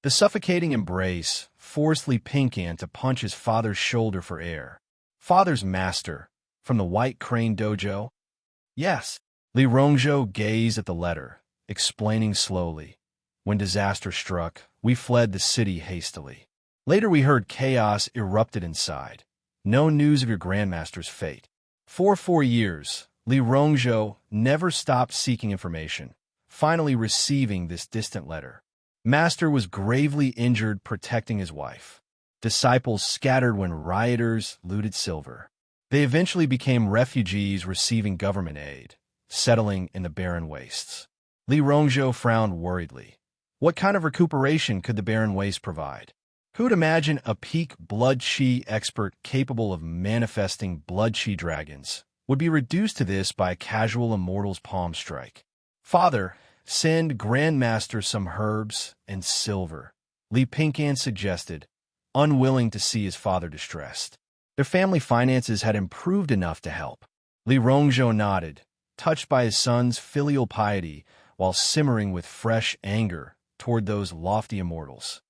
The suffocating embrace forced Li Pingqian to punch his father's shoulder for air. "Father's master, from the White Crane Dojo?" "Yes." Li Rongzhou gazed at the letter, explaining slowly. "When disaster struck, we fled the city hastily. Later we heard chaos erupted inside. No news of your grandmaster's fate. For 4 years, Li Rongzhou never stopped seeking information, finally receiving this distant letter. Master was gravely injured protecting his wife. Disciples scattered when rioters looted silver. They eventually became refugees receiving government aid. settling in the barren wastes. Li Rongzhou frowned worriedly. What kind of recuperation could the barren waste provide? Who'd imagine a peak blood chi expert capable of manifesting blood chi dragons would be reduced to this by a casual immortal's palm strike? Father, send Grandmaster some herbs and silver, Li Pingyan suggested, unwilling to see his father distressed. Their family finances had improved enough to help. Li Rongzhou nodded, touched by his son's filial piety, while simmering with fresh anger toward those lofty immortals.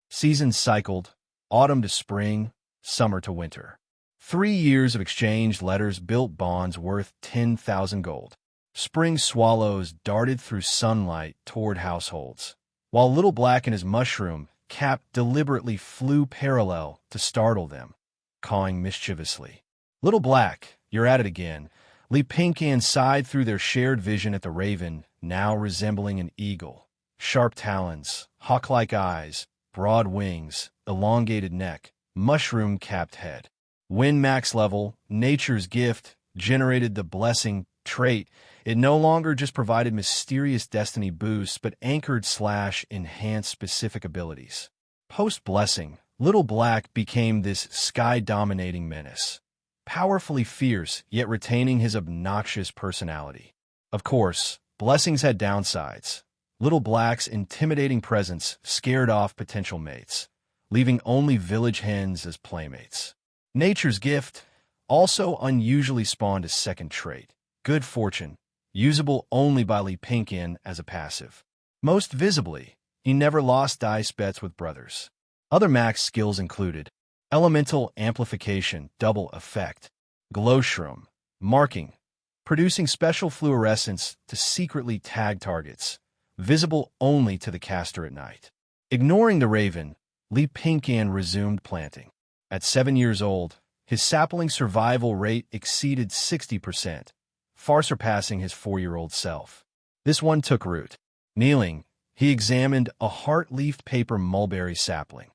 Seasons cycled, autumn to spring, summer to winter. 3 years of exchanged letters built bonds worth 10,000 gold. Spring swallows darted through sunlight toward households, while Little Black and his mushroom cap deliberately flew parallel to startle them, cawing mischievously. Little Black, you're at it again. Li Pingyan sighed through their shared vision at the raven, now resembling an eagle. Sharp talons, hawk-like eyes, broad wings, elongated neck, mushroom-capped head. When max level, nature's gift, generated the blessing trait, it no longer just provided mysterious destiny boosts but anchored/enhanced specific abilities. Post-blessing, Little Black became this sky-dominating menace, powerfully fierce yet retaining his obnoxious personality. Of course, blessings had downsides. Little Black's intimidating presence scared off potential mates, leaving only village hens as playmates. Nature's gift also unusually spawned a second trait, good fortune, usable only by Li Pingyan as a passive. Most visibly, he never lost dice bets with brothers. Other max skills included elemental amplification, double effect, glowshroom, marking, producing special fluorescence to secretly tag targets, visible only to the caster at night. Ignoring the raven, Li Pingyan resumed planting. At 7 years old, his sapling survival rate exceeded 60%, far surpassing his 4-year-old self. This one took root. Kneeling, he examined a heart-leafed paper mulberry sapling,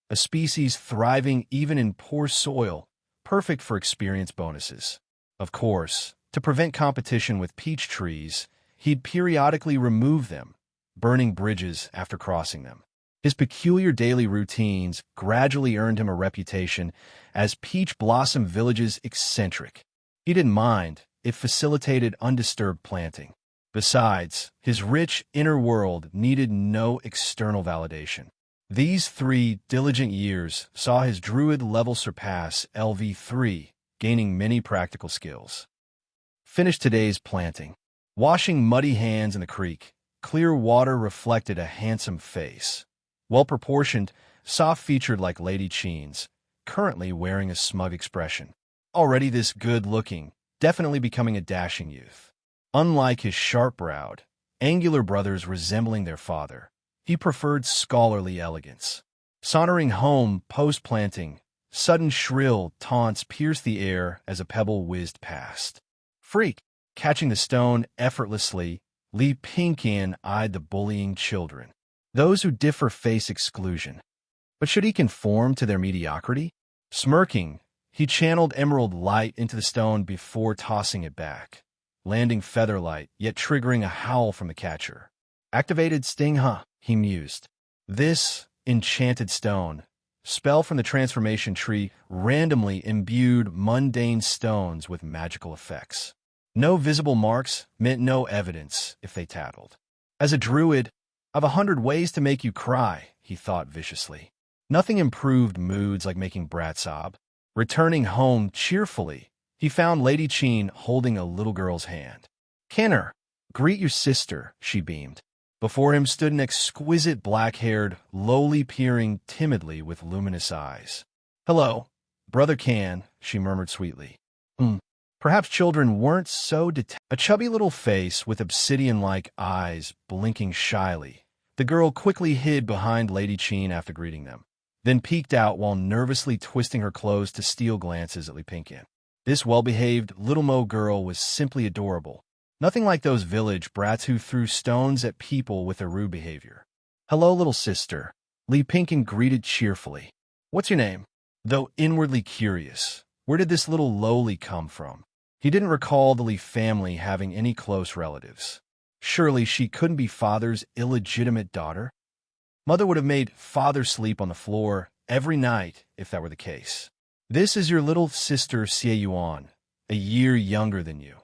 a species thriving even in poor soil, perfect for experience bonuses. Of course, to prevent competition with peach trees, he'd periodically remove them, burning bridges after crossing them. His peculiar daily routines gradually earned him a reputation as Peach Blossom Village's eccentric. He didn't mind, it facilitated undisturbed planting. Besides, his rich inner world needed no external validation. These 3 diligent years saw his Druid level surpass LV3, gaining many practical skills. Finished today's planting. Washing muddy hands in the creek, clear water reflected a handsome face. Well-proportioned, soft-featured like Lady Cheens, currently wearing a smug expression. Already this good-looking, definitely becoming a dashing youth. Unlike his sharp-browed, angular brothers resembling their father, he preferred scholarly elegance. Sauntering home post-planting, sudden shrill taunts pierced the air as a pebble whizzed past. Freak! Catching the stone effortlessly, Li Pingyan eyed the bullying children. Those who differ face exclusion. But should he conform to their mediocrity? Smirking, he channeled emerald light into the stone before tossing it back, landing featherlight, yet triggering a howl from the catcher. Activated sting, huh? He mused. This enchanted stone, spell from the transformation tree, randomly imbued mundane stones with magical effects. No visible marks meant no evidence if they tattled. As a druid, I've 100 ways to make you cry, he thought viciously. Nothing improved moods like making Brat sob. Returning home cheerfully, he found Lady Cheen holding a little girl's hand. Kenner, greet your sister, she beamed. Before him stood an exquisite black-haired, lowly peering timidly with luminous eyes. Hello, Brother Can, she murmured sweetly. Perhaps children weren't so A chubby little face with obsidian-like eyes blinking shyly. The girl quickly hid behind Lady Cheen after greeting them, then peeked out while nervously twisting her clothes to steal glances at Li Pingyan. This well-behaved little Mo girl was simply adorable. Nothing like those village brats who threw stones at people with their rude behavior. Hello, little sister, Li Pingyan greeted cheerfully. What's your name? Though inwardly curious, where did this little lowly come from? He didn't recall the Li family having any close relatives. Surely she couldn't be father's illegitimate daughter? Mother would have made father sleep on the floor every night if that were the case. This is your little sister Xianxia, a year younger than you,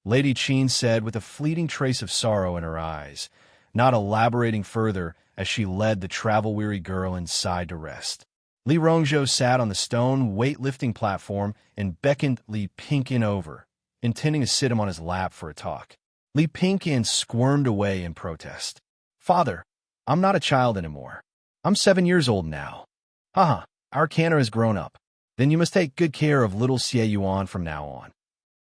Lady Qin said with a fleeting trace of sorrow in her eyes, not elaborating further as she led the travel-weary girl inside to rest. Li Rongzhou sat on the stone weightlifting platform and beckoned Li Pingqian over, intending to sit him on his lap for a talk. Li Pingqian squirmed away in protest. "Father, I'm not a child anymore. I'm 7 years old now. Haha, our canner has grown up. Then you must take good care of little Xianxia from now on."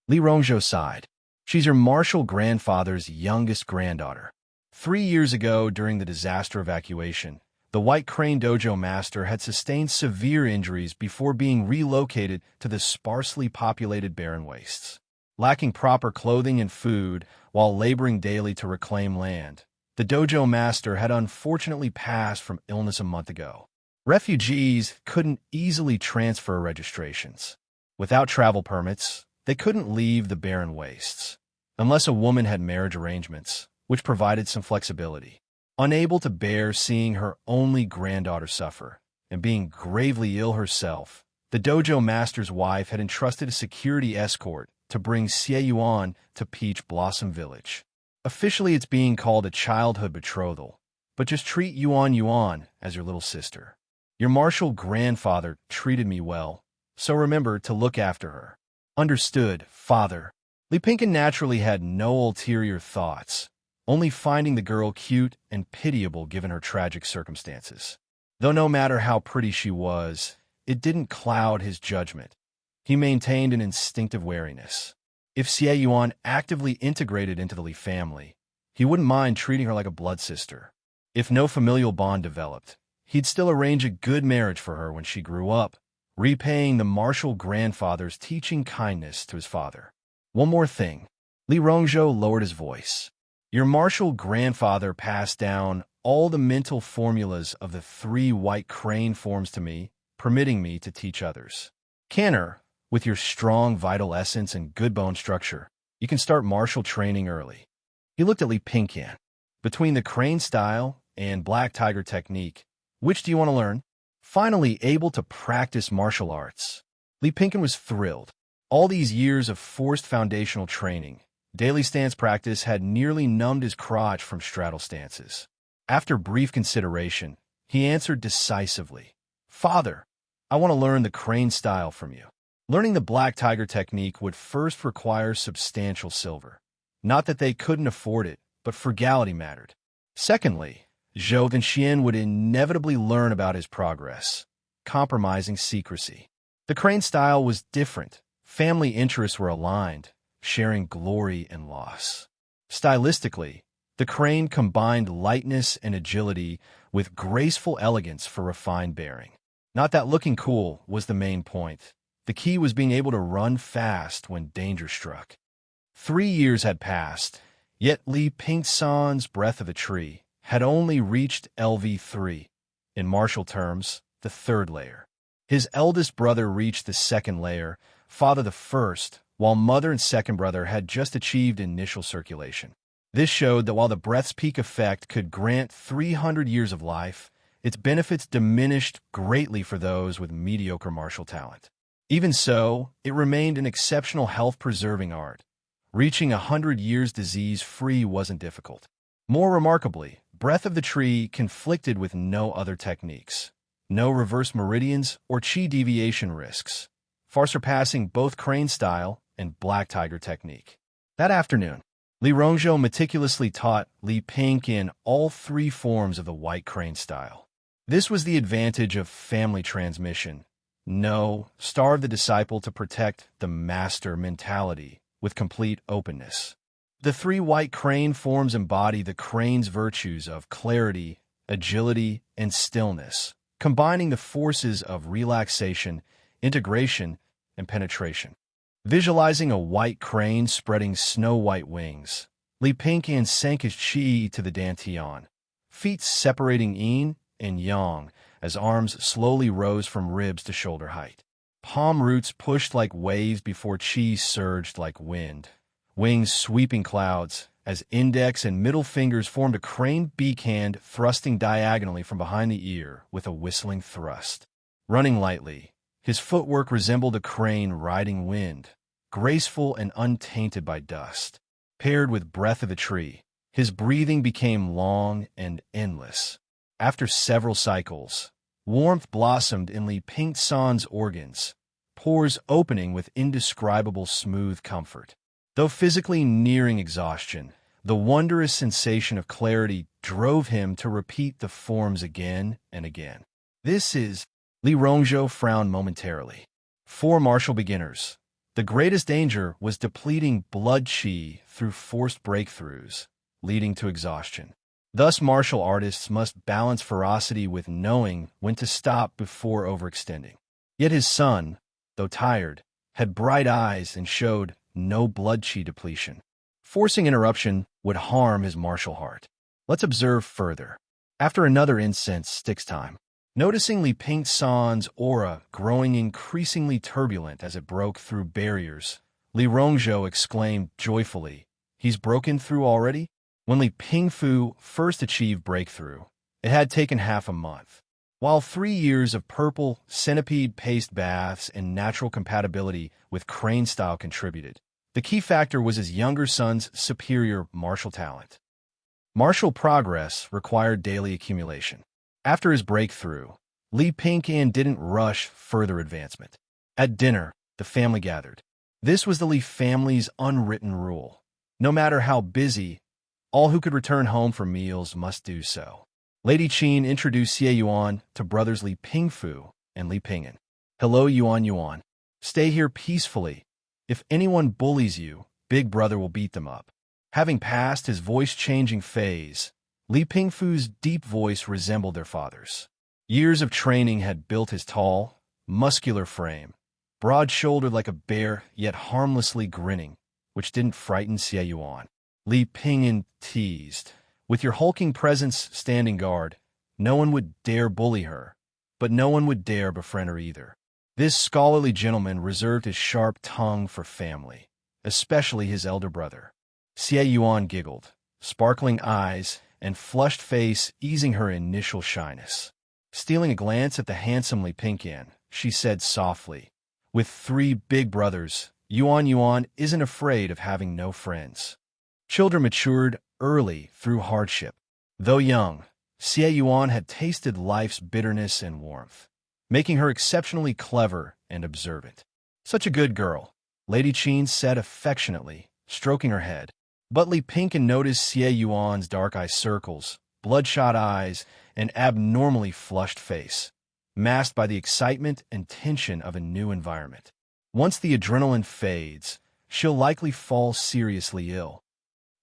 Li Rongzhou sighed. "She's your martial grandfather's youngest granddaughter. 3 years ago, during the disaster evacuation, the White Crane Dojo master had sustained severe injuries before being relocated to the sparsely populated barren wastes. Lacking proper clothing and food while laboring daily to reclaim land, the dojo master had unfortunately passed from illness a month ago. Refugees couldn't easily transfer registrations. Without travel permits, they couldn't leave the barren wastes, unless a woman had marriage arrangements, which provided some flexibility. Unable to bear seeing her only granddaughter suffer, and being gravely ill herself, the dojo master's wife had entrusted a security escort to bring Xianxia to Peach Blossom Village. Officially, it's being called a childhood betrothal, but just treat Yuan as your little sister. Your martial grandfather treated me well, so remember to look after her." "Understood, father." Li Pingqian naturally had no ulterior thoughts, only finding the girl cute and pitiable given her tragic circumstances. Though no matter how pretty she was, it didn't cloud his judgment. He maintained an instinctive wariness. If Xianxia actively integrated into the Li family, he wouldn't mind treating her like a blood sister. If no familial bond developed, he'd still arrange a good marriage for her when she grew up, repaying the martial grandfather's teaching kindness to his father. "One more thing." Li Rongzhou lowered his voice. "Your martial grandfather passed down all the mental formulas of the 3 white crane forms to me, permitting me to teach others. Canner, with your strong vital essence and good bone structure, you can start martial training early." He looked at Li Pingqian. "Between the crane style and black tiger technique, which do you want to learn?" Finally able to practice martial arts, Li Pingqian was thrilled. All these years of forced foundational training, daily stance practice had nearly numbed his crotch from straddle stances. After brief consideration, he answered decisively, "Father, I want to learn the crane style from you." Learning the black tiger technique would first require substantial silver. Not that they couldn't afford it, but frugality mattered. Secondly, Zhou and Xian would inevitably learn about his progress, compromising secrecy. The crane style was different. Family interests were aligned, sharing glory and loss. Stylistically, the crane combined lightness and agility with graceful elegance for refined bearing. Not that looking cool was the main point. The key was being able to run fast when danger struck. 3 years had passed, yet Li Pingqian's breath of a tree had only reached LV3, in martial terms, the 3rd layer. His eldest brother reached the 2nd layer, father the 1st, while mother and 2nd brother had just achieved initial circulation. This showed that while the breath's peak effect could grant 300 years of life, its benefits diminished greatly for those with mediocre martial talent. Even so, it remained an exceptional health-preserving art. Reaching 100 years disease-free wasn't difficult. More remarkably, breath of the tree conflicted with no other techniques. No reverse meridians or chi deviation risks, far surpassing both crane style and black tiger technique. That afternoon, Li Rongzhou meticulously taught Li Pingqian all 3 forms of the white crane style. This was the advantage of family transmission. No, starve the disciple to protect the master mentality with complete openness. The 3 white crane forms embody the crane's virtues of clarity, agility, and stillness, combining the forces of relaxation, integration, and penetration. Visualizing a white crane spreading snow-white wings, Li Pingqian sank his chi to the dantian, feet separating yin and yang as arms slowly rose from ribs to shoulder height. Palm roots pushed like waves before chi surged like wind. Wings sweeping clouds, as index and middle fingers formed a craned beak hand thrusting diagonally from behind the ear with a whistling thrust. Running lightly, his footwork resembled a crane riding wind, graceful and untainted by dust. Paired with breath of a tree, his breathing became long and endless. After several cycles, warmth blossomed in Li Pingsan's organs, pores opening with indescribable smooth comfort. Though physically nearing exhaustion, the wondrous sensation of clarity drove him to repeat the forms again and again. This is... Li Rongzhou frowned momentarily. For martial beginners, the greatest danger was depleting blood qi through forced breakthroughs, leading to exhaustion. Thus, martial artists must balance ferocity with knowing when to stop before overextending. Yet his son, though tired, had bright eyes and showed no blood qi depletion. Forcing interruption would harm his martial heart. Let's observe further. After another incense sticks time, noticing Li Pingsan's aura growing increasingly turbulent as it broke through barriers, Li Rongzhou exclaimed joyfully, "He's broken through already?" When Li Pingfu first achieved breakthrough, it had taken half a month. While 3 years of purple centipede paste baths and natural compatibility with crane style contributed, the key factor was his younger son's superior martial talent. Martial progress required daily accumulation. After his breakthrough, Li Pingyan didn't rush further advancement. At dinner, the family gathered. This was the Li family's unwritten rule. No matter how busy, all who could return home for meals must do so. Lady Qin introduced Xie Yuan to brothers Li Pingfu and Li Pingyan. "Hello, Yuan. Stay here peacefully. If anyone bullies you, Big Brother will beat them up." Having passed his voice-changing phase, Li Pingfu's deep voice resembled their father's. Years of training had built his tall, muscular frame, broad-shouldered like a bear, yet harmlessly grinning, which didn't frighten Xie Yuan. Li Pingyan teased, "With your hulking presence standing guard, no one would dare bully her, but no one would dare befriend her either." This scholarly gentleman reserved his sharp tongue for family, especially his elder brother. Xie Yuan giggled, sparkling eyes and flushed face easing her initial shyness. Stealing a glance at the handsome Li Pingyan, she said softly, "With 3 big brothers, Yuan isn't afraid of having no friends." Children matured early through hardship. Though young, Xie Yuan had tasted life's bitterness and warmth, making her exceptionally clever and observant. "Such a good girl," Lady Qin said affectionately, stroking her head. But Li Pingyan noticed Xie Yuan's dark eye circles, bloodshot eyes, and abnormally flushed face, masked by the excitement and tension of a new environment. Once the adrenaline fades, she'll likely fall seriously ill.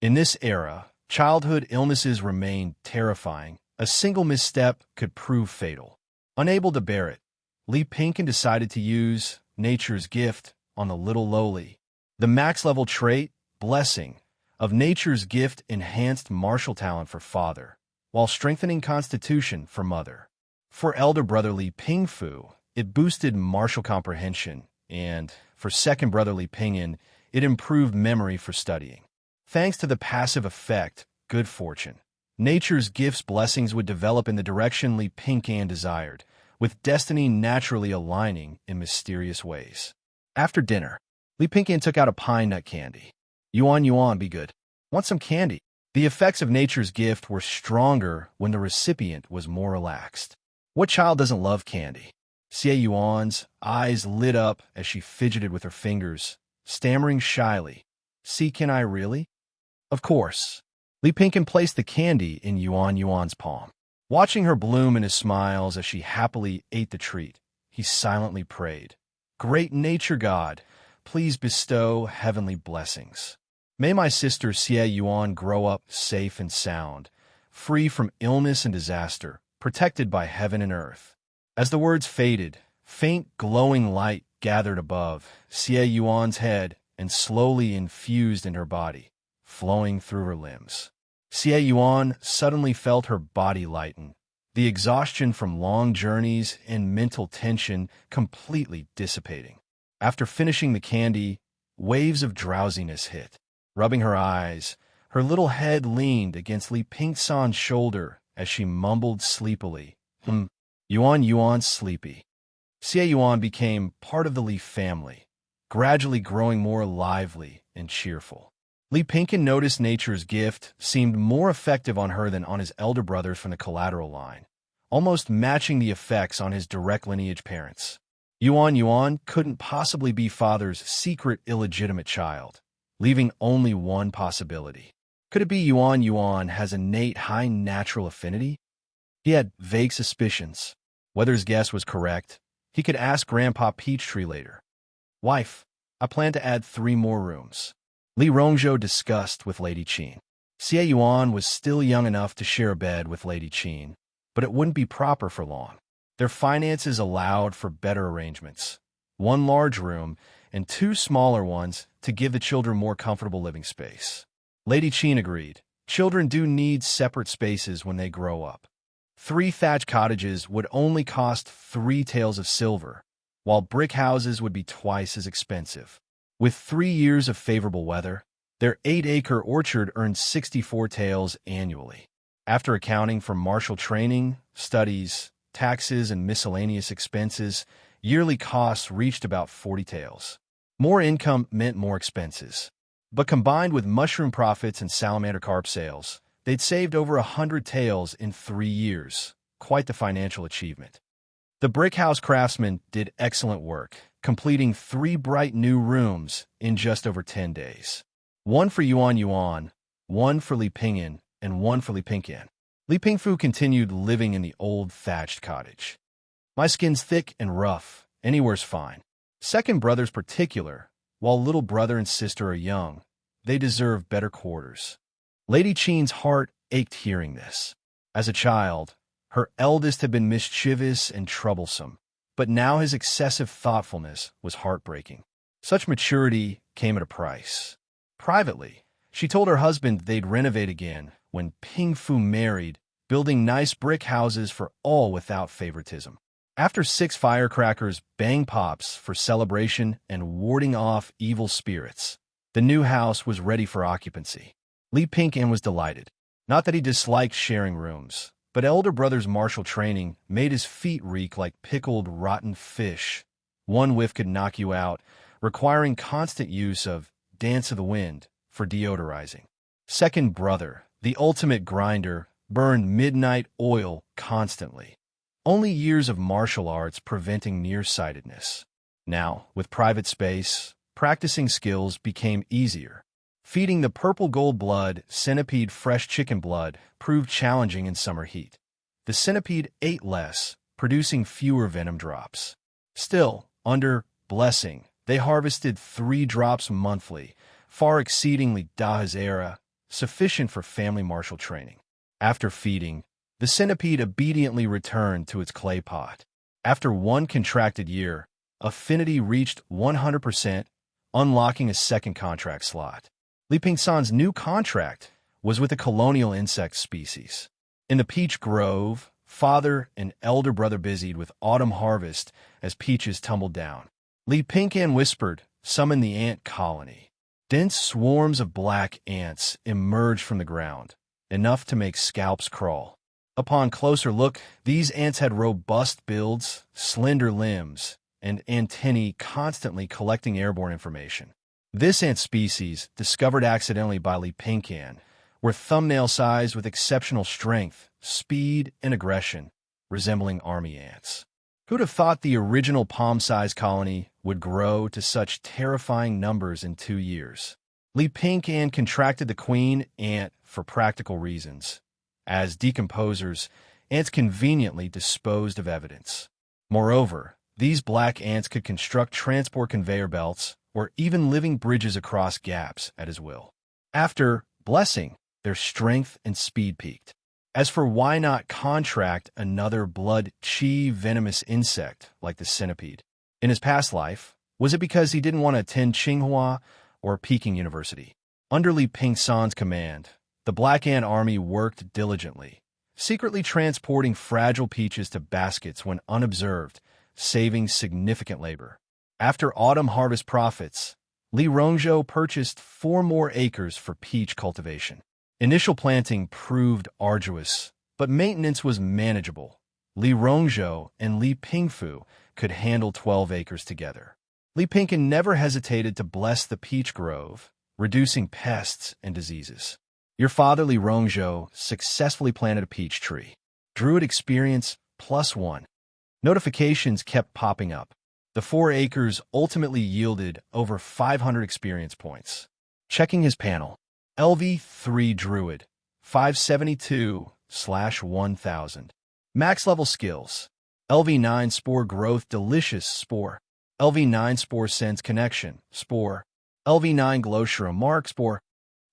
In this era, childhood illnesses remained terrifying. A single misstep could prove fatal. Unable to bear it, Li Pingyan decided to use nature's gift on the little lowly. The max-level trait, blessing, of nature's gift enhanced martial talent for father, while strengthening constitution for mother. For elder brother Li Pingfu, it boosted martial comprehension, and, for second brother Li Pingyan, it improved memory for studying. Thanks to the passive effect, good fortune, nature's gifts blessings would develop in the direction Li Pingyan desired, with destiny naturally aligning in mysterious ways. After dinner, Li Pingyan took out a pine nut candy. Yuan, be good. Want some candy?" The effects of nature's gift were stronger when the recipient was more relaxed. What child doesn't love candy? Xie Yuan's eyes lit up as she fidgeted with her fingers, stammering shyly, "See, can I really?" "Of course." Li Pingyan placed the candy in Yuan's palm. Watching her bloom in his smiles as she happily ate the treat, he silently prayed, "Great nature god, please bestow heavenly blessings. May my sister Xie Yuan grow up safe and sound, free from illness and disaster, protected by heaven and earth." As the words faded, faint glowing light gathered above Xie Yuan's head and slowly infused in her body, flowing through her limbs. Xie Yuan suddenly felt her body lighten. the exhaustion from long journeys and mental tension completely dissipating. After finishing the candy, waves of drowsiness hit. Rubbing her eyes, her little head leaned against Li Pingsan's shoulder as she mumbled sleepily, Yuan sleepy. Xie Yuan became part of the Li family, gradually growing more lively and cheerful. Li Pingkan noticed nature's gift seemed more effective on her than on his elder brothers from the collateral line, almost matching the effects on his direct lineage parents. Yuan couldn't possibly be father's secret illegitimate child, leaving only one possibility. Could it be Yuan has innate high natural affinity? He had vague suspicions. Whether his guess was correct, he could ask Grandpa Peachtree later. Wife, I plan to add 3 more rooms. Li Rongzhou discussed with Lady Qin. Xie Yuan was still young enough to share a bed with Lady Qin, but it wouldn't be proper for long. Their finances allowed for better arrangements. 1 large room and 2 smaller ones to give the children more comfortable living space. Lady Qin agreed. Children do need separate spaces when they grow up. 3 thatch cottages would only cost 3 taels of silver, while brick houses would be twice as expensive. With 3 years of favorable weather, their 8-acre orchard earned 64 taels annually. After accounting for martial training, studies, taxes, and miscellaneous expenses, yearly costs reached about 40 taels. More income meant more expenses. But combined with mushroom profits and salamander carp sales, they'd saved over 100 taels in 3 years. Quite the financial achievement. The brickhouse craftsmen did excellent work, completing 3 bright new rooms in just over 10 days. 1 for Yuan, 1 for Li Pingyan, and 1 for Li Pingyan. Li Pingfu continued living in the old thatched cottage. My skin's thick and rough, anywhere's fine. Second brother's particular, while little brother and sister are young, they deserve better quarters. Lady Qin's heart ached hearing this. As a child, her eldest had been mischievous and troublesome, but now his excessive thoughtfulness was heartbreaking. Such maturity came at a price. Privately, she told her husband they'd renovate again when Pingfu married, building nice brick houses for all without favoritism. After 6 firecrackers bang pops for celebration and warding off evil spirits, the new house was ready for occupancy. Li Pingyan was delighted. Not that he disliked sharing rooms, but elder brother's martial training made his feet reek like pickled rotten fish. 1 whiff could knock you out, requiring constant use of Dance of the Wind for deodorizing. Second brother, the ultimate grinder, burned midnight oil constantly. Only years of martial arts preventing nearsightedness. Now, with private space, practicing skills became easier. Feeding the purple gold blood centipede fresh chicken blood proved challenging in summer heat. The centipede ate less, producing fewer venom drops. Still, under blessing, they harvested 3 drops monthly, far exceedingly Daha's era, sufficient for family martial training. After feeding, the centipede obediently returned to its clay pot. After 1 contracted year, affinity reached 100%, unlocking a second contract slot. Li Pingsan's new contract was with a colonial insect species. In the peach grove, father and elder brother busied with autumn harvest as peaches tumbled down. Li Pingyan whispered, "Summon the ant colony." Dense swarms of black ants emerged from the ground, enough to make scalps crawl. Upon closer look, these ants had robust builds, slender limbs, and antennae constantly collecting airborne information. This ant species, discovered accidentally by Li Pingyan, were thumbnail-sized with exceptional strength, speed, and aggression, resembling army ants. Who'd have thought the original palm-sized colony would grow to such terrifying numbers in 2 years? Li Pingyan contracted the queen ant for practical reasons. As decomposers, ants conveniently disposed of evidence. Moreover, these black ants could construct transport conveyor belts or even living bridges across gaps at his will. After blessing, their strength and speed peaked. As for why not contract another blood-chi venomous insect like the centipede? In his past life, was it because he didn't want to attend Tsinghua or Peking University? Under Li Pingsan's command, the Black Ant Army worked diligently, secretly transporting fragile peaches to baskets when unobserved, saving significant labor. After autumn harvest profits, Li Rongzhou purchased 4 more acres for peach cultivation. Initial planting proved arduous, but maintenance was manageable. Li Rongzhou and Li Pingfu could handle 12 acres together. Li Pingkan never hesitated to bless the peach grove, reducing pests and diseases. Your father, Li Rongzhou, successfully planted a peach tree. Druid experience +1. Notifications kept popping up. The 4 acres ultimately yielded over 500 experience points. Checking his panel. LV3 Druid, 572/1000. Max level skills. LV9 Spore Growth Delicious Spore. LV9 Spore Sense Connection Spore. LV9 Gloshira Mark Spore.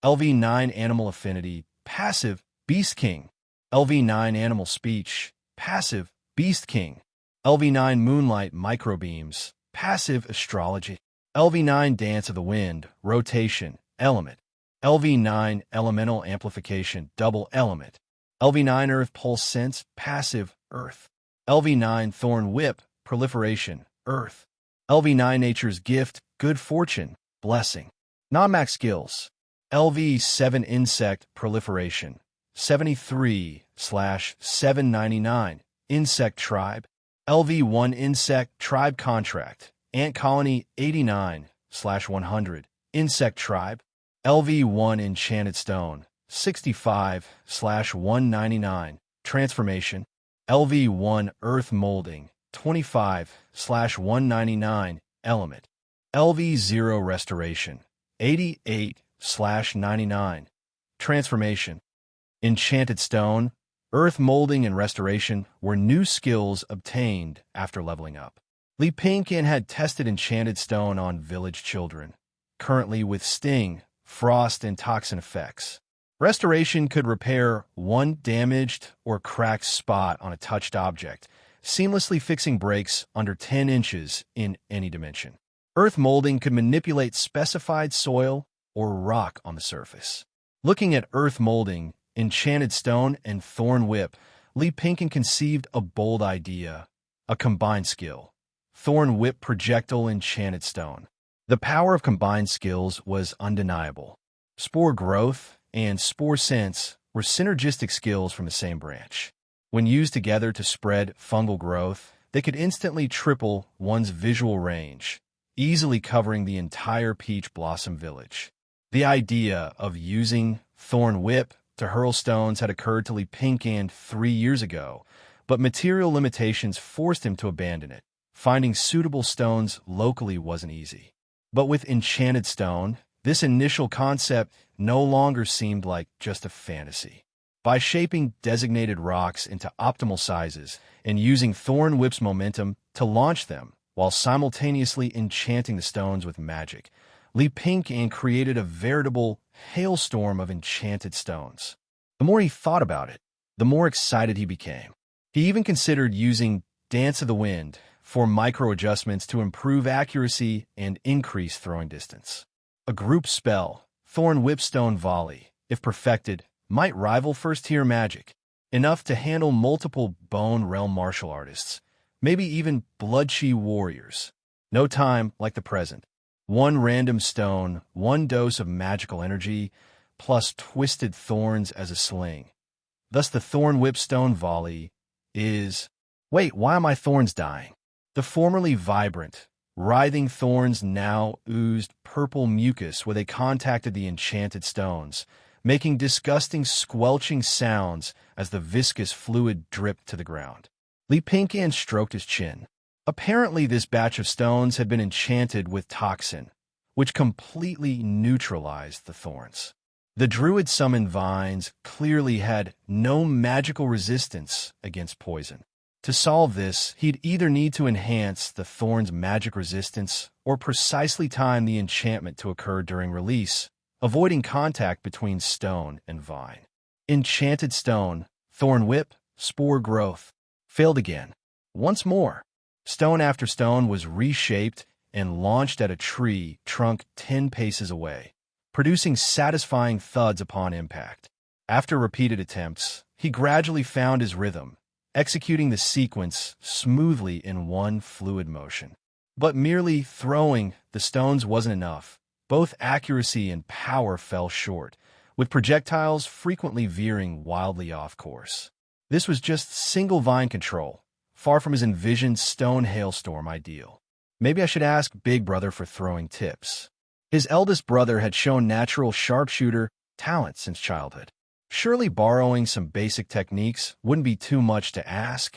LV9 Animal Affinity Passive Beast King. LV9 Animal Speech Passive Beast King. LV9 Moonlight Microbeams Passive Astrology. LV9 Dance of the Wind Rotation Element. LV9 Elemental Amplification Double Element. LV9 Earth Pulse Sense Passive Earth. LV9 Thorn Whip Proliferation Earth. LV9 Nature's Gift Good Fortune Blessing. Non-max skills. LV7 Insect Proliferation 73/799 Insect Tribe. LV1 Insect Tribe Contract Ant Colony 89/100 Insect Tribe. LV1 Enchanted Stone 65/199 Transformation. LV1 Earth Molding 25/199 Element. LV0 Restoration 88/99 Transformation. Enchanted Stone, Earth Molding, and Restoration were new skills obtained after leveling up. Li Pingkan had tested Enchanted Stone on village children, currently with Sting, Frost, and Toxin effects. Restoration could repair one damaged or cracked spot on a touched object, seamlessly fixing breaks under 10 inches in any dimension. Earth Molding could manipulate specified soil or rock on the surface. Looking at Earth Molding, Enchanted Stone, and Thorn Whip, Li Pingkan conceived a bold idea, a combined skill. Thorn Whip Projectile Enchanted Stone. The power of combined skills was undeniable. Spore Growth and Spore Sense were synergistic skills from the same branch. When used together to spread fungal growth, they could instantly triple one's visual range, easily covering the entire peach blossom village. The idea of using Thorn Whip to hurl stones had occurred to Li Pingkan 3 years ago, but material limitations forced him to abandon it. Finding suitable stones locally wasn't easy. But with Enchanted Stone, this initial concept no longer seemed like just a fantasy. By shaping designated rocks into optimal sizes and using Thorn Whip's momentum to launch them, while simultaneously enchanting the stones with magic, Li Pingkan created a veritable hailstorm of enchanted stones. The more he thought about it, the more excited he became. He even considered using Dance of the Wind for micro-adjustments to improve accuracy and increase throwing distance. A group spell, Thorn Whipstone Volley, if perfected, might rival first-tier magic, enough to handle multiple Bone Realm martial artists, maybe even blood-chi warriors. No time like the present. One random stone, one dose of magical energy, plus twisted thorns as a sling. Thus the Thorn Whipstone Volley is... Wait, why are my thorns dying? The formerly vibrant, writhing thorns now oozed purple mucus where they contacted the enchanted stones, making disgusting squelching sounds as the viscous fluid dripped to the ground. Li Pingkan stroked his chin. Apparently this batch of stones had been enchanted with toxin, which completely neutralized the thorns. The Druid summoned vines clearly had no magical resistance against poison. To solve this, he'd either need to enhance the thorn's magic resistance or precisely time the enchantment to occur during release, avoiding contact between stone and vine. Enchanted Stone, Thorn Whip, Spore Growth. Failed again. Once more. Stone after stone was reshaped and launched at a tree trunk 10 paces away, producing satisfying thuds upon impact. After repeated attempts, he gradually found his rhythm, executing the sequence smoothly in one fluid motion. But merely throwing the stones wasn't enough. Both accuracy and power fell short, with projectiles frequently veering wildly off course. This was just single vine control, far from his envisioned stone hailstorm ideal. Maybe I should ask Big Brother for throwing tips. His eldest brother had shown natural sharpshooter talent since childhood. Surely borrowing some basic techniques wouldn't be too much to ask.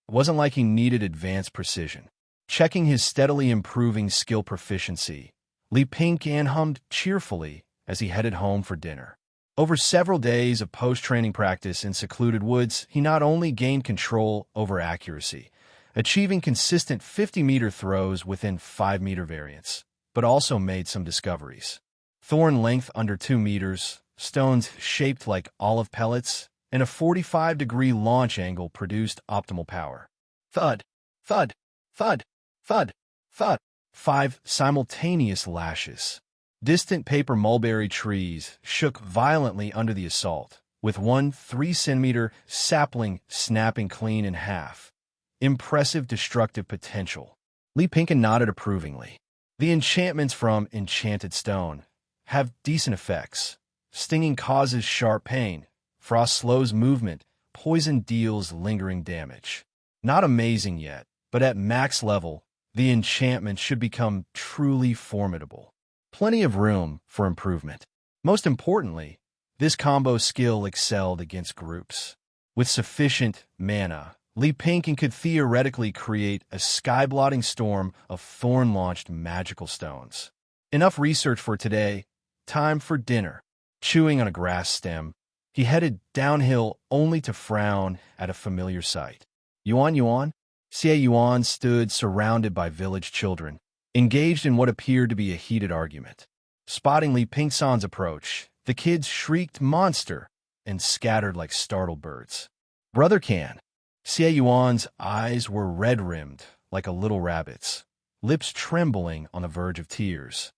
It wasn't like he needed advanced precision. Checking his steadily improving skill proficiency, Xianxia hummed cheerfully as he headed home for dinner. Over several days of post-training practice in secluded woods, he not only gained control over accuracy, achieving consistent 50-meter throws within 5-meter variance, but also made some discoveries. Thorn length under 2 meters, stones shaped like olive pellets, and a 45-degree launch angle produced optimal power. Thud, thud, thud, thud, thud. 5 simultaneous lashes. Distant paper mulberry trees shook violently under the assault, with one 3-centimeter sapling snapping clean in half. Impressive destructive potential. Xianxia nodded approvingly. The enchantments from Enchanted Stone have decent effects. Stinging causes sharp pain. Frost slows movement. Poison deals lingering damage. Not amazing yet, but at max level, the enchantment should become truly formidable. Plenty of room for improvement. Most importantly, this combo skill excelled against groups. With sufficient mana, Xianxia could theoretically create a sky-blotting storm of thorn-launched magical stones. Enough research for today. Time for dinner. Chewing on a grass stem, he headed downhill only to frown at a familiar sight. Yuan? Xianxia stood surrounded by village children, engaged in what appeared to be a heated argument. Spotting Xianxia's approach, the kids shrieked monster and scattered like startled birds. Brother Can. Xianxia's eyes were red-rimmed like a little rabbit's, lips trembling on the verge of tears.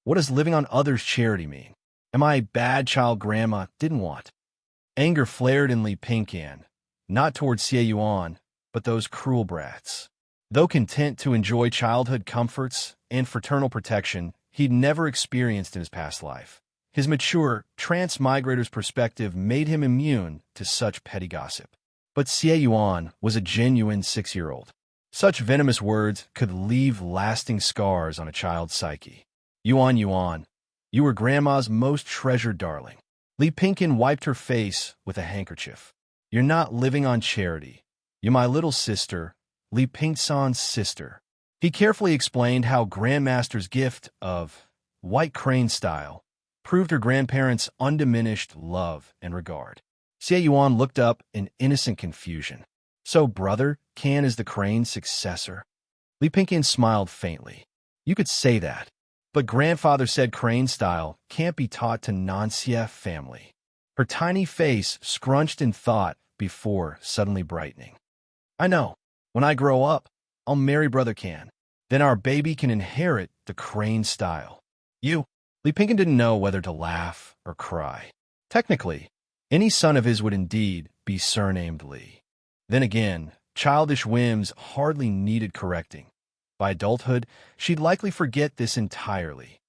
What does living on others' charity mean? Am I a bad child grandma didn't want? Anger flared in Xianxia, not towards Xianxia, but those cruel brats. Though content to enjoy childhood comforts and fraternal protection he'd never experienced in his past life, his mature, transmigrator's perspective made him immune to such petty gossip. But Xianxia was a genuine 6-year-old. Such venomous words could leave lasting scars on a child's psyche. Yuan, you were Grandma's most treasured darling. Xianxia wiped her face with a handkerchief. You're not living on charity. You're my little sister, Xianxia's sister. He carefully explained how Grandmaster's gift of white crane style proved her grandparents' undiminished love and regard. Xianxia looked up in innocent confusion. So Brother Can is the crane's successor? Xianxia smiled faintly. You could say that, but Grandfather said crane style can't be taught to xianxia family. Her tiny face scrunched in thought before suddenly brightening. I know. When I grow up, I'll marry Brother Can. Then our baby can inherit the crane style. Xianxia didn't know whether to laugh or cry. Technically, any son of his would indeed be surnamed Li. Then again, childish whims hardly needed correcting. By adulthood, she'd likely forget this entirely.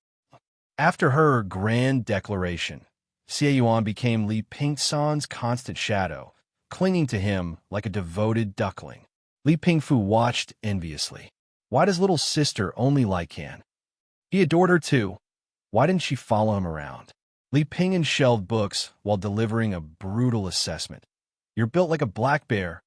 After her grand declaration, Xianxia became Xianxia's constant shadow, clinging to him like a devoted duckling. Xianxia watched enviously. Why does little sister only like Can? He adored her too. Why didn't she follow him around? Xianxia shelved books while delivering a brutal assessment. You're built like a black bear.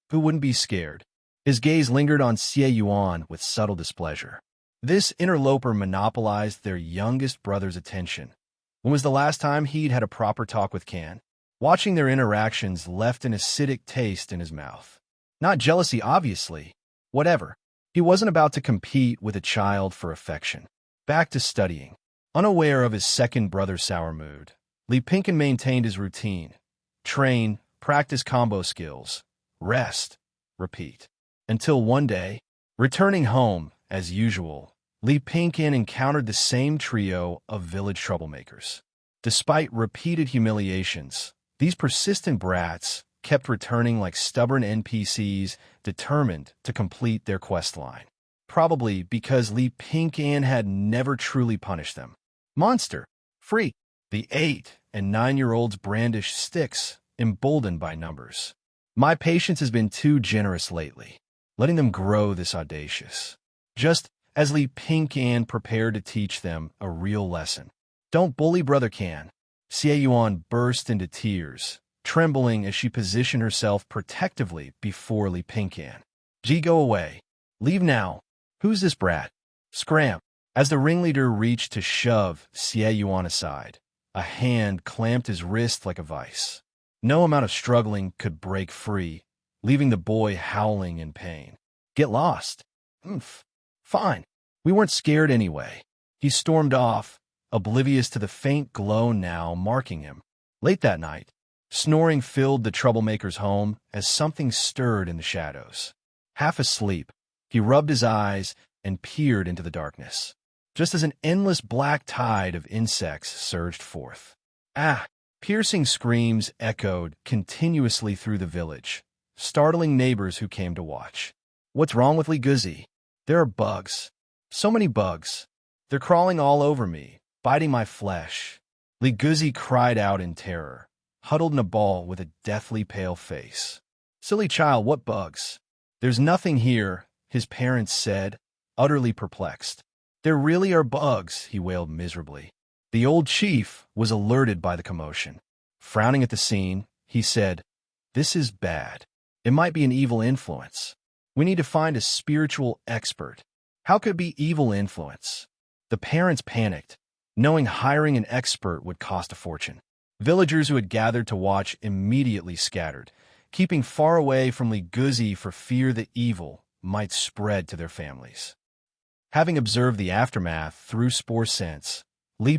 Who wouldn't be scared? His gaze lingered on Xianxia with subtle displeasure. This interloper monopolized their youngest brother's attention. When was the last time he'd had a proper talk with Can? Watching their interactions left an acidic taste in his mouth. Not jealousy, obviously. Whatever. He wasn't about to compete with a child for affection. Back to studying. Unaware of his second brother's sour mood, Xianxia maintained his routine. Train, practice combo skills, rest, repeat. Until one day, returning home, as usual, Xianxia encountered the same trio of village troublemakers. Despite repeated humiliations, These persistent brats kept returning like stubborn NPCs determined to complete their quest line. Probably because Pink-An had never truly punished them. Monster, freak. The 8- and 9-year-olds brandished sticks, emboldened by numbers. My patience has been too generous lately, letting them grow this audacious. Just as Pink-An prepared to teach them a real lesson. Don't bully Brother Can. Xianxia burst into tears, trembling as she positioned herself protectively before Pink-An. G, go away. Leave now. Who's this brat? Scram. As the ringleader reached to shove Xianxia aside, a hand clamped his wrist like a vice. No amount of struggling could break free, leaving the boy howling in pain. Get lost. Fine. We weren't scared anyway. He stormed off, oblivious to the faint glow now marking him. Late that night, snoring filled the troublemaker's home as something stirred in the shadows. Half asleep, he rubbed his eyes and peered into the darkness, just as an endless black tide of insects surged forth. Piercing screams echoed continuously through the village, startling neighbors who came to watch. What's wrong with Guzi? There are bugs. So many bugs. They're crawling all over me, biting my flesh. Guzi cried out in terror, huddled in a ball with a deathly pale face. Silly child, what bugs? There's nothing here, his parents said, utterly perplexed. There really are bugs, he wailed miserably. The old chief was alerted by the commotion. Frowning at the scene, he said, "This is bad. It might be an evil influence. We need to find a spiritual expert." How could it be evil influence? The parents panicked, knowing hiring an expert would cost a fortune. Villagers who had gathered to watch immediately scattered, keeping far away from Guzi for fear the evil might spread to their families. Having observed the aftermath through spore sense,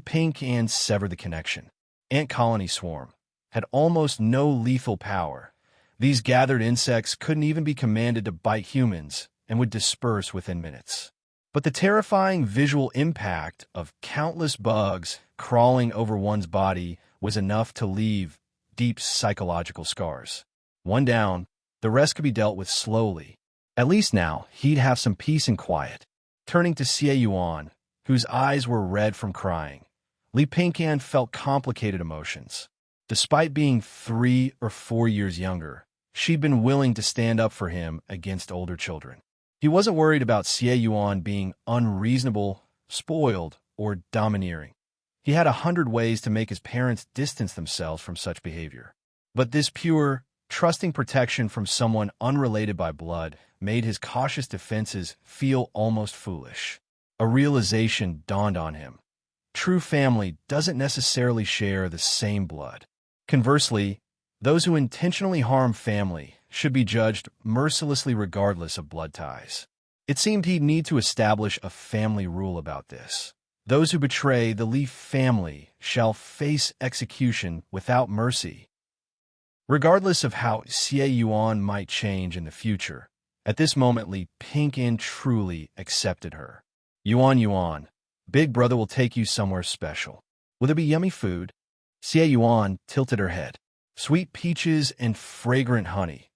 Pink-An severed the connection. Ant colony swarm had almost no lethal power. These gathered insects couldn't even be commanded to bite humans and would disperse within minutes. But the terrifying visual impact of countless bugs crawling over one's body was enough to leave deep psychological scars. One down, the rest could be dealt with slowly. At least now, he'd have some peace and quiet. Turning to Xianxia, whose eyes were red from crying, Pink-An felt complicated emotions. Despite being 3 or 4 years younger, she'd been willing to stand up for him against older children. He wasn't worried about Xianxia being unreasonable, spoiled, or domineering. He had 100 ways to make his parents distance themselves from such behavior. But this pure, trusting protection from someone unrelated by blood made his cautious defenses feel almost foolish. A realization dawned on him. True family doesn't necessarily share the same blood. Conversely, those who intentionally harm family should be judged mercilessly regardless of blood ties. It seemed he'd need to establish a family rule about this. Those who betray the Leaf family shall face execution without mercy. Regardless of how Xianxia might change in the future, at this moment Pink-An truly accepted her. Yuan, Big Brother will take you somewhere special. Will there be yummy food? Xianxia tilted her head. Sweet peaches and fragrant honey.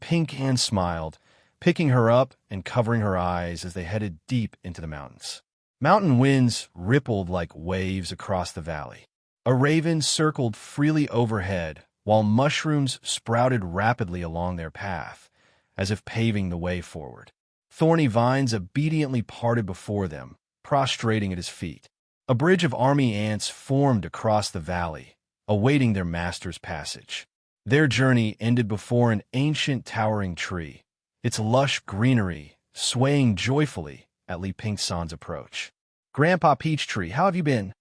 Pink-An smiled, picking her up and covering her eyes as they headed deep into the mountains. Mountain winds rippled like waves across the valley. A raven circled freely overhead, while mushrooms sprouted rapidly along their path, as if paving the way forward. Thorny vines obediently parted before them, prostrating at his feet. A bridge of army ants formed across the valley, awaiting their master's passage. Their journey ended before an ancient towering tree, its lush greenery swaying joyfully at Pink-San's approach. "Grandpa Peachtree, how have you been?"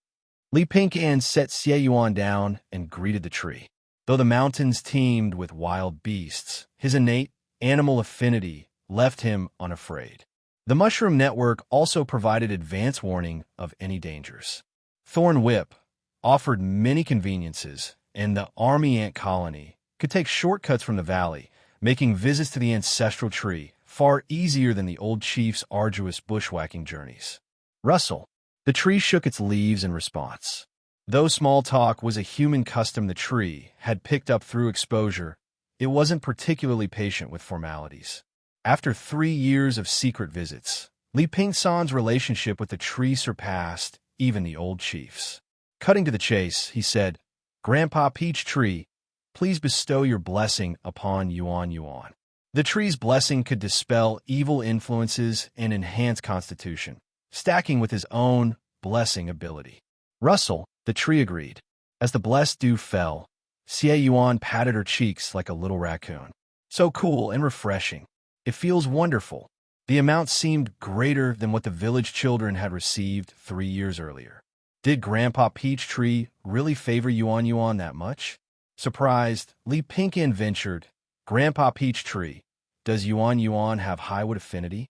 Pink-An set Xianxia down and greeted the tree. Though the mountains teemed with wild beasts, his innate animal affinity left him unafraid. The mushroom network also provided advance warning of any dangers. Thorn Whip offered many conveniences, and the army ant colony could take shortcuts from the valley, making visits to the ancestral tree far easier than the old chief's arduous bushwhacking journeys. Rustle. The tree shook its leaves in response. Though small talk was a human custom the tree had picked up through exposure, it wasn't particularly patient with formalities. After 3 years of secret visits, Li Pingsan's relationship with the tree surpassed even the old chief's. Cutting to the chase, he said, "Grandpa Peach Tree, please bestow your blessing upon Yuan Yuan." The tree's blessing could dispel evil influences and enhance constitution, stacking with his own blessing ability. Russell, the tree agreed. As the blessed dew fell, Xie Yuan patted her cheeks like a little raccoon. "So cool and refreshing. It feels wonderful." The amount seemed greater than what the village children had received 3 years earlier. Did Grandpa Peach Tree really favor Yuan Yuan that much? Surprised, Li Pingyan ventured, "Grandpa Peach Tree, does Yuan Yuan have highwood affinity?"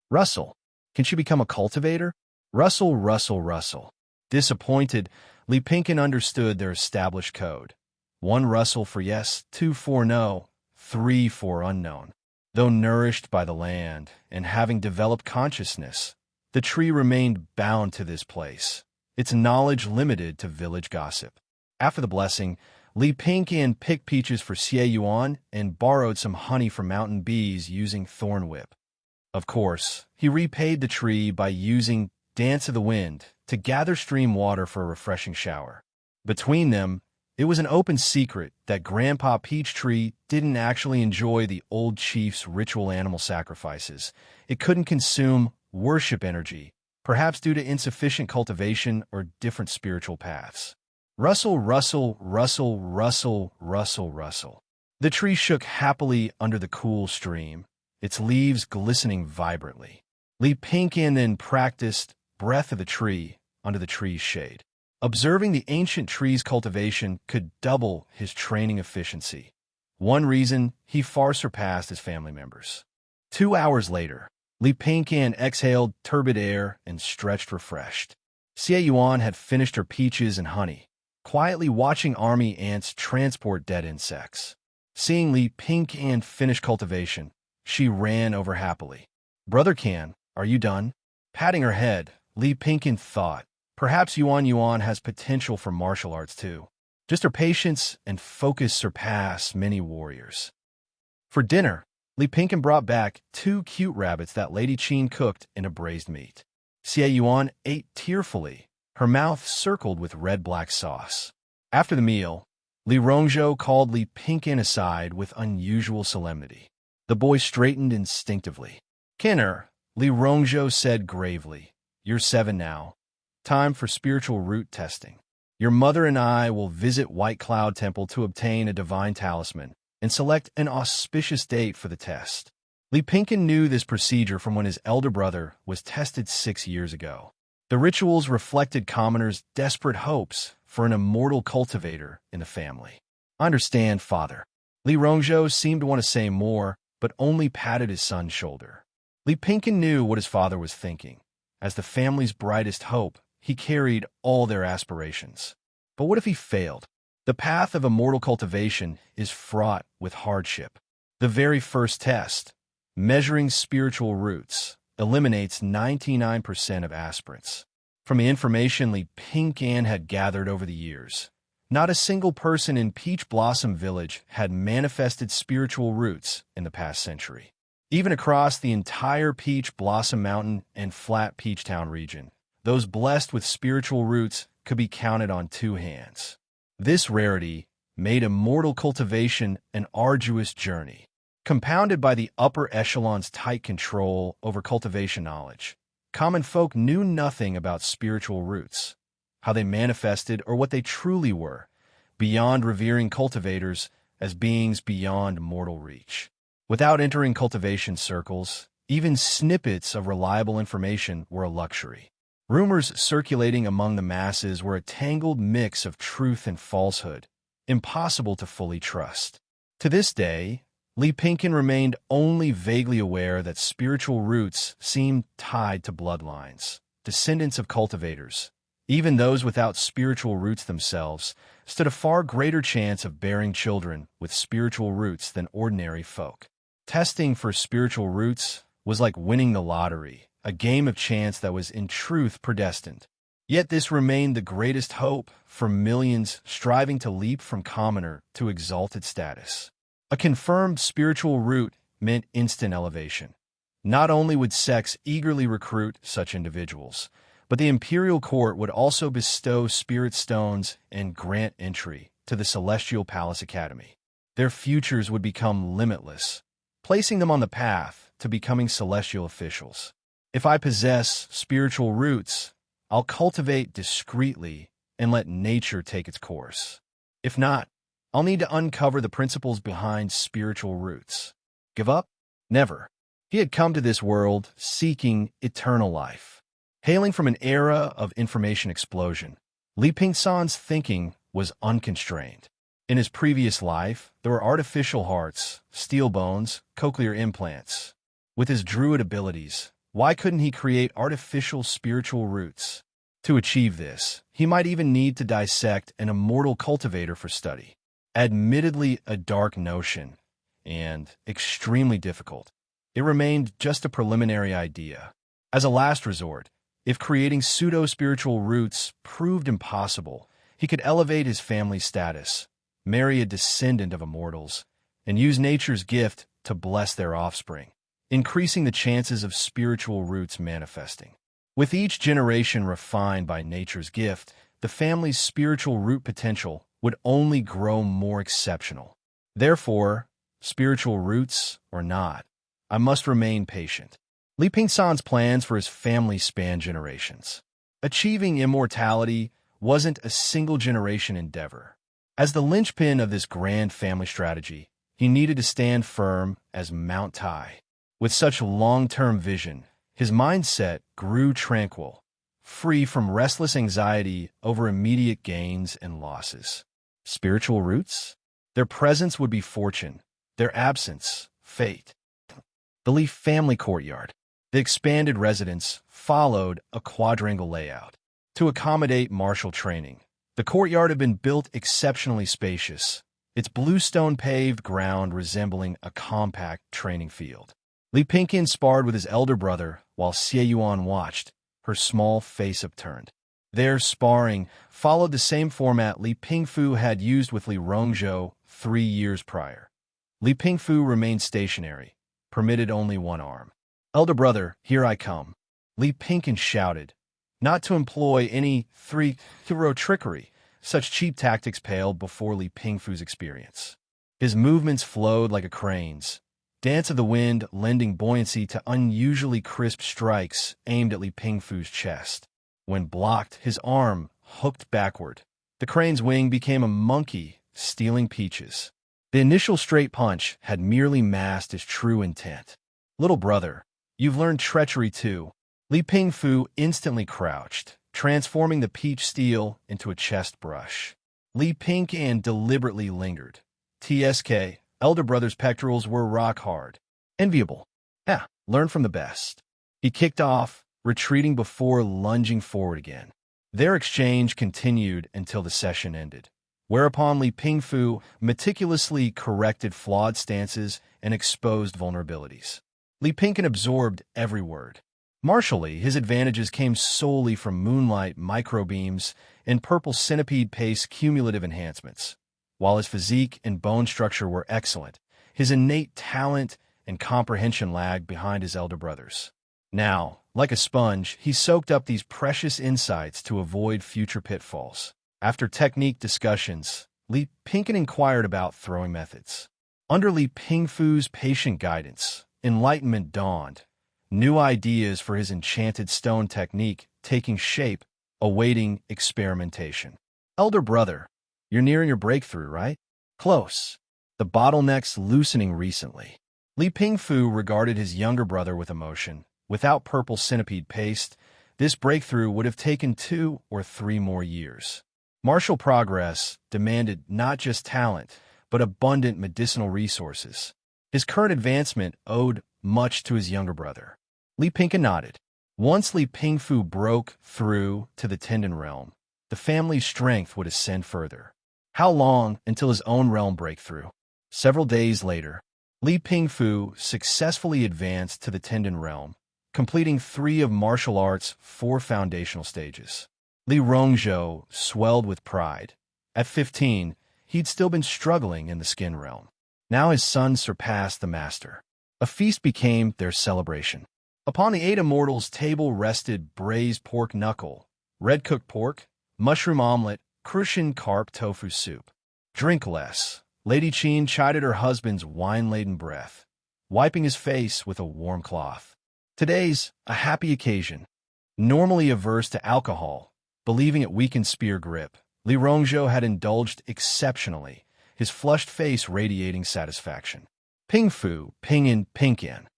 "Russell, can she become a cultivator?" Russell, Russell, Russell. Disappointed, Li Pingyan understood their established code. 1 Russell for yes, 2 for no, 3 for unknown. Though nourished by the land and having developed consciousness, the tree remained bound to this place, its knowledge limited to village gossip. After the blessing, Li Pingyan picked peaches for Xie Yuan and borrowed some honey from mountain bees using thorn whip. Of course, he repaid the tree by using Dance of the Wind to gather stream water for a refreshing shower. Between them, it was an open secret that Grandpa Peach Tree didn't actually enjoy the old chief's ritual animal sacrifices. It couldn't consume worship energy, perhaps due to insufficient cultivation or different spiritual paths. Rustle, rustle, rustle, rustle, rustle, rustle. The tree shook happily under the cool stream, its leaves glistening vibrantly. Li Pingyan then practiced Breath of the Tree under the tree's shade. Observing the ancient tree's cultivation could double his training efficiency. One reason he far surpassed his family members. 2 hours later, Li Pingyan exhaled turbid air and stretched refreshed. Xie Yuan had finished her peaches and honey, quietly watching army ants transport dead insects. Seeing Li Pingyan finish cultivation, she ran over happily. "Brother Can, are you done?" Patting her head, Li Pingyan thought, perhaps Yuan Yuan has potential for martial arts too. Just her patience and focus surpass many warriors. For dinner, Li Pingyan brought back 2 cute rabbits that Lady Qin cooked in a braised meat. Xie Yuan ate tearfully, her mouth circled with red-black sauce. After the meal, Li Rongzhou called Li Pingyan aside with unusual solemnity. The boy straightened instinctively. "Kinner," Li Rongzhou said gravely, "you're 7 now. Time for spiritual root testing. Your mother and I will visit White Cloud Temple to obtain a divine talisman and select an auspicious date for the test." Li Pingyan knew this procedure from when his elder brother was tested 6 years ago. The rituals reflected commoners' desperate hopes for an immortal cultivator in the family. "I understand, father." Li Rongzhou seemed to want to say more, but only patted his son's shoulder. Li Pingyan knew what his father was thinking. As the family's brightest hope, he carried all their aspirations. But what if he failed? The path of immortal cultivation is fraught with hardship. The very first test, measuring spiritual roots, eliminates 99% of aspirants. From the information Li Pingyan had gathered over the years, not a single person in Peach Blossom Village had manifested spiritual roots in the past century. Even across the entire Peach Blossom Mountain and Flat Peach Town region, those blessed with spiritual roots could be counted on 2 hands. This rarity made immortal cultivation an arduous journey. Compounded by the upper echelon's tight control over cultivation knowledge, common folk knew nothing about spiritual roots, how they manifested or what they truly were, beyond revering cultivators as beings beyond mortal reach. Without entering cultivation circles, even snippets of reliable information were a luxury. Rumors circulating among the masses were a tangled mix of truth and falsehood, impossible to fully trust. To this day, Li Pingyan remained only vaguely aware that spiritual roots seemed tied to bloodlines, descendants of cultivators. Even those without spiritual roots themselves stood a far greater chance of bearing children with spiritual roots than ordinary folk. Testing for spiritual roots was like winning the lottery, a game of chance that was in truth predestined. Yet this remained the greatest hope for millions striving to leap from commoner to exalted status. A confirmed spiritual root meant instant elevation. Not only would sects eagerly recruit such individuals, but the imperial court would also bestow spirit stones and grant entry to the Celestial Palace Academy. Their futures would become limitless, placing them on the path to becoming celestial officials. If I possess spiritual roots, I'll cultivate discreetly and let nature take its course. If not, I'll need to uncover the principles behind spiritual roots. Give up? Never. He had come to this world seeking eternal life. Hailing from an era of information explosion, Li Pingsan's thinking was unconstrained. In his previous life, there were artificial hearts, steel bones, cochlear implants. With his Druid abilities, why couldn't he create artificial spiritual roots? To achieve this, he might even need to dissect an immortal cultivator for study. Admittedly a dark notion, and extremely difficult, it remained just a preliminary idea. As a last resort, if creating pseudo-spiritual roots proved impossible, he could elevate his family status, marry a descendant of immortals, and use nature's gift to bless their offspring, increasing the chances of spiritual roots manifesting. With each generation refined by nature's gift, the family's spiritual root potential would only grow more exceptional. Therefore, spiritual roots or not, I must remain patient. Li Pingsan's plans for his family spanned generations. Achieving immortality wasn't a single-generation endeavor. As the linchpin of this grand family strategy, he needed to stand firm as Mount Tai. With such long-term vision, his mindset grew tranquil, free from restless anxiety over immediate gains and losses. Spiritual roots? Their presence would be fortune, their absence, fate. The Li family courtyard. The expanded residence followed a quadrangle layout. To accommodate martial training, the courtyard had been built exceptionally spacious, its bluestone paved ground resembling a compact training field. Li Pingqian sparred with his elder brother while Xie Yuan watched, her small face upturned. Their sparring followed the same format Li Pingfu had used with Li Rongzhou 3 years prior. Li Pingfu remained stationary, permitted only one arm. "Elder brother, here I come," Li Pingqian shouted. Not to employ any throw trickery, such cheap tactics paled before Li Pingfu's experience. His movements flowed like a crane's, dance of the wind lending buoyancy to unusually crisp strikes aimed at Li Pingfu's chest. When blocked, his arm hooked backward. The crane's wing became a monkey stealing peaches. The initial straight punch had merely masked his true intent. "Little brother, you've learned treachery too." Li Pingfu instantly crouched, transforming the peach steel into a chest brush. Li Pingqian deliberately lingered. TSK, elder brother's pectorals were rock hard. Enviable. Learn from the best. He kicked off, retreating before lunging forward again. Their exchange continued until the session ended, whereupon Li Pingfu meticulously corrected flawed stances and exposed vulnerabilities. Li Pingqian absorbed every word. Martially, his advantages came solely from moonlight microbeams and purple centipede paste cumulative enhancements. While his physique and bone structure were excellent, his innate talent and comprehension lagged behind his elder brothers. Now, like a sponge, he soaked up these precious insights to avoid future pitfalls. After technique discussions, Li Pingqian inquired about throwing methods. Under Li Pingfu's patient guidance, enlightenment dawned, new ideas for his enchanted stone technique taking shape, awaiting experimentation. "Elder brother, you're nearing your breakthrough, right?" "Close. The bottleneck's loosening recently." Li Pingfu regarded his younger brother with emotion. Without purple centipede paste, this breakthrough would have taken 2 or 3 more years. Martial progress demanded not just talent, but abundant medicinal resources. His current advancement owed much to his younger brother. Li Pingqian nodded. Once Li Pingfu broke through to the tendon realm, the family's strength would ascend further. How long until his own realm breakthrough? Several days later, Li Pingfu successfully advanced to the tendon realm, completing 3 of martial arts' 4 foundational stages. Li Rongzhou swelled with pride. At 15, he'd still been struggling in the skin realm. Now his son surpassed the master. A feast became their celebration. Upon the 8 immortals' table rested braised pork knuckle, red-cooked pork, mushroom omelet, Crucian carp tofu soup. Drink less. Lady Qin chided her husband's wine-laden breath, wiping his face with a warm cloth. Today's a happy occasion. Normally averse to alcohol, believing it weakened spear grip, Li Rongzhou had indulged exceptionally, his flushed face radiating satisfaction. Ping Fu, Ping In, Ping In.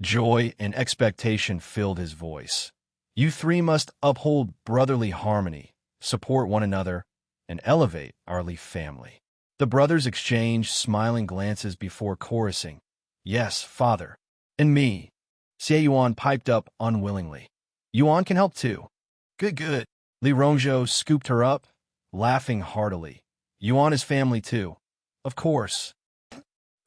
Joy and expectation filled his voice. You three must uphold brotherly harmony, support one another, and elevate our Li family. The brothers exchanged smiling glances before chorusing, Yes, father. And me. Xie Yuan piped up unwillingly. Yuan can help too. Good. Li Rongzhou scooped her up, laughing heartily. Yuan is family too. Of course.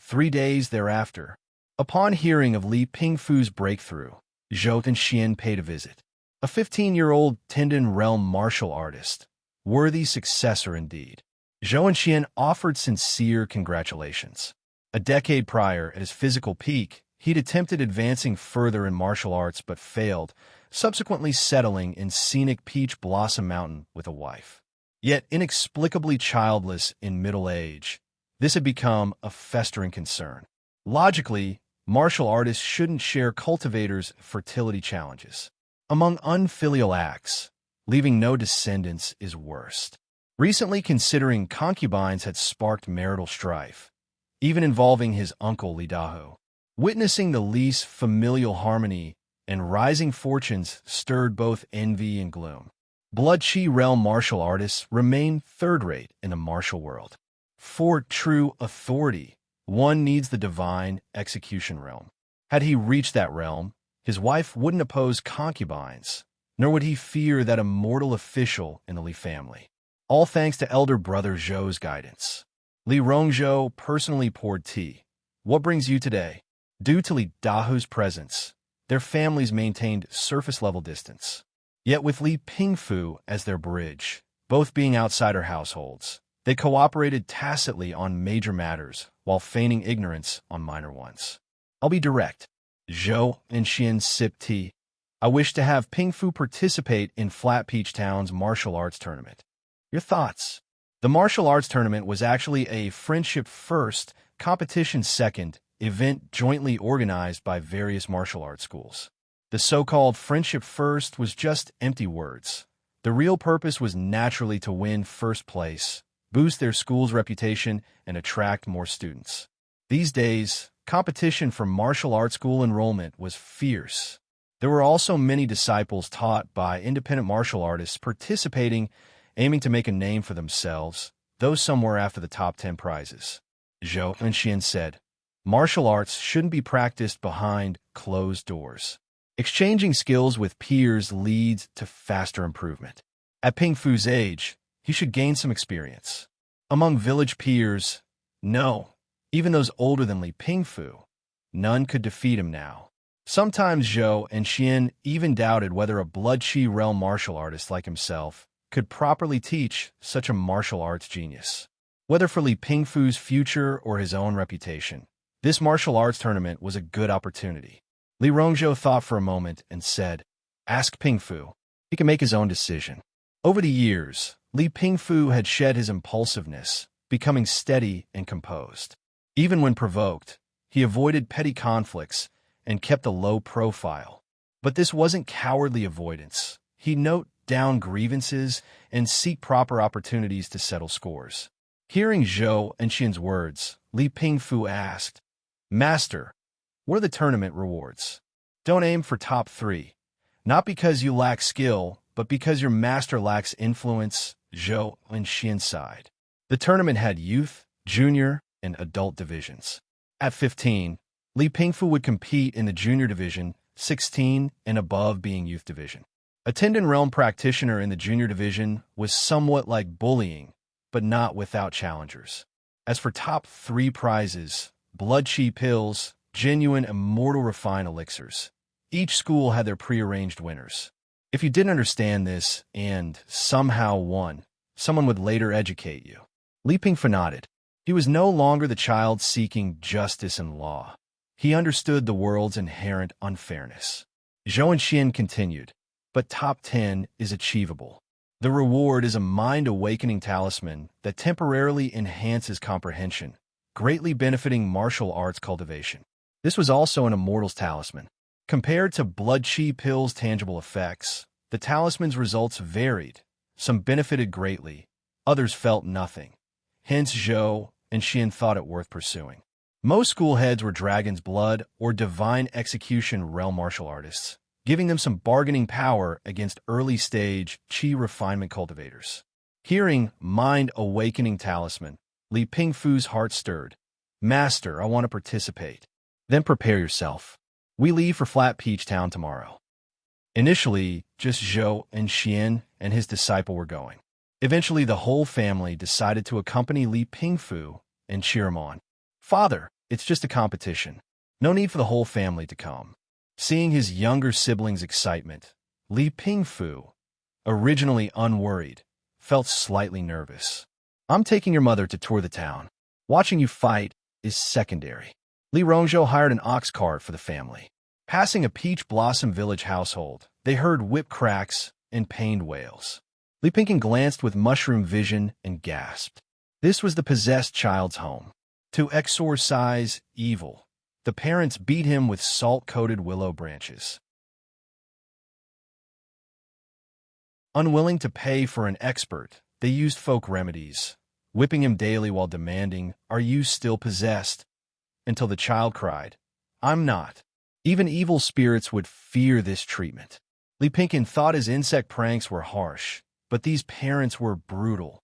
3 days thereafter, upon hearing of Li Pingfu's breakthrough, Zhou and Xian paid a visit. A 15-year-old Tendon realm martial artist. Worthy successor indeed. Zhou and Xian offered sincere congratulations. A decade prior, at his physical peak, he'd attempted advancing further in martial arts but failed, subsequently settling in scenic Peach Blossom Mountain with a wife. Yet inexplicably childless in middle age, this had become a festering concern. Logically, martial artists shouldn't share cultivators' fertility challenges. Among unfilial acts, leaving no descendants is worst. Recently considering concubines had sparked marital strife, even involving his uncle Li Dahu. Witnessing the Li's familial harmony and rising fortunes stirred both envy and gloom. Blood Qi realm martial artists remain third-rate in the martial world. For true authority, one needs the divine execution realm. Had he reached that realm, his wife wouldn't oppose concubines, nor would he fear that immortal official in the Li family. All thanks to elder brother Zhou's guidance. Li Rongzhou personally poured tea. What brings you today? Due to Li Dahu's presence, their families maintained surface-level distance. Yet with Li Pingfu as their bridge, both being outsider households, they cooperated tacitly on major matters while feigning ignorance on minor ones. I'll be direct. Zhou and Xian sipped tea. I wish to have Pingfu participate in Flat Peach Town's martial arts tournament. Your thoughts? The martial arts tournament was actually a friendship first, competition second event jointly organized by various martial arts schools. The so-called friendship first was just empty words. The real purpose was naturally to win first place, boost their school's reputation, and attract more students. These days, competition for martial arts school enrollment was fierce. There were also many disciples taught by independent martial artists participating, aiming to make a name for themselves, those somewhere after the top 10 prizes. Zhou and Xian said, martial arts shouldn't be practiced behind closed doors. Exchanging skills with peers leads to faster improvement. At Pingfu's age, he should gain some experience. Among village peers, no, even those older than Li Pingfu, none could defeat him now. Sometimes Zhou and Xian even doubted whether a Blood Qi realm martial artist like himself could properly teach such a martial arts genius. Whether for Li Pingfu's future or his own reputation, this martial arts tournament was a good opportunity. Li Rongzhou thought for a moment and said, Ask Pingfu. He can make his own decision. Over the years, Li Pingfu had shed his impulsiveness, becoming steady and composed. Even when provoked, he avoided petty conflicts and kept a low profile. But this wasn't cowardly avoidance. He'd note down grievances and seek proper opportunities to settle scores. Hearing Zhou and Xian's words, Li Pingfu asked, Master, what are the tournament rewards? Don't aim for top 3. Not because you lack skill, but because your master lacks influence, Zhou and Xian sighed. The tournament had youth, junior, and adult divisions. At 15, Li Pingfu would compete in the junior division, 16 and above being youth division. A Tendon Realm practitioner in the junior division was somewhat like bullying, but not without challengers. As for top 3 prizes, Blood Qi pills, genuine Immortal refined elixirs. Each school had their prearranged winners. If you didn't understand this and somehow won, someone would later educate you. Li Pingfu nodded. He was no longer the child seeking justice and law. He understood the world's inherent unfairness. Zhou and Xian continued, but top 10 is achievable. The reward is a mind-awakening talisman that temporarily enhances comprehension, greatly benefiting martial arts cultivation. This was also an Immortal's talisman. Compared to blood chi pills' tangible effects, the talisman's results varied. Some benefited greatly, others felt nothing. Hence Zhou and Xian thought it worth pursuing. Most school heads were Dragon's Blood or Divine Execution realm martial artists, giving them some bargaining power against early-stage chi refinement cultivators. Hearing mind-awakening talisman, Li Pingfu's heart stirred. Master, I want to participate. Then prepare yourself. We leave for Flat Peach Town tomorrow. Initially, just Zhou and Xian and his disciple were going. Eventually, the whole family decided to accompany Li Pingfu and cheer him on. Father, it's just a competition. No need for the whole family to come. Seeing his younger siblings' excitement, Li Pingfu, originally unworried, felt slightly nervous. I'm taking your mother to tour the town. Watching you fight is secondary. Li Rongzhou hired an ox cart for the family. Passing a peach blossom village household, they heard whip cracks and pained wails. Li Pingfu glanced with mushroom vision and gasped. This was the possessed child's home. To exorcise evil, the parents beat him with salt-coated willow branches. Unwilling to pay for an expert, they used folk remedies, whipping him daily while demanding, "Are you still possessed?" Until the child cried, "I'm not." Even evil spirits would fear this treatment. Li Pingfu thought his insect pranks were harsh, but these parents were brutal.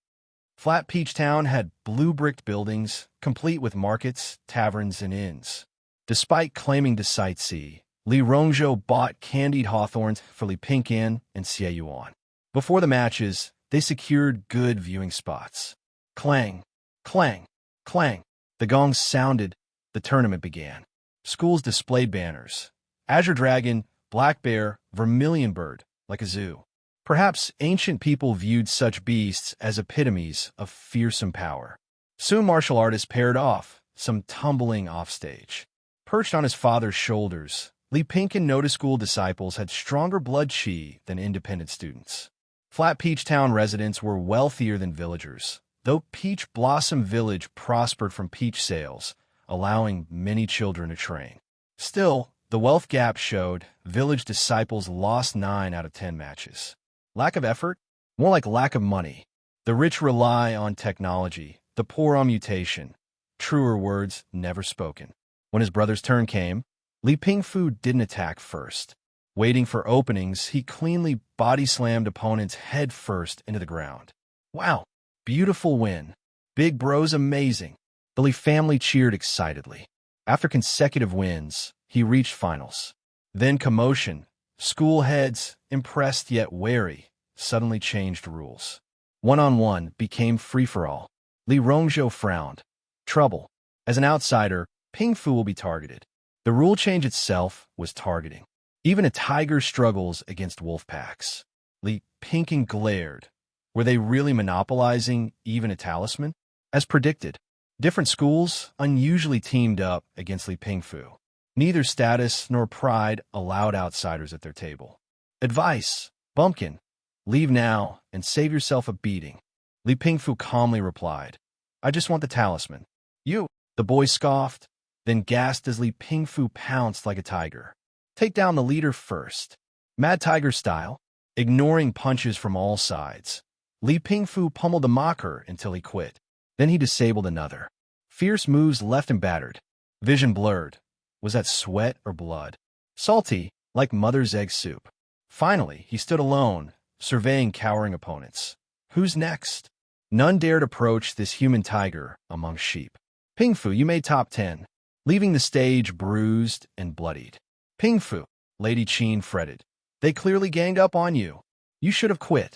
Flat Peach Town had blue-bricked buildings, complete with markets, taverns, and inns. Despite claiming to sightsee, Li Rongzhou bought candied hawthorns for Li Pingfu and Xie Yuan. Before the matches, they secured good viewing spots. Clang, clang, clang. The gongs sounded. The tournament began. Schools displayed banners. Azure Dragon, Black Bear, Vermilion Bird, like a zoo. Perhaps ancient people viewed such beasts as epitomes of fearsome power. Soon martial artists paired off, some tumbling offstage. Perched on his father's shoulders, Li Pingfu noticed school disciples had stronger blood chi than independent students. Flat Peach Town residents were wealthier than villagers, though Peach Blossom Village prospered from peach sales, allowing many children to train. Still, the wealth gap showed village disciples lost 9 out of 10 matches. Lack of effort? More like lack of money. The rich rely on technology, the poor on mutation. Truer words never spoken. When his brother's turn came, Li Pingfu didn't attack first. Waiting for openings, he cleanly body-slammed opponents head first into the ground. Wow, beautiful win. Big bro's amazing. The Li family cheered excitedly. After consecutive wins, he reached finals. Then commotion. School heads, impressed yet wary, suddenly changed rules. One-on-one became free-for-all. Li Rongzhou frowned. Trouble. As an outsider, Pingfu will be targeted. The rule change itself was targeting. Even a tiger struggles against wolf packs. Li Pingfu glared. Were they really monopolizing even a talisman? As predicted, different schools unusually teamed up against Li Pingfu. Neither status nor pride allowed outsiders at their table. Advice, bumpkin. Leave now and save yourself a beating. Li Pingfu calmly replied, I just want the talisman. You, the boy scoffed, then gasped as Li Pingfu pounced like a tiger. Take down the leader first. Mad Tiger style, ignoring punches from all sides. Li Pingfu pummeled the mocker until he quit. Then he disabled another. Fierce moves left him battered. Vision blurred. Was that sweat or blood? Salty, like mother's egg soup. Finally, he stood alone, surveying cowering opponents. Who's next? None dared approach this human tiger among sheep. Pingfu, you made top 10, leaving the stage bruised and bloodied. Pingfu, Lady Qin fretted. They clearly ganged up on you. You should have quit.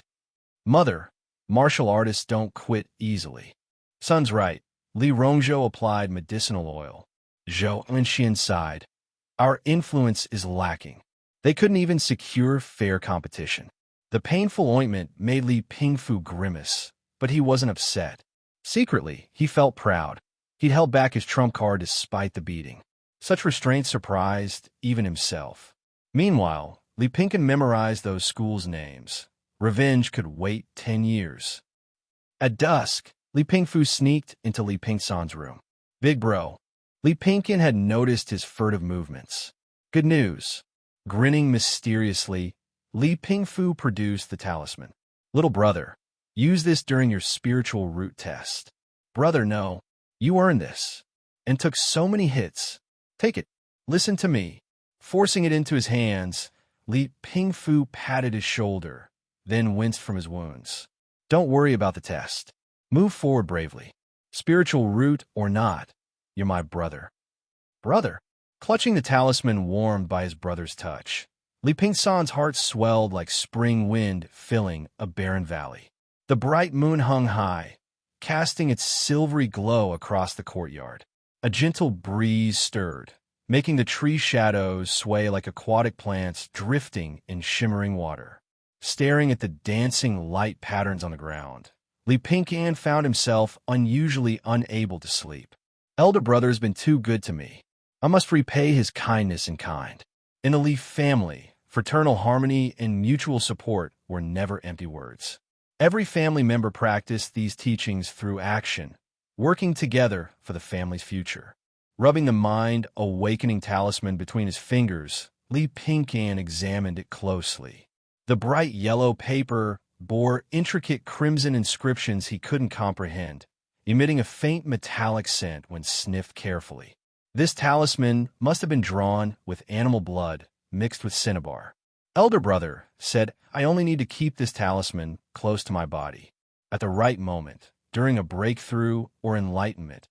Mother, martial artists don't quit easily. Son's right. Li Rongzhou applied medicinal oil. Zhou and Xian sighed. Our influence is lacking. They couldn't even secure fair competition. The painful ointment made Li Pingfu grimace, but he wasn't upset. Secretly, he felt proud. He'd held back his trump card despite the beating. Such restraint surprised even himself. Meanwhile, Li Pingfu memorized those schools' names. Revenge could wait 10 years. At dusk, Li Pingfu sneaked into Li Pingsan's room. Big bro. Li Pingfu had noticed his furtive movements. Good news. Grinning mysteriously, Li Pingfu produced the talisman. Little brother, use this during your spiritual root test. Brother, no. You earned this. And took so many hits. Take it. Listen to me. Forcing it into his hands, Li Pingfu patted his shoulder, then winced from his wounds. Don't worry about the test. Move forward bravely. Spiritual root or not, you're my brother. Brother? Clutching the talisman warmed by his brother's touch, Li Pingsan's heart swelled like spring wind filling a barren valley. The bright moon hung high, casting its silvery glow across the courtyard. A gentle breeze stirred, making the tree shadows sway like aquatic plants drifting in shimmering water. Staring at the dancing light patterns on the ground, Li Pingfu found himself unusually unable to sleep. Elder brother's been too good to me. I must repay his kindness in kind. In the Li family, fraternal harmony and mutual support were never empty words. Every family member practiced these teachings through action, working together for the family's future. Rubbing the mind-awakening talisman between his fingers, Li Pingfu examined it closely. The bright yellow paper bore intricate crimson inscriptions he couldn't comprehend, emitting a faint metallic scent when sniffed carefully. This talisman must have been drawn with animal blood mixed with cinnabar. Elder brother said, I only need to keep this talisman close to my body. At the right moment, during a breakthrough or enlightenment,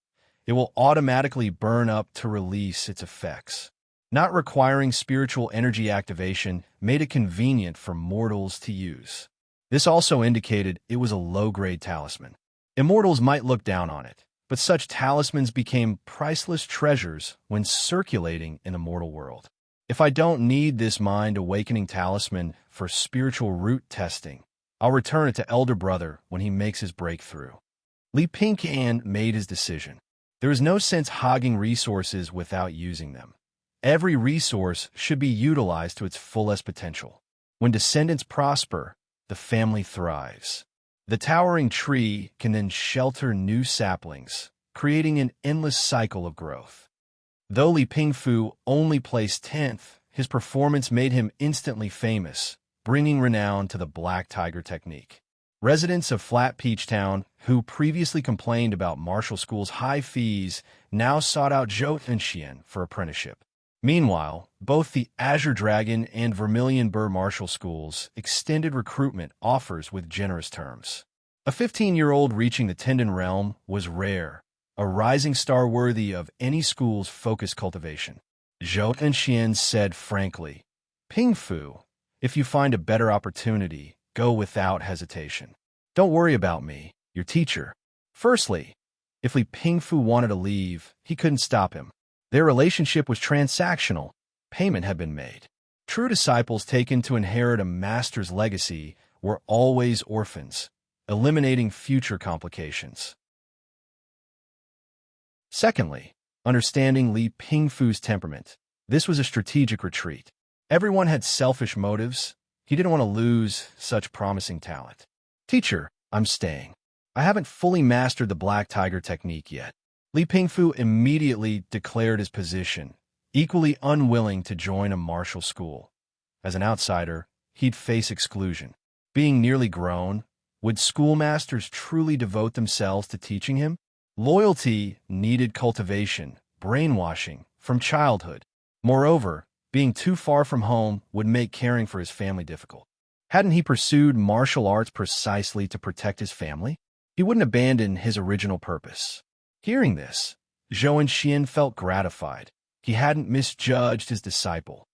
it will automatically burn up to release its effects. Not requiring spiritual energy activation made it convenient for mortals to use. This also indicated it was a low-grade talisman. Immortals might look down on it, but such talismans became priceless treasures when circulating in the mortal world. If I don't need this mind-awakening talisman for spiritual root testing, I'll return it to Elder Brother when he makes his breakthrough. Li Pingfu made his decision. There is no sense hogging resources without using them. Every resource should be utilized to its fullest potential. When descendants prosper, the family thrives. The towering tree can then shelter new saplings, creating an endless cycle of growth. Though Li Pingfu only placed 10th, his performance made him instantly famous, bringing renown to the Black Tiger technique. Residents of Flat Peach Town, who previously complained about martial school's high fees, now sought out xianxia for apprenticeship. Meanwhile, both the Azure Dragon and Vermilion Burr martial schools extended recruitment offers with generous terms. A 15-year-old reaching the Tendon realm was rare, a rising star worthy of any school's focused cultivation. Xianxia said frankly, Pingfu, if you find a better opportunity, go without hesitation. Don't worry about me, your teacher. Firstly, if Li Pingfu wanted to leave, he couldn't stop him. Their relationship was transactional. Payment had been made. True disciples taken to inherit a master's legacy were always orphans, eliminating future complications. Secondly, understanding Li Pingfu's temperament. This was a strategic retreat. Everyone had selfish motives. He didn't want to lose such promising talent. Teacher, I'm staying. I haven't fully mastered the Black Tiger technique yet. Li Pingfu immediately declared his position, equally unwilling to join a martial school. As an outsider, he'd face exclusion. Being nearly grown, would schoolmasters truly devote themselves to teaching him? Loyalty needed cultivation, brainwashing, from childhood. Moreover, being too far from home would make caring for his family difficult. Hadn't he pursued martial arts precisely to protect his family? He wouldn't abandon his original purpose. Hearing this, Xianxia felt gratified. He hadn't misjudged his disciple.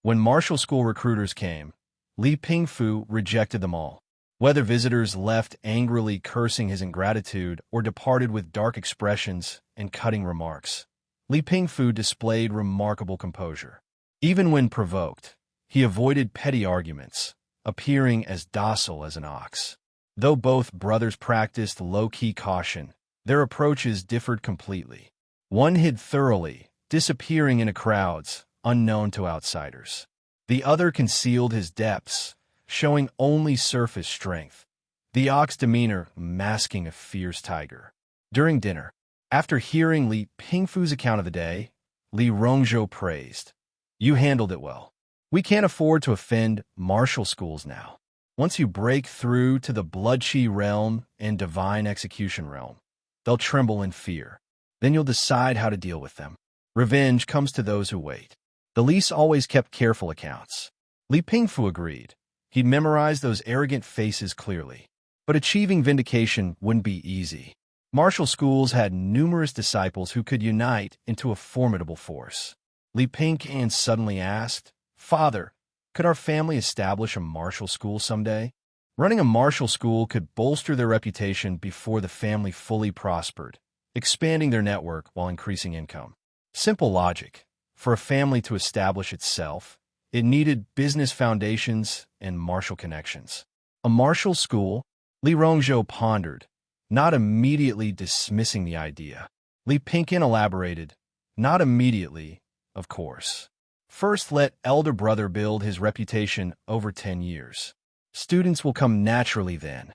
When martial school recruiters came, Li Pingfu rejected them all. Whether visitors left angrily cursing his ingratitude or departed with dark expressions and cutting remarks, Li Pingfu displayed remarkable composure. Even when provoked, He avoided petty arguments, appearing as docile as an ox. Though both brothers practiced low-key caution, their approaches differed completely. One hid thoroughly, disappearing into crowds, unknown to outsiders. The other concealed his depths, showing only surface strength, the ox demeanor masking a fierce tiger. During dinner, after hearing Li Pingfu's account of the day, Li Rongzhou praised, "You handled it well. We can't afford to offend martial schools now. Once you break through to the blood-chi realm and divine execution realm, they'll tremble in fear. Then you'll decide how to deal with them. Revenge comes to those who wait." The Lis always kept careful accounts. Li Pingfu agreed. He'd memorized those arrogant faces clearly. But achieving vindication wouldn't be easy. Martial schools had numerous disciples who could unite into a formidable force. Li Pingfu suddenly asked, "Father, could our family establish a martial school someday?" Running a martial school could bolster their reputation before the family fully prospered, expanding their network while increasing income. Simple logic. For a family to establish itself, it needed business foundations and martial connections. A martial school? Li Rongzhou pondered, not immediately dismissing the idea. Li Pingfu elaborated, "Not immediately, of course. First, let elder brother build his reputation over 10 years. Students will come naturally then."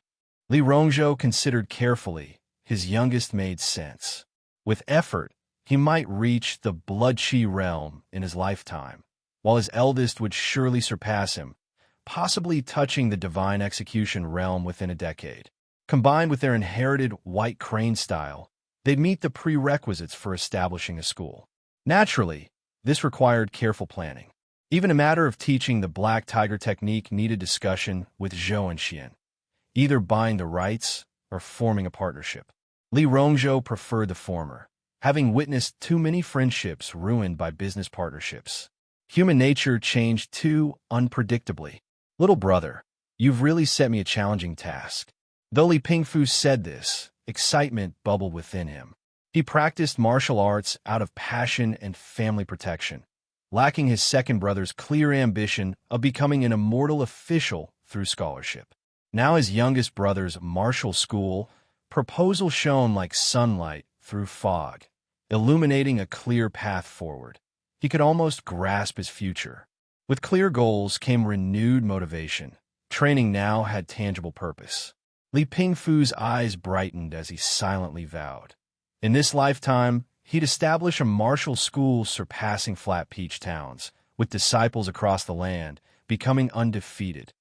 Li Rongzhou considered carefully. His youngest made sense. With effort, he might reach the blood-chi realm in his lifetime, while his eldest would surely surpass him, possibly touching the divine execution realm within a decade. Combined with their inherited white crane style, they'd meet the prerequisites for establishing a school. Naturally, this required careful planning. Even a matter of teaching the black tiger technique needed discussion with xianxia, either buying the rights or forming a partnership. Li Rongzhou preferred the former, having witnessed too many friendships ruined by business partnerships. Human nature changed too unpredictably. "Little brother, you've really set me a challenging task." Though Li Pingfu said this, excitement bubbled within him. He practiced martial arts out of passion and family protection, lacking his second brother's clear ambition of becoming an immortal official through scholarship. Now his youngest brother's martial school proposal shone like sunlight through fog, illuminating a clear path forward. He could almost grasp his future. With clear goals came renewed motivation. Training now had tangible purpose. Li Pingfu's eyes brightened as he silently vowed. In this lifetime, he'd establish a martial school surpassing Flat Peach towns, with disciples across the land, becoming undefeated.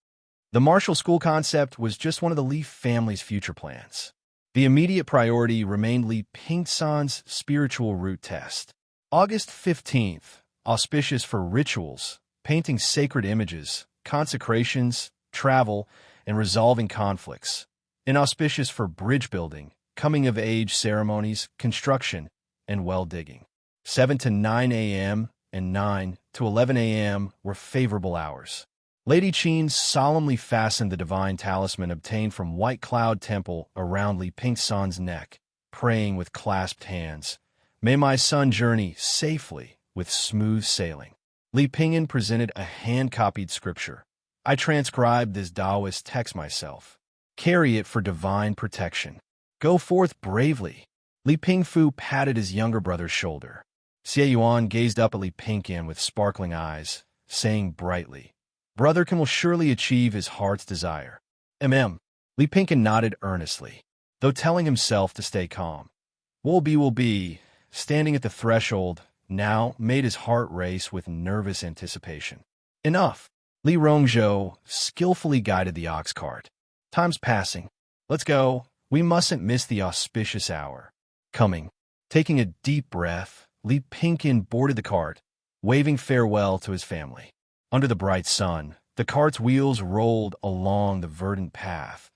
The martial school concept was just one of the Li family's future plans. The immediate priority remained Li Pingsan's spiritual root test. August 15th, auspicious for rituals, painting sacred images, consecrations, travel, and resolving conflicts. Inauspicious for bridge building, coming-of-age ceremonies, construction, and well digging. 7 to 9 a.m. and 9 to 11 a.m. were favorable hours. Lady Qin solemnly fastened the divine talisman obtained from White Cloud Temple around Li Pingsan's neck, praying with clasped hands, "May my son journey safely with smooth sailing." Li Pingyan presented a hand-copied scripture. "I transcribed this Taoist text myself. Carry it for divine protection. Go forth bravely." Li Pingfu patted his younger brother's shoulder. Xie Yuan gazed up at Li Pingyan with sparkling eyes, saying brightly, "Brotherkin will surely achieve his heart's desire." Li Pingyan nodded earnestly, though telling himself to stay calm. Will be, standing at the threshold, now made his heart race with nervous anticipation. Enough. Li Rongzhou skillfully guided the ox cart. "Time's passing. Let's go. We mustn't miss the auspicious hour." Coming. Taking a deep breath, Li Pingyan boarded the cart, waving farewell to his family. Under the bright sun, the cart's wheels rolled along the verdant path,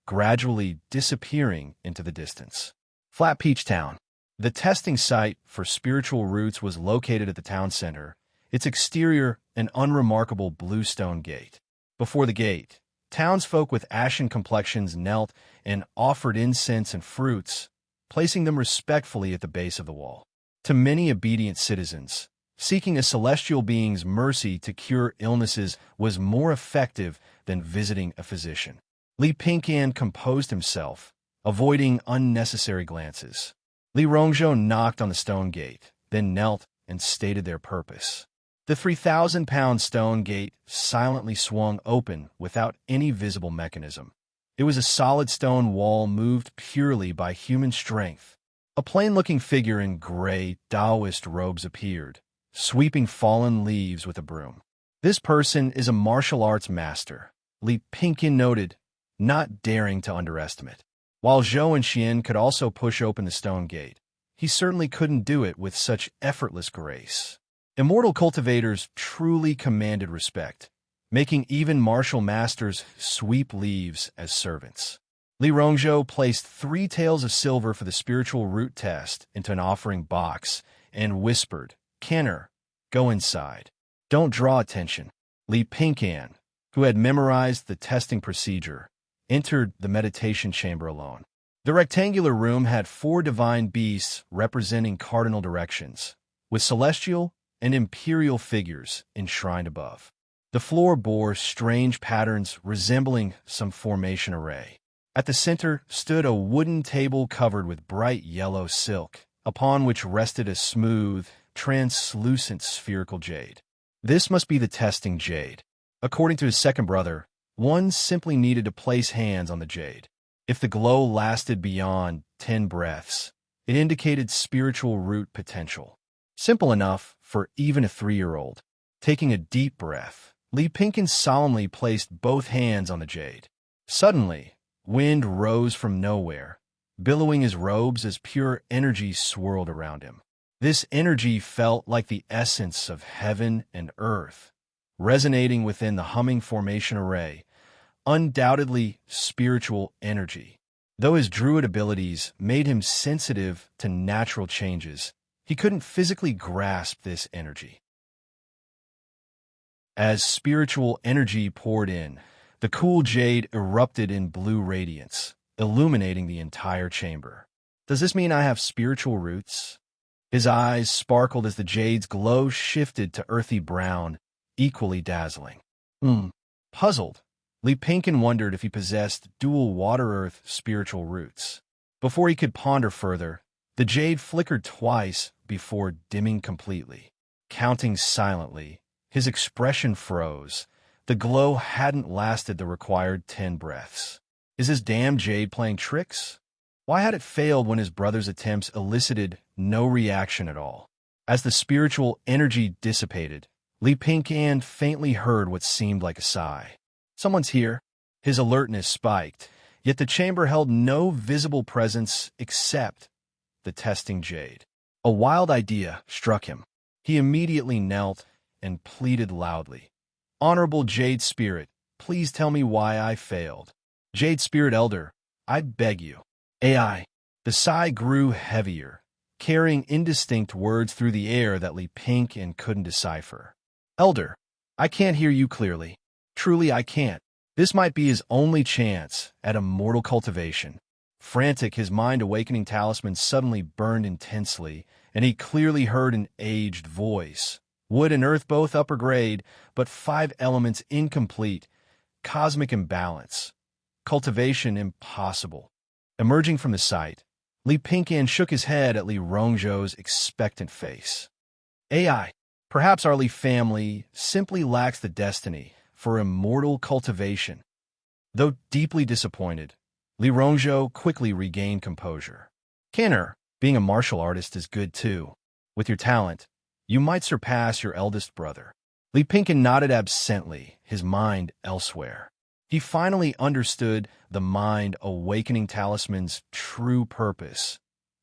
gradually disappearing into the distance. Flat Peach Town. The testing site for spiritual roots was located at the town center, its exterior an unremarkable bluestone gate. Before the gate, townsfolk with ashen complexions knelt and offered incense and fruits, placing them respectfully at the base of the wall. To many obedient citizens, Seeking a celestial being's mercy to cure illnesses was more effective than visiting a physician. Li Pingyan composed himself, avoiding unnecessary glances. Li Rongzhou knocked on the stone gate, then knelt and stated their purpose. The 3,000-pound stone gate silently swung open without any visible mechanism. It was a solid stone wall moved purely by human strength. A plain-looking figure in gray Taoist robes appeared, sweeping fallen leaves with a broom. This person is a martial arts master, Li Pingyan noted, not daring to underestimate. While Zhou and Xian could also push open the stone gate, he certainly couldn't do it with such effortless grace. Immortal cultivators truly commanded respect, making even martial masters sweep leaves as servants. Li Rongzhou placed 3 taels of silver for the spiritual root test into an offering box and whispered, "Kenner, go inside. Don't draw attention." Li Pingyan, who had memorized the testing procedure, entered the meditation chamber alone. The rectangular room had 4 divine beasts representing cardinal directions, with celestial and imperial figures enshrined above. The floor bore strange patterns resembling some formation array. At the center stood a wooden table covered with bright yellow silk, upon which rested a smooth, translucent spherical jade. This must be the testing jade. According to his second brother, one simply needed to place hands on the jade. If the glow lasted beyond 10 breaths, it indicated spiritual root potential. Simple enough for even a 3-year-old. Taking a deep breath, Li Pingyan solemnly placed both hands on the jade. Suddenly, wind rose from nowhere, billowing his robes as pure energy swirled around him. This energy felt like the essence of heaven and earth, resonating within the humming formation array, undoubtedly spiritual energy. Though his Druid abilities made him sensitive to natural changes, he couldn't physically grasp this energy. As spiritual energy poured in, the cool jade erupted in blue radiance, illuminating the entire chamber. Does this mean I have spiritual roots? His eyes sparkled as the jade's glow shifted to earthy brown, equally dazzling. Puzzled, Li Pingyan wondered if he possessed dual water-earth spiritual roots. Before he could ponder further, the jade flickered twice before dimming completely. Counting silently, his expression froze. The glow hadn't lasted the required 10 breaths. Is this damn jade playing tricks? Why had it failed when his brother's attempts elicited no reaction at all? As the spiritual energy dissipated, Li Pingyan faintly heard what seemed like a sigh. Someone's here. His alertness spiked, yet the chamber held no visible presence except the testing jade. A wild idea struck him. He immediately knelt and pleaded loudly. "Honorable Jade Spirit, please tell me why I failed. Jade Spirit Elder, I beg you." AI. The sigh grew heavier, carrying indistinct words through the air that Li Pingyan couldn't decipher. "Elder, I can't hear you clearly. Truly I can't." This might be his only chance at immortal cultivation. Frantic, his mind-awakening talisman suddenly burned intensely, and he clearly heard an aged voice. Wood and earth both upper grade, but 5 elements incomplete. Cosmic imbalance. Cultivation impossible. Emerging from the site, Li Pingyan shook his head at Li Rongzhou's expectant face. AI, perhaps our Li family simply lacks the destiny for immortal cultivation. Though deeply disappointed, Li Rongzhou quickly regained composure. Kenner, being a martial artist is good too. With your talent, you might surpass your eldest brother. Li Pingyan nodded absently, his mind elsewhere. He finally understood the mind-awakening talisman's true purpose,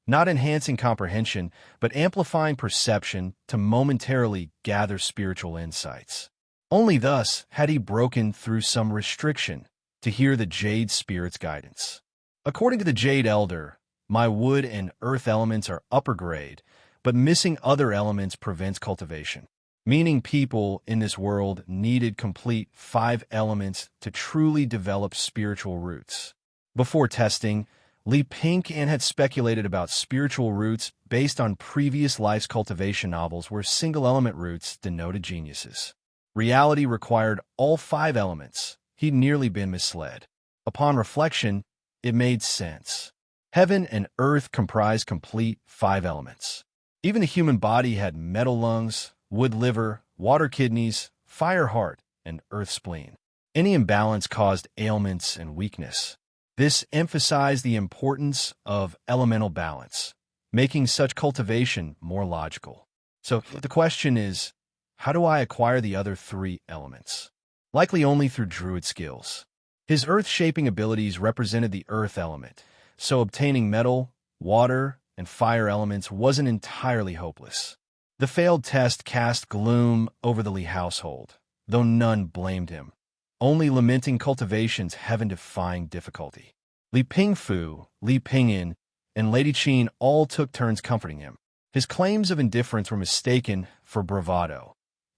not enhancing comprehension, but amplifying perception to momentarily gather spiritual insights. Only thus had he broken through some restriction to hear the Jade Spirit's guidance. According to the Jade Elder, my wood and earth elements are upper grade, but missing other elements prevents cultivation. Meaning people in this world needed complete 5 elements to truly develop spiritual roots. Before testing, Li Pingyan had speculated about spiritual roots based on previous life's cultivation novels where single-element roots denoted geniuses. Reality required all 5 elements. He'd nearly been misled. Upon reflection, it made sense. Heaven and earth comprised complete 5 elements. Even the human body had metal lungs, wood liver, water kidneys, fire heart, and earth spleen. Any imbalance caused ailments and weakness. This emphasized the importance of elemental balance, making such cultivation more logical. So the question is, how do I acquire the other 3 elements? Likely only through Druid skills. His earth-shaping abilities represented the earth element, so obtaining metal, water, and fire elements wasn't entirely hopeless. The failed test cast gloom over the Li household, though none blamed him, only lamenting cultivation's heaven-defying difficulty. Li Pingfu, Li Pingyan, and Lady Qin all took turns comforting him. His claims of indifference were mistaken for bravado.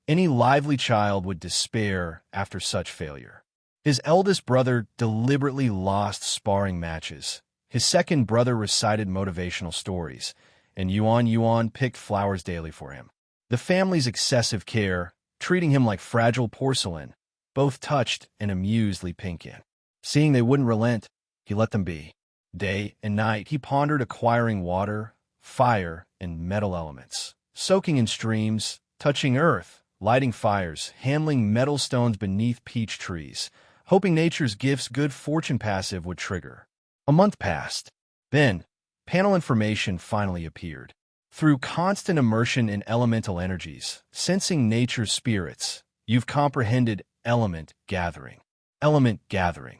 Any lively child would despair after such failure. His eldest brother deliberately lost sparring matches. His second brother recited motivational stories, and Yuan picked flowers daily for him. The family's excessive care, treating him like fragile porcelain, both touched and amused Li Pingyan. Seeing they wouldn't relent, he let them be. Day and night he pondered acquiring water, fire, and metal elements, soaking in streams, touching earth, lighting fires, handling metal stones beneath peach trees, hoping nature's gifts good fortune passive would trigger. A month passed. Then, panel information finally appeared. Through constant immersion in elemental energies, sensing nature's spirits, you've comprehended element gathering. Element gathering.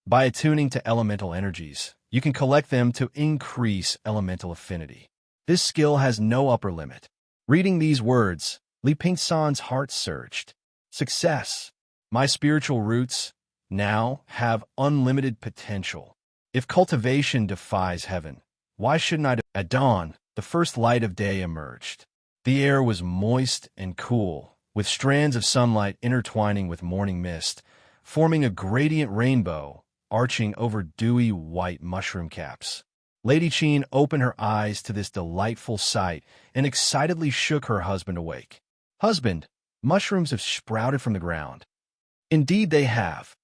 By attuning to elemental energies, you can collect them to increase elemental affinity. This skill has no upper limit. Reading these words, Li Pingyan's heart surged. Success. My spiritual roots now have unlimited potential. If cultivation defies heaven, why shouldn't I? At dawn, the first light of day emerged. The air was moist and cool, with strands of sunlight intertwining with morning mist, forming a gradient rainbow arching over dewy white mushroom caps. Lady Qin opened her eyes to this delightful sight and excitedly shook her husband awake. Husband, mushrooms have sprouted from the ground. Indeed they have.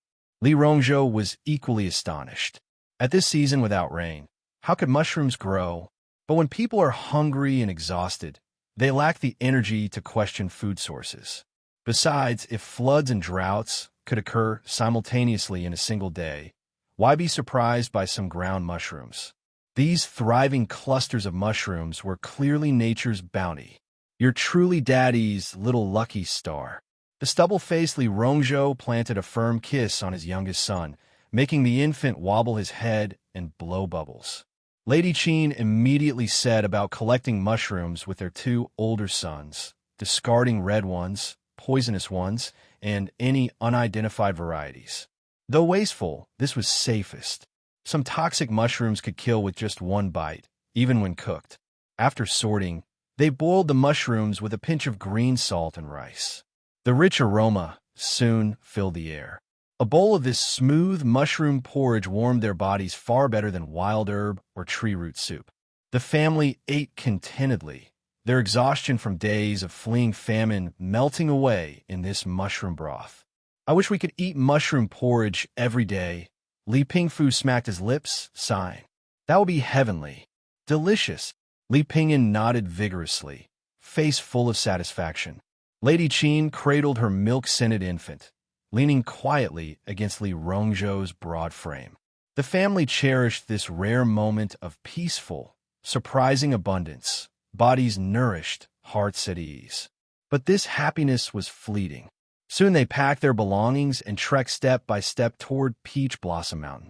Li Rongzhou was equally astonished. At this season without rain, how could mushrooms grow? But when people are hungry and exhausted, they lack the energy to question food sources. Besides, if floods and droughts could occur simultaneously in a single day, why be surprised by some ground mushrooms? These thriving clusters of mushrooms were clearly nature's bounty. You're truly Daddy's little lucky star. The stubble-faced Li Rongzhou planted a firm kiss on his youngest son, making the infant wobble his head and blow bubbles. Lady Qin immediately set about collecting mushrooms with their 2 older sons, discarding red ones, poisonous ones, and any unidentified varieties. Though wasteful, this was safest. Some toxic mushrooms could kill with just 1 bite, even when cooked. After sorting, they boiled the mushrooms with a pinch of green salt and rice. The rich aroma soon filled the air. A bowl of this smooth mushroom porridge warmed their bodies far better than wild herb or tree root soup. The family ate contentedly, their exhaustion from days of fleeing famine melting away in this mushroom broth. I wish we could eat mushroom porridge every day. Li Pingfu smacked his lips, sighing. That would be heavenly. Delicious. Li Pingyan nodded vigorously, face full of satisfaction. Lady Qin cradled her milk-scented infant, leaning quietly against Li Rongzhou's broad frame. The family cherished this rare moment of peaceful, surprising abundance, bodies nourished, hearts at ease. But this happiness was fleeting. Soon they packed their belongings and trekked step by step toward Peach Blossom Mountain.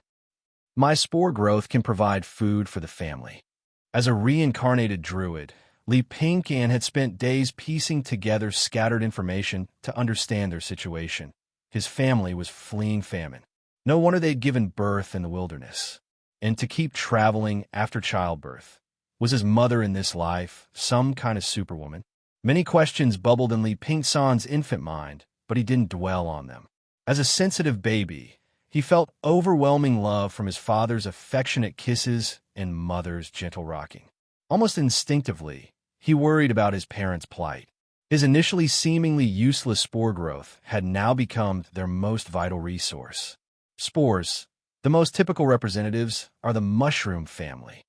My spore growth can provide food for the family. As a reincarnated druid, Li Pingyan had spent days piecing together scattered information to understand their situation. His family was fleeing famine. No wonder they'd given birth in the wilderness. And to keep traveling after childbirth. Was his mother in this life some kind of superwoman? Many questions bubbled in Li Pingyan's infant mind, but he didn't dwell on them. As a sensitive baby, He felt overwhelming love from his father's affectionate kisses and mother's gentle rocking. Almost instinctively, he worried about his parents' plight. His initially seemingly useless spore growth had now become their most vital resource. Spores, the most typical representatives, are the mushroom family.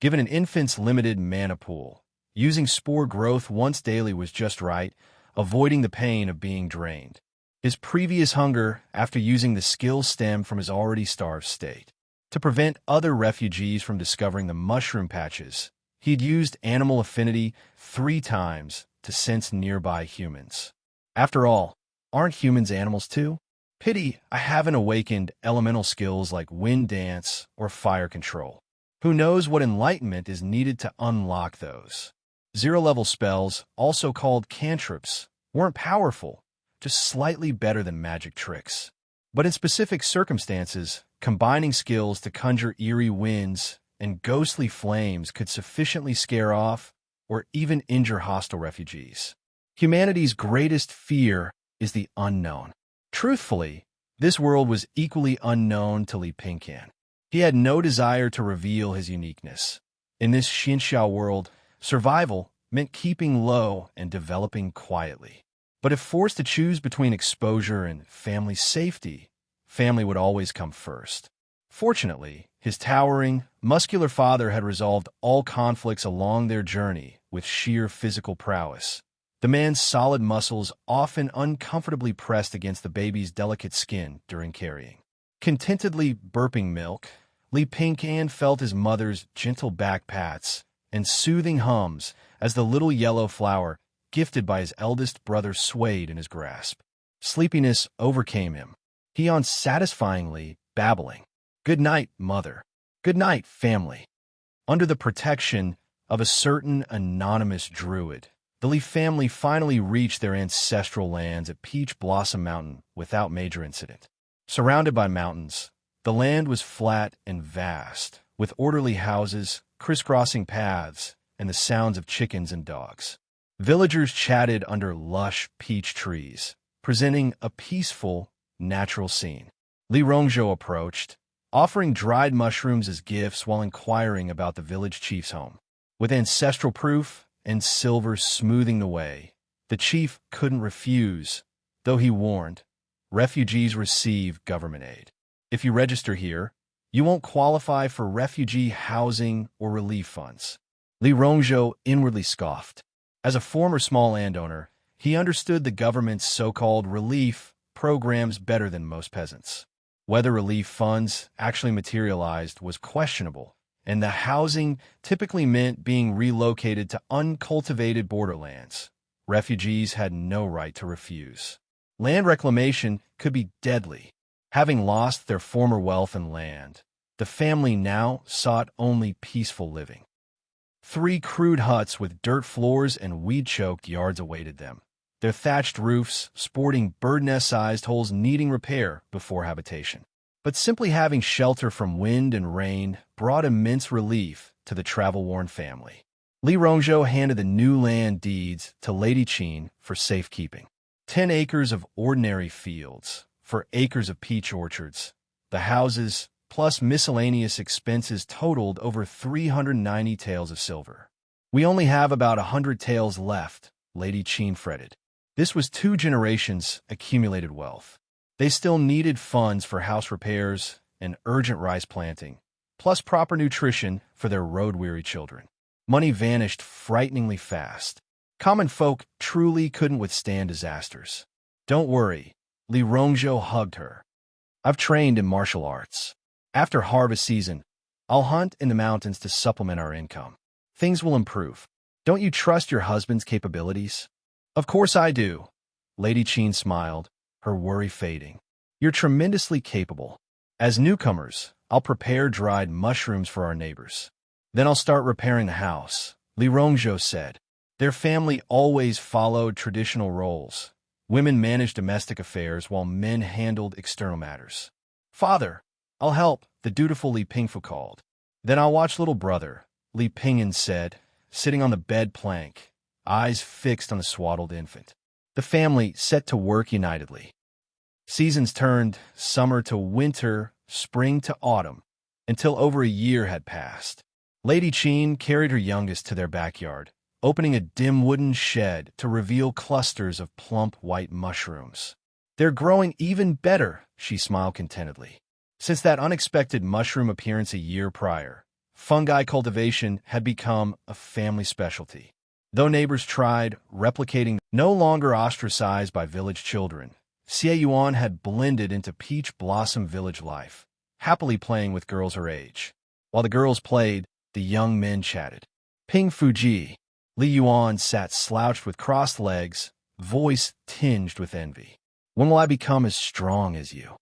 Given an infant's limited mana pool, using spore growth once daily was just right, avoiding the pain of being drained. His previous hunger after using the skill stemmed from his already starved state. To prevent other refugees from discovering the mushroom patches, he'd used animal affinity 3 times to sense nearby humans. After all, aren't humans animals too? Pity I haven't awakened elemental skills like wind dance or fire control. Who knows what enlightenment is needed to unlock those? 0-level spells, also called cantrips, weren't powerful, just slightly better than magic tricks. But in specific circumstances, combining skills to conjure eerie winds and ghostly flames could sufficiently scare off or even injure hostile refugees. Humanity's greatest fear is the unknown. Truthfully, this world was equally unknown to Xianxia. He had no desire to reveal his uniqueness. In this xianxia world, survival meant keeping low and developing quietly. But if forced to choose between exposure and family safety, family would always come first. Fortunately, his towering, muscular father had resolved all conflicts along their journey with sheer physical prowess. The man's solid muscles often uncomfortably pressed against the baby's delicate skin during carrying. Contentedly burping milk, Xianxia felt his mother's gentle back pats and soothing hums as the little yellow flower, gifted by his eldest brother, swayed in his grasp. Sleepiness overcame him. He yawned satisfyingly, babbling, "Good night, mother. Good night, family." Under the protection of a certain anonymous druid, the Li family finally reached their ancestral lands at Peach Blossom Mountain without major incident. Surrounded by mountains, the land was flat and vast, with orderly houses, crisscrossing paths, and the sounds of chickens and dogs. Villagers chatted under lush peach trees, presenting a peaceful, natural scene. Xianxia approached, offering dried mushrooms as gifts while inquiring about the village chief's home. With ancestral proof and silver smoothing the way, the chief couldn't refuse, though he warned, refugees receive government aid. If you register here, you won't qualify for refugee housing or relief funds. Xianxia inwardly scoffed. As a former small landowner, he understood the government's so-called relief programs better than most peasants. Whether relief funds actually materialized was questionable, and the housing typically meant being relocated to uncultivated borderlands. Refugees had no right to refuse. Land reclamation could be deadly. Having lost their former wealth and land, the family now sought only peaceful living. 3 crude huts with dirt floors and weed-choked yards awaited them, their thatched roofs sporting bird nest-sized holes needing repair before habitation. But simply having shelter from wind and rain brought immense relief to the travel-worn family. Xianxia handed the new land deeds to Lady Qin for safekeeping. 10 acres of ordinary fields for acres of peach orchards. The houses, plus miscellaneous expenses, totaled over 390 taels of silver. "We only have about 100 taels left," Lady Qin fretted. This was 2 generations' accumulated wealth. They still needed funds for house repairs and urgent rice planting, plus proper nutrition for their road-weary children. Money vanished frighteningly fast. Common folk truly couldn't withstand disasters. "Don't worry," Xianxia hugged her. "I've trained in martial arts. After harvest season, I'll hunt in the mountains to supplement our income. Things will improve. Don't you trust your husband's capabilities?" "Of course I do," Lady Qin smiled, her worry fading. "You're tremendously capable. As newcomers, I'll prepare dried mushrooms for our neighbors. Then I'll start repairing the house," Xianxia said. Their family always followed traditional roles. Women managed domestic affairs while men handled external matters. "Father, I'll help," the dutiful Xianxia called. "Then I'll watch little brother," Xianxia said, sitting on the bed plank, eyes fixed on the swaddled infant. The family set to work unitedly. Seasons turned summer to winter, spring to autumn, until over a year had passed. Lady Qin carried her youngest to their backyard, opening a dim wooden shed to reveal clusters of plump white mushrooms. "They're growing even better," she smiled contentedly. Since that unexpected mushroom appearance a year prior, fungi cultivation had become a family specialty. Though neighbors tried replicating, no longer ostracized by village children, Xie Yuan had blended into peach blossom village life, happily playing with girls her age. While the girls played, the young men chatted. Ping Fuji. Li Yuan sat slouched with crossed legs, voice tinged with envy. "When will I become as strong as you?"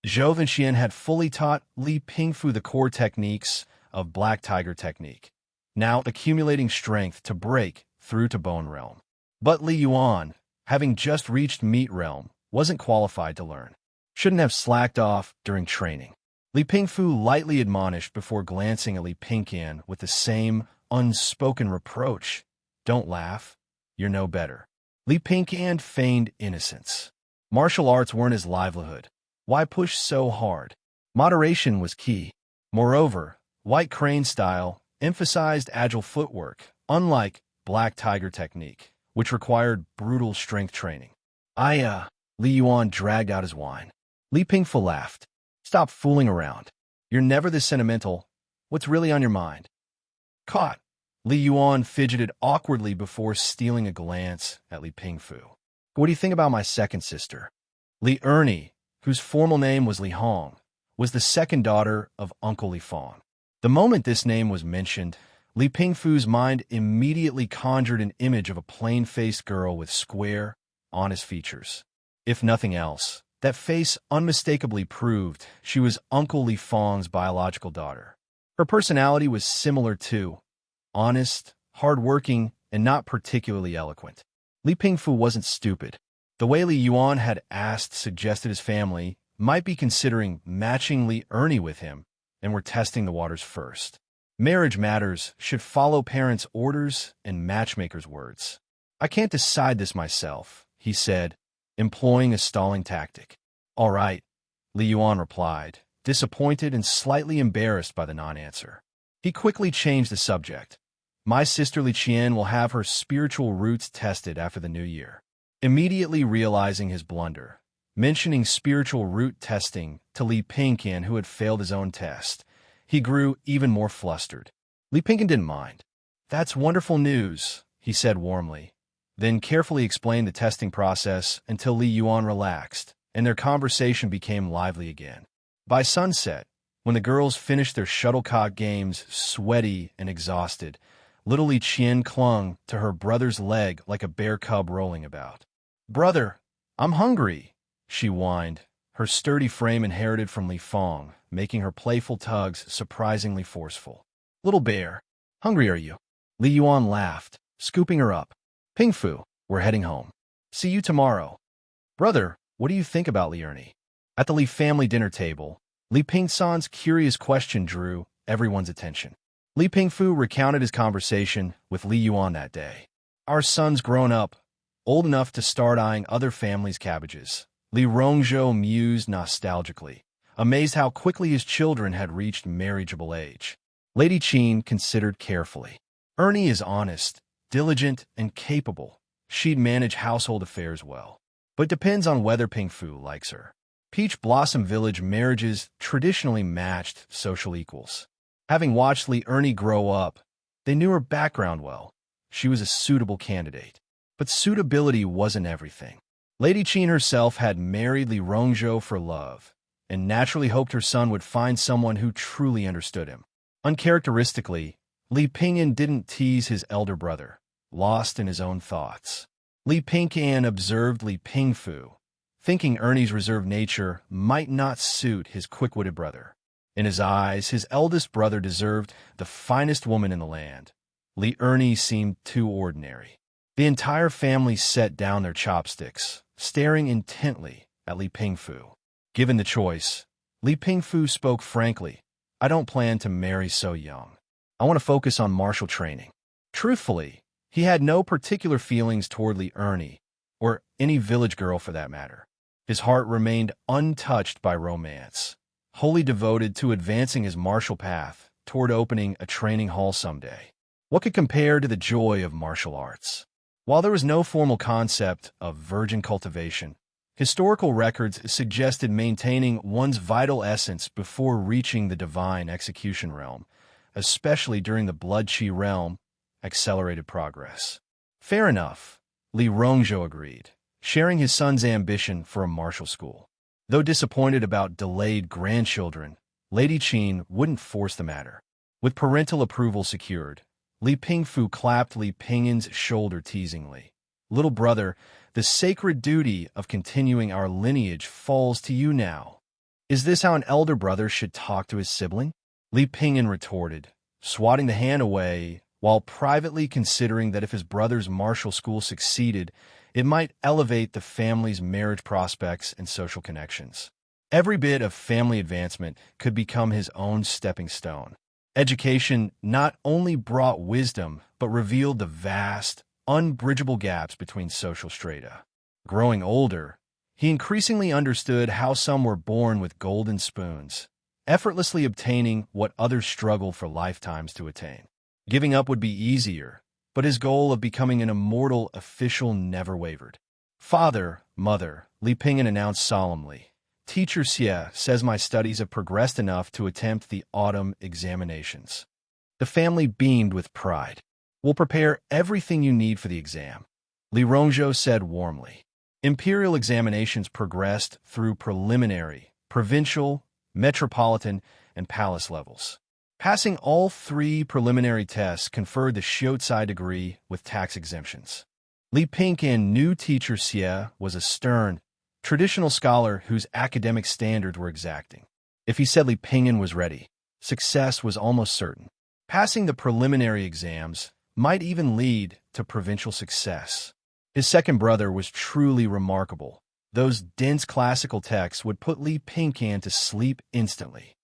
Zhou Venxian had fully taught Li Pingfu the core techniques of Black Tiger technique, now accumulating strength to break through to Bone Realm. But Li Yuan, having just reached Meat Realm, wasn't qualified to learn. Shouldn't have slacked off during training. Li Pingfu lightly admonished before glancing at Li Pingqian with the same unspoken reproach. "Don't laugh. You're no better." Li Pingqian feigned innocence. Martial arts weren't his livelihood. Why push so hard? Moderation was key. Moreover, White Crane style emphasized agile footwork, unlike Black Tiger technique, which required brutal strength training. Li Yuan dragged out his wine. Li Pingfu laughed. "Stop fooling around. You're never this sentimental. What's really on your mind?" Caught. Li Yuan fidgeted awkwardly before stealing a glance at Li Pingfu. "What do you think about my second sister?" Li Ernie, whose formal name was Li Hong, was the second daughter of Uncle Li Fong. The moment this name was mentioned, Li Pingfu's mind immediately conjured an image of a plain-faced girl with square, honest features. If nothing else, that face unmistakably proved she was Uncle Li Fong's biological daughter. Her personality was similar too, honest, hard-working, and not particularly eloquent. Li Pingfu wasn't stupid. The way Li Yuan had asked suggested his family might be considering matching Li Ernie with him and were testing the waters first. Marriage matters should follow parents' orders and matchmakers' words. "I can't decide this myself," he said, employing a stalling tactic. "All right," Li Yuan replied, disappointed and slightly embarrassed by the non-answer. He quickly changed the subject. "My sister Li Qian will have her spiritual roots tested after the new year." Immediately realizing his blunder, mentioning spiritual root testing to Li Pingqian, who had failed his own test, he grew even more flustered. Li Pingqian didn't mind. "That's wonderful news," he said warmly, then carefully explained the testing process until Li Yuan relaxed, and their conversation became lively again. By sunset, when the girls finished their shuttlecock games, sweaty and exhausted, little Li Qian clung to her brother's leg like a bear cub rolling about. "Brother, I'm hungry," she whined, her sturdy frame inherited from Li Fong, making her playful tugs surprisingly forceful. "Little bear, hungry are you?" Li Yuan laughed, scooping her up. "Pingfu, we're heading home. See you tomorrow." "Brother, what do you think about Li Ernie?" At the Li family dinner table, Li Pingsan's curious question drew everyone's attention. Li Pingfu recounted his conversation with Li Yuan that day. "Our son's grown up, old enough to start eyeing other families' cabbages." Li Rongzhou mused nostalgically, amazed how quickly his children had reached marriageable age. Lady Qin considered carefully. "Ernie is honest, diligent, and capable. She'd manage household affairs well. But depends on whether Pingfu likes her." Peach Blossom Village marriages traditionally matched social equals. Having watched Li Ernie grow up, they knew her background well. She was a suitable candidate. But suitability wasn't everything. Lady Qin herself had married Li Rongzhou for love, and naturally hoped her son would find someone who truly understood him. Uncharacteristically, Li Pingyan didn't tease his elder brother, lost in his own thoughts. Li Pingyan observed Li Pingfu, thinking Ernie's reserved nature might not suit his quick-witted brother. In his eyes, his eldest brother deserved the finest woman in the land. Li Ernie seemed too ordinary. The entire family set down their chopsticks, staring intently at Li Pingfu. Given the choice, Li Pingfu spoke frankly. "I don't plan to marry so young. I want to focus on martial training." Truthfully, he had no particular feelings toward Li Ernie, or any village girl for that matter. His heart remained untouched by romance, wholly devoted to advancing his martial path toward opening a training hall someday. What could compare to the joy of martial arts? While there was no formal concept of virgin cultivation, historical records suggested maintaining one's vital essence before reaching the divine execution realm, especially during the blood-chi realm, accelerated progress. Fair enough, Li Rongzhou agreed, sharing his son's ambition for a martial school. Though disappointed about delayed grandchildren, Lady Qin wouldn't force the matter. With parental approval secured, Li Pingfu clapped Li Pingyin's shoulder teasingly. "Little brother, the sacred duty of continuing our lineage falls to you now. Is this how an elder brother should talk to his sibling?" Li Pingyin retorted, swatting the hand away while privately considering that if his brother's martial school succeeded, it might elevate the family's marriage prospects and social connections. Every bit of family advancement could become his own stepping stone. Education not only brought wisdom, but revealed the vast, unbridgeable gaps between social strata. Growing older, he increasingly understood how some were born with golden spoons, effortlessly obtaining what others struggle for lifetimes to attain. Giving up would be easier, but his goal of becoming an immortal official never wavered. "Father, mother," Li Pingyin announced solemnly, "Teacher Xie says my studies have progressed enough to attempt the autumn examinations." The family beamed with pride. "We'll prepare everything you need for the exam," Li Rongzhou said warmly. Imperial examinations progressed through preliminary, provincial, metropolitan, and palace levels. Passing all 3 preliminary tests conferred the xianxia degree with tax exemptions. Li Pingyin knew Teacher Xie was a stern, traditional scholar whose academic standards were exacting. If he said Li Pingyin was ready, success was almost certain. Passing the preliminary exams might even lead to provincial success. His second brother was truly remarkable. Those dense classical texts would put Li Pingyin to sleep instantly.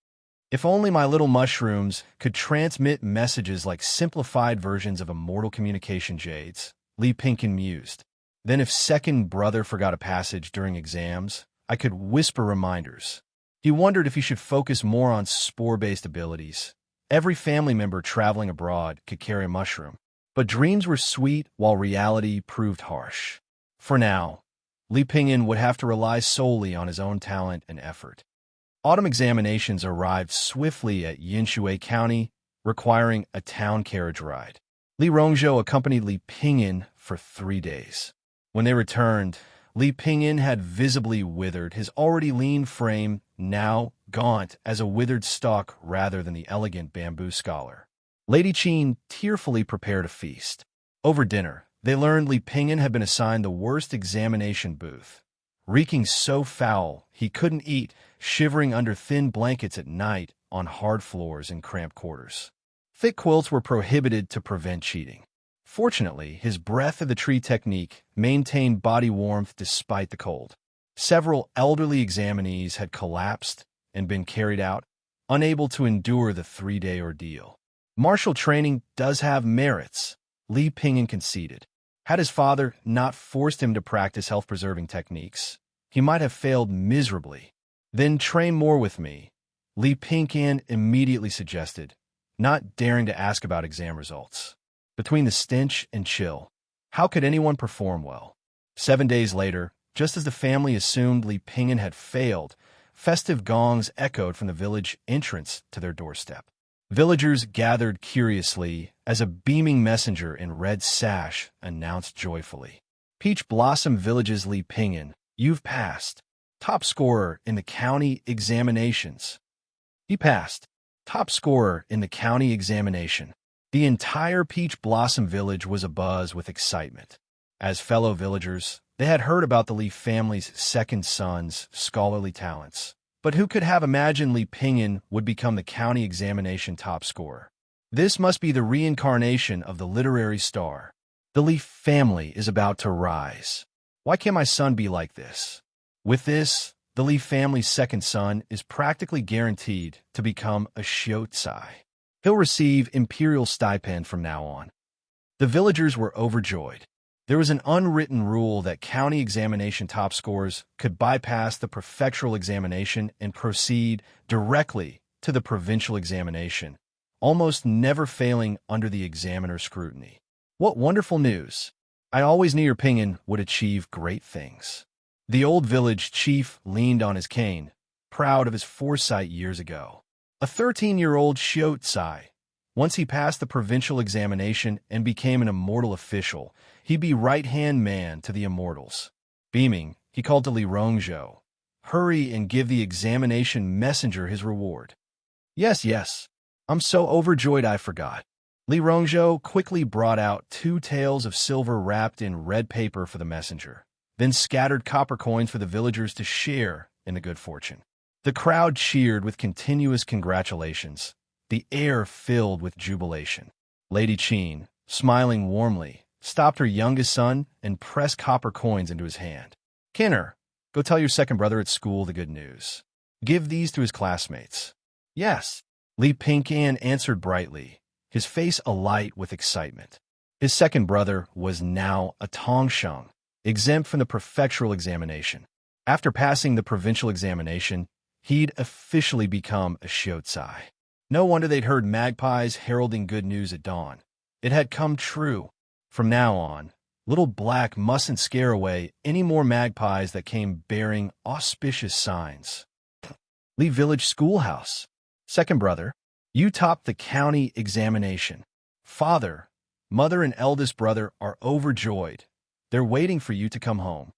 If only my little mushrooms could transmit messages like simplified versions of immortal communication jades, Li Pingyin mused. Then if second brother forgot a passage during exams, I could whisper reminders. He wondered if he should focus more on spore-based abilities. Every family member traveling abroad could carry a mushroom. But dreams were sweet while reality proved harsh. For now, Li Pingyin would have to rely solely on his own talent and effort. Autumn examinations arrived swiftly at Yinshui County, requiring a town carriage ride. Li Rongzhou accompanied Li Pingyin for 3 days. When they returned, Li Pingyin had visibly withered, his already lean frame now gaunt as a withered stalk rather than the elegant bamboo scholar. Lady Qin tearfully prepared a feast. Over dinner, they learned Li Pingyin had been assigned the worst examination booth. Reeking so foul he couldn't eat, shivering under thin blankets at night on hard floors in cramped quarters. Thick quilts were prohibited to prevent cheating. Fortunately, his breath of the tree technique maintained body warmth despite the cold. Several elderly examinees had collapsed and been carried out, unable to endure the 3-day ordeal. Martial training does have merits, Li Pingyin conceded. Had his father not forced him to practice health-preserving techniques, he might have failed miserably. "Then train more with me," Li Pingyin immediately suggested, not daring to ask about exam results. Between the stench and chill, how could anyone perform well? 7 days later, just as the family assumed Li Pingyin had failed, festive gongs echoed from the village entrance to their doorstep. Villagers gathered curiously as a beaming messenger in red sash announced joyfully, "Peach Blossom Village's Li Pingyin, you've passed. Top scorer in the county examinations." He passed. Top scorer in the county examination. The entire Peach Blossom village was abuzz with excitement. As fellow villagers, they had heard about the Li family's second son's scholarly talents. But who could have imagined Li Pingyin would become the county examination top scorer? This must be the reincarnation of the literary star. The Li family is about to rise. Why can't my son be like this? With this, the Li family's second son is practically guaranteed to become a xianxia. He'll receive imperial stipend from now on. The villagers were overjoyed. There was an unwritten rule that county examination top scores could bypass the prefectural examination and proceed directly to the provincial examination, almost never failing under the examiner's scrutiny. What wonderful news! I always knew your Pingin would achieve great things. The old village chief leaned on his cane, proud of his foresight years ago. A 13-year-old xianxia. Once he passed the provincial examination and became an immortal official, he'd be right-hand man to the immortals. Beaming, he called to Li Rongzhou. Hurry and give the examination messenger his reward. Yes. I'm so overjoyed I forgot. Li Rongzhou quickly brought out 2 taels of silver wrapped in red paper for the messenger, then scattered copper coins for the villagers to share in the good fortune. The crowd cheered with continuous congratulations, the air filled with jubilation. Lady Qin, smiling warmly, stopped her youngest son and pressed copper coins into his hand. Kinner, go tell your second brother at school the good news. Give these to his classmates. Yes, Li Pingyan answered brightly, his face alight with excitement. His second brother was now a Tongsheng, exempt from the prefectural examination. After passing the provincial examination, he'd officially become a xianxia. No wonder they'd heard magpies heralding good news at dawn. It had come true. From now on, Little Black mustn't scare away any more magpies that came bearing auspicious signs. Li Village Schoolhouse. Second brother, you topped the county examination. Father, mother, and eldest brother are overjoyed. They're waiting for you to come home.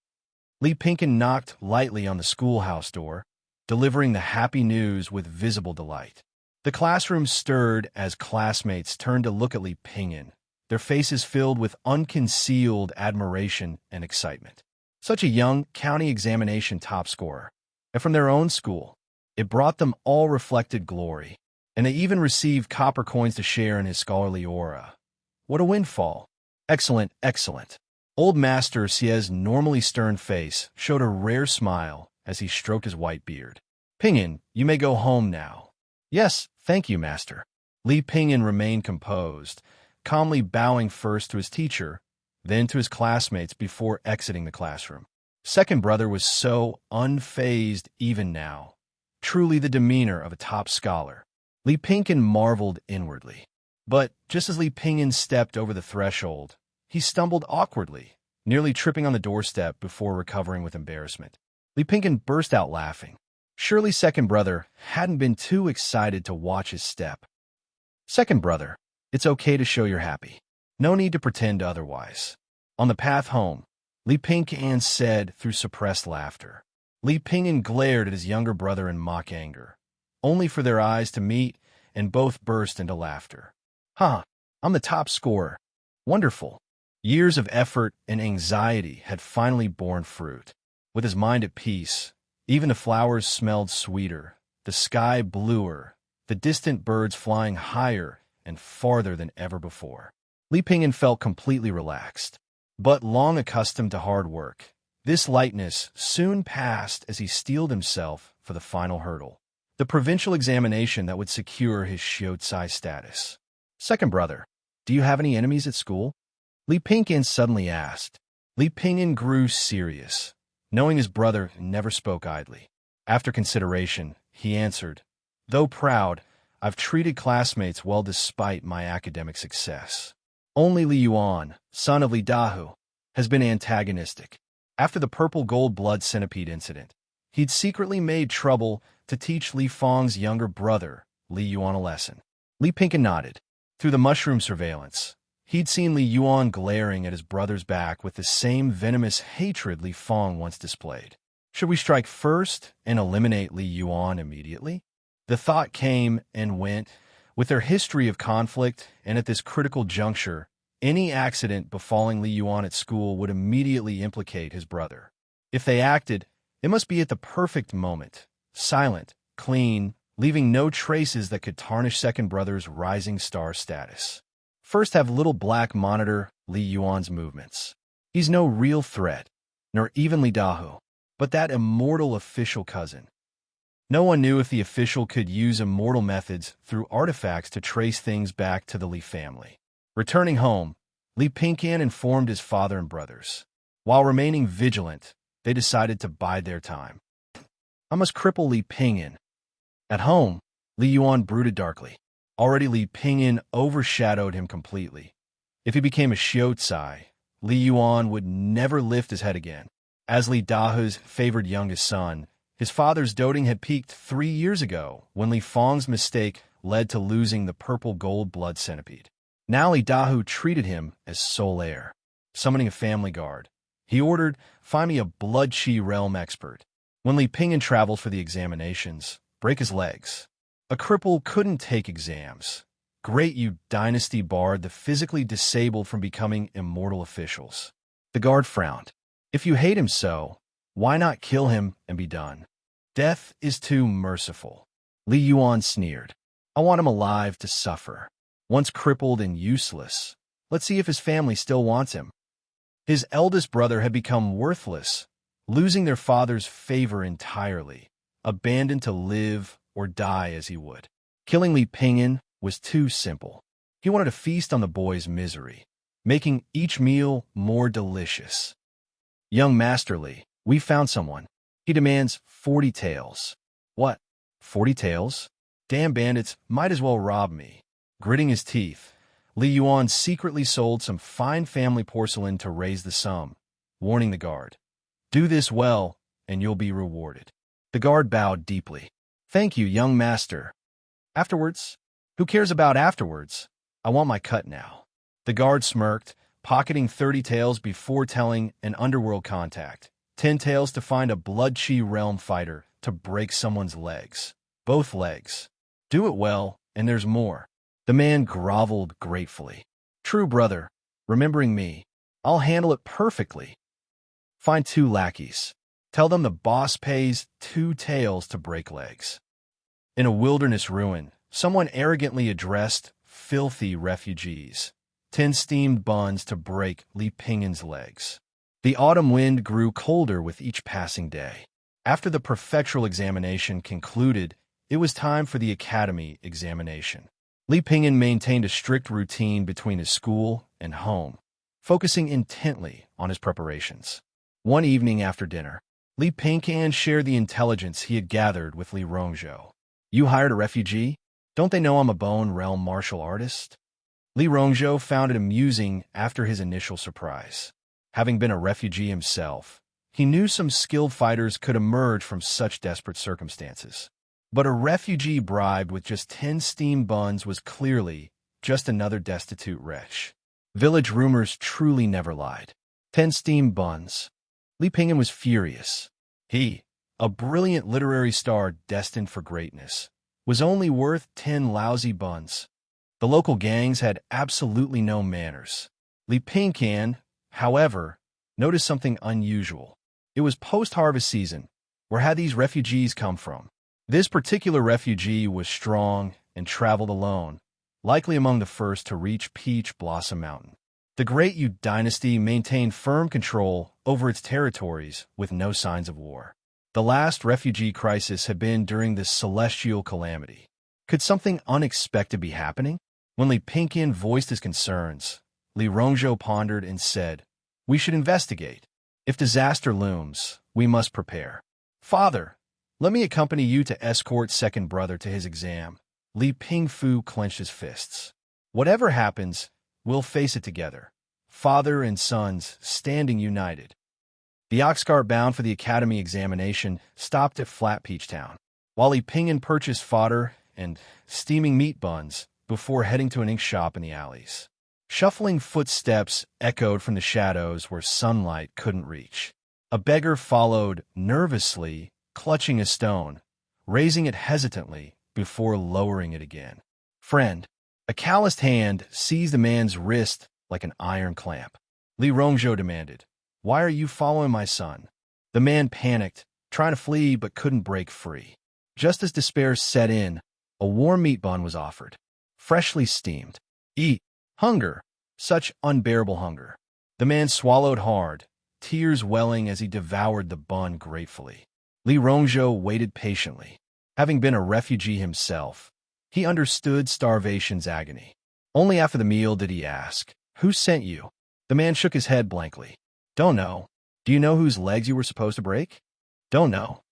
Li Pingyan knocked lightly on the schoolhouse door, delivering the happy news with visible delight. The classroom stirred as classmates turned to look at Li Pingyan, their faces filled with unconcealed admiration and excitement. Such a young county examination top scorer, and from their own school, it brought them all reflected glory, and they even received copper coins to share in his scholarly aura. What a windfall! Excellent. Old Master Xia's normally stern face showed a rare smile as he stroked his white beard. Pingyan, you may go home now. Yes, thank you, Master. Li Pingyan remained composed, calmly bowing first to his teacher, then to his classmates before exiting the classroom. Second brother was so unfazed even now. Truly the demeanor of a top scholar. Li Pingyan marveled inwardly. But just as Li Pingyan stepped over the threshold, he stumbled awkwardly, nearly tripping on the doorstep before recovering with embarrassment. Li Pingyan burst out laughing. Surely second brother hadn't been too excited to watch his step. Second brother, it's okay to show you're happy. No need to pretend otherwise. On the path home, Li Pingyan said through suppressed laughter. Li Pingyan glared at his younger brother in mock anger, only for their eyes to meet and both burst into laughter. I'm the top scorer. Wonderful. Years of effort and anxiety had finally borne fruit. With his mind at peace, even the flowers smelled sweeter, the sky bluer, the distant birds flying higher and farther than ever before. Li Pingyan felt completely relaxed. But long accustomed to hard work, this lightness soon passed as he steeled himself for the final hurdle, the provincial examination that would secure his xianxia status. Second brother, do you have any enemies at school? Li Pingyan suddenly asked. Li Pingyan grew serious, knowing his brother never spoke idly. After consideration, he answered, though proud, I've treated classmates well despite my academic success. Only Li Yuan, son of Li Dahu, has been antagonistic. After the purple gold blood centipede incident, he'd secretly made trouble to teach Li Fang's younger brother, Li Yuan, a lesson. Li Pingyan nodded. Through the mushroom surveillance, he'd seen Li Yuan glaring at his brother's back with the same venomous hatred Li Fang once displayed. Should we strike first and eliminate Li Yuan immediately? The thought came and went. With their history of conflict, and at this critical juncture, any accident befalling Li Yuan at school would immediately implicate his brother. If they acted, it must be at the perfect moment, silent, clean, leaving no traces that could tarnish second brother's rising star status. First, have Little Black monitor Li Yuan's movements. He's no real threat, nor even Li Dahu, but that immortal official cousin. No one knew if the official could use immortal methods through artifacts to trace things back to the Li family. Returning home, Li Pingyan informed his father and brothers. While remaining vigilant, they decided to bide their time. I must cripple Li Pingyan. At home, Li Yuan brooded darkly. Already Li Pingyan overshadowed him completely. If he became a xianxia, Li Yuan would never lift his head again. As Li Dahu's favored youngest son, his father's doting had peaked 3 years ago when Li Feng's mistake led to losing the purple gold blood centipede. Now Li Dahu treated him as sole heir. Summoning a family guard, he ordered, "Find me a blood chi realm expert." When Li Pingyan traveled for the examinations, break his legs. A cripple couldn't take exams. Great Yu dynasty barred the physically disabled from becoming immortal officials. The guard frowned. If you hate him so, why not kill him and be done? Death is too merciful. Li Yuan sneered. I want him alive to suffer. Once crippled and useless, let's see if his family still wants him. His eldest brother had become worthless, losing their father's favor entirely, abandoned to live or die as he would. Killing Li Pingyan was too simple. He wanted to feast on the boy's misery, making each meal more delicious. Young Master Li, we found someone. He demands 40 taels. What? 40 taels? Damn bandits, might as well rob me. Gritting his teeth, Li Yuan secretly sold some fine family porcelain to raise the sum, warning the guard. Do this well, and you'll be rewarded. The guard bowed deeply. Thank you, young master. Afterwards? Who cares about afterwards? I want my cut now. The guard smirked, pocketing 30 taels before telling an underworld contact. 10 taels to find a blood chi realm fighter to break someone's legs. Both legs. Do it well, and there's more. The man groveled gratefully. True brother, remembering me, I'll handle it perfectly. Find 2 lackeys. Tell them the boss pays 2 taels to break legs. In a wilderness ruin, someone arrogantly addressed filthy refugees. 10 steamed buns to break Li Pingyan's legs. The autumn wind grew colder with each passing day. After the prefectural examination concluded, it was time for the academy examination. Li Pingyan maintained a strict routine between his school and home, focusing intently on his preparations. One evening after dinner, Li Pingyan shared the intelligence he had gathered with Li Rongzhou. You hired a refugee? Don't they know I'm a bone realm martial artist? Li Rongzhou found it amusing after his initial surprise. Having been a refugee himself, he knew some skilled fighters could emerge from such desperate circumstances. But a refugee bribed with just 10 steamed buns was clearly just another destitute wretch. Village rumors truly never lied. 10 steamed buns. Li Pingyan was furious. He, a brilliant literary star destined for greatness, was only worth 10 lousy buns. The local gangs had absolutely no manners. Li Pingyan, however, noticed something unusual. It was post-harvest season. Where had these refugees come from? This particular refugee was strong and traveled alone, likely among the first to reach Peach Blossom Mountain. The Great Yu dynasty maintained firm control over its territories with no signs of war. The last refugee crisis had been during this celestial calamity. Could something unexpected be happening? When Li Pingyan voiced his concerns, Li Rongzhou pondered and said, We should investigate. If disaster looms, we must prepare. Father, let me accompany you to escort second brother to his exam. Li Pingfu clenched his fists. Whatever happens, we'll face it together. Father and sons standing united. The ox cart bound for the academy examination stopped at Flat Peach Town, while Li Pingyan purchased fodder and steaming meat buns before heading to an ink shop in the alleys. Shuffling footsteps echoed from the shadows where sunlight couldn't reach. A beggar followed nervously, clutching a stone, raising it hesitantly before lowering it again. Friend, a calloused hand seized the man's wrist like an iron clamp. Li Rongzhou demanded, Why are you following my son? The man panicked, trying to flee but couldn't break free. Just as despair set in, a warm meat bun was offered, freshly steamed. Eat. Hunger. Such unbearable hunger. The man swallowed hard, tears welling as he devoured the bun gratefully. Li Rongzhou waited patiently. Having been a refugee himself, he understood starvation's agony. Only after the meal did he ask, Who sent you? The man shook his head blankly. Don't know. Do you know whose legs you were supposed to break? Don't know,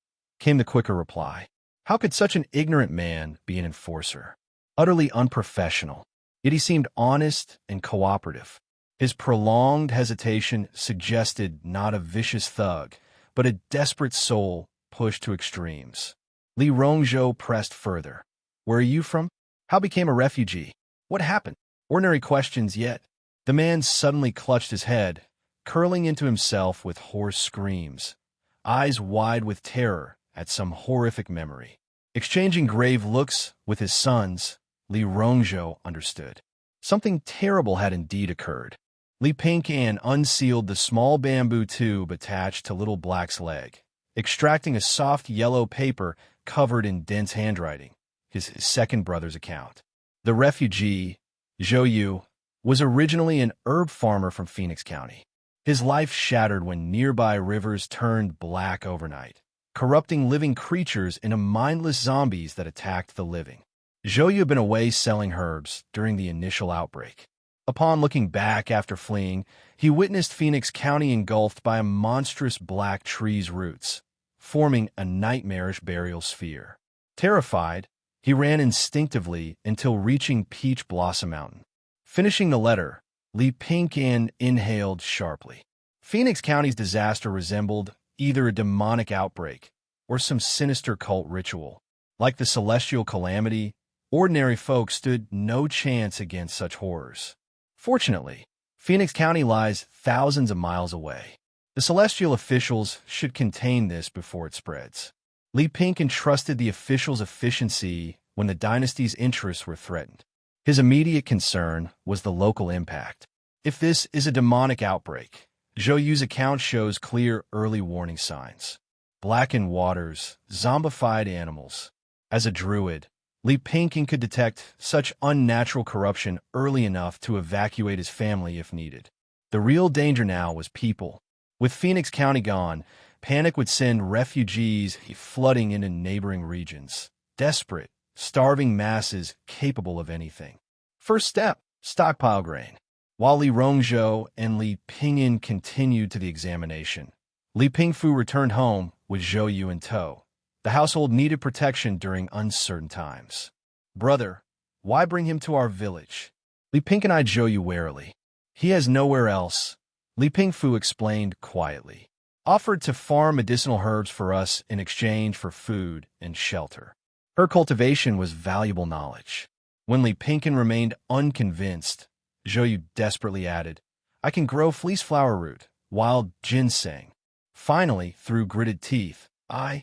came the quicker reply. How could such an ignorant man be an enforcer? Utterly unprofessional. Yet he seemed honest and cooperative. His prolonged hesitation suggested not a vicious thug, but a desperate soul pushed to extremes. Li Rongzhou pressed further. Where are you from? How became a refugee? What happened? Ordinary questions, yet the man suddenly clutched his head, curling into himself with hoarse screams, eyes wide with terror at some horrific memory. Exchanging grave looks with his sons, Li Rongzhou understood. Something terrible had indeed occurred. Li Ping'an unsealed the small bamboo tube attached to Little Black's leg, extracting a soft yellow paper covered in dense handwriting, his second brother's account. The refugee, Zhou Yu, was originally an herb farmer from Phoenix County. His life shattered when nearby rivers turned black overnight, corrupting living creatures into mindless zombies that attacked the living. Zhou Yu had been away selling herbs during the initial outbreak. Upon looking back after fleeing, he witnessed Phoenix County engulfed by a monstrous black tree's roots, forming a nightmarish burial sphere. Terrified, he ran instinctively until reaching Peach Blossom Mountain. Finishing the letter, Li Ping'an inhaled sharply. Phoenix County's disaster resembled either a demonic outbreak or some sinister cult ritual. Like the celestial calamity, ordinary folk stood no chance against such horrors. Fortunately, Phoenix County lies thousands of miles away. The celestial officials should contain this before it spreads. Li Ping'an trusted the officials' efficiency when the dynasty's interests were threatened. His immediate concern was the local impact. If this is a demonic outbreak, Zhou Yu's account shows clear early warning signs. Blackened waters, zombified animals. As a druid, Li Ping'an could detect such unnatural corruption early enough to evacuate his family if needed. The real danger now was people. With Phoenix County gone, panic would send refugees flooding into neighboring regions. Desperate, starving masses capable of anything. First step, stockpile grain. While Li Rongzhou and Li Ping'an continued to the examination, Li Pingfu returned home with Zhou Yu in tow. The household needed protection during uncertain times. Brother, why bring him to our village? Li Ping'an eyed Zhou Yu warily. He has nowhere else, Li Pingfu explained quietly. Offered to farm medicinal herbs for us in exchange for food and shelter. Her cultivation was valuable knowledge. When Li Ping'an remained unconvinced, Zhou Yu desperately added, I can grow fleece flower root, wild ginseng. Finally, through gritted teeth, I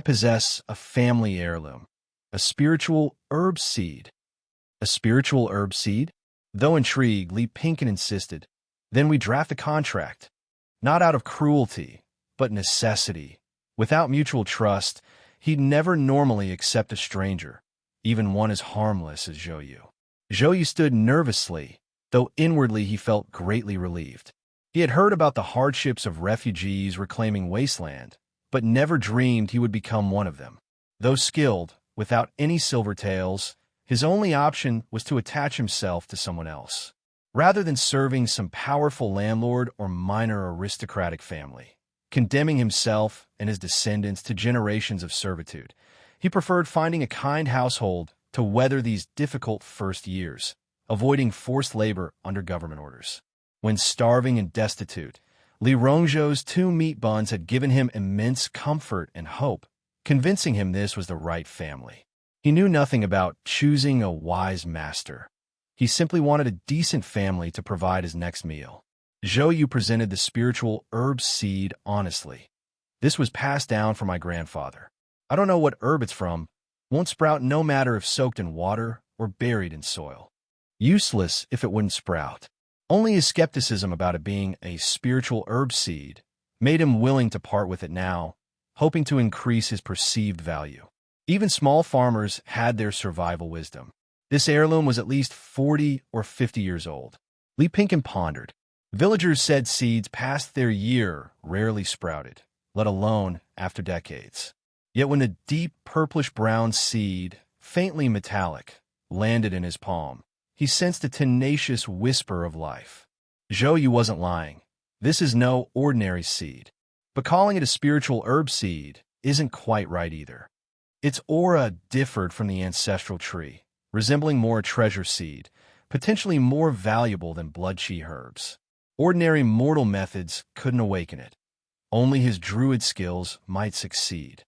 possess a family heirloom, a spiritual herb seed. A spiritual herb seed? Though intrigued, Li Ping'an insisted, then we draft a contract. Not out of cruelty, but necessity. Without mutual trust, he'd never normally accept a stranger, even one as harmless as Zhou Yu. Zhou Yu stood nervously, though inwardly he felt greatly relieved. He had heard about the hardships of refugees reclaiming wasteland, but never dreamed he would become one of them. Though skilled, without any silver tails, his only option was to attach himself to someone else. Rather than serving some powerful landlord or minor aristocratic family, condemning himself and his descendants to generations of servitude, he preferred finding a kind household to weather these difficult first years, avoiding forced labor under government orders. When starving and destitute, Li Rongzhou's 2 meat buns had given him immense comfort and hope, convincing him this was the right family. He knew nothing about choosing a wise master. He simply wanted a decent family to provide his next meal. Zhou Yu presented the spiritual herb seed honestly. This was passed down from my grandfather. I don't know what herb it's from. Won't sprout no matter if soaked in water or buried in soil. Useless if it wouldn't sprout. Only his skepticism about it being a spiritual herb seed made him willing to part with it now, hoping to increase his perceived value. Even small farmers had their survival wisdom. This heirloom was at least 40 or 50 years old. Li Ping'an pondered. Villagers said seeds past their year rarely sprouted, let alone after decades. Yet when a deep purplish-brown seed, faintly metallic, landed in his palm, he sensed a tenacious whisper of life. Zhou Yu wasn't lying. This is no ordinary seed. But calling it a spiritual herb seed isn't quite right either. Its aura differed from the ancestral tree, resembling more a treasure seed, potentially more valuable than blood-chi herbs. Ordinary mortal methods couldn't awaken it. Only his druid skills might succeed.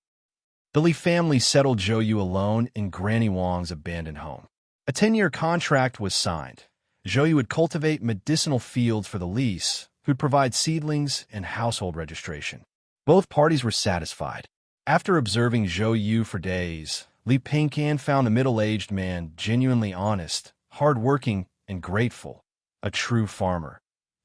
The Li family settled Zhou Yu alone in Granny Wang's abandoned home. A 10-year contract was signed. Zhou Yu would cultivate medicinal fields for the lease, who'd provide seedlings and household registration. Both parties were satisfied. After observing Zhou Yu for days, Li Pingcan found the middle-aged man genuinely honest, hard-working, and grateful, a true farmer,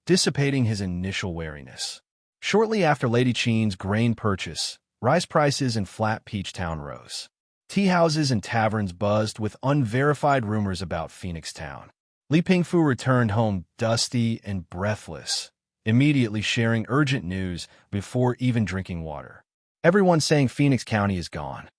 dissipating his initial wariness. Shortly after Lady Qin's grain purchase, rice prices in flat Peach Town rose. Tea houses and taverns buzzed with unverified rumors about Phoenix Town. Li Pingfu returned home dusty and breathless, immediately sharing urgent news before even drinking water. Everyone saying Phoenix County is gone.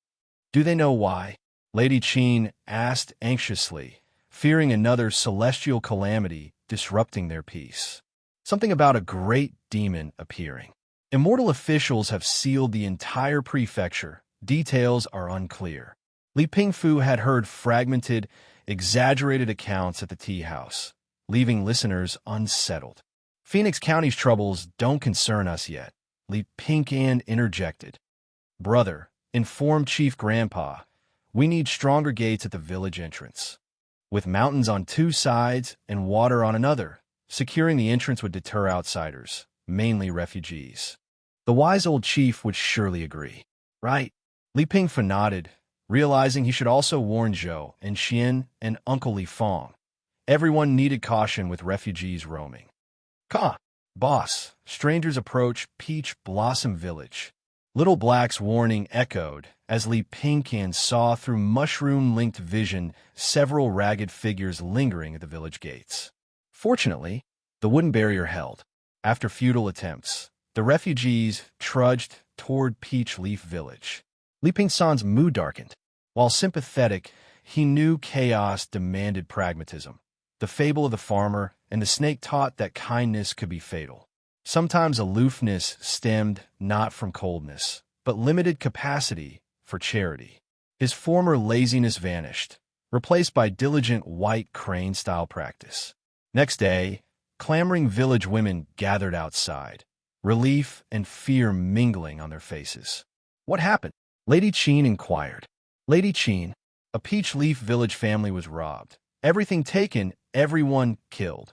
Do they know why? Lady Qin asked anxiously, fearing another celestial calamity disrupting their peace. Something about a great demon appearing. Immortal officials have sealed the entire prefecture. Details are unclear. Li Pingfu had heard fragmented, exaggerated accounts at the tea house, leaving listeners unsettled. Phoenix County's troubles don't concern us yet, Li Pingcan interjected. Brother, informed Chief Grandpa, we need stronger gates at the village entrance. With mountains on two sides and water on another, securing the entrance would deter outsiders, mainly refugees. The wise old chief would surely agree. Right? Li Pingfu nodded, realizing he should also warn Zhou and Xian and Uncle Li Fong. Everyone needed caution with refugees roaming. Boss, strangers approach Peach Blossom Village. Little Black's warning echoed as Li Pingcan saw through mushroom-linked vision several ragged figures lingering at the village gates. Fortunately, the wooden barrier held. After futile attempts, the refugees trudged toward Peach Leaf Village. Li Pingsan's mood darkened. While sympathetic, he knew chaos demanded pragmatism. The fable of the farmer and the snake taught that kindness could be fatal. Sometimes aloofness stemmed not from coldness, but limited capacity for charity. His former laziness vanished, replaced by diligent white crane-style practice. Next day, clamoring village women gathered outside, relief and fear mingling on their faces. What happened? Lady Qin inquired. Lady Qin, a Peach Leaf Village family was robbed. Everything taken, everyone killed.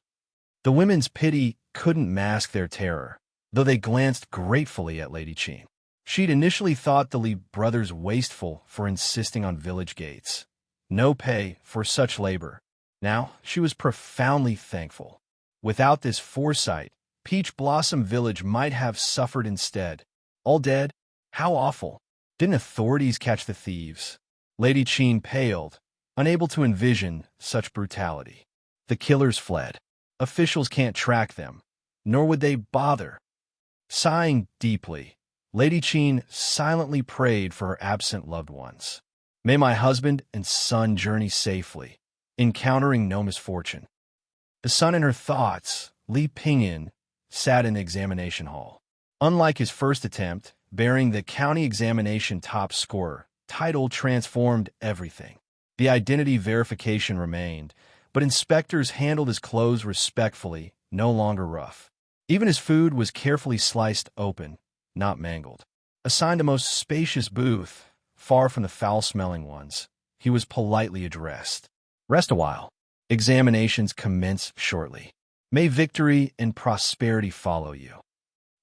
The women's pity couldn't mask their terror, though they glanced gratefully at Lady Qin. She'd initially thought the Li brothers wasteful for insisting on village gates. No pay for such labor. Now, she was profoundly thankful. Without this foresight, Peach Blossom Village might have suffered instead. All dead? How awful. Didn't authorities catch the thieves? Lady Qin paled, unable to envision such brutality. The killers fled. Officials can't track them, nor would they bother. Sighing deeply, Lady Qin silently prayed for her absent loved ones. May my husband and son journey safely, encountering no misfortune. The son in her thoughts, Li Pingyan, sat in the examination hall. Unlike his first attempt, bearing the county examination top scorer, title transformed everything. The identity verification remained, but inspectors handled his clothes respectfully, no longer rough. Even his food was carefully sliced open, not mangled. Assigned a most spacious booth, far from the foul-smelling ones, he was politely addressed. Rest a while. Examinations commence shortly. May victory and prosperity follow you.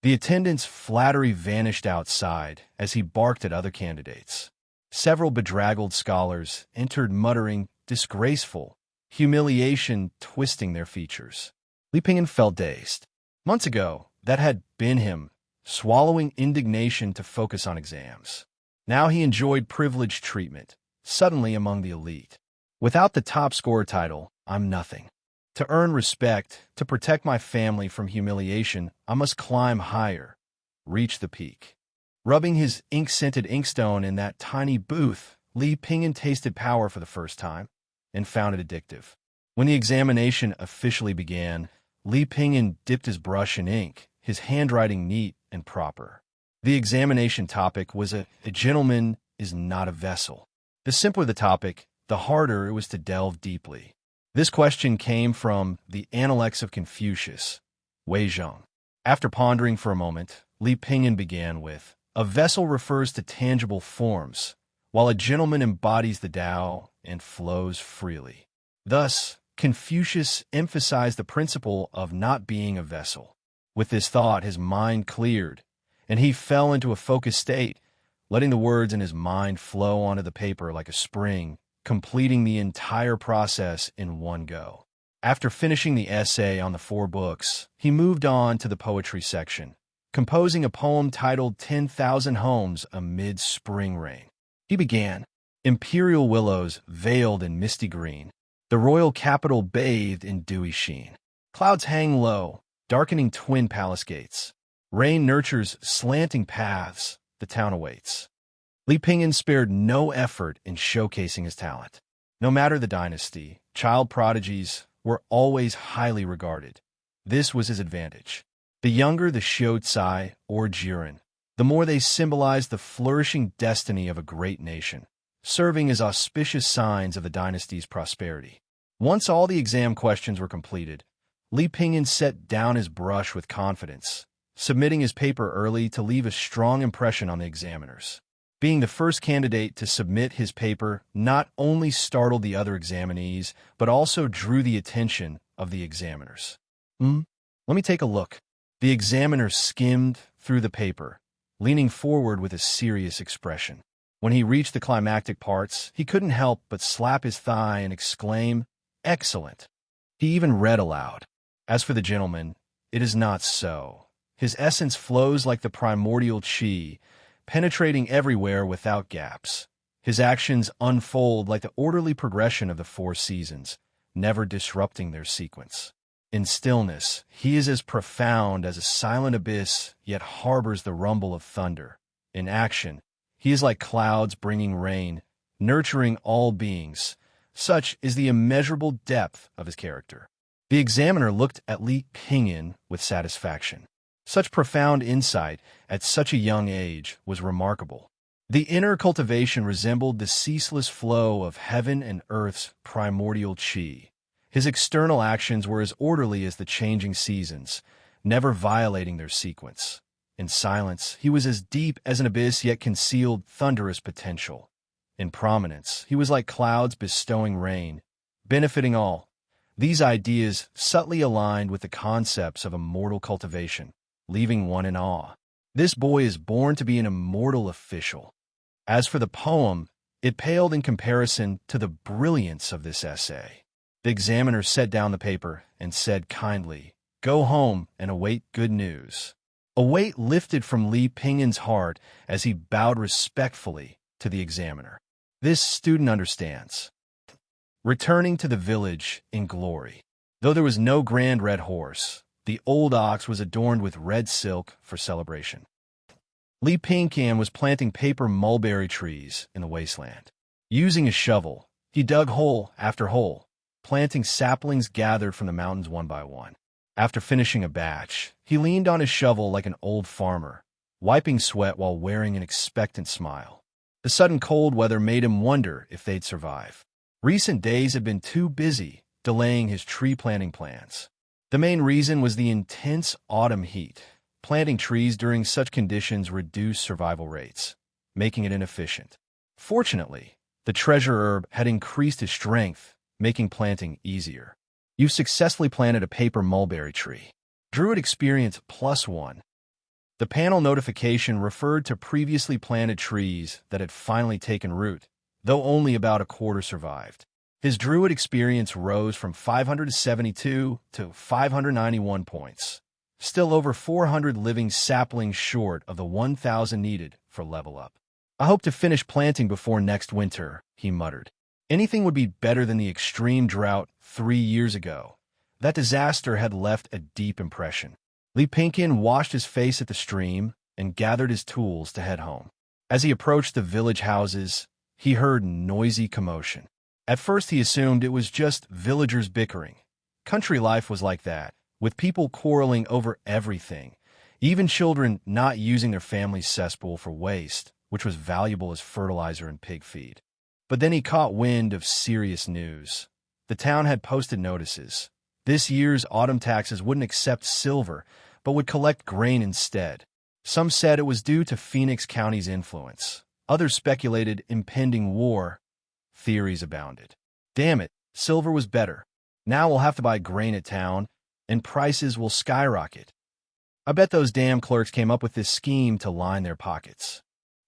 The attendant's flattery vanished outside as he barked at other candidates. Several bedraggled scholars entered muttering, disgraceful, humiliation twisting their features. Li Pingyan felt dazed. Months ago, that had been him, swallowing indignation to focus on exams. Now he enjoyed privileged treatment, suddenly among the elite. Without the top scorer title, I'm nothing. To earn respect, to protect my family from humiliation, I must climb higher, reach the peak. Rubbing his ink-scented inkstone in that tiny booth, Li Pingyan tasted power for the first time and found it addictive. When the examination officially began, Li Pingyan dipped his brush in ink, his handwriting neat and proper. The examination topic was a gentleman is not a vessel. The simpler the topic, the harder it was to delve deeply. This question came from the Analects of Confucius, Wei Zheng. After pondering for a moment, Li Pingyan began with, a vessel refers to tangible forms, while a gentleman embodies the Tao and flows freely. Thus, Confucius emphasized the principle of not being a vessel. With this thought, his mind cleared, and he fell into a focused state, letting the words in his mind flow onto the paper like a spring, completing the entire process in one go. After finishing the essay on the 4 books, he moved on to the poetry section, composing a poem titled 10,000 Homes Amid Spring Rain. He began, imperial willows veiled in misty green, the royal capital bathed in dewy sheen. Clouds hang low, darkening twin palace gates. Rain nurtures slanting paths, the town awaits. Li Pingyan spared no effort in showcasing his talent. No matter the dynasty, child prodigies were always highly regarded. This was his advantage. The younger the xianxia or jiren, the more they symbolized the flourishing destiny of a great nation, serving as auspicious signs of the dynasty's prosperity. Once all the exam questions were completed, Li Pingyan set down his brush with confidence, submitting his paper early to leave a strong impression on the examiners. Being the first candidate to submit his paper not only startled the other examinees, but also drew the attention of the examiners. Let me take a look. The examiner skimmed through the paper, leaning forward with a serious expression. When he reached the climactic parts, he couldn't help but slap his thigh and exclaim, "Excellent." He even read aloud. As for the gentleman, it is not so. His essence flows like the primordial qi, penetrating everywhere without gaps. His actions unfold like the orderly progression of the 4 seasons, never disrupting their sequence. In stillness, he is as profound as a silent abyss, yet harbors the rumble of thunder. In action, he is like clouds bringing rain, nurturing all beings. Such is the immeasurable depth of his character. The examiner looked at Li Pingyan with satisfaction. Such profound insight at such a young age was remarkable. The inner cultivation resembled the ceaseless flow of heaven and earth's primordial qi. His external actions were as orderly as the changing seasons, never violating their sequence. In silence, he was as deep as an abyss yet concealed thunderous potential. In prominence, he was like clouds bestowing rain, benefiting all. These ideas subtly aligned with the concepts of immortal cultivation, leaving one in awe. This boy is born to be an immortal official. As for the poem, it paled in comparison to the brilliance of this essay. The examiner set down the paper and said kindly, "Go home and await good news." A weight lifted from Li Pingyan's heart as he bowed respectfully to the examiner. This student understands. Returning to the village in glory. Though there was no grand red horse, the old ox was adorned with red silk for celebration. Li Pingyan was planting paper mulberry trees in the wasteland. Using a shovel, he dug hole after hole, planting saplings gathered from the mountains one by one. After finishing a batch, he leaned on his shovel like an old farmer, wiping sweat while wearing an expectant smile. The sudden cold weather made him wonder if they'd survive. Recent days had been too busy, delaying his tree planting plans. The main reason was the intense autumn heat. Planting trees during such conditions reduced survival rates, making it inefficient. Fortunately, the treasure herb had increased his strength, making planting easier. You've successfully planted a paper mulberry tree. Druid experience +1. The panel notification referred to previously planted trees that had finally taken root, though only about a quarter survived. His Druid experience rose from 572 to 591 points, still over 400 living saplings short of the 1,000 needed for level up. "I hope to finish planting before next winter," he muttered. Anything would be better than the extreme drought 3 years ago. That disaster had left a deep impression. Li Pingyan washed his face at the stream and gathered his tools to head home. As he approached the village houses, he heard noisy commotion. At first he assumed it was just villagers bickering. Country life was like that, with people quarreling over everything, even children not using their family's cesspool for waste, which was valuable as fertilizer and pig feed. But then he caught wind of serious news. The town had posted notices. This year's autumn taxes wouldn't accept silver, but would collect grain instead. Some said it was due to Phoenix County's influence. Others speculated impending war. Theories abounded. Damn it, silver was better. Now we'll have to buy grain at town, and prices will skyrocket. I bet those damn clerks came up with this scheme to line their pockets.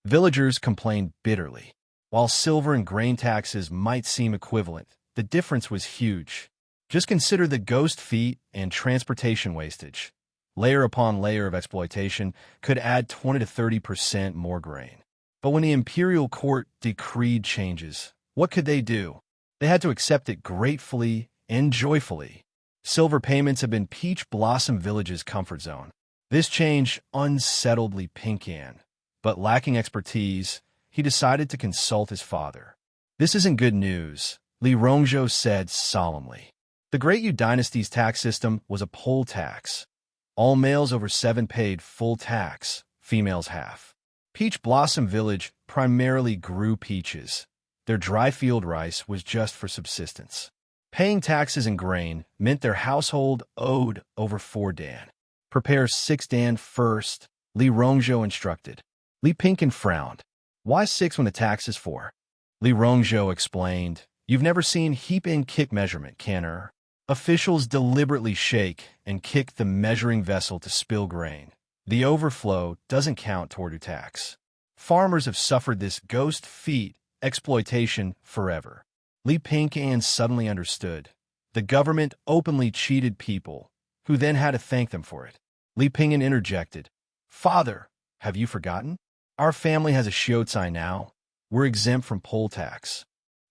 Villagers complained bitterly. While silver and grain taxes might seem equivalent, the difference was huge. Just consider the ghost feet and transportation wastage. Layer upon layer of exploitation could add 20 to 30% more grain. But when the imperial court decreed changes, what could they do? They had to accept it gratefully and joyfully. Silver payments have been Peach Blossom Village's comfort zone. This change unsettled Li Pingyan, but lacking expertise, he decided to consult his father. This isn't good news, Li Rongzhou said solemnly. The Great Yu Dynasty's tax system was a poll tax. All males over 7 paid full tax, females half. Peach Blossom Village primarily grew peaches. Their dry field rice was just for subsistence. Paying taxes and grain meant their household owed over 4 Dan. Prepare 6 Dan first, Li Rongzhou instructed. Li Pingyan frowned. Why 6 when the tax is 4? Li Rongzhou explained. You've never seen heap and kick measurement, canner. Officials deliberately shake and kick the measuring vessel to spill grain. The overflow doesn't count toward your tax. Farmers have suffered this ghost feet exploitation forever. Li Pingyan suddenly understood. The government openly cheated people, who then had to thank them for it. Li Pingyan interjected. Father, have you forgotten? Our family has a xianxia now. We're exempt from poll tax.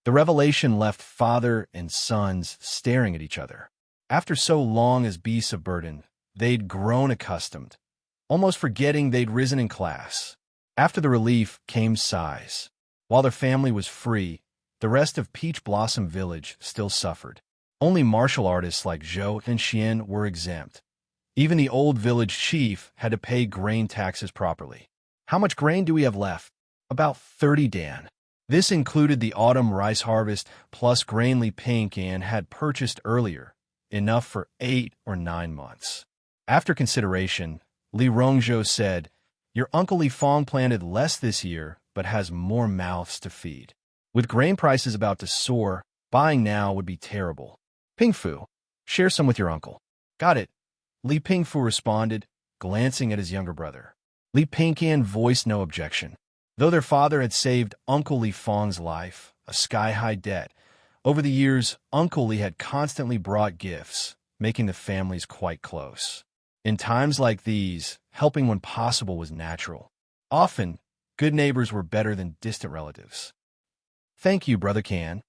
The revelation left father and sons staring at each other. After so long as beasts of burden, they'd grown accustomed, almost forgetting they'd risen in class. After the relief came sighs. While their family was free, the rest of Peach Blossom Village still suffered. Only martial artists like Zhou and Xian were exempt. Even the old village chief had to pay grain taxes properly. How much grain do we have left? About 30 Dan. This included the autumn rice harvest plus grain Li Pingyan had purchased earlier, enough for 8 or 9 months. After consideration, Li Rongzhou said, Your uncle Li Fong planted less this year, but has more mouths to feed. With grain prices about to soar, buying now would be terrible. Pingfu, share some with your uncle. Got it, Li Pingfu responded, glancing at his younger brother. Li Pingyan voiced no objection. Though their father had saved Uncle Li Fong's life, a sky-high debt, over the years, Uncle Li had constantly brought gifts, making the families quite close. In times like these, helping when possible was natural. Often, good neighbors were better than distant relatives. Thank you, Brother Can.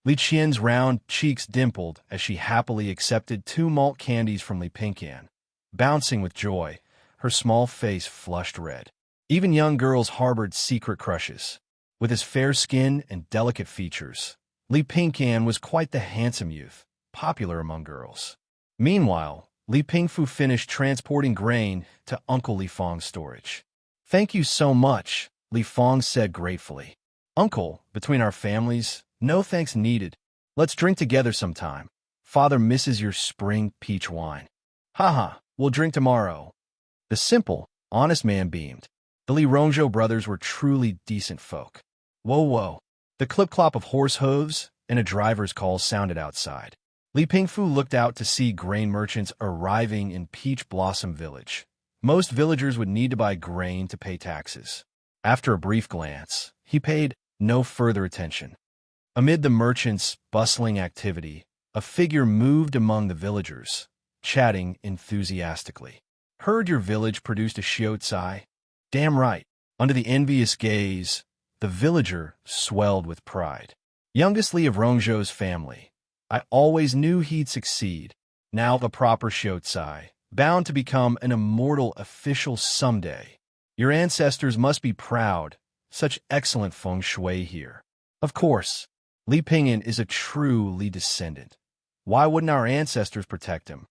Li Qian's round cheeks dimpled as she happily accepted 2 malt candies from Li Pingyan. Bouncing with joy, her small face flushed red. Even young girls harbored secret crushes. With his fair skin and delicate features, Li Pingyan was quite the handsome youth, popular among girls. Meanwhile, Li Pingfu finished transporting grain to Uncle Li Fong's storage. Thank you so much, Li Fong said gratefully. Uncle, between our families, no thanks needed. Let's drink together sometime. Father misses your spring peach wine. Haha, we'll drink tomorrow. The simple, honest man beamed. The Li Rongzhou brothers were truly decent folk. Whoa, whoa. The clip-clop of horse hooves and a driver's call sounded outside. Li Pingfu looked out to see grain merchants arriving in Peach Blossom Village. Most villagers would need to buy grain to pay taxes. After a brief glance, he paid no further attention. Amid the merchants' bustling activity, a figure moved among the villagers, chatting enthusiastically. Heard your village produced a xianxia? Damn right. Under the envious gaze, the villager swelled with pride. Youngest Li of Rongzhou's family. I always knew he'd succeed. Now the proper xianxia, bound to become an immortal official someday. Your ancestors must be proud. Such excellent feng shui here. Of course. Li Pingyan is a true Li descendant. Why wouldn't our ancestors protect him?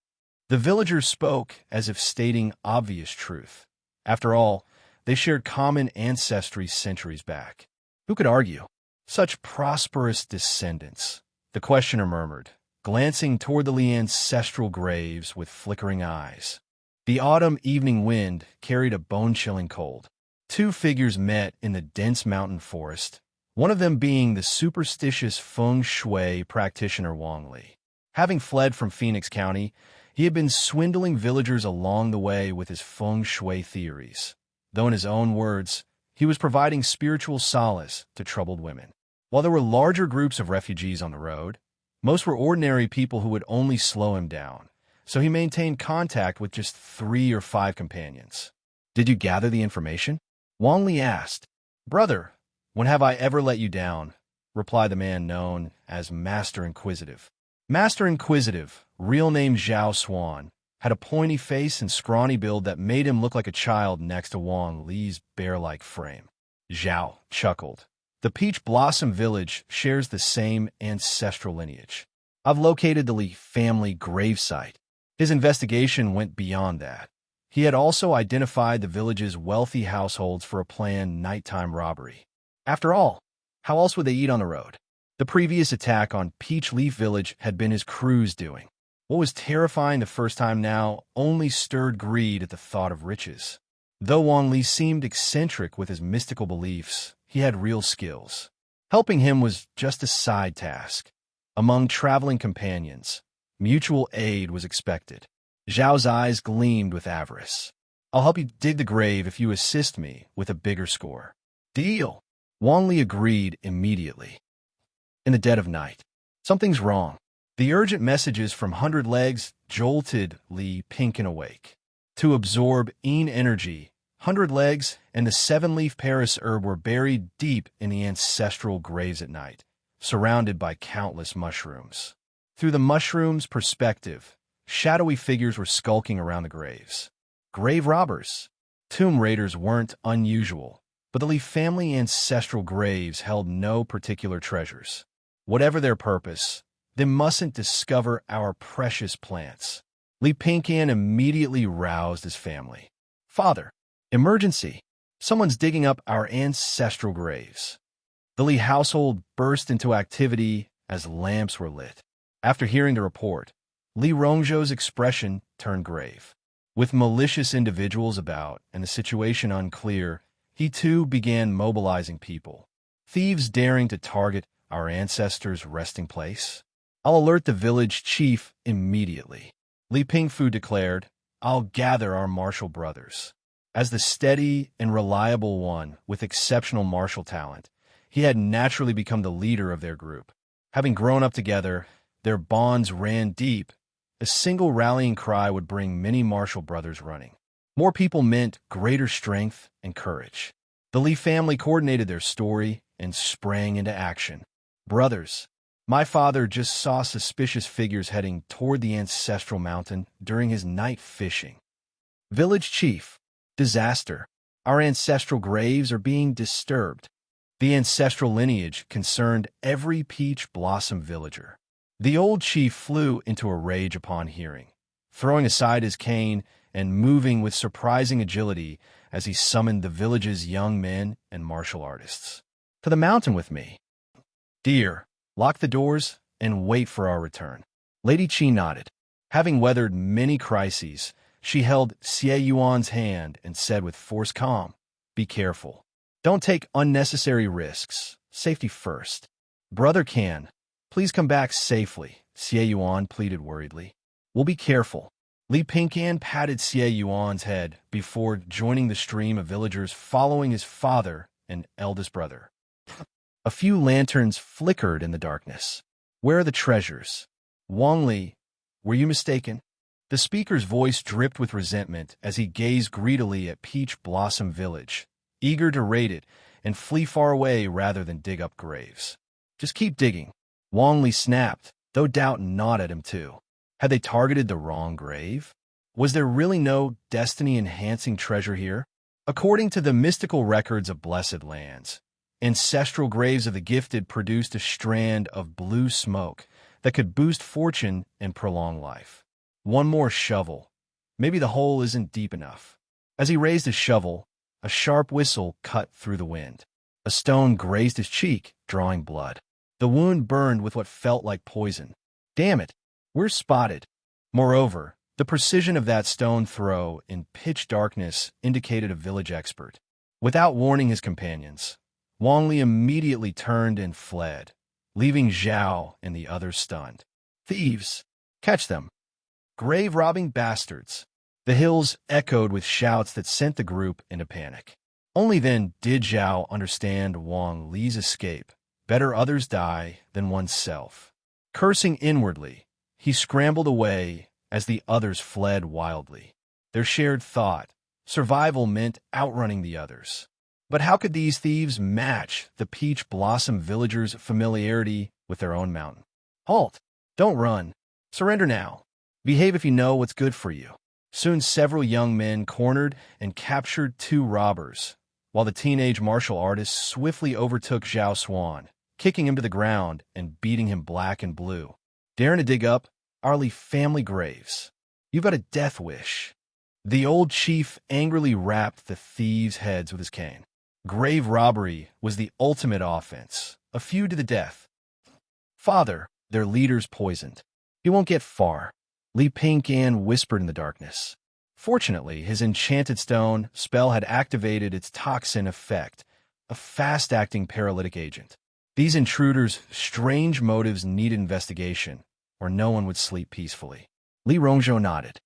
The villagers spoke as if stating obvious truth. After all, they shared common ancestry centuries back. Who could argue? Such prosperous descendants. The questioner murmured, glancing toward the Li ancestral graves with flickering eyes. The autumn evening wind carried a bone-chilling cold. Two figures met in the dense mountain forest, one of them being the superstitious feng shui practitioner Wang Li. Having fled from Phoenix County, he had been swindling villagers along the way with his feng shui theories. Though in his own words, he was providing spiritual solace to troubled women. While there were larger groups of refugees on the road, most were ordinary people who would only slow him down, so he maintained contact with just 3 or 5 companions. "Did you gather the information?" Wang Li asked. "Brother, when have I ever let you down?" replied the man known as Master Inquisitive. Master Inquisitive, real name Zhao Swan, had a pointy face and scrawny build that made him look like a child next to Wang Li's bear-like frame. Zhao chuckled. "The Peach Blossom Village shares the same ancestral lineage. I've located the Li family gravesite." His investigation went beyond that. He had also identified the village's wealthy households for a planned nighttime robbery. After all, how else would they eat on the road? The previous attack on Peach Leaf Village had been his crew's doing. What was terrifying the first time now only stirred greed at the thought of riches. Though Wang Li seemed eccentric with his mystical beliefs, he had real skills. Helping him was just a side task. Among traveling companions, mutual aid was expected. Zhao's eyes gleamed with avarice. "I'll help you dig the grave if you assist me with a bigger score." "Deal." Wang Li agreed immediately. In the dead of night, something's wrong. The urgent messages from 100 Legs jolted Li Pingyan awake. To absorb energy, 100 Legs and the 7-leaf Paris herb were buried deep in the ancestral graves at night, surrounded by countless mushrooms. Through the mushrooms' perspective, shadowy figures were skulking around the graves. Grave robbers. Tomb raiders weren't unusual, but the Li family ancestral graves held no particular treasures. Whatever their purpose, they mustn't discover our precious plants. Li Pingyan immediately roused his family. "Father, emergency! Someone's digging up our ancestral graves." The Li household burst into activity as lamps were lit. After hearing the report, Li Rongzhou's expression turned grave. With malicious individuals about and the situation unclear, he too began mobilizing people. Thieves daring to target our ancestors' resting place? "I'll alert the village chief immediately." Li Pingfu declared, "I'll gather our martial brothers." As the steady and reliable one with exceptional martial talent, he had naturally become the leader of their group. Having grown up together, their bonds ran deep. A single rallying cry would bring many martial brothers running. More people meant greater strength and courage. The Li family coordinated their story and sprang into action. "Brothers, my father just saw suspicious figures heading toward the ancestral mountain during his night fishing." Village chief, "Disaster. Our ancestral graves are being disturbed." The ancestral lineage concerned every peach blossom villager. The old chief flew into a rage upon hearing, throwing aside his cane and moving with surprising agility as he summoned the village's young men and martial artists. "To the mountain with me. Dear, lock the doors and wait for our return." Lady Qi nodded. Having weathered many crises, she held Xie Yuan's hand and said with forced calm, "Be careful. Don't take unnecessary risks. Safety first." "Brother Can, please come back safely," Xie Yuan pleaded worriedly. "We'll be careful." Li Pingyan patted Xie Yuan's head before joining the stream of villagers following his father and eldest brother. A few lanterns flickered in the darkness. "Where are the treasures?" "Wang Li, were you mistaken?" The speaker's voice dripped with resentment as he gazed greedily at Peach Blossom Village, eager to raid it and flee far away rather than dig up graves. "Just keep digging," Wang Li snapped, though doubt gnawed at him too. Had they targeted the wrong grave? Was there really no destiny-enhancing treasure here? According to the mystical records of Blessed Lands, Ancestral graves of the gifted produced a strand of blue smoke that could boost fortune and prolong life. One more shovel. Maybe the hole isn't deep enough. As he raised his shovel, a sharp whistle cut through the wind. A stone grazed his cheek, drawing blood. The wound burned with what felt like poison. Damn it, we're spotted. Moreover, the precision of that stone throw in pitch darkness indicated a village expert. Without warning his companions, Wang Li immediately turned and fled, leaving Zhao and the others stunned. Thieves! Catch them! Grave-robbing bastards! The hills echoed with shouts that sent the group into panic. Only then did Zhao understand Wang Li's escape. Better others die than oneself. Cursing inwardly, he scrambled away as the others fled wildly. Their shared thought, survival meant outrunning the others. But how could these thieves match the Peach Blossom villagers' familiarity with their own mountain? Halt! Don't run. Surrender now. Behave if you know what's good for you. Soon several young men cornered and captured two robbers, while the teenage martial artist swiftly overtook Zhao Xuan, kicking him to the ground and beating him black and blue. Daring to dig up our family graves? You've got a death wish. The old chief angrily rapped the thieves' heads with his cane. Grave robbery was the ultimate offense, a feud to the death. Father, their leader's poisoned. He won't get far, Xianxia whispered in the darkness. Fortunately, his enchanted stone spell had activated its toxin effect, a fast-acting paralytic agent. These intruders' strange motives needed investigation, or no one would sleep peacefully. Li Rongzhou nodded.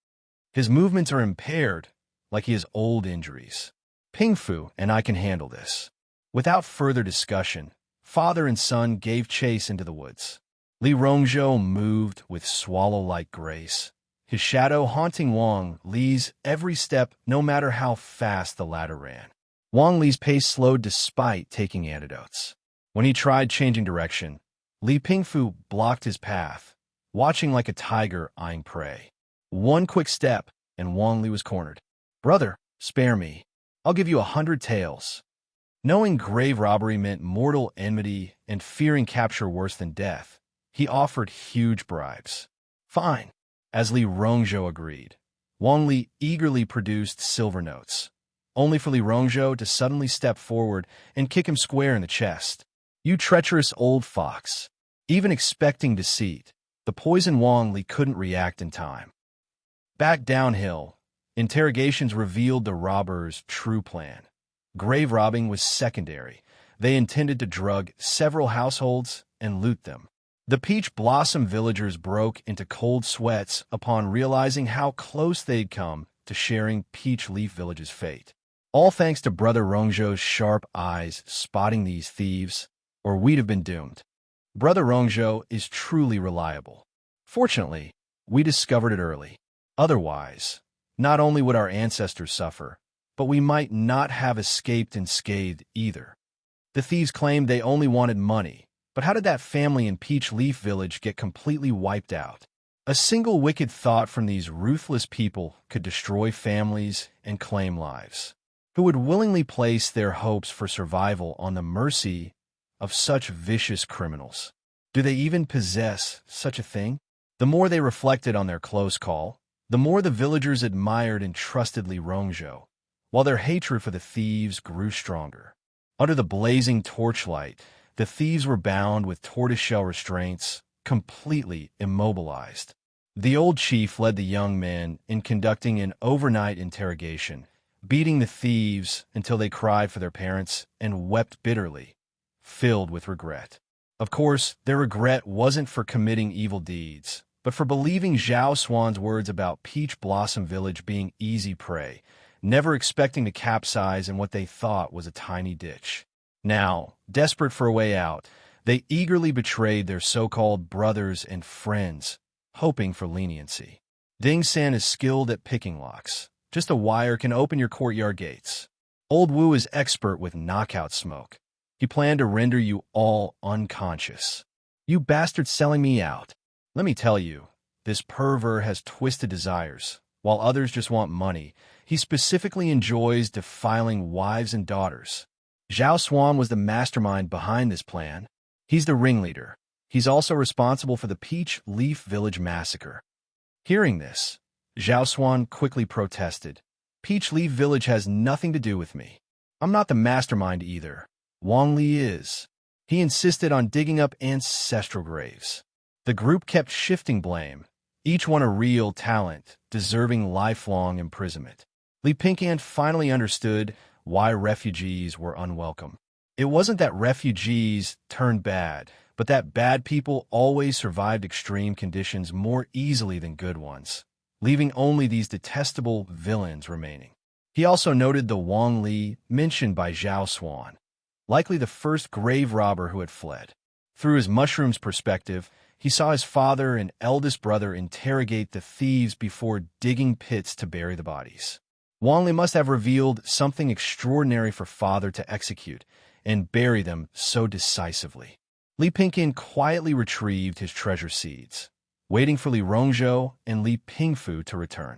His movements are impaired, like he has old injuries. Pingfu and I can handle this. Without further discussion, father and son gave chase into the woods. Li Rongzhou moved with swallow-like grace, his shadow haunting Wang Li's every step no matter how fast the latter ran. Wang Li's pace slowed despite taking antidotes. When he tried changing direction, Li Pingfu blocked his path, watching like a tiger eyeing prey. One quick step, and Wang Li was cornered. Brother, spare me. I'll give you 100 taels. Knowing grave robbery meant mortal enmity and fearing capture worse than death, he offered huge bribes. Fine, as Li Rongzhou agreed. Wang Li eagerly produced silver notes, only for Li Rongzhou to suddenly step forward and kick him square in the chest. You treacherous old fox. Even expecting deceit, the poison Wang Li couldn't react in time. Back downhill, interrogations revealed the robbers' true plan. Grave robbing was secondary. They intended to drug several households and loot them. The Peach Blossom villagers broke into cold sweats upon realizing how close they'd come to sharing Peach Leaf Village's fate. All thanks to Brother Rongzhou's sharp eyes spotting these thieves, or we'd have been doomed. Brother Rongzhou is truly reliable. Fortunately, we discovered it early. Otherwise, not only would our ancestors suffer, but we might not have escaped unscathed either. The thieves claimed they only wanted money, but how did that family in Peach Leaf Village get completely wiped out? A single wicked thought from these ruthless people could destroy families and claim lives. Who would willingly place their hopes for survival on the mercy of such vicious criminals? Do they even possess such a thing? The more they reflected on their close call, the more the villagers admired and trusted Li Rongzhou, while their hatred for the thieves grew stronger. Under the blazing torchlight, the thieves were bound with tortoiseshell restraints, completely immobilized. The old chief led the young men in conducting an overnight interrogation, beating the thieves until they cried for their parents and wept bitterly, filled with regret. Of course, their regret wasn't for committing evil deeds, but for believing Zhao Xuan's words about Peach Blossom Village being easy prey, never expecting to capsize in what they thought was a tiny ditch. Now, desperate for a way out, they eagerly betrayed their so-called brothers and friends, hoping for leniency. Ding San is skilled at picking locks. Just a wire can open your courtyard gates. Old Wu is expert with knockout smoke. He planned to render you all unconscious. You bastards selling me out. Let me tell you, this pervert has twisted desires. While others just want money, he specifically enjoys defiling wives and daughters. Zhao Xuan was the mastermind behind this plan. He's the ringleader. He's also responsible for the Peach Leaf Village massacre. Hearing this, Zhao Xuan quickly protested. Peach Leaf Village has nothing to do with me. I'm not the mastermind either. Wang Li is. He insisted on digging up ancestral graves. The group kept shifting blame, each one a real talent, deserving lifelong imprisonment. Li Pingyan finally understood why refugees were unwelcome. It wasn't that refugees turned bad, but that bad people always survived extreme conditions more easily than good ones, leaving only these detestable villains remaining. He also noted the Wang Li mentioned by Zhao Xuan, likely the first grave robber who had fled. Through his mushroom's perspective, he saw his father and eldest brother interrogate the thieves before digging pits to bury the bodies. Wang Li must have revealed something extraordinary for father to execute and bury them so decisively. Li Pingyan quietly retrieved his treasure seeds, waiting for Li Rongzhou and Li Pingfu to return.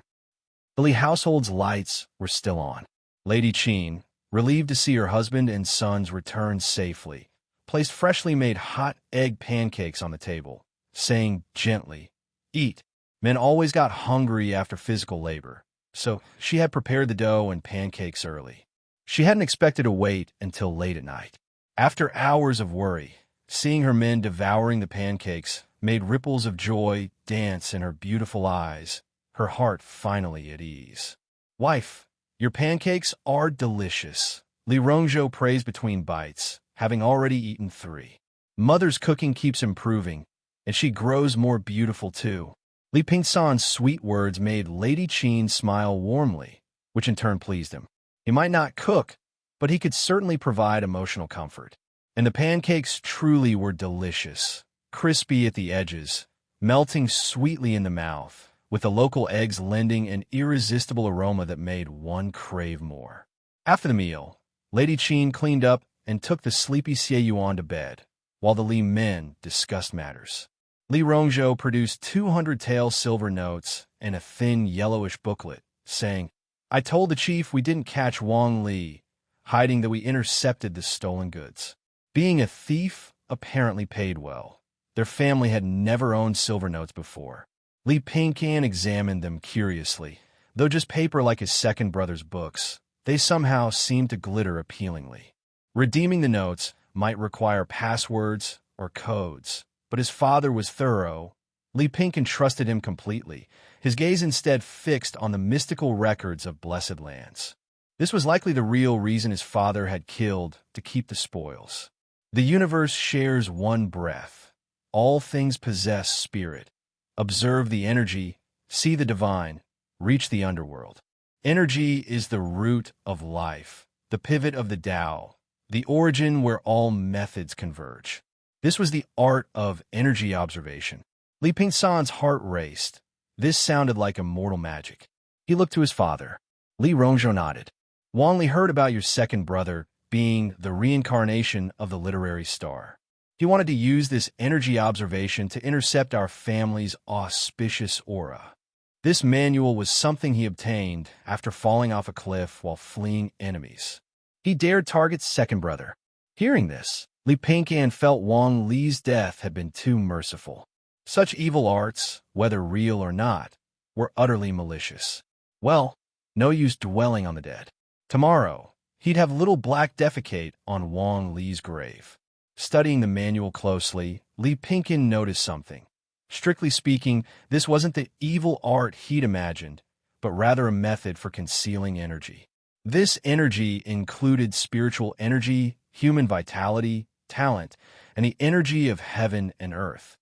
The Li household's lights were still on. Lady Qin, relieved to see her husband and sons return safely, placed freshly made hot egg pancakes on the table, saying gently, "Eat." Men always got hungry after physical labor, so she had prepared the dough and pancakes early. She hadn't expected to wait until late at night. After hours of worry, seeing her men devouring the pancakes made ripples of joy dance in her beautiful eyes, her heart finally at ease. "Wife, your pancakes are delicious," Li Rongzhou praised between bites, having already eaten 3. "Mother's cooking keeps improving, and she grows more beautiful too." Li Pingsan's sweet words made Lady Qin smile warmly, which in turn pleased him. He might not cook, but he could certainly provide emotional comfort. And the pancakes truly were delicious, crispy at the edges, melting sweetly in the mouth, with the local eggs lending an irresistible aroma that made one crave more. After the meal, Lady Qin cleaned up and took the sleepy Xie Yuan to bed, while the Li men discussed matters. Li Rongzhou produced 200 tael silver notes and a thin yellowish booklet, saying, "I told the chief we didn't catch Wang Li, hiding that we intercepted the stolen goods." Being a thief apparently paid well. Their family had never owned silver notes before. Li Pingyan examined them curiously. Though just paper like his second brother's books, they somehow seemed to glitter appealingly. Redeeming the notes might require passwords or codes, but his father was thorough. Li Pingyan trusted him completely, his gaze instead fixed on the mystical records of blessed lands. This was likely the real reason his father had killed to keep the spoils. The universe shares one breath. All things possess spirit. Observe the energy, see the divine, reach the underworld. Energy is the root of life, the pivot of the Tao, the origin where all methods converge. This was the art of energy observation. Li Pingsan's heart raced. This sounded like immortal magic. He looked to his father. Li Rongzhou nodded. "Wang Li heard about your second brother being the reincarnation of the literary star. He wanted to use this energy observation to intercept our family's auspicious aura. This manual was something he obtained after falling off a cliff while fleeing enemies. He dared target second brother." Hearing this, Li Pingyan felt Wang Li's death had been too merciful. Such evil arts, whether real or not, were utterly malicious. Well, no use dwelling on the dead. Tomorrow, he'd have little black defecate on Wang Li's grave. Studying the manual closely, Li Pingyan noticed something. Strictly speaking, this wasn't the evil art he'd imagined, but rather a method for concealing energy. This energy included spiritual energy, human vitality, talent, and the energy of heaven and earth.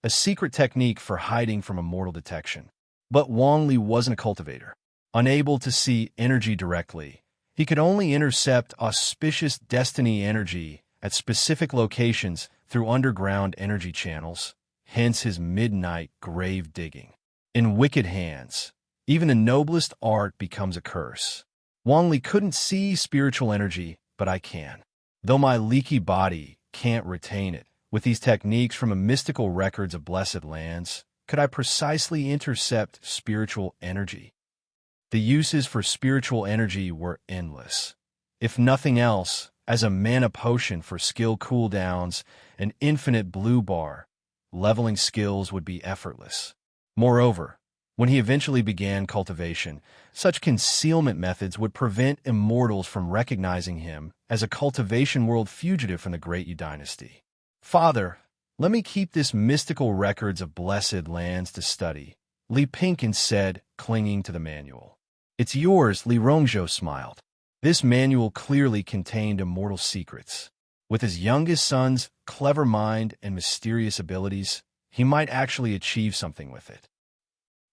A secret technique for hiding from immortal detection. But Wang Li wasn't a cultivator. Unable to see energy directly, he could only intercept auspicious destiny energy at specific locations through underground energy channels, hence his midnight grave digging. In wicked hands, even the noblest art becomes a curse. Wang Li couldn't see spiritual energy, but I can. Though my leaky body can't retain it, with these techniques from a mystical records of blessed lands, could I precisely intercept spiritual energy? The uses for spiritual energy were endless. If nothing else, as a mana potion for skill cooldowns, an infinite blue bar. Leveling skills would be effortless. Moreover, when he eventually began cultivation, such concealment methods would prevent immortals from recognizing him as a cultivation world fugitive from the Great Yu dynasty. Father, let me keep this mystical records of blessed lands to study, Li Pinkin said, clinging to the manual. It's yours, Li Rongzhou smiled. This manual clearly contained immortal secrets. With his youngest son's clever mind and mysterious abilities, he might actually achieve something with it.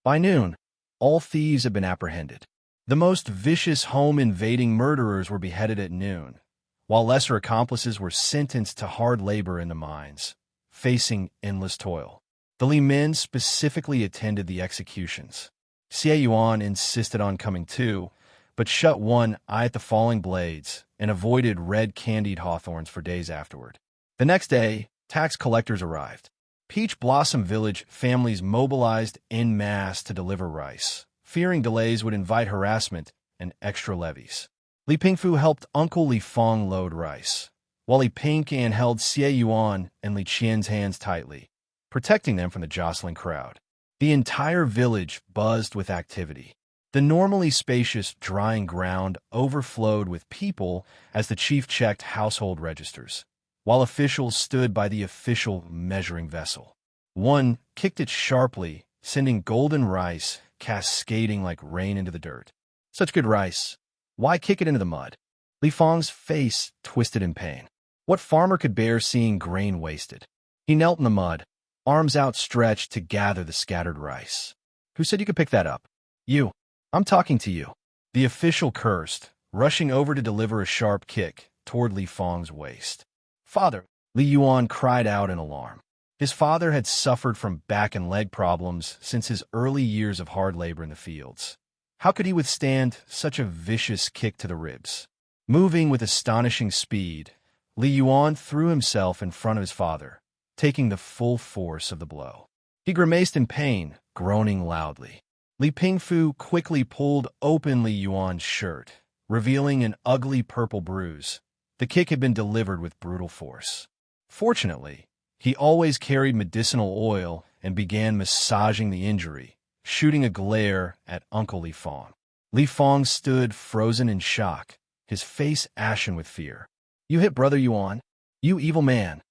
By noon, all thieves had been apprehended. The most vicious home-invading murderers were beheaded at noon, while lesser accomplices were sentenced to hard labor in the mines, facing endless toil. The Li men specifically attended the executions. Xie Yuan insisted on coming too, but shut one eye at the falling blades and avoided red candied hawthorns for days afterward. The next day, tax collectors arrived. Peach Blossom Village families mobilized en masse to deliver rice, fearing delays would invite harassment and extra levies. Li Pingfu helped Uncle Li Fong load rice, while Li Pingcan held Xie Yuan and Li Qian's hands tightly, protecting them from the jostling crowd. The entire village buzzed with activity. The normally spacious drying ground overflowed with people as the chief checked household registers, while officials stood by the official measuring vessel. One kicked it sharply, sending golden rice cascading like rain into the dirt. Such good rice. Why kick it into the mud? Li Fong's face twisted in pain. What farmer could bear seeing grain wasted? He knelt in the mud, arms outstretched to gather the scattered rice. Who said you could pick that up? You. I'm talking to you. The official cursed, rushing over to deliver a sharp kick toward Li Fong's waist. Father, Li Yuan cried out in alarm. His father had suffered from back and leg problems since his early years of hard labor in the fields. How could he withstand such a vicious kick to the ribs? Moving with astonishing speed, Li Yuan threw himself in front of his father, taking the full force of the blow. He grimaced in pain, groaning loudly. Li Pingfu quickly pulled open Li Yuan's shirt, revealing an ugly purple bruise. The kick had been delivered with brutal force. Fortunately, he always carried medicinal oil and began massaging the injury, shooting a glare at Uncle Li Fong. Li Fong stood frozen in shock, his face ashen with fear. You hit Brother Yuan? You evil man.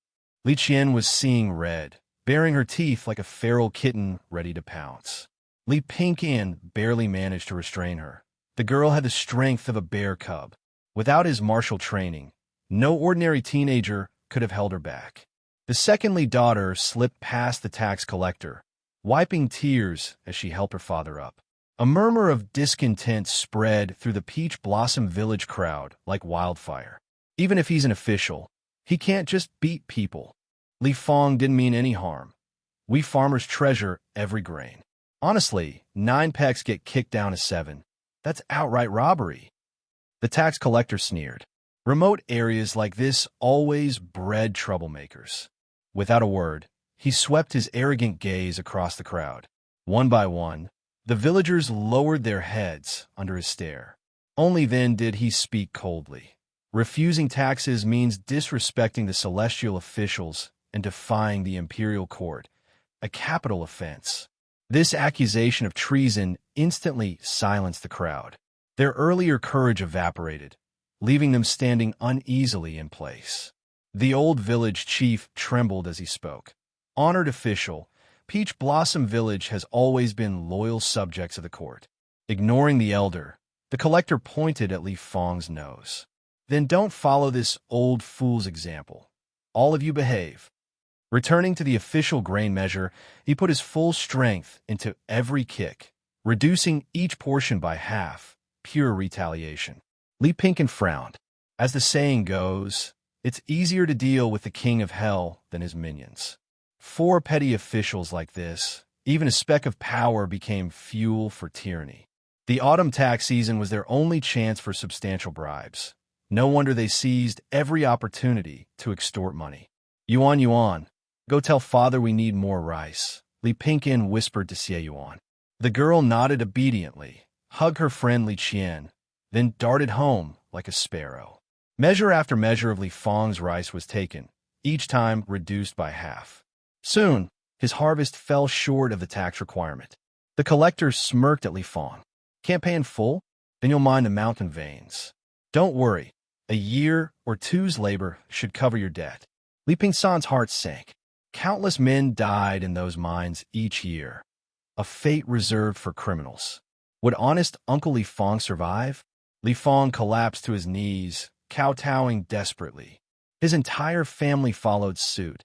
Li Qian was seeing red, baring her teeth like a feral kitten ready to pounce. Li Pingyan barely managed to restrain her. The girl had the strength of a bear cub. Without his martial training, no ordinary teenager could have held her back. The secondly daughter slipped past the tax collector, wiping tears as she helped her father up. A murmur of discontent spread through the Peach Blossom Village crowd like wildfire. Even if he's an official, he can't just beat people. Li Fong didn't mean any harm. We farmers treasure every grain. Honestly, 9 pecks get kicked down to 7. That's outright robbery. The tax collector sneered. Remote areas like this always bred troublemakers. Without a word, he swept his arrogant gaze across the crowd. One by one, the villagers lowered their heads under his stare. Only then did he speak coldly. Refusing taxes means disrespecting the celestial officials and defying the imperial court, a capital offense. This accusation of treason instantly silenced the crowd. Their earlier courage evaporated, leaving them standing uneasily in place. The old village chief trembled as he spoke. Honored official, Peach Blossom Village has always been loyal subjects of the court. Ignoring the elder, the collector pointed at Li Fong's nose. Then don't follow this old fool's example. All of you behave. Returning to the official grain measure, he put his full strength into every kick, reducing each portion by half, pure retaliation. Li Pinkin frowned. As the saying goes, it's easier to deal with the king of hell than his minions. 4 petty officials like this, even a speck of power became fuel for tyranny. The autumn tax season was their only chance for substantial bribes. No wonder they seized every opportunity to extort money. Yuan Yuan, go tell father we need more rice, Li Pinkin whispered to Xie Yuan. The girl nodded obediently, hugged her friend Li Qian, then darted home like a sparrow. Measure after measure of Li Fang's rice was taken, each time reduced by half. Soon, his harvest fell short of the tax requirement. The collector smirked at Li Fang. Can't pay in full? Then you'll mine the mountain veins. Don't worry. A year or two's labor should cover your debt. Li Pingsan's heart sank. Countless men died in those mines each year. A fate reserved for criminals. Would honest Uncle Li Fang survive? Li Fang collapsed to his knees, kowtowing desperately. His entire family followed suit.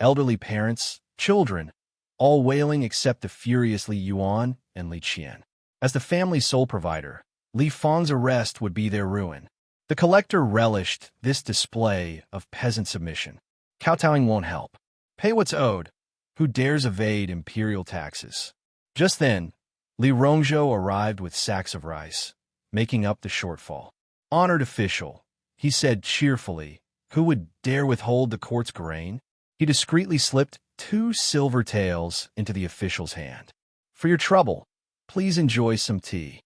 Elderly parents, children, all wailing except the furious Li Yuan and Li Qian. As the family's sole provider, Li Fang's arrest would be their ruin. The collector relished this display of peasant submission. Kowtowing won't help. Pay what's owed. Who dares evade imperial taxes? Just then, Li Rongzhou arrived with sacks of rice, making up the shortfall. Honored official, he said cheerfully, who would dare withhold the court's grain? He discreetly slipped 2 silver taels into the official's hand. For your trouble, please enjoy some tea.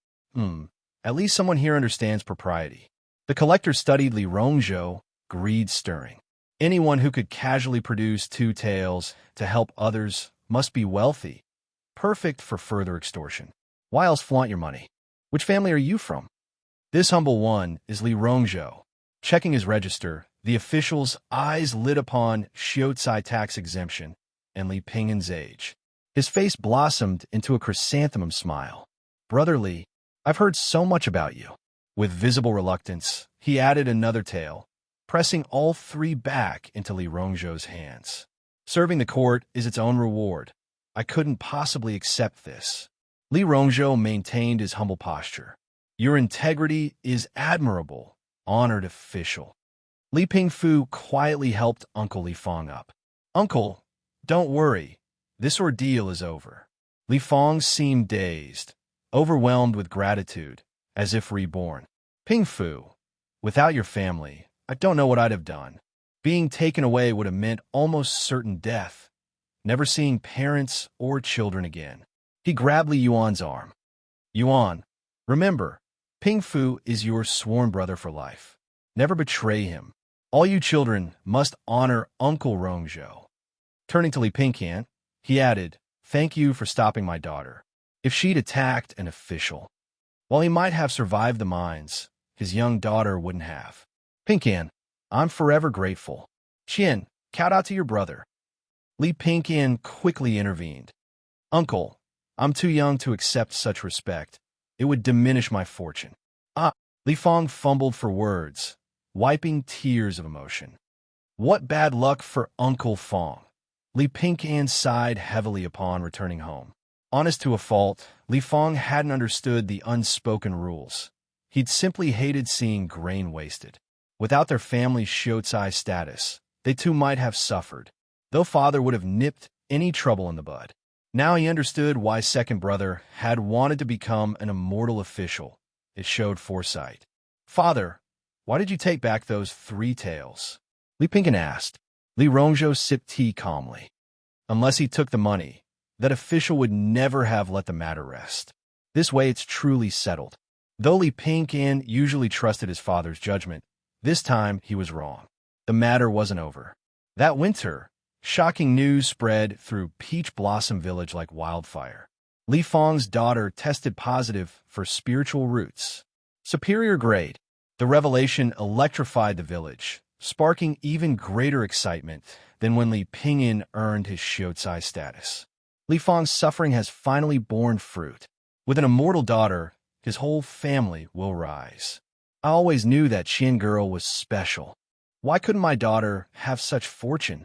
At least someone here understands propriety. The collector studied Li Rongzhou, greed stirring. Anyone who could casually produce 2 taels to help others must be wealthy. Perfect for further extortion. Why else flaunt your money? Which family are you from? This humble one is Li Rongzhou. Checking his register, the official's eyes lit upon xianxia tax exemption and Li Ping'an's age. His face blossomed into a chrysanthemum smile. Brother Li, I've heard so much about you. With visible reluctance, he added another tael, pressing all 3 back into Li Rongzhou's hands. Serving the court is its own reward. I couldn't possibly accept this. Li Rongzhou maintained his humble posture. Your integrity is admirable, honored official. Li Pingfu quietly helped Uncle Li Fang up. Uncle, don't worry. This ordeal is over. Li Fang seemed dazed, overwhelmed with gratitude, as if reborn. Pingfu, without your family, I don't know what I'd have done. Being taken away would have meant almost certain death, never seeing parents or children again. He grabbed Li Yuan's arm. Yuan, remember, Pingfu is your sworn brother for life. Never betray him. All you children must honor Uncle Rongzhou. Turning to Li Pingcan, he added, thank you for stopping my daughter. If she'd attacked an official, while he might have survived the mines, his young daughter wouldn't have. Pingcan, I'm forever grateful. Qian, count out to your brother. Li Pingcan quickly intervened. Uncle, I'm too young to accept such respect. It would diminish my fortune. Li Fang fumbled for words, wiping tears of emotion. What bad luck for Uncle Fang. Li Pingcan sighed heavily upon returning home. Honest to a fault, Li Fang hadn't understood the unspoken rules. He'd simply hated seeing grain wasted. Without their family's xianxia status, they too might have suffered, though father would have nipped any trouble in the bud. Now he understood why second brother had wanted to become an immortal official. It showed foresight. Father, why did you take back those 3 taels? Li Pingcan asked. Li Rongzhou sipped tea calmly. Unless he took the money, that official would never have let the matter rest. This way it's truly settled. Though Li Pingcan usually trusted his father's judgment, this time he was wrong. The matter wasn't over. That winter, shocking news spread through Peach Blossom Village like wildfire. Li Fang's daughter tested positive for spiritual roots. Superior grade. The revelation electrified the village, sparking even greater excitement than when Li Ping'an earned his xianxia status. Li Fang's suffering has finally borne fruit. With an immortal daughter, his whole family will rise. I always knew that Qian girl was special. Why couldn't my daughter have such fortune?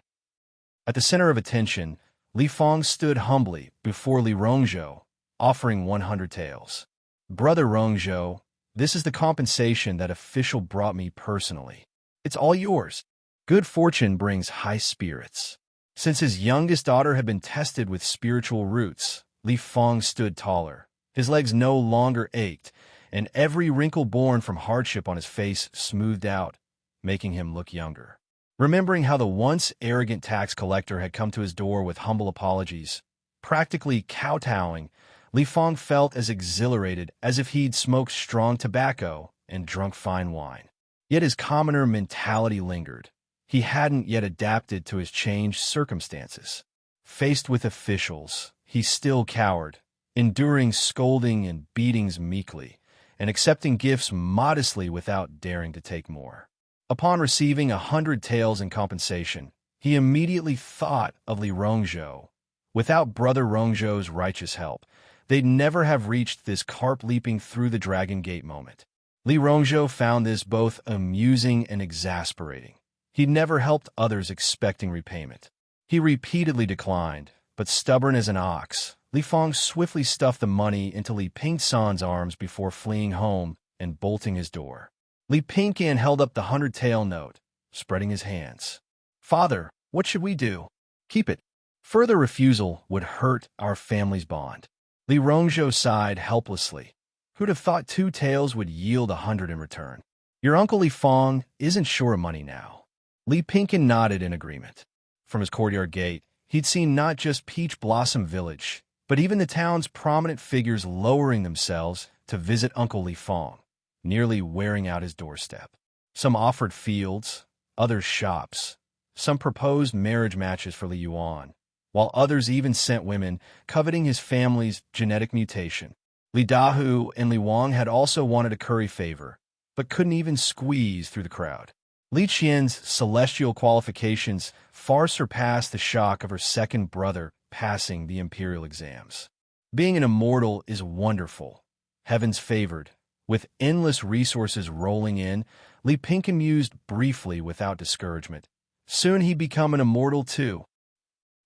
At the center of attention, Li Fang stood humbly before Li Rongzhou, offering 100 taels. Brother Rongzhou, this is the compensation that official brought me personally. It's all yours. Good fortune brings high spirits. Since his youngest daughter had been tested with spiritual roots, Li Fang stood taller. His legs no longer ached, and every wrinkle born from hardship on his face smoothed out, making him look younger. Remembering how the once arrogant tax collector had come to his door with humble apologies, practically kowtowing, Li Fang felt as exhilarated as if he'd smoked strong tobacco and drunk fine wine. Yet his commoner mentality lingered. He hadn't yet adapted to his changed circumstances. Faced with officials, he still cowered, enduring scolding and beatings meekly, and accepting gifts modestly without daring to take more. Upon receiving 100 taels in compensation, he immediately thought of Li Rongzhou. Without Brother Rongzhou's righteous help, they'd never have reached this carp leaping through the Dragon Gate moment. Li Rongzhou found this both amusing and exasperating. He'd never helped others expecting repayment. He repeatedly declined, but stubborn as an ox, Li Fong swiftly stuffed the money into Li Pingsan's arms before fleeing home and bolting his door. Li Pingyan held up the 100-tael note, spreading his hands. "Father, what should we do?" "Keep it. Further refusal would hurt our family's bond." Li Rongzhou sighed helplessly. Who'd have thought 2 taels would yield 100 in return? "Your uncle Li Fong isn't sure of money now." Li Pingyan nodded in agreement. From his courtyard gate, he'd seen not just Peach Blossom Village, but even the town's prominent figures lowering themselves to visit Uncle Li Fong, nearly wearing out his doorstep. Some offered fields, others shops. Some proposed marriage matches for Li Yuan, while others even sent women coveting his family's genetic mutation. Li Dahu and Li Wang had also wanted to curry favor, but couldn't even squeeze through the crowd. Li Qian's celestial qualifications far surpassed the shock of her second brother passing the imperial exams. Being an immortal is wonderful, heaven's favored. With endless resources rolling in, Li Pingyan mused briefly without discouragement. Soon he'd become an immortal too.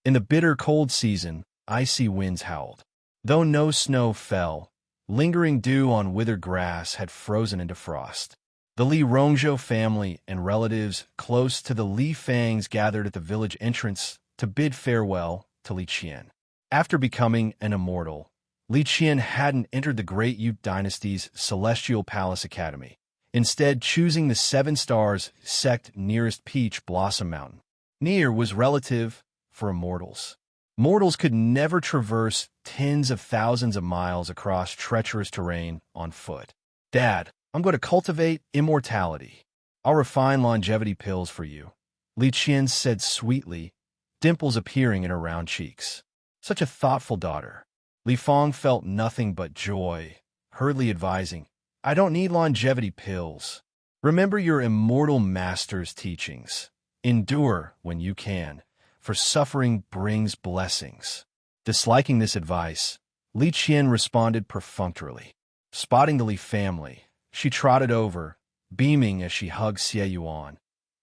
In the bitter cold season, icy winds howled. Though no snow fell, lingering dew on withered grass had frozen into frost. The Li Rongzhou family and relatives close to the Li Fangs gathered at the village entrance to bid farewell to Li Qian. After becoming an immortal, Li Qian hadn't entered the Great Ute Dynasty's Celestial Palace Academy, instead choosing the 7 Stars sect nearest Peach Blossom Mountain. Near was relative for immortals. Mortals could never traverse tens of thousands of miles across treacherous terrain on foot. "Dad, I'm going to cultivate immortality. I'll refine longevity pills for you," Li Qian said sweetly, dimples appearing in her round cheeks. Such a thoughtful daughter. Li Fong felt nothing but joy, hurriedly advising, "I don't need longevity pills. Remember your immortal master's teachings. Endure when you can, for suffering brings blessings." Disliking this advice, Li Qian responded perfunctorily. Spotting the Li family, she trotted over, beaming as she hugged Xie Yuan.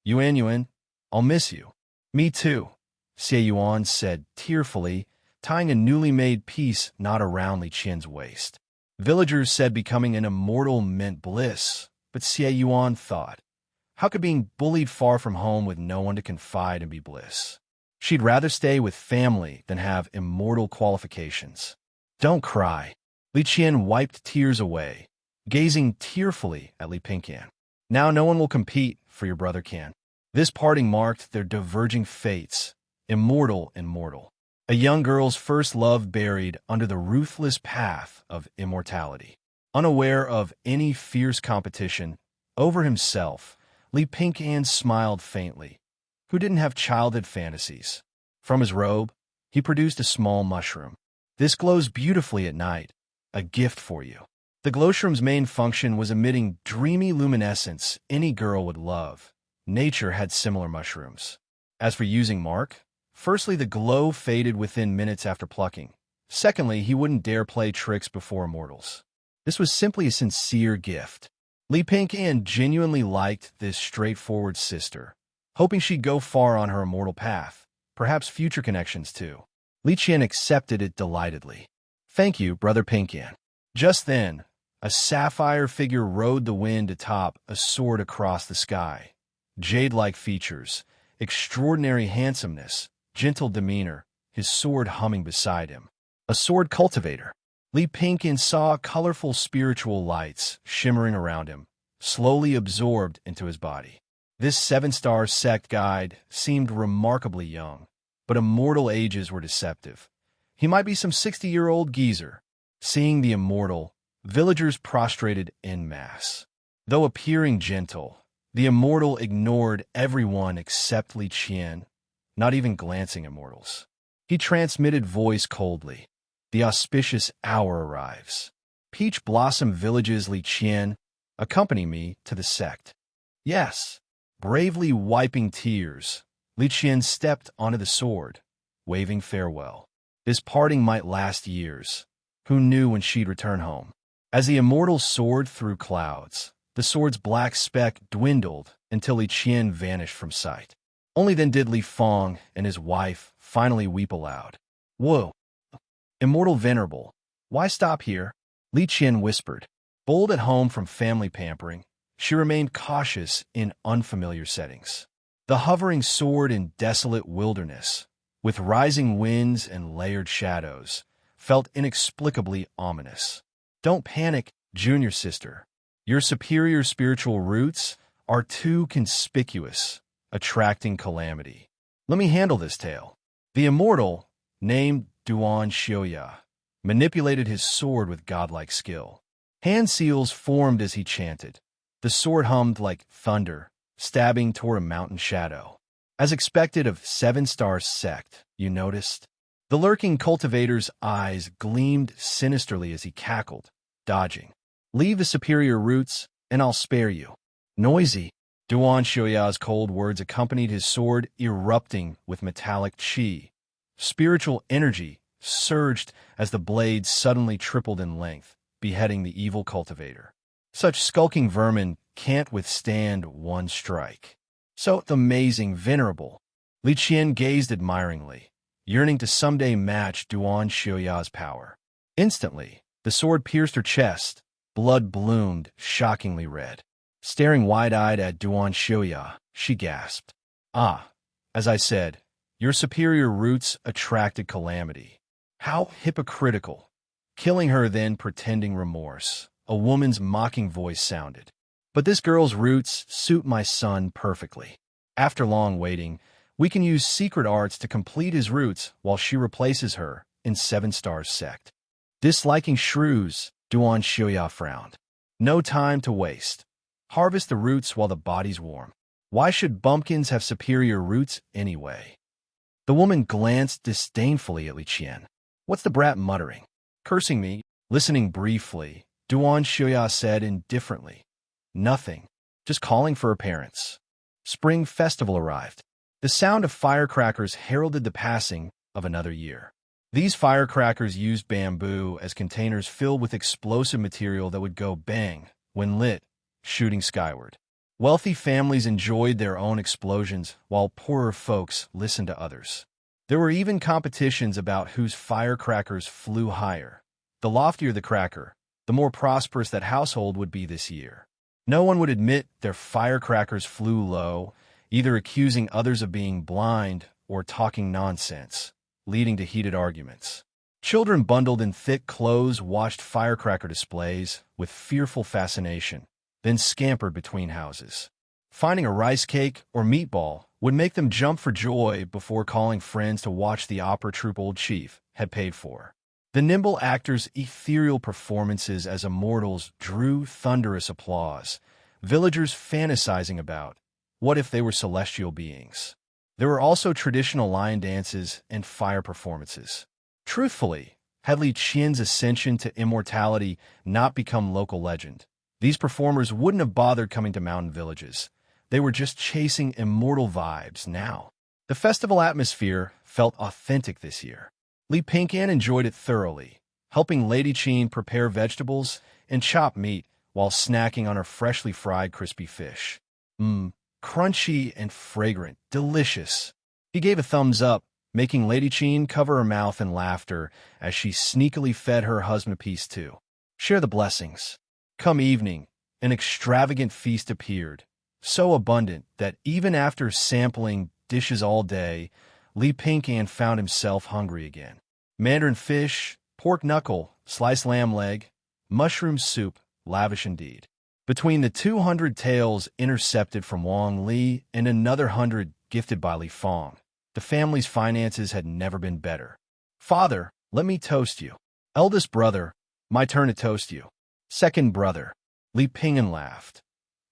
Yuan, I'll miss you." "Me too," Xie Yuan said tearfully, tying a newly made piece knot around Li Qian's waist. Villagers said becoming an immortal meant bliss, but Xie Yuan thought, how could being bullied far from home with no one to confide and be bliss? She'd rather stay with family than have immortal qualifications. "Don't cry." Li Qian wiped tears away, gazing tearfully at Li Pingyan. "Now no one will compete for your brother can." This parting marked their diverging fates, immortal and mortal. A young girl's first love buried under the ruthless path of immortality. Unaware of any fierce competition over himself, Li Pingyan smiled faintly. Who didn't have childhood fantasies? From his robe, he produced a small mushroom. "This glows beautifully at night. A gift for you." The glowshroom's main function was emitting dreamy luminescence any girl would love. Nature had similar mushrooms. As for using Mark, firstly, the glow faded within minutes after plucking. Secondly, he wouldn't dare play tricks before immortals. This was simply a sincere gift. Li Pingyan genuinely liked this straightforward sister, hoping she'd go far on her immortal path, perhaps future connections too. Li Qian accepted it delightedly. "Thank you, Brother Pingyan." Just then, a sapphire figure rode the wind atop a sword across the sky. Jade-like features, extraordinary handsomeness, gentle demeanor, his sword humming beside him. A sword cultivator. Li Pingyan saw colorful spiritual lights shimmering around him, slowly absorbed into his body. This 7-star sect guide seemed remarkably young, but immortal ages were deceptive. He might be some 60-year-old geezer. Seeing the immortal, villagers prostrated en masse. Though appearing gentle, The Immortal ignored everyone except Li Qian, not even glancing at mortals. He transmitted voice coldly. The auspicious hour arrives. Peach Blossom Villages, Li Qian, accompany me to the sect. Yes. Bravely wiping tears, Li Qian stepped onto the sword, waving farewell. This parting might last years. Who knew when she'd return home? As the Immortal soared through clouds, the sword's black speck dwindled until Li Qian vanished from sight. Only then did Li Feng and his wife finally weep aloud. Whoa! Immortal Venerable, why stop here? Li Qian whispered. Bold at home from family pampering, she remained cautious in unfamiliar settings. The hovering sword in desolate wilderness, with rising winds and layered shadows, felt inexplicably ominous. Don't panic, junior sister. Your superior spiritual roots are too conspicuous, attracting calamity. Let me handle this tale. The Immortal, named xianxia, manipulated his sword with godlike skill. Hand seals formed as he chanted. The sword hummed like thunder, stabbing toward a mountain shadow. As expected of 7-star sect, you noticed? The lurking cultivator's eyes gleamed sinisterly as he cackled, dodging. Leave the superior roots, and I'll spare you. Noisy. xianxia's cold words accompanied his sword erupting with metallic qi. Spiritual energy surged as the blade suddenly tripled in length, beheading the evil cultivator. Such skulking vermin can't withstand one strike. So amazing, venerable. Li Qian gazed admiringly, yearning to someday match xianxia's power. Instantly, the sword pierced her chest. Blood bloomed, shockingly red. Staring wide-eyed at xianxia, she gasped. Ah, as I said, your superior roots attracted calamity. How hypocritical. Killing her, then pretending remorse. A woman's mocking voice sounded. But this girl's roots suit my son perfectly. After long waiting, we can use secret arts to complete his roots while she replaces her in 7-star sect. Disliking shrews, xianxia frowned. No time to waste. Harvest the roots while the body's warm. Why should bumpkins have superior roots anyway? The woman glanced disdainfully at Li Qian. What's the brat muttering? Cursing me? Listening briefly, xianxia said indifferently. Nothing. Just calling for her parents. Spring festival arrived. The sound of firecrackers heralded the passing of another year. These firecrackers used bamboo as containers filled with explosive material that would go bang when lit, shooting skyward. Wealthy families enjoyed their own explosions while poorer folks listened to others. There were even competitions about whose firecrackers flew higher. The loftier the cracker, the more prosperous that household would be this year. No one would admit their firecrackers flew low, either accusing others of being blind or talking nonsense, leading to heated arguments. Children bundled in thick clothes watched firecracker displays with fearful fascination, then scampered between houses. Finding a rice cake or meatball would make them jump for joy before calling friends to watch the opera troupe old chief had paid for. The nimble actors' ethereal performances as immortals drew thunderous applause, villagers fantasizing about what if they were celestial beings. There were also traditional lion dances and fire performances. Truthfully, had Li Qian's ascension to immortality not become local legend, these performers wouldn't have bothered coming to mountain villages. They were just chasing immortal vibes now. The festival atmosphere felt authentic this year. Li Pinkan enjoyed it thoroughly, helping Lady Qin prepare vegetables and chop meat while snacking on her freshly fried crispy fish. Crunchy and fragrant, delicious. He gave a thumbs up, making Lady Qin cover her mouth in laughter as she sneakily fed her husband a piece too. Share the blessings. Come evening, an extravagant feast appeared, so abundant that even after sampling dishes all day, Li Pinkan found himself hungry again. Mandarin fish, pork knuckle, sliced lamb leg, mushroom soup, lavish indeed. Between the 200 taels intercepted from Wang Li and another 100 gifted by Li Feng, the family's finances had never been better. Father, let me toast you. Eldest brother, my turn to toast you. Second brother. Li Pingan laughed.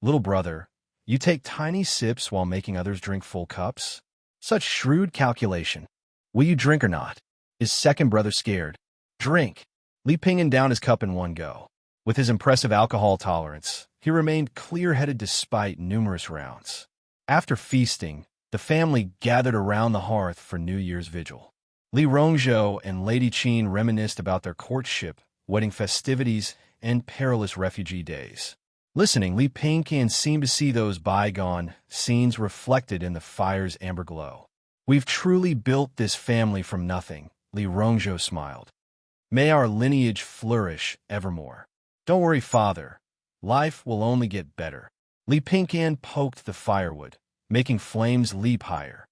Little brother, You take tiny sips while making others drink full cups? Such shrewd calculation. Will you drink or not? His second brother scared. Drink. Li Pingin downed his cup in one go. With his impressive alcohol tolerance, he remained clear-headed despite numerous rounds. After feasting, the family gathered around the hearth for New Year's vigil. Li Rongzhou and Lady Qin reminisced about their courtship, wedding festivities, and perilous refugee days. Listening, Li Pingqian seemed to see those bygone scenes reflected in the fire's amber glow. We've truly built this family from nothing, Li Rongzhou smiled. May our lineage flourish evermore. Don't worry, father. Life will only get better. Li Pingqian poked the firewood, making flames leap higher.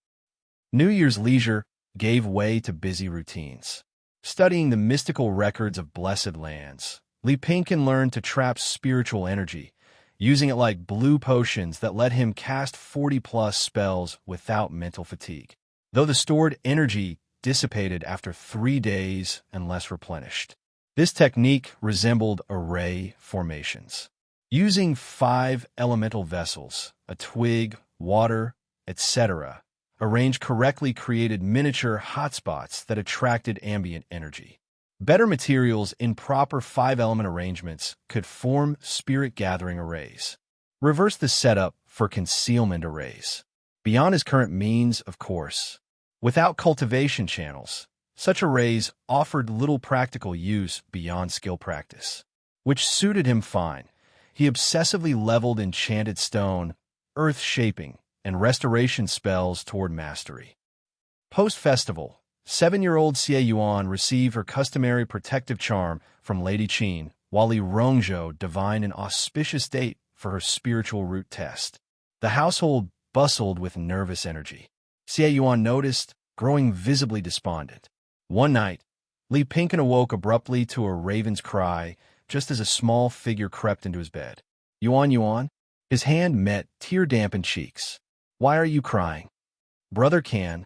New Year's leisure gave way to busy routines. Studying the mystical records of blessed lands, Li Pingqian learned to trap spiritual energy, using it like blue potions that let him cast 40-plus spells without mental fatigue. Though the stored energy dissipated after 3 days unless replenished. This technique resembled array formations. Using 5 elemental vessels, a twig, water, etc., arranged correctly created miniature hotspots that attracted ambient energy. Better materials in proper 5-element arrangements could form spirit-gathering arrays. Reverse the setup for concealment arrays. Beyond his current means, of course. Without cultivation channels, such arrays offered little practical use beyond skill practice, which suited him fine. He obsessively leveled enchanted stone, earth-shaping, and restoration spells toward mastery. Post-festival, 7-year-old Xie Yuan received her customary protective charm from Lady Qin, while Li Rongzhou divined an auspicious date for her spiritual root test. The household bustled with nervous energy. Xie Yuan noticed, growing visibly despondent. One night, Li Pingqian awoke abruptly to a raven's cry, just as a small figure crept into his bed. Yuan, Yuan? His hand met tear-dampened cheeks. Why are you crying? Brother Qian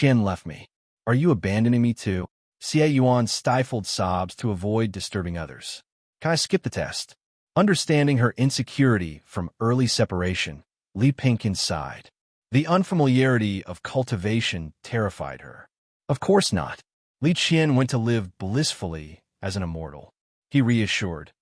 left me. Are you abandoning me too? Xie Yuan stifled sobs to avoid disturbing others. Can I skip the test? Understanding her insecurity from early separation, Li Pingqian sighed. The unfamiliarity of cultivation terrified her. Of course not. Li Qian went to live blissfully as an immortal. He reassured.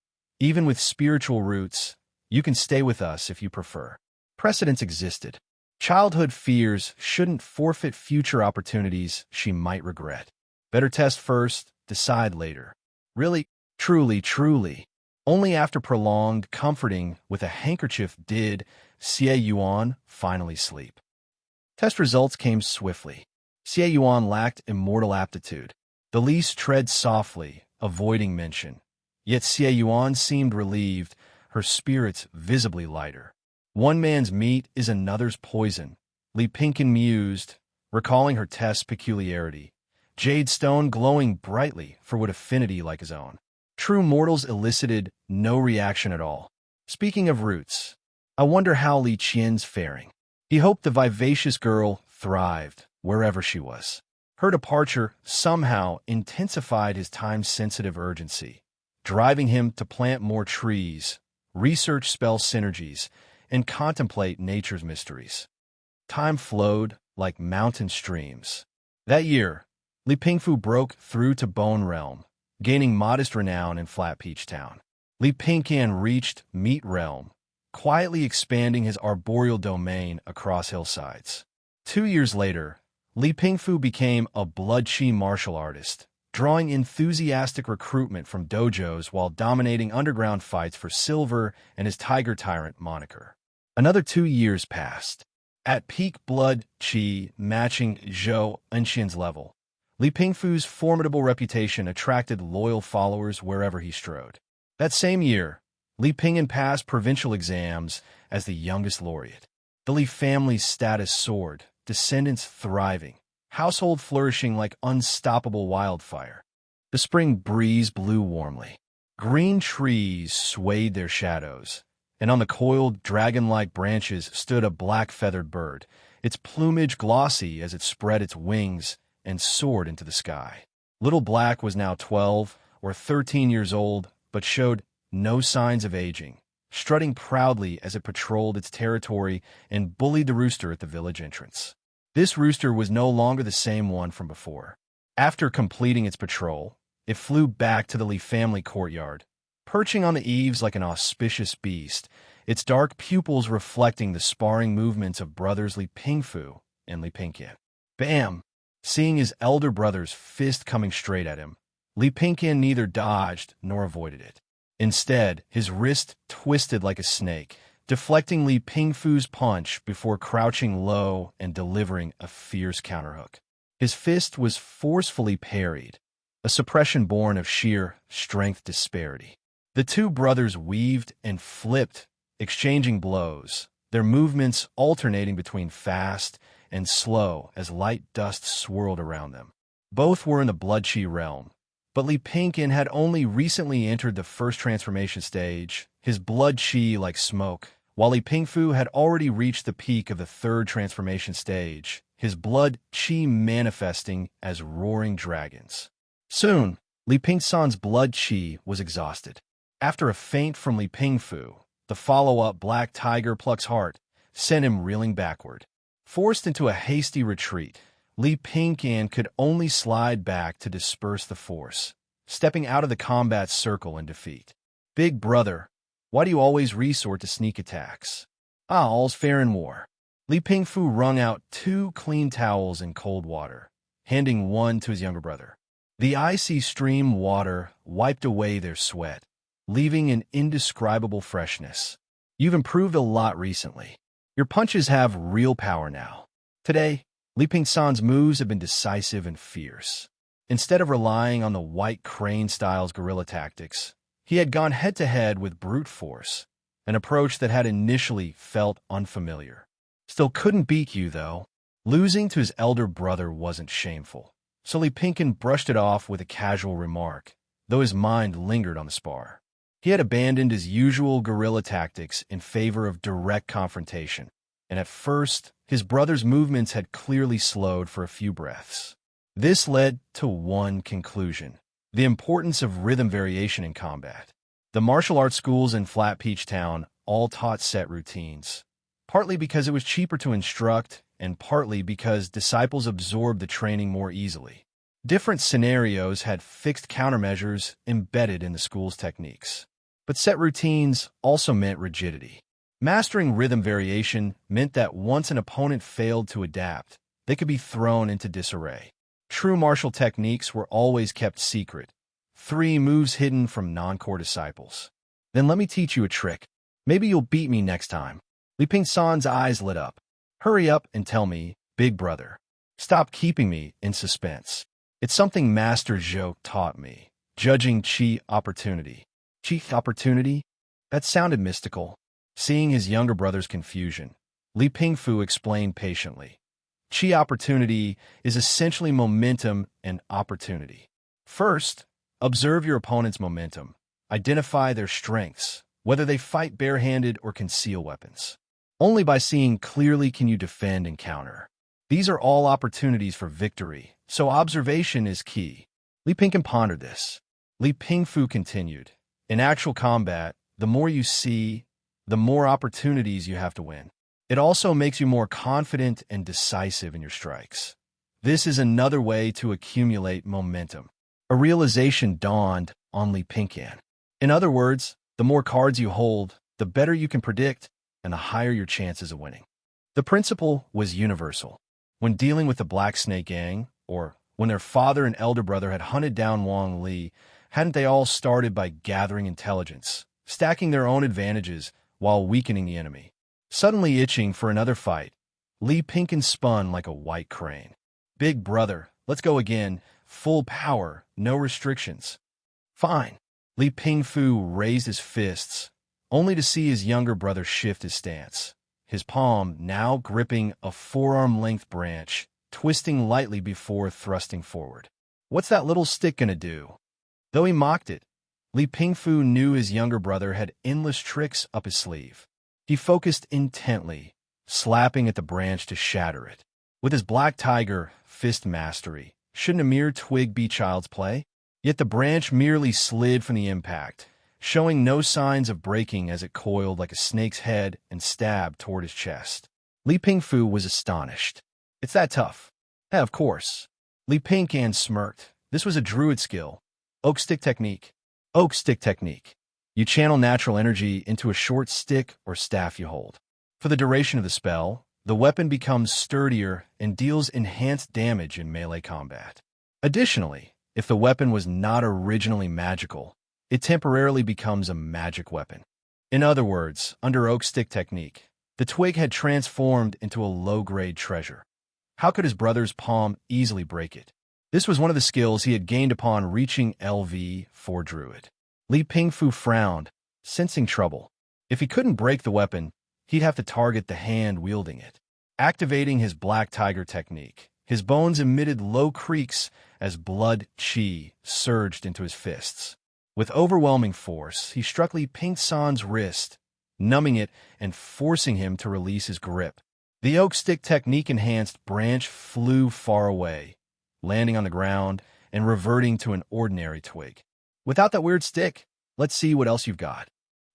Even with spiritual roots, you can stay with us if you prefer. Precedents existed. Childhood fears shouldn't forfeit future opportunities she might regret. Better test first, decide later. Really, truly. Only after prolonged comforting with a handkerchief did Xie Yuan finally sleep. Test results came swiftly. Xie Yuan lacked immortal aptitude. The least tread softly, avoiding mention. Yet Xie Yuan seemed relieved, her spirits visibly lighter. One man's meat is another's poison, Li Pingqian mused, recalling her test's peculiarity. Jade stone glowing brightly for what affinity like his own. True mortals elicited no reaction at all. Speaking of roots, I wonder how Li Qian's faring. He hoped the vivacious girl thrived wherever she was. Her departure somehow intensified his time-sensitive urgency, driving him to plant more trees, research spell synergies, and contemplate nature's mysteries. Time flowed like mountain streams. That year, Li Pingfu broke through to Bone Realm, gaining modest renown in Flat Peach Town. Li Pingqian reached Meat Realm, quietly expanding his arboreal domain across hillsides. 2 years later, Li Pingfu became a blood chi martial artist, drawing enthusiastic recruitment from dojos while dominating underground fights for silver and his Tiger Tyrant moniker. Another 2 years passed. At peak blood chi matching Zhou Enxian's level, Li Pingfu's formidable reputation attracted loyal followers wherever he strode. That same year, Li Pingqian passed provincial exams as the youngest laureate. The Li family's status soared, descendants thriving, household flourishing like unstoppable wildfire. The spring breeze blew warmly. Green trees swayed their shadows, and on the coiled, dragon-like branches stood a black-feathered bird, its plumage glossy as it spread its wings and soared into the sky. Little Black was now 12 or 13 years old, but showed no signs of aging. strutting proudly as it patrolled its territory and bullied the rooster at the village entrance. This rooster was no longer the same one from before. After completing its patrol, it flew back to the Li family courtyard, perching on the eaves like an auspicious beast, its dark pupils reflecting the sparring movements of brothers Li Pingfu and Li Pingyan. Bam! Seeing his elder brother's fist coming straight at him, Li Pingyan neither dodged nor avoided it. Instead, his wrist twisted like a snake, deflecting Li Pingfu's punch before crouching low and delivering a fierce counterhook. His fist was forcefully parried, a suppression born of sheer strength disparity. The two brothers weaved and flipped, exchanging blows, their movements alternating between fast and slow as light dust swirled around them. Both were in the blood-chi realm, but Li Pingyan had only recently entered the first transformation stage, his blood-chi like smoke, while Li Pingfu had already reached the peak of the third transformation stage, his blood-chi manifesting as roaring dragons. Soon, Li Pingsan's blood-chi was exhausted. After a feint from Li Pingfu, the follow-up Black Tiger Pluck's heart sent him reeling backward. Forced into a hasty retreat, Li Pingyan could only slide back to disperse the force, stepping out of the combat circle in defeat. Big brother, why do you always resort to sneak attacks? All's fair in war. Li Pingfu wrung out 2 clean towels in cold water, handing one to his younger brother. The icy stream water wiped away their sweat, leaving an indescribable freshness. You've improved a lot recently. Your punches have real power now. Today, Li Pingsan's moves have been decisive and fierce. Instead of relying on the white crane-style's guerrilla tactics, he had gone head-to-head with brute force, an approach that had initially felt unfamiliar. Still couldn't beat you, though. Losing to his elder brother wasn't shameful, so Li Pingyan brushed it off with a casual remark, though his mind lingered on the spar. He had abandoned his usual guerrilla tactics in favor of direct confrontation, and at first, his brother's movements had clearly slowed for a few breaths. This led to one conclusion: the importance of rhythm variation in combat. The martial arts schools in Flat Peach Town all taught set routines, partly because it was cheaper to instruct and partly because disciples absorbed the training more easily. Different scenarios had fixed countermeasures embedded in the school's techniques. But set routines also meant rigidity. Mastering rhythm variation meant that once an opponent failed to adapt, they could be thrown into disarray. True martial techniques were always kept secret, 3 moves hidden from non-core disciples. Then let me teach you a trick. Maybe you'll beat me next time. Li Pingsan's eyes lit up. Hurry up and tell me, big brother. Stop keeping me in suspense. It's something Master Zhou taught me. Judging chi opportunity. Chi opportunity? That sounded mystical. Seeing his younger brother's confusion, Li Pingfu explained patiently. Chi opportunity is essentially momentum and opportunity. First, observe your opponent's momentum. Identify their strengths, whether they fight barehanded or conceal weapons. Only by seeing clearly can you defend and counter. These are all opportunities for victory, so observation is key. Li Pingyan pondered this. Li Pingfu continued. In actual combat, the more you see, the more opportunities you have to win. It also makes you more confident and decisive in your strikes. This is another way to accumulate momentum. A realization dawned on Li Pingyan. In other words, the more cards you hold, the better you can predict, and the higher your chances of winning. The principle was universal. When dealing with the Black Snake Gang, or when their father and elder brother had hunted down Wang Li, hadn't they all started by gathering intelligence, stacking their own advantages while weakening the enemy? Suddenly itching for another fight, Li Pingyan spun like a white crane. Big brother, let's go again. Full power, no restrictions. Fine. Li Pingfu raised his fists, only to see his younger brother shift his stance, his palm now gripping a forearm-length branch, twisting lightly before thrusting forward. What's that little stick gonna do? Though he mocked it, Li Pingfu knew his younger brother had endless tricks up his sleeve. He focused intently, slapping at the branch to shatter it. With his Black Tiger fist mastery, shouldn't a mere twig be child's play? Yet the branch merely slid from the impact, showing no signs of breaking as it coiled like a snake's head and stabbed toward his chest. Li Pingfu was astonished. It's that tough. Yeah, of course. Li Pingcan smirked. This was a druid skill. Oak stick technique. Oak stick technique. You channel natural energy into a short stick or staff you hold. For the duration of the spell, the weapon becomes sturdier and deals enhanced damage in melee combat. Additionally, if the weapon was not originally magical, it temporarily becomes a magic weapon. In other words, under oak stick technique, the twig had transformed into a low-grade treasure. How could his brother's palm easily break it? This was one of the skills he had gained upon reaching LV4 Druid. Li Pingfu frowned, sensing trouble. If he couldn't break the weapon, he'd have to target the hand wielding it. Activating his Black Tiger technique, his bones emitted low creaks as blood chi surged into his fists. With overwhelming force, he struck Li Pingsan's wrist, numbing it and forcing him to release his grip. The oak stick technique-enhanced branch flew far away, landing on the ground and reverting to an ordinary twig. Without that weird stick, let's see what else you've got.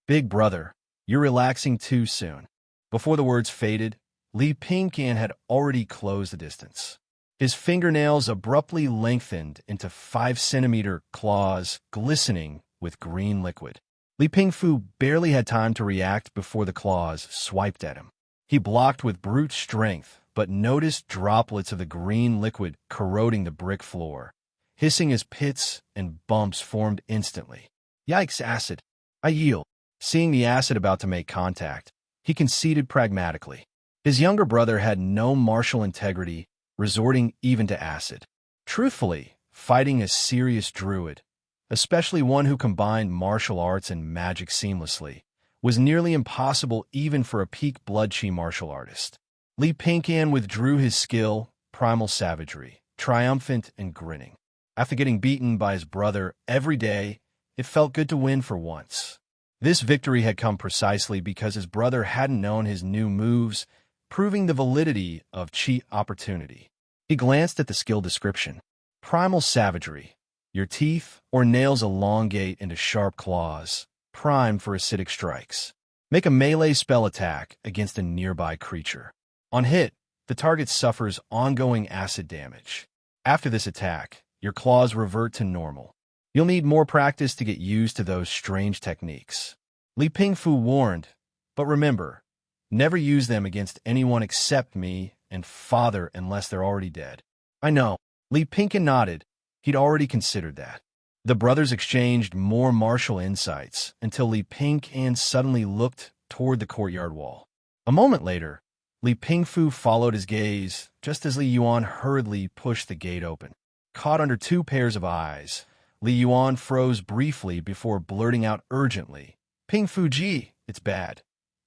Big brother, you're relaxing too soon. Before the words faded, Li Pingcan had already closed the distance. His fingernails abruptly lengthened into 5-centimeter claws glistening with green liquid. Li Pingfu barely had time to react before the claws swiped at him. He blocked with brute strength, but noticed droplets of the green liquid corroding the brick floor, hissing as pits and bumps formed instantly. Yikes, acid. I yield. Seeing the acid about to make contact, he conceded pragmatically. His younger brother had no martial integrity, resorting even to acid. Truthfully, fighting a serious druid, especially one who combined martial arts and magic seamlessly, was nearly impossible even for a peak blood chi martial artist. Li Pingcan withdrew his skill, primal savagery, triumphant and grinning. After getting beaten by his brother every day, it felt good to win for once. This victory had come precisely because his brother hadn't known his new moves, proving the validity of chi opportunity. He glanced at the skill description. Primal savagery. Your teeth or nails elongate into sharp claws, primed for acidic strikes. Make a melee spell attack against a nearby creature. On hit, the target suffers ongoing acid damage. After this attack, your claws revert to normal. You'll need more practice to get used to those strange techniques. Li Pingfu warned, but remember, never use them against anyone except me and father unless they're already dead. I know. Li Pingcan nodded. He'd already considered that. The brothers exchanged more martial insights until Li Pingcan suddenly looked toward the courtyard wall. A moment later, Li Pingfu followed his gaze just as Li Yuan hurriedly pushed the gate open. Caught under two pairs of eyes, Li Yuan froze briefly before blurting out urgently, "Pingfu Ji, it's bad.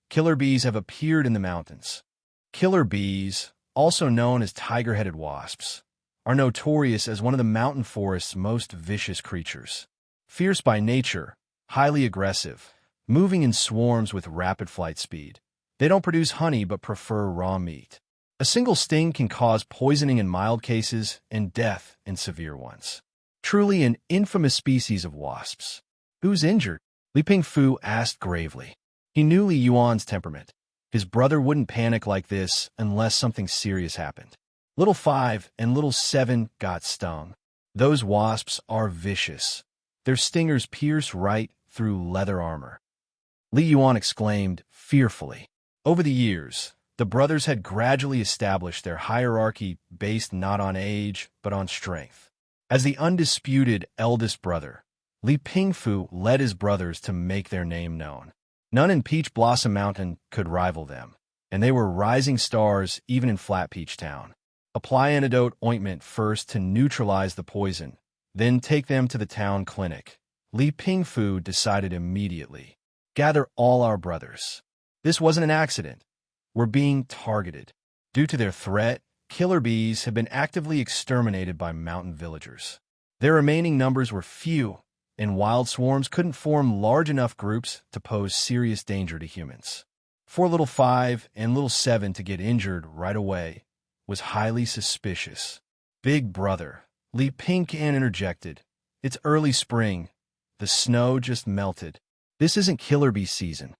Killer bees have appeared in the mountains." Killer bees, also known as tiger-headed wasps, are notorious as one of the mountain forest's most vicious creatures. Fierce by nature, highly aggressive, moving in swarms with rapid flight speed. They don't produce honey but prefer raw meat. A single sting can cause poisoning in mild cases and death in severe ones. Truly an infamous species of wasps. Who's injured? Li Pingfu asked gravely. He knew Li Yuan's temperament. His brother wouldn't panic like this unless something serious happened. Little 5 and Little 7 got stung. Those wasps are vicious. Their stingers pierce right through leather armor. Li Yuan exclaimed fearfully. Over the years, the brothers had gradually established their hierarchy based not on age, but on strength. As the undisputed eldest brother, Li Pingfu led his brothers to make their name known. None in Peach Blossom Mountain could rival them, and they were rising stars even in Flat Peach Town. Apply antidote ointment first to neutralize the poison, then take them to the town clinic. Li Pingfu decided immediately. Gather all our brothers. This wasn't an accident. We're being targeted. Due to their threat, killer bees have been actively exterminated by mountain villagers. Their remaining numbers were few, and wild swarms couldn't form large enough groups to pose serious danger to humans. For Little 5 and Little 7 to get injured right away was highly suspicious. Big brother, Li Pingcan interjected. It's early spring. The snow just melted. This isn't killer bee season.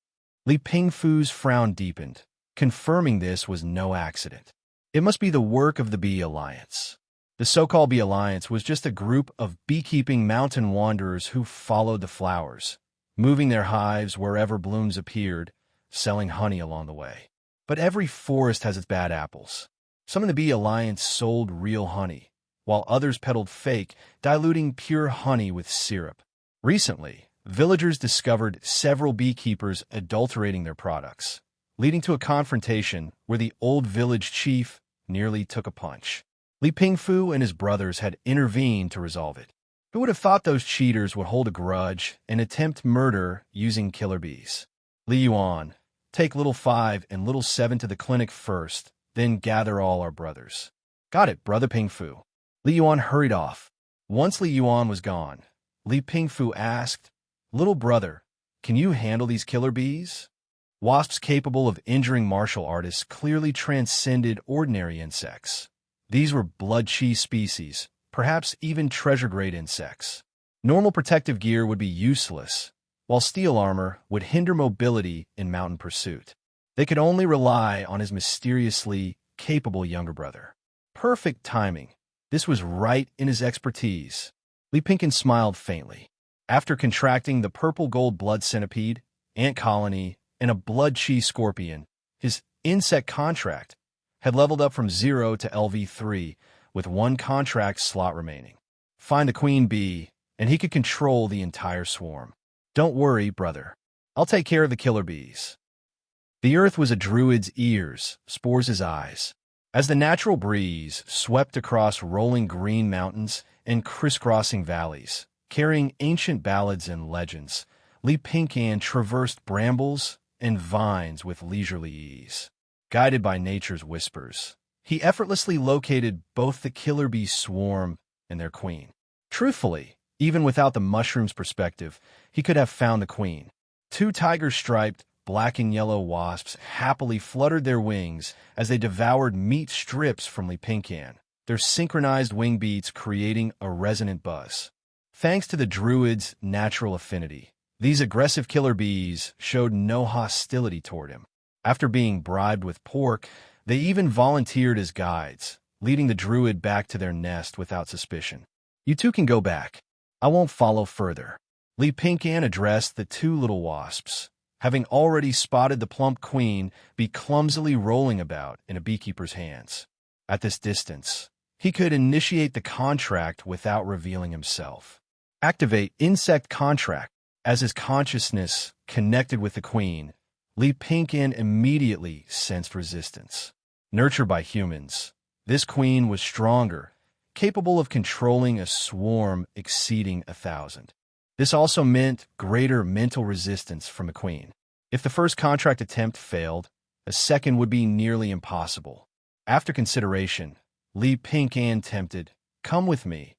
Li Pingfu's frown deepened, confirming this was no accident. It must be the work of the Bee Alliance. The so-called Bee Alliance was just a group of beekeeping mountain wanderers who followed the flowers, moving their hives wherever blooms appeared, selling honey along the way. But every forest has its bad apples. Some in the Bee Alliance sold real honey, while others peddled fake, diluting pure honey with syrup. Recently, villagers discovered several beekeepers adulterating their products, leading to a confrontation where the old village chief nearly took a punch. Li Pingfu and his brothers had intervened to resolve it. Who would have thought those cheaters would hold a grudge and attempt murder using killer bees? Li Yuan, take little 5 and little 7 to the clinic first, then gather all our brothers. Got it, brother Pingfu. Li Yuan hurried off. Once Li Yuan was gone, Li Pingfu asked, "Little brother, can you handle these killer bees?" Wasps capable of injuring martial artists clearly transcended ordinary insects. These were blood-chi species, perhaps even treasure-grade insects. Normal protective gear would be useless, while steel armor would hinder mobility in mountain pursuit. They could only rely on his mysteriously capable younger brother. Perfect timing. This was right in his expertise. Li Pingfu smiled faintly. After contracting the purple-gold blood centipede, ant colony, and a blood-chi scorpion, his insect contract had leveled up from 0 to LV3, with 1 contract slot remaining. Find the queen bee, and he could control the entire swarm. Don't worry, brother. I'll take care of the killer bees. The earth was a druid's ears, spores his eyes. As the natural breeze swept across rolling green mountains and crisscrossing valleys, carrying ancient ballads and legends, Li Pingfu traversed brambles and vines with leisurely ease. Guided by nature's whispers, he effortlessly located both the killer bee swarm and their queen. Truthfully, even without the mushroom's perspective, he could have found the queen. 2 tiger-striped, black and yellow wasps happily fluttered their wings as they devoured meat strips from Li Pingfu, their synchronized wing beats creating a resonant buzz. Thanks to the druid's natural affinity, these aggressive killer bees showed no hostility toward him. After being bribed with pork, they even volunteered as guides, leading the druid back to their nest without suspicion. You two can go back. I won't follow further. Li Pingfu addressed the 2 little wasps, having already spotted the plump queen be clumsily rolling about in a beekeeper's hands. At this distance, he could initiate the contract without revealing himself. Activate insect contract. As his consciousness connected with the queen, Li Pingfu immediately sensed resistance. Nurtured by humans, this queen was stronger, capable of controlling a swarm exceeding 1,000. This also meant greater mental resistance from the queen. If the first contract attempt failed, a second would be nearly impossible. After consideration, Li Pingfu tempted, "Come with me.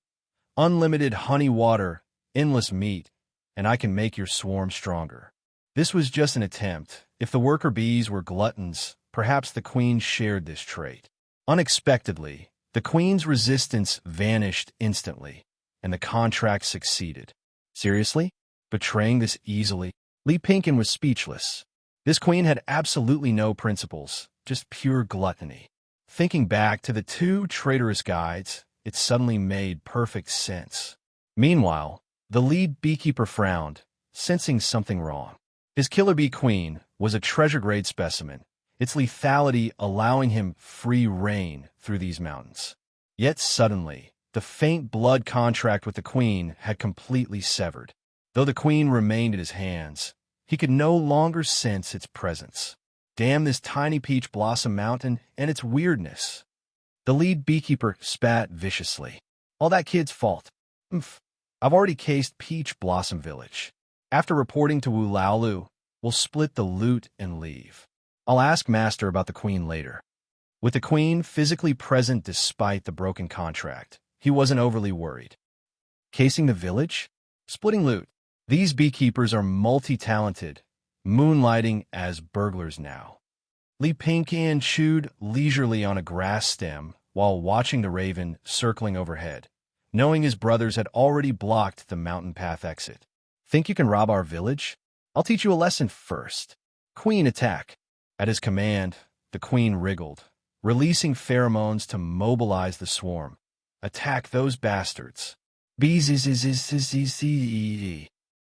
Unlimited honey water, endless meat, and I can make your swarm stronger." This was just an attempt. If the worker bees were gluttons, perhaps the queen shared this trait. Unexpectedly, the queen's resistance vanished instantly, and the contract succeeded. Seriously? Betraying this easily? Li Pingfu was speechless. This queen had absolutely no principles, just pure gluttony. Thinking back to the 2 traitorous guides, it suddenly made perfect sense. Meanwhile, the lead beekeeper frowned, sensing something wrong. His killer bee queen was a treasure-grade specimen, its lethality allowing him free rein through these mountains. Yet suddenly, the faint blood contract with the queen had completely severed. Though the queen remained in his hands, he could no longer sense its presence. Damn this tiny peach blossom mountain and its weirdness. The lead beekeeper spat viciously. All that kid's fault. I've already cased Peach Blossom Village. After reporting to Wu Laolu, we'll split the loot and leave. I'll ask Master about the queen later. With the queen physically present despite the broken contract, he wasn't overly worried. Casing the village? Splitting loot. These beekeepers are multi-talented, moonlighting as burglars now. Li Pingfu chewed leisurely on a grass stem while watching the raven circling overhead, knowing his brothers had already blocked the mountain path exit. Think you can rob our village? I'll teach you a lesson first. Queen attack. At his command, the queen wriggled, releasing pheromones to mobilize the swarm. Attack those bastards. Bees.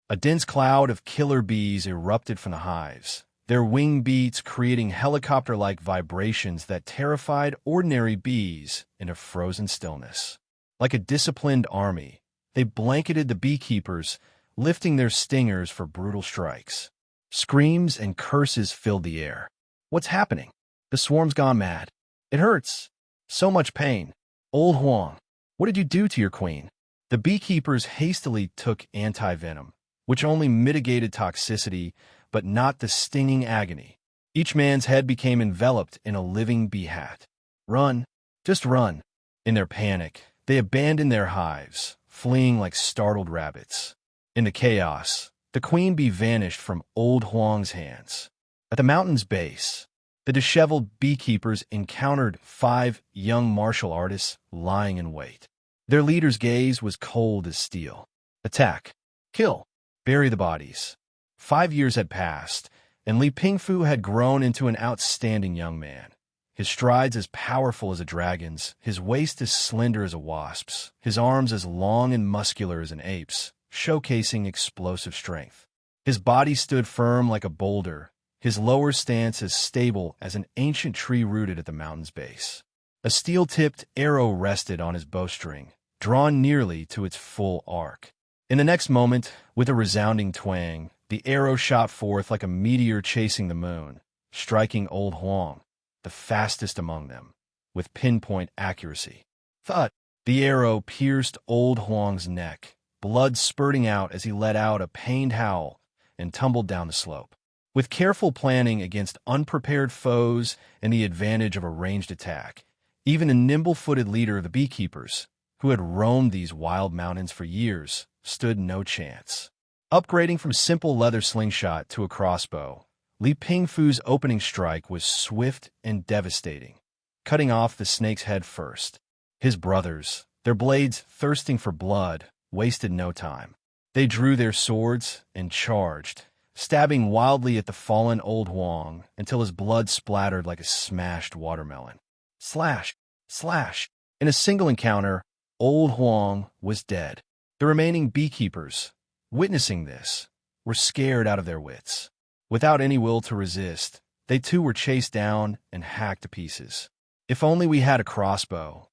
A dense cloud of killer bees erupted from the hives, their wing beats creating helicopter-like vibrations that terrified ordinary bees into frozen stillness. Like a disciplined army, they blanketed the beekeepers, lifting their stingers for brutal strikes. Screams and curses filled the air. What's happening? The swarm's gone mad. It hurts. So much pain. Old Huang, what did you do to your queen? The beekeepers hastily took anti-venom, which only mitigated toxicity, but not the stinging agony. Each man's head became enveloped in a living bee hat. Run. Just run. In their panic, they abandoned their hives, fleeing like startled rabbits. In the chaos, the queen bee vanished from Old Huang's hands. At the mountain's base, the disheveled beekeepers encountered 5 young martial artists lying in wait. Their leader's gaze was cold as steel. Attack. Kill. Bury the bodies. 5 years had passed, and Li Pingfu had grown into an outstanding young man. His strides as powerful as a dragon's, his waist as slender as a wasp's, his arms as long and muscular as an ape's, showcasing explosive strength. His body stood firm like a boulder, his lower stance as stable as an ancient tree rooted at the mountain's base. A steel-tipped arrow rested on his bowstring, drawn nearly to its full arc. In the next moment, with a resounding twang, the arrow shot forth like a meteor chasing the moon, striking Old Huang, the fastest among them, with pinpoint accuracy. Thud! The arrow pierced Old Huang's neck, blood spurting out as he let out a pained howl and tumbled down the slope. With careful planning against unprepared foes and the advantage of a ranged attack, even a nimble-footed leader of the beekeepers, who had roamed these wild mountains for years, stood no chance. Upgrading from simple leather slingshot to a crossbow, Li Pingfu's opening strike was swift and devastating, cutting off the snake's head first. His brothers, their blades thirsting for blood, wasted no time. They drew their swords and charged, stabbing wildly at the fallen Old Huang until his blood splattered like a smashed watermelon. Slash! Slash! In a single encounter, Old Huang was dead. The remaining beekeepers, witnessing this, were scared out of their wits. Without any will to resist, they too were chased down and hacked to pieces. If only we had a crossbow,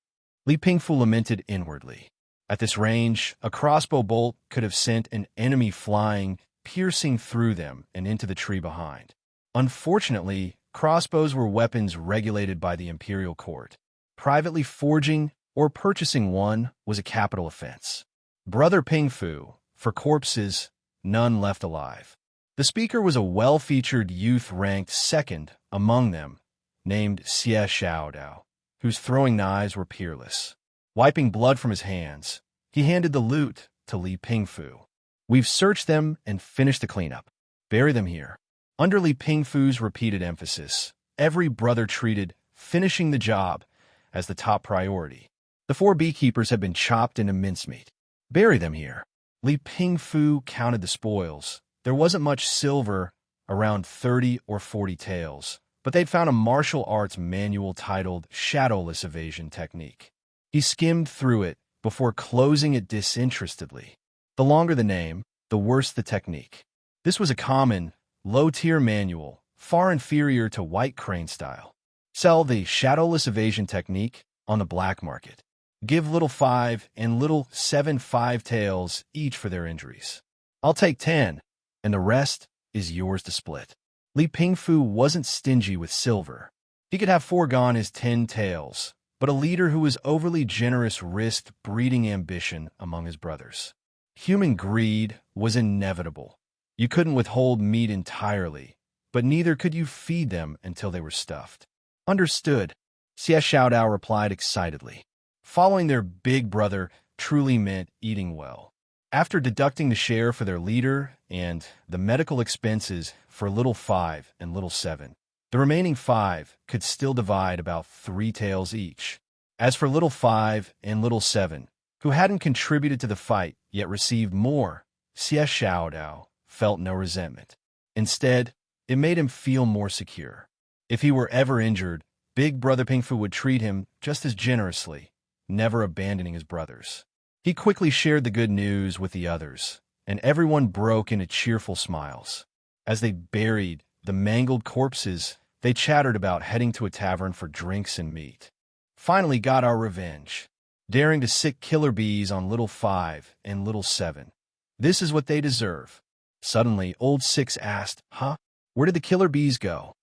Li Pingfu lamented inwardly. At this range, a crossbow bolt could have sent an enemy flying, piercing through them and into the tree behind. Unfortunately, crossbows were weapons regulated by the imperial court. Privately forging or purchasing one was a capital offense. Brother Pingfu, for corpses, none left alive. The speaker was a well-featured youth ranked second among them, named Xianxia, whose throwing knives were peerless. Wiping blood from his hands, he handed the loot to Li Pingfu. We've searched them and finished the cleanup. Bury them here. Under Li Pingfu's repeated emphasis, every brother treated finishing the job as the top priority. The 4 beekeepers had been chopped into mincemeat. Bury them here. Li Pingfu counted the spoils. There wasn't much silver, around 30 or 40 taels, but they'd found a martial arts manual titled Shadowless Evasion Technique. He skimmed through it before closing it disinterestedly. The longer the name, the worse the technique. This was a common, low-tier manual, far inferior to White Crane style. Sell the Shadowless Evasion Technique on the black market. Give little 5 and little 7 5-tails each for their injuries. I'll take 10, and the rest is yours to split. Li Pingfu wasn't stingy with silver. He could have foregone his 10 taels, but a leader who was overly generous risked breeding ambition among his brothers. Human greed was inevitable. You couldn't withhold meat entirely, but neither could you feed them until they were stuffed. Understood, Xie Xiaodao replied excitedly. Following their big brother truly meant eating well. After deducting the share for their leader and the medical expenses for little 5 and little 7, the remaining 5 could still divide about 3 taels each. As for little 5 and little 7, who hadn't contributed to the fight yet received more, Xie Xiaodao felt no resentment. Instead, it made him feel more secure. If he were ever injured, Big Brother Pingfu would treat him just as generously, never abandoning his brothers. He quickly shared the good news with the others, and everyone broke into cheerful smiles. As they buried the mangled corpses, they chattered about heading to a tavern for drinks and meat. Finally got our revenge, daring to sick killer bees on Little 5 and Little 7. This is what they deserve. Suddenly, Old 6 asked, "Huh? Where did the killer bees go?"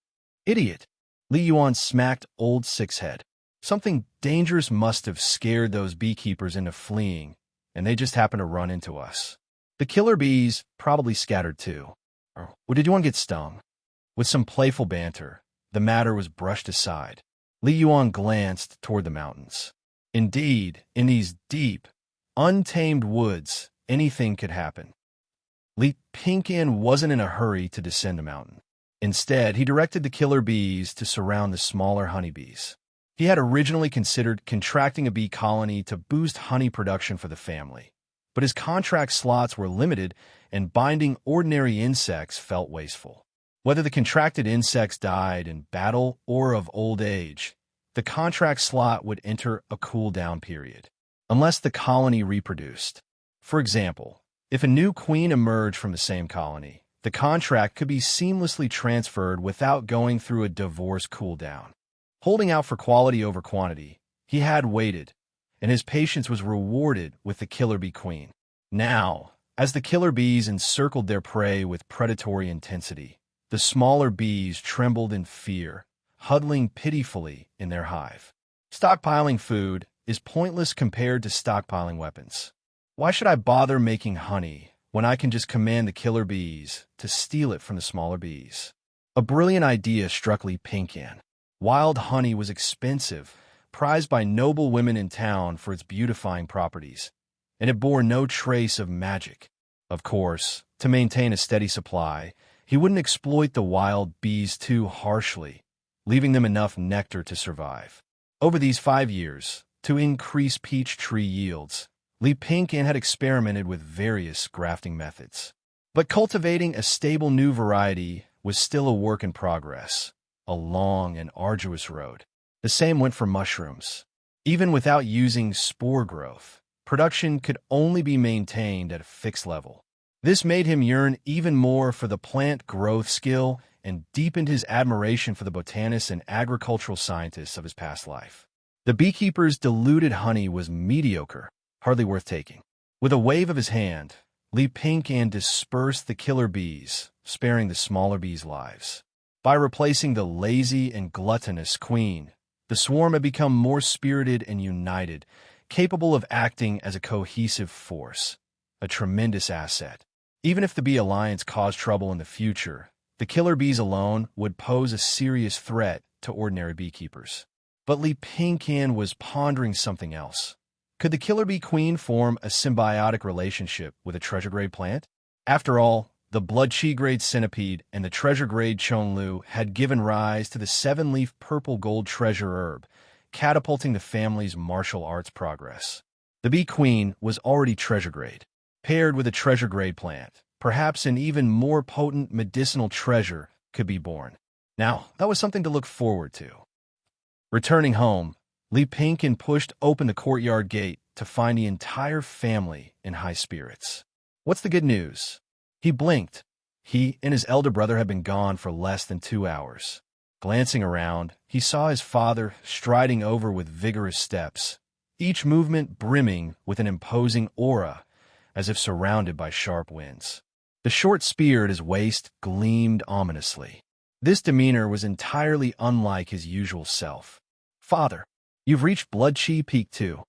"Idiot!" Li Yuan smacked Old 6's head. "Something dangerous must have scared those beekeepers into fleeing, and they just happened to run into us. The killer bees probably scattered too. Or did you want to get stung?" With some playful banter, the matter was brushed aside. Li Yuan glanced toward the mountains. Indeed, in these deep, untamed woods, anything could happen. Li Pingyan wasn't in a hurry to descend the mountain. Instead, he directed the killer bees to surround the smaller honeybees. He had originally considered contracting a bee colony to boost honey production for the family, but his contract slots were limited and binding ordinary insects felt wasteful. Whether the contracted insects died in battle or of old age, the contract slot would enter a cool-down period, unless the colony reproduced. For example, if a new queen emerged from the same colony, the contract could be seamlessly transferred without going through a divorce cool-down. Holding out for quality over quantity, he had waited, and his patience was rewarded with the killer bee queen. Now, as the killer bees encircled their prey with predatory intensity, the smaller bees trembled in fear, huddling pitifully in their hive. Stockpiling food is pointless compared to stockpiling weapons. Why should I bother making honey when I can just command the killer bees to steal it from the smaller bees? A brilliant idea struck Li Pingyan. Wild honey was expensive, prized by noble women in town for its beautifying properties, and it bore no trace of magic. Of course, to maintain a steady supply, he wouldn't exploit the wild bees too harshly, leaving them enough nectar to survive. Over these 5 years, to increase peach tree yields, Li Pingyan had experimented with various grafting methods. But cultivating a stable new variety was still a work in progress, a long and arduous road. The same went for mushrooms. Even without using spore growth, production could only be maintained at a fixed level. This made him yearn even more for the plant growth skill and deepened his admiration for the botanists and agricultural scientists of his past life. The beekeeper's diluted honey was mediocre, hardly worth taking. With a wave of his hand, Li Pingyan dispersed the killer bees, sparing the smaller bees' lives. By replacing the lazy and gluttonous queen, the swarm had become more spirited and united, capable of acting as a cohesive force, a tremendous asset. Even if the bee alliance caused trouble in the future, the killer bees alone would pose a serious threat to ordinary beekeepers. But Li Pingyan was pondering something else. Could the killer bee queen form a symbiotic relationship with a treasure-grade plant? After all, the blood-chi-grade centipede and the treasure-grade chonlu had given rise to the 7-leaf purple gold treasure herb, catapulting the family's martial arts progress. The bee queen was already treasure-grade. Paired with a treasure-grade plant, perhaps an even more potent medicinal treasure could be born. Now, that was something to look forward to. Returning home, Li Pingyan pushed open the courtyard gate to find the entire family in high spirits. What's the good news? He blinked. He and his elder brother had been gone for less than 2 hours. Glancing around, he saw his father striding over with vigorous steps, each movement brimming with an imposing aura, as if surrounded by sharp winds. The short spear at his waist gleamed ominously. This demeanor was entirely unlike his usual self. "Father, you've reached Blood Chi Peak 2.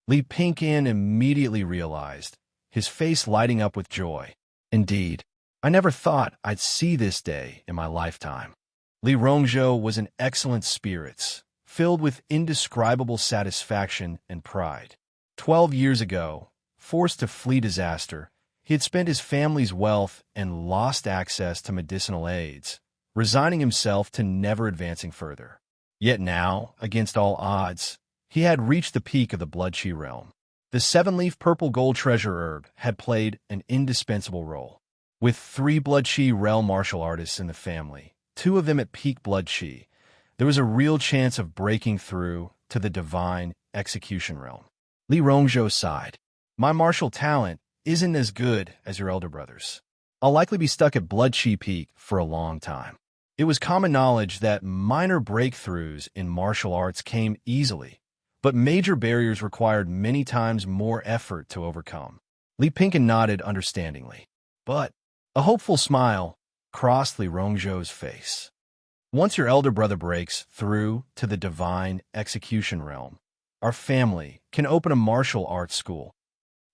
Li Pingyan immediately realized, his face lighting up with joy. "Indeed, I never thought I'd see this day in my lifetime." Li Rongzhou was in excellent spirits, filled with indescribable satisfaction and pride. 12 years ago, forced to flee disaster, he had spent his family's wealth and lost access to medicinal aids, resigning himself to never advancing further. Yet now, against all odds, he had reached the peak of the Blood Chi realm. The 7-leaf purple gold treasure herb had played an indispensable role. With 3 blood chi realm martial artists in the family, 2 of them at peak blood chi, there was a real chance of breaking through to the divine execution realm. Li Rongzhou sighed. My martial talent isn't as good as your elder brother's. I'll likely be stuck at blood chi peak for a long time. It was common knowledge that minor breakthroughs in martial arts came easily, but major barriers required many times more effort to overcome. Li Pinkin nodded understandingly, but a hopeful smile crossed Li Rongzhou's face. Once your elder brother breaks through to the divine execution realm, our family can open a martial arts school.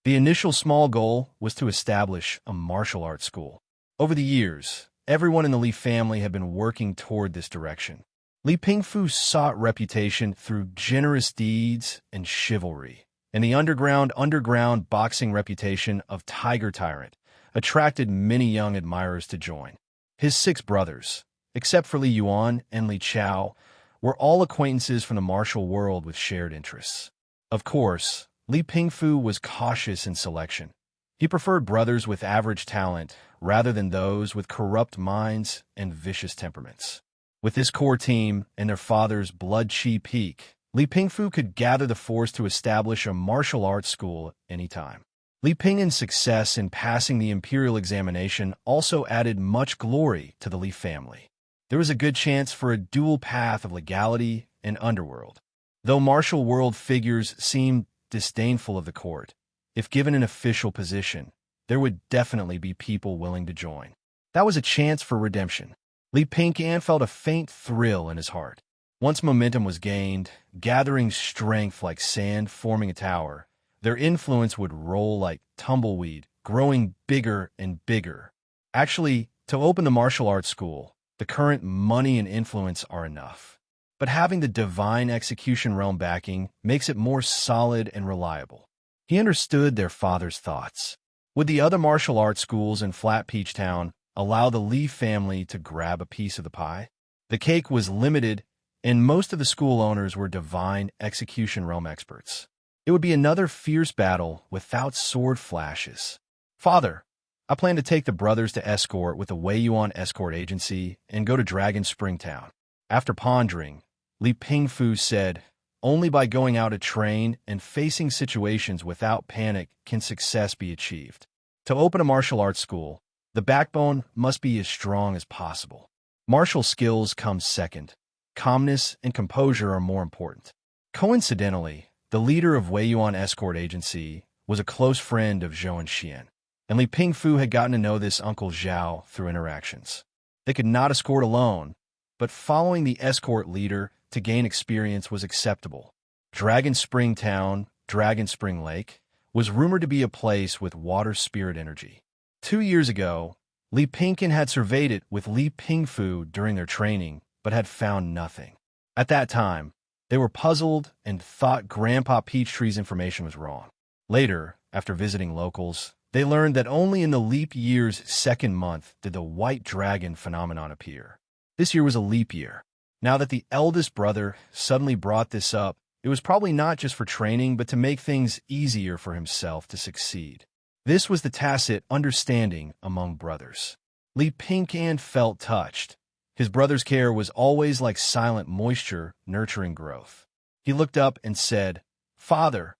The initial small goal was to establish a martial arts school. Over the years, everyone in the Li family had been working toward this direction. Li Pingfu sought reputation through generous deeds and chivalry, and the underground boxing reputation of Tiger Tyrant attracted many young admirers to join. His 6 brothers, except for Li Yuan and Li Chao, were all acquaintances from the martial world with shared interests. Of course, Li Pingfu was cautious in selection. He preferred brothers with average talent rather than those with corrupt minds and vicious temperaments. With this core team and their father's blood chi peak, Li Pingfu could gather the force to establish a martial arts school anytime. Li Pingin's success in passing the imperial examination also added much glory to the Li family. There was a good chance for a dual path of legality and underworld. Though martial world figures seemed disdainful of the court, if given an official position, there would definitely be people willing to join. That was a chance for redemption. Li Pingyan felt a faint thrill in his heart. Once momentum was gained, gathering strength like sand forming a tower, their influence would roll like tumbleweed, growing bigger and bigger. Actually, to open the martial arts school, the current money and influence are enough. But having the divine execution realm backing makes it more solid and reliable. He understood their father's thoughts. Would the other martial arts schools in Flat Peach Town allow the Li family to grab a piece of the pie? The cake was limited, and most of the school owners were divine execution realm experts. It would be another fierce battle without sword flashes. Father, I plan to take the brothers to escort with the Wei Yuan escort agency and go to Dragon Spring Town. After pondering, Li Pingfu said, only by going out to train and facing situations without panic can success be achieved. To open a martial arts school, the backbone must be as strong as possible. Martial skills come second. Calmness and composure are more important. Coincidentally, the leader of Wei Yuan escort agency was a close friend of Zhou and Xian, and Li Pingfu had gotten to know this Uncle Zhao through interactions. They could not escort alone, but following the escort leader to gain experience was acceptable. Dragon Spring Town, Dragon Spring Lake, was rumored to be a place with water spirit energy. 2 years ago, Li Pingkin had surveyed it with Li Pingfu during their training, but had found nothing. At that time, they were puzzled and thought Grandpa Peachtree's information was wrong. Later, after visiting locals, they learned that only in the leap year's 2nd month did the white dragon phenomenon appear. This year was a leap year. Now that the eldest brother suddenly brought this up, it was probably not just for training, but to make things easier for himself to succeed. This was the tacit understanding among brothers. Li Pingkan felt touched. His brother's care was always like silent moisture nurturing growth. He looked up and said, Father,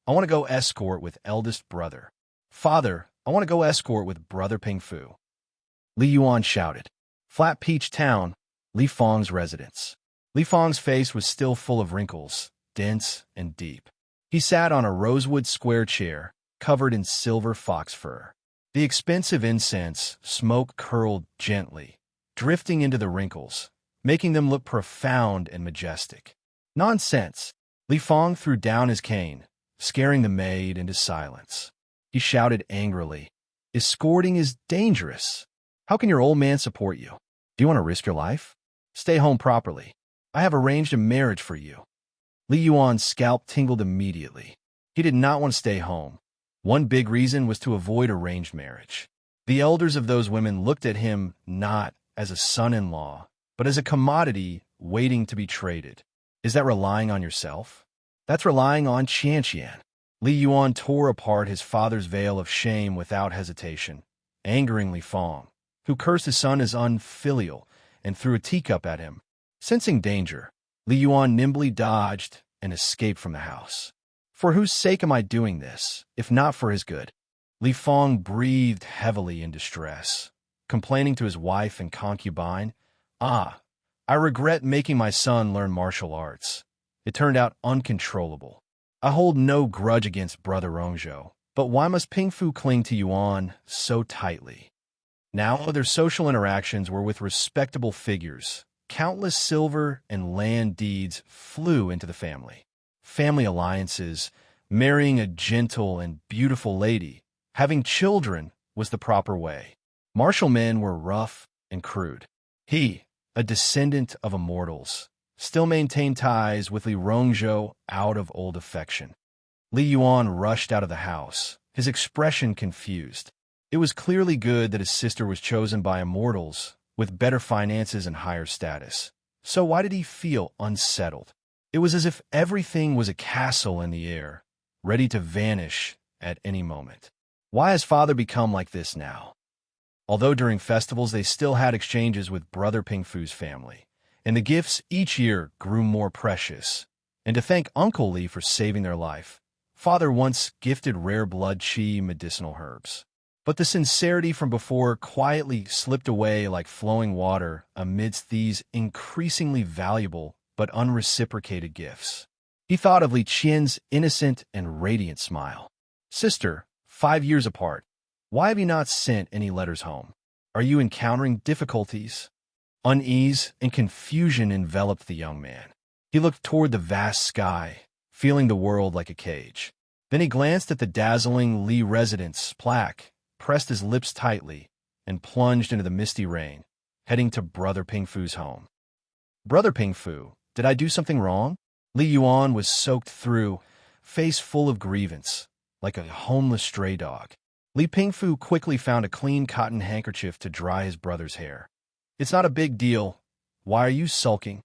I want to go escort with eldest brother. Father, I want to go escort with brother Pingfu. Li Yuan shouted. Flat Peach Town, Li Fong's residence. Li Fong's face was still full of wrinkles, dense and deep. He sat on a rosewood square chair, covered in silver fox fur. The expensive incense smoke curled gently, drifting into the wrinkles, making them look profound and majestic. Nonsense! Li Fong threw down his cane, scaring the maid into silence. He shouted angrily, Escorting is dangerous. How can your old man support you? Do you want to risk your life? Stay home properly. I have arranged a marriage for you. Li Yuan's scalp tingled immediately. He did not want to stay home. One big reason was to avoid arranged marriage. The elders of those women looked at him not as a son-in-law, but as a commodity waiting to be traded. Is that relying on yourself? That's relying on xianxia. Li Yuan tore apart his father's veil of shame without hesitation. angering Li Fong, who cursed his son as unfilial and threw a teacup at him. Sensing danger, Li Yuan nimbly dodged and escaped from the house. For whose sake am I doing this, if not for his good? Li Fong breathed heavily in distress, complaining to his wife and concubine, "Ah, I regret making my son learn martial arts. It turned out uncontrollable. I hold no grudge against Brother Rongzhou, but why must Pingfu cling to Yuan so tightly?" Now their social interactions were with respectable figures. Countless silver and land deeds flew into the family. Family alliances, marrying a gentle and beautiful lady, having children was the proper way. Martial men were rough and crude. He, a descendant of Immortals, still maintained ties with Li Rongzhou out of old affection. Li Yuan rushed out of the house, his expression confused. It was clearly good that his sister was chosen by Immortals, with better finances and higher status. So why did he feel unsettled? It was as if everything was a castle in the air, ready to vanish at any moment. Why has father become like this now? Although during festivals they still had exchanges with Brother Pingfu's family, and the gifts each year grew more precious. And to thank Uncle Li for saving their life, father once gifted rare blood qi medicinal herbs. But the sincerity from before quietly slipped away like flowing water amidst these increasingly valuable but unreciprocated gifts. He thought of Li Qian's innocent and radiant smile. "Sister, 5 years apart, why have you not sent any letters home? Are you encountering difficulties?" Unease and confusion enveloped the young man. He looked toward the vast sky, feeling the world like a cage. Then he glanced at the dazzling Li residence plaque, pressed his lips tightly, and plunged into the misty rain, heading to Brother Pingfu's home. "Brother Pingfu, did I do something wrong?" Li Yuan was soaked through, face full of grievance, like a homeless stray dog. Li Pingfu quickly found a clean cotton handkerchief to dry his brother's hair. "It's not a big deal. Why are you sulking?"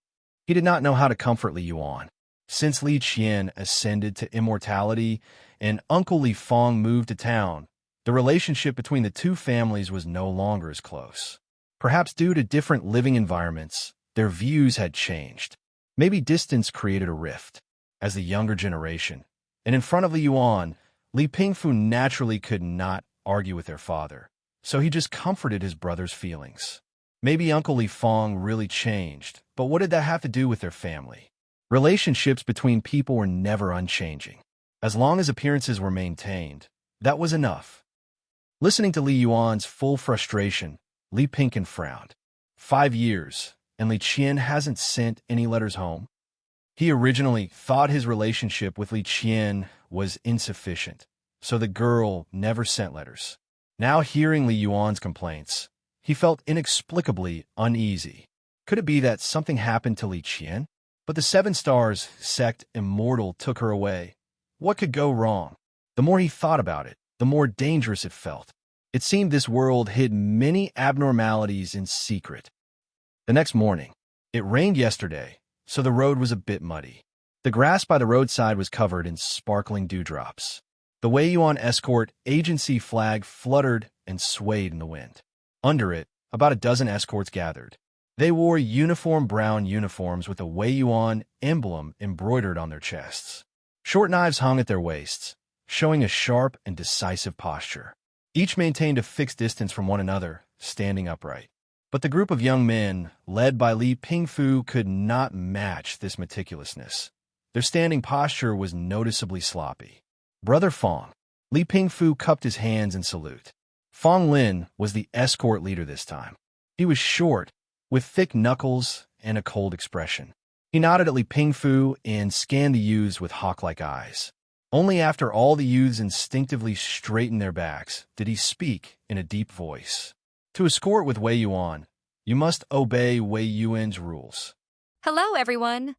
He did not know how to comfort Li Yuan. Since Li Qian ascended to immortality and Uncle Li Fong moved to town, the relationship between the two families was no longer as close. Perhaps due to different living environments, their views had changed. Maybe distance created a rift. As the younger generation, and in front of Li Yuan, Li Pingfu naturally could not argue with their father, so he just comforted his brother's feelings. Maybe Uncle Li Fong really changed, but what did that have to do with their family? Relationships between people were never unchanging. As long as appearances were maintained, that was enough. Listening to Li Yuan's full frustration, Li Pingfu frowned. 5 years, and Li Qian hasn't sent any letters home? He originally thought his relationship with Li Qian was insufficient, so the girl never sent letters. Now hearing Li Yuan's complaints, he felt inexplicably uneasy. Could it be that something happened to Li Qian? But the Seven Stars sect Immortal took her away. What could go wrong? The more he thought about it, the more dangerous it felt. It seemed this world hid many abnormalities in secret. The next morning, it rained yesterday, so the road was a bit muddy. The grass by the roadside was covered in sparkling dewdrops. The Wei Yuan escort agency flag fluttered and swayed in the wind. Under it, about a dozen escorts gathered. They wore uniform brown uniforms with a Wei Yuan emblem embroidered on their chests. Short knives hung at their waists, showing a sharp and decisive posture. Each maintained a fixed distance from one another, standing upright. But the group of young men, led by Li Pingfu, could not match this meticulousness. Their standing posture was noticeably sloppy. "Brother Fong." Li Pingfu cupped his hands in salute. Fong Lin was the escort leader this time. He was short, with thick knuckles and a cold expression. He nodded at Li Pingfu and scanned the youths with hawk-like eyes. Only after all the youths instinctively straightened their backs did he speak in a deep voice. "To escort with Wei Yuan, you must obey Wei Yuan's rules." Hello, everyone!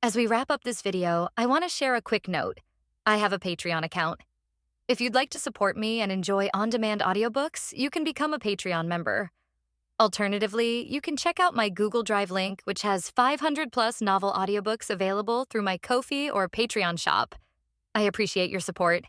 As we wrap up this video, I want to share a quick note. I have a Patreon account. If you'd like to support me and enjoy on-demand audiobooks, you can become a Patreon member. Alternatively, you can check out my Google Drive link, which has 500-plus novel audiobooks available through my Ko-fi or Patreon shop. I appreciate your support.